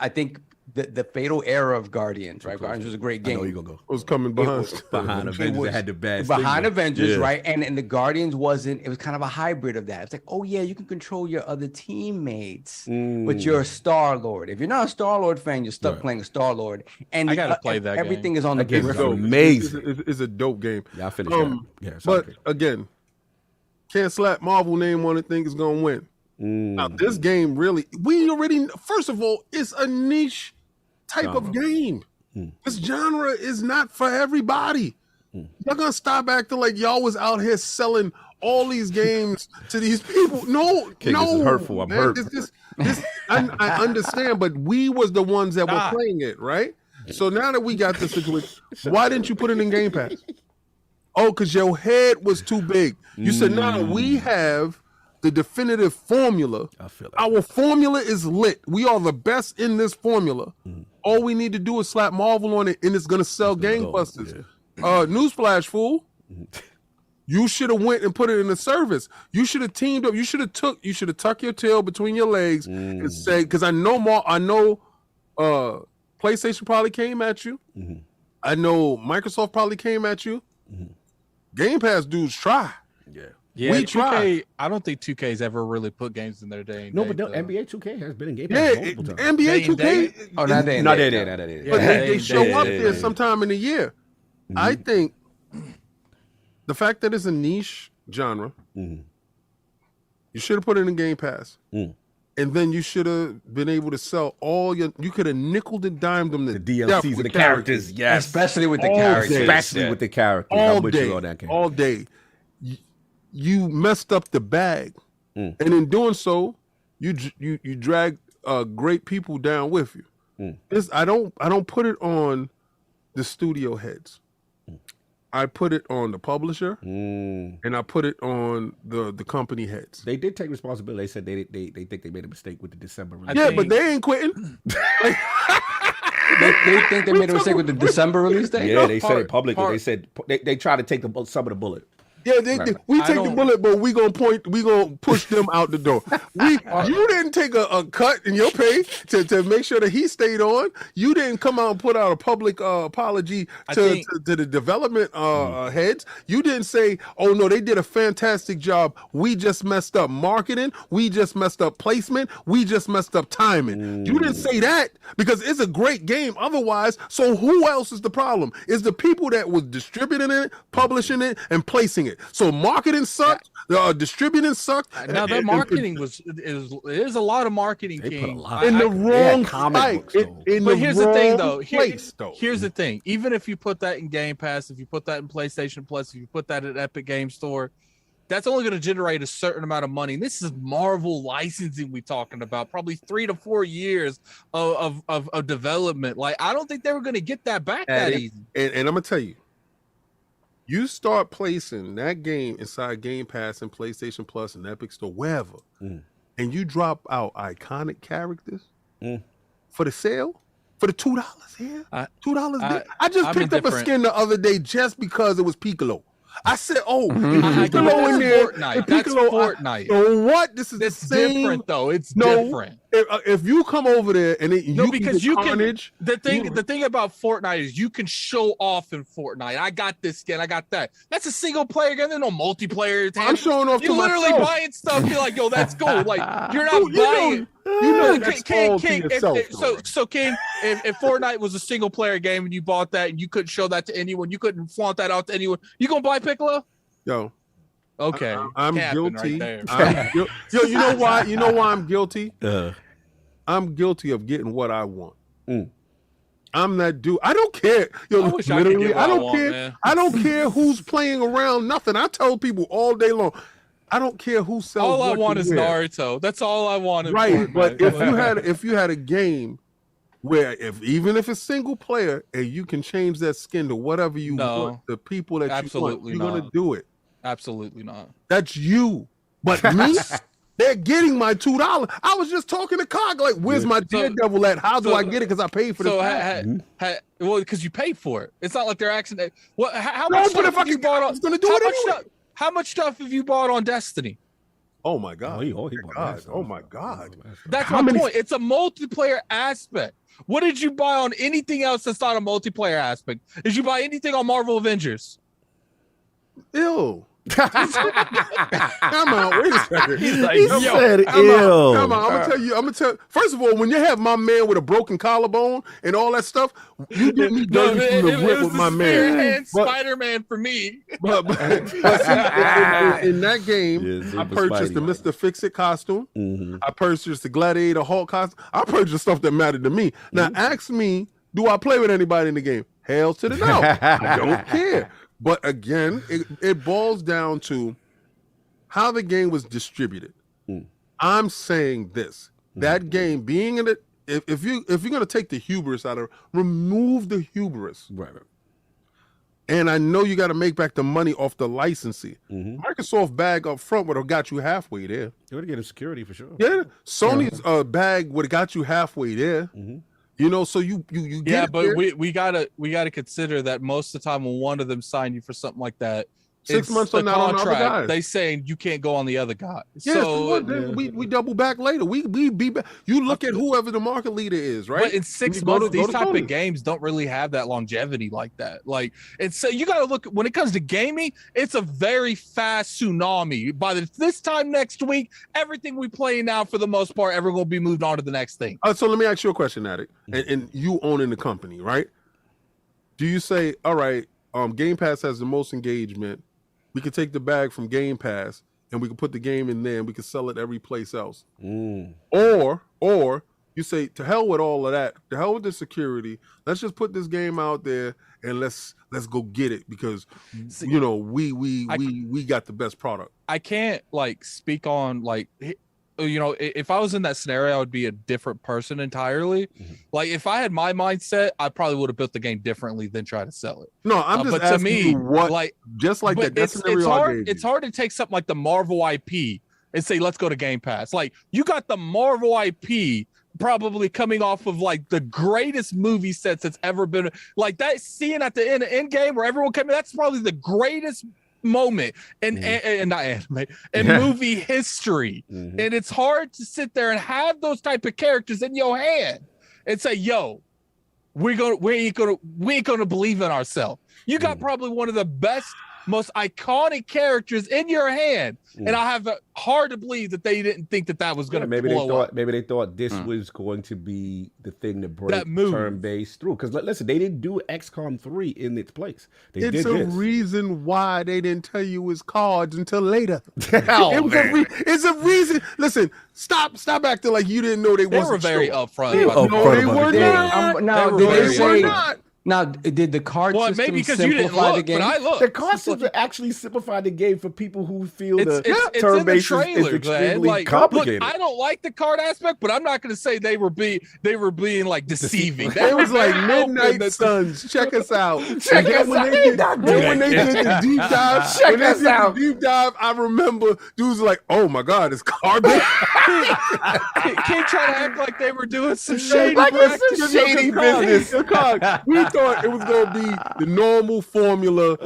I think. The fatal era of Guardians, right? Guardians was a great game. I know you're gonna go. It was coming behind Avengers. It had the bad behind Avengers, right? And the Guardians wasn't. It was kind of a hybrid of that. It's like, oh yeah, you can control your other teammates, but you're a Star-Lord. If you're not a Star-Lord fan, you're stuck playing a Star-Lord. And I gotta play that. Everything is on the game. Amazing. It's a dope game. Yeah, I finished that. Yeah, but again, can't slap Marvel name on it. Think it's gonna win. Now this game really, first of all, it's a niche type of game. This genre is not for everybody. Y'all gonna stop acting like y'all was out here selling all these games to these people. No, King, no, this is hurtful. I'm hurt. I understand, but we was the ones that were playing it, right? So now that we got this situation, why didn't you put it in Game Pass? Oh, because your head was too big. You said, no, we have the definitive formula. I feel that. Our formula is lit. We are the best in this formula. All we need to do is slap Marvel on it, and it's gonna sell gangbusters. Newsflash, fool. You should have went and put it in the service. You should have teamed up. You should have tucked your tail between your legs and say, because I know PlayStation probably came at you. I know Microsoft probably came at you. Game Pass dudes try. Yeah, we 2K, try. I don't think 2K's ever really put games in their day. No, but NBA 2K has been in Game Pass multiple times. NBA 2K. Oh, not they. Not they. But they show up there sometime in the year. I think the fact that it's a niche genre, you should have put it in Game Pass. And then you should have been able to sell you could have nickeled and dimed them the DLCs and the characters. Yes. Especially with the characters. Especially with the characters. All day. You messed up the bag. And in doing so, you drag great people down with you. I don't put it on the studio heads. I put it on the publisher, and I put it on the company heads. They did take responsibility. They said they think they made a mistake with the December release. Yeah, but they ain't quitting. They think they made a mistake with the December release date? Yeah, they said it publicly. They said they tried to take some of the bullet. Yeah, we take the bullet, but we gonna push them out the door. You didn't take a cut in your pay to make sure that he stayed on. You didn't come out and put out a public apology to the development heads. You didn't say, "Oh no, they did a fantastic job. We just messed up marketing. We just messed up placement. We just messed up timing." You didn't say that because it's a great game. Otherwise, so who else is the problem? Is the people that was distributing it, publishing it, and placing it. So marketing sucked. Distributing sucked. Now that marketing is a lot of marketing. They put a lot in the wrong site. But here's the thing, though. Here's the thing. Even if you put that in Game Pass, if you put that in PlayStation Plus, if you put that at Epic Game Store, that's only going to generate a certain amount of money. And this is Marvel licensing we're talking about, probably 3 to 4 years of development. Like, I don't think they were going to get that back that easy. And I'm going to tell you, you start placing that game inside Game Pass and PlayStation Plus and Epic Store, wherever, and you drop out iconic characters for the sale, for the $2 here, $2 there. I just picked up a skin the other day just because it was Piccolo. I said, Piccolo in there. Fortnite. That's Fortnite. So what? This is the same. Different, though. It's different. If you come over there and because you can. The thing about Fortnite is you can show off in Fortnite. I got this skin. I got that. That's a single player game. There's no multiplayer. I'm showing off. You're literally buying stuff. You're like, yo, that's cool. Like you're not buying. King, so King, if Fortnite was a single player game and you bought that and you couldn't show that to anyone, you couldn't flaunt that out to anyone, you gonna buy Piccolo? Yo, okay, I'm guilty. Right yo, you know why? You know why I'm guilty? I'm guilty of getting what I want. I'm that dude. I don't care. Yo, I don't care. Man. I don't care who's playing around. Nothing. I tell people all day long. I don't care who sells. All I want is Naruto. That's all I want. Right, but if you had a game where even if it's single player and you can change that skin to whatever you want, the people that you want, you're gonna do it. Absolutely not. That's you. But me, they're getting my $2. I was just talking to Cog like, where's my Daredevil at? How do I get it? Because I paid for this. Well, because you paid for it. It's not like they're asking. How much stuff have you bought on? Gonna do it anyway. How much stuff have you bought on Destiny? Oh my God! Oh my God! That's my point. It's a multiplayer aspect. What did you buy on anything else that's not a multiplayer aspect? Did you buy anything on Marvel Avengers? Ew. Come on, wait a second. He said, "Ew." Come on, I'm gonna tell you. First of all, when you have my man with a broken collarbone and all that stuff, you did me dirty from the whip with my man. Spider-Man for me. But in that game, I purchased the Mr. Fix-It costume. I purchased the Gladiator Hulk costume. I purchased stuff that mattered to me. Now, ask me, do I play with anybody in the game? Hell to the no. I don't care. But again, it boils down to how the game was distributed. I'm saying this: that game being in it, if you're gonna take the hubris out of it, remove the hubris. Right. And I know you got to make back the money off the licensee. Microsoft bag up front would have got you halfway there. You would have get security for sure. Yeah, Sony's bag would have got you halfway there. You know, so you get yeah, but there. we gotta consider that most of the time when one of them sign you for something like that, 6 months on that on the other guys. They saying you can't go on the other guy. Yeah, so we double back later. We be back. You look at whoever the market leader is, right? But in 6 months, these type of games don't really have that longevity like that. Like, it's so you got to look when it comes to gaming. It's a very fast tsunami. By this time next week, everything we play now, for the most part, everyone will be moved on to the next thing. So let me ask you a question, Attic, and you owning the company, right? Do you say, all right, Game Pass has the most engagement? We could take the bag from Game Pass and we could put the game in there and we could sell it every place else. Or you say, to hell with all of that, to hell with the security. Let's just put this game out there and let's go get it because you know we got the best product. I can't like speak on like, you know, if I was in that scenario, I would be a different person entirely. Like if I had my mindset, I probably would have built the game differently than try to sell it. No, I'm just asking you what, like, just like that. It's hard to take something like the Marvel IP and say, let's go to Game Pass. Like you got the Marvel IP probably coming off of like the greatest movie sets that's ever been. Like that scene at the end game where everyone came in, that's probably the greatest moment in not anime and movie history. And it's hard to sit there and have those type of characters in your hand and say, yo, we ain't gonna believe in ourselves. You got probably one of the best, most iconic characters in your hand, and I have hard to believe that they didn't think that was going to blow up. Maybe they thought this was going to be the thing to break turn-based through. Because listen, they didn't do XCOM 3 in its place. It's a reason why they didn't tell you his cards until later. It's a reason. Listen, stop acting like you didn't know they were very upfront. No, they were not. No, they were not. Now, did the card system maybe because you didn't look, the game? But I looked. The card system actually simplified the game for people who feel it's turn-based is extremely complicated. Look, I don't like the card aspect, but I'm not going to say they were being like deceiving. It was like Midnight Suns. Check us out. Check us out. When they did the deep dive, check us out. Deep dive. I remember dudes like, "Oh my God, it's card-based." Can't try to act like they were doing some shady, business. We thought it was gonna be the normal formula.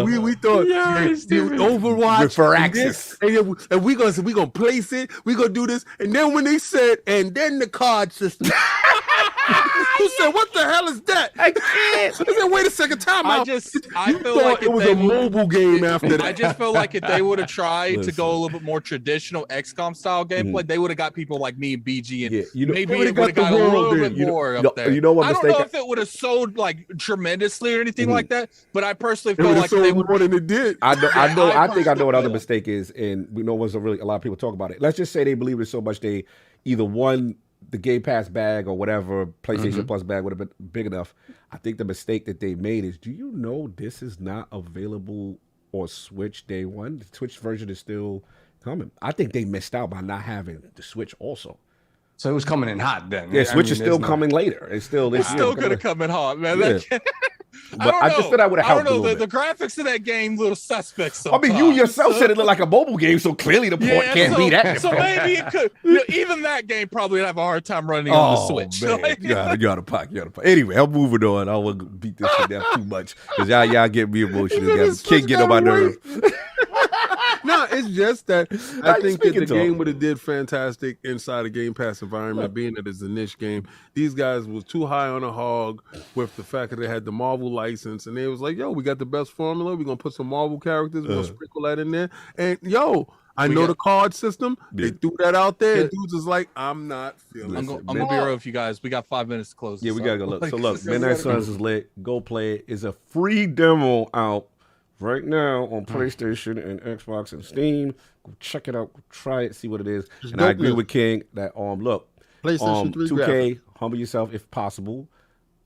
We thought the Overwatch with Firaxis, and we gonna place it. We gonna do this, and then when they said, and then the card system. You said, what the hell is that? I can't. I said, wait a second, time out. I feel like it was a mobile game after that. I just feel like if they would have tried to go a little bit more traditional XCOM style gameplay, they would have got people like me and BG, and maybe it would have got a little bit more up there. You know what? I don't know if it would have sold like tremendously or anything like that, but I personally feel like they would more than it did. I think I know what other mistake is, and we know what's a lot of people talk about it. Let's just say they believe it so much they either won the Game Pass bag or whatever, PlayStation Plus bag would have been big enough. I think the mistake that they made is, do you know this is not available on Switch day one? The Switch version is still coming. I think they missed out by not having the Switch also. So it was coming in hot then. Yeah, Switch is still coming later. It's still going to come in hot, man. Yeah. But I just said I would have helped. I don't know. The graphics of that game, little suspects. Sometimes. I mean, you yourself said it looked like a mobile game, so clearly the port can't be that. So maybe it could. Even that game probably would have a hard time running on the Switch. Man. You got to pack. Anyway, I'm moving on. I won't beat this shit down too much because y'all get me emotional. Kid get on my nerves. No, it's just that I think that the game would have did fantastic inside a Game Pass environment, being that it's a niche game. These guys was too high on a hog with the fact that they had the Marvel license, and they was like, yo, we got the best formula. We're going to put some Marvel characters. We're going to sprinkle that in there. And, I know the card system. They threw that out there. And dudes is like, I'm not feeling it. I'm going to be real with you guys. We got 5 minutes to close. Yeah, we got to go look. So, look, Midnight Suns is lit. Go play it. It's a free demo out right now on PlayStation and Xbox and Steam. Go check it out. Go try it. See what it is. And I agree with King that, look, PlayStation 3 2K, humble yourself if possible.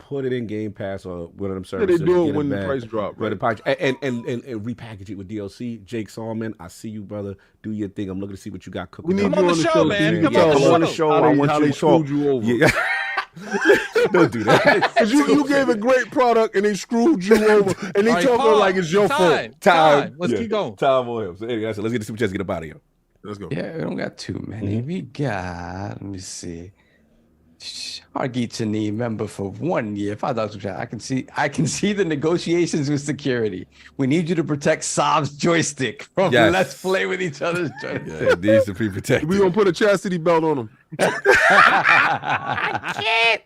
put it in Game Pass or one of them Yeah, services. they do get it when the back, price drop, right? and repackage it with DLC. Jake Salman, I see you, brother. Do your thing. I'm looking to see what you got cooking. We need Come you on the show, man. You Come can on tell the us show. how I they, want how you they to talk. screwed you over. Yeah. Don't do that. Because you gave a great product and they screwed you over, and they All right, talking Paul, like it's your fault. Time. Let's keep going. Time on him. So anyway, let's get the super chats. Get up out of here. Let's go. Yeah, we don't got too many. We got, let me see. Argitani member for 1 year, $5. I can see the negotiations with security. We need you to protect Saab's joystick from Yes. let's play with each other's joystick. Yeah, it needs to be protected. We gonna put a chastity belt on him. I can't.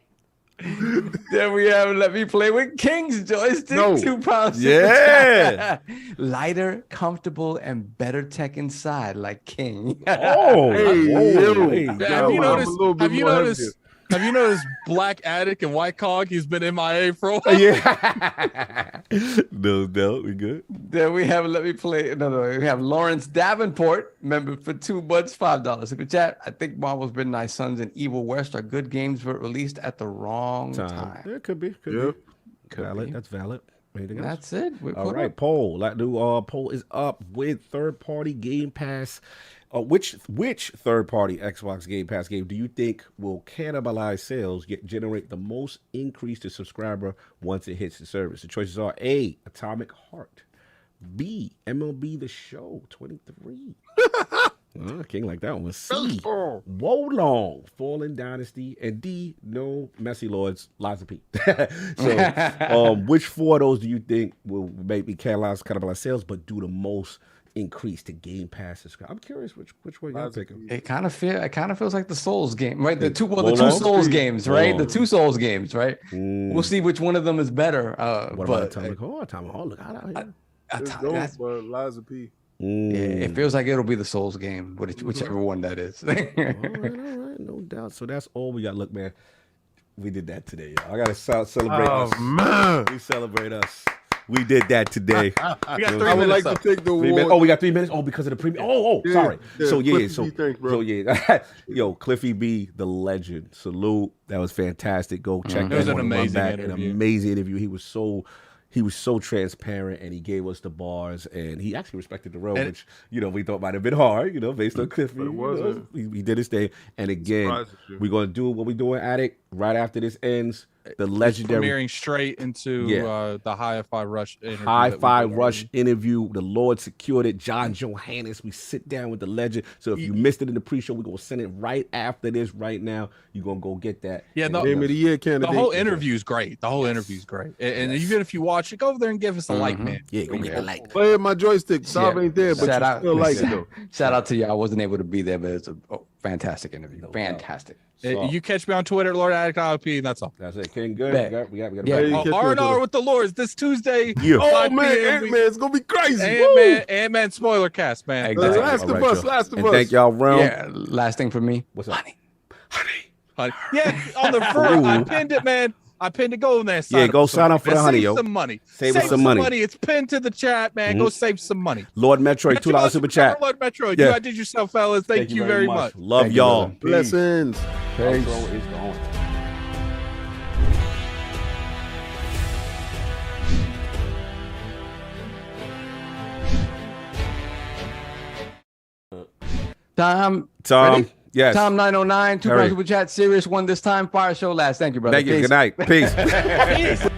Then we have let me play with King's joystick. No. £2. Yeah. Lighter, comfortable, and better tech inside, like King. Oh, Hey, whoa, yo. hey, Yeah, Have you I'm a noticed? little bit Have you more noticed? heavier. Have you noticed Black Attic and White Cog? He's been MIA for a while. Yeah. No, we good. Then we have let me play. No. We have Lawrence Davenport, member for 2 months, $5. Super chat. I think Marvel's Midnight Suns and Evil West are good games, but released at the wrong time. Yeah, could be. Yep. Valid. be. That's valid. Anything else? That's it. All right, poll. That new poll is up with third-party Game Pass. Which third-party Xbox Game Pass game do you think will cannibalize sales, yet generate the most increase to subscriber once it hits the service? The choices are A, Atomic Heart, B, MLB The Show 23. King like that one. C, Wolong, Fallen Dynasty, and D, No Messy Lords, Lies of Pete. So, which 4 of those do you think will maybe cannibalize sales, but do the most increase to Game Pass subscribe? I'm curious which one y'all picking. It kind of feels like the Souls game, right? The two Wolong? Souls games, right? The 2 Souls games, right? Mm. We'll see which one of them is better. What about Atomic Heart? Atomic Heart, look out here. It's dope, but Liza P. Yeah, it feels like it'll be the Souls game, whichever one that is. All right, no doubt. So that's all we got. Look, man, we did that today, y'all. I gotta celebrate us. Man. We celebrate us. We did that today. We got 3 I would minutes like up. to take the 3 minutes. award. Oh, we got 3 minutes. Oh, because of the premium. Yeah, sorry. yeah, So yeah, Cliffy B, thanks, bro. so yeah. Yo, CliffyB, the legend. Salute. That was fantastic. Go check It that was an one. Run amazing back. interview. An amazing interview. He was so transparent, and he gave us the bars, and he actually respected the road, And- which we thought might have been hard, based on Cliffy. But it wasn't. He did his thing, and again, Surprises you. we're gonna do what we doing, Addict, right after this ends. The legendary Premiering straight into the Hi-Fi Rush interview. Hi-Fi Rush interview. The Lord secured it. John Johannes. We sit down with the legend. So if you missed it in the pre-show, we're gonna send it right after this. Right now, you're gonna go get that. Yeah, And no, Game of the year The candidate. whole interview is great. The whole interview is great. And even if you watch it, go over there and give us a like, man. Yeah, go get the like. Play my joystick. Saab ain't there, but Shout you out, still like it though. Shout out to you. I wasn't able to be there, but it's a fantastic interview. Fantastic. So, You catch me on Twitter, Lord Addict IOP, and that's all. that's it. King good. Bet. We got Yeah. Hey, catch me on R&R Twitter. with the Lords this Tuesday. Yeah. Oh 5 man, p.m. Ant-Man, it's gonna be crazy. Ant-Man spoiler cast, man. Exactly. Last All of right, Us, y'all. Last of And Us. thank y'all, Realm. Yeah. Last thing for me. What's up? Honey. Yeah, on the front, I pinned it, man. I pinned it. Go in there. And sign Yeah, up go for sign some up for money, the man. honey, Save yo. some money. Save us some money. It's pinned to the chat, man. Go save some money. Lord Metroid, $2 super chat. Lord Metroid, Yeah. you outdid yourself, fellas. Thank you very much. Love Thank you, y'all. brother. Blessings. Peace. Outro is gone. Tom. Tom. Ready? Yes. Tom 909. Hurry. $2 super chat. Serious one this time. Fire show last. Thank you, brother. Thank you. Peace. Good night. Peace.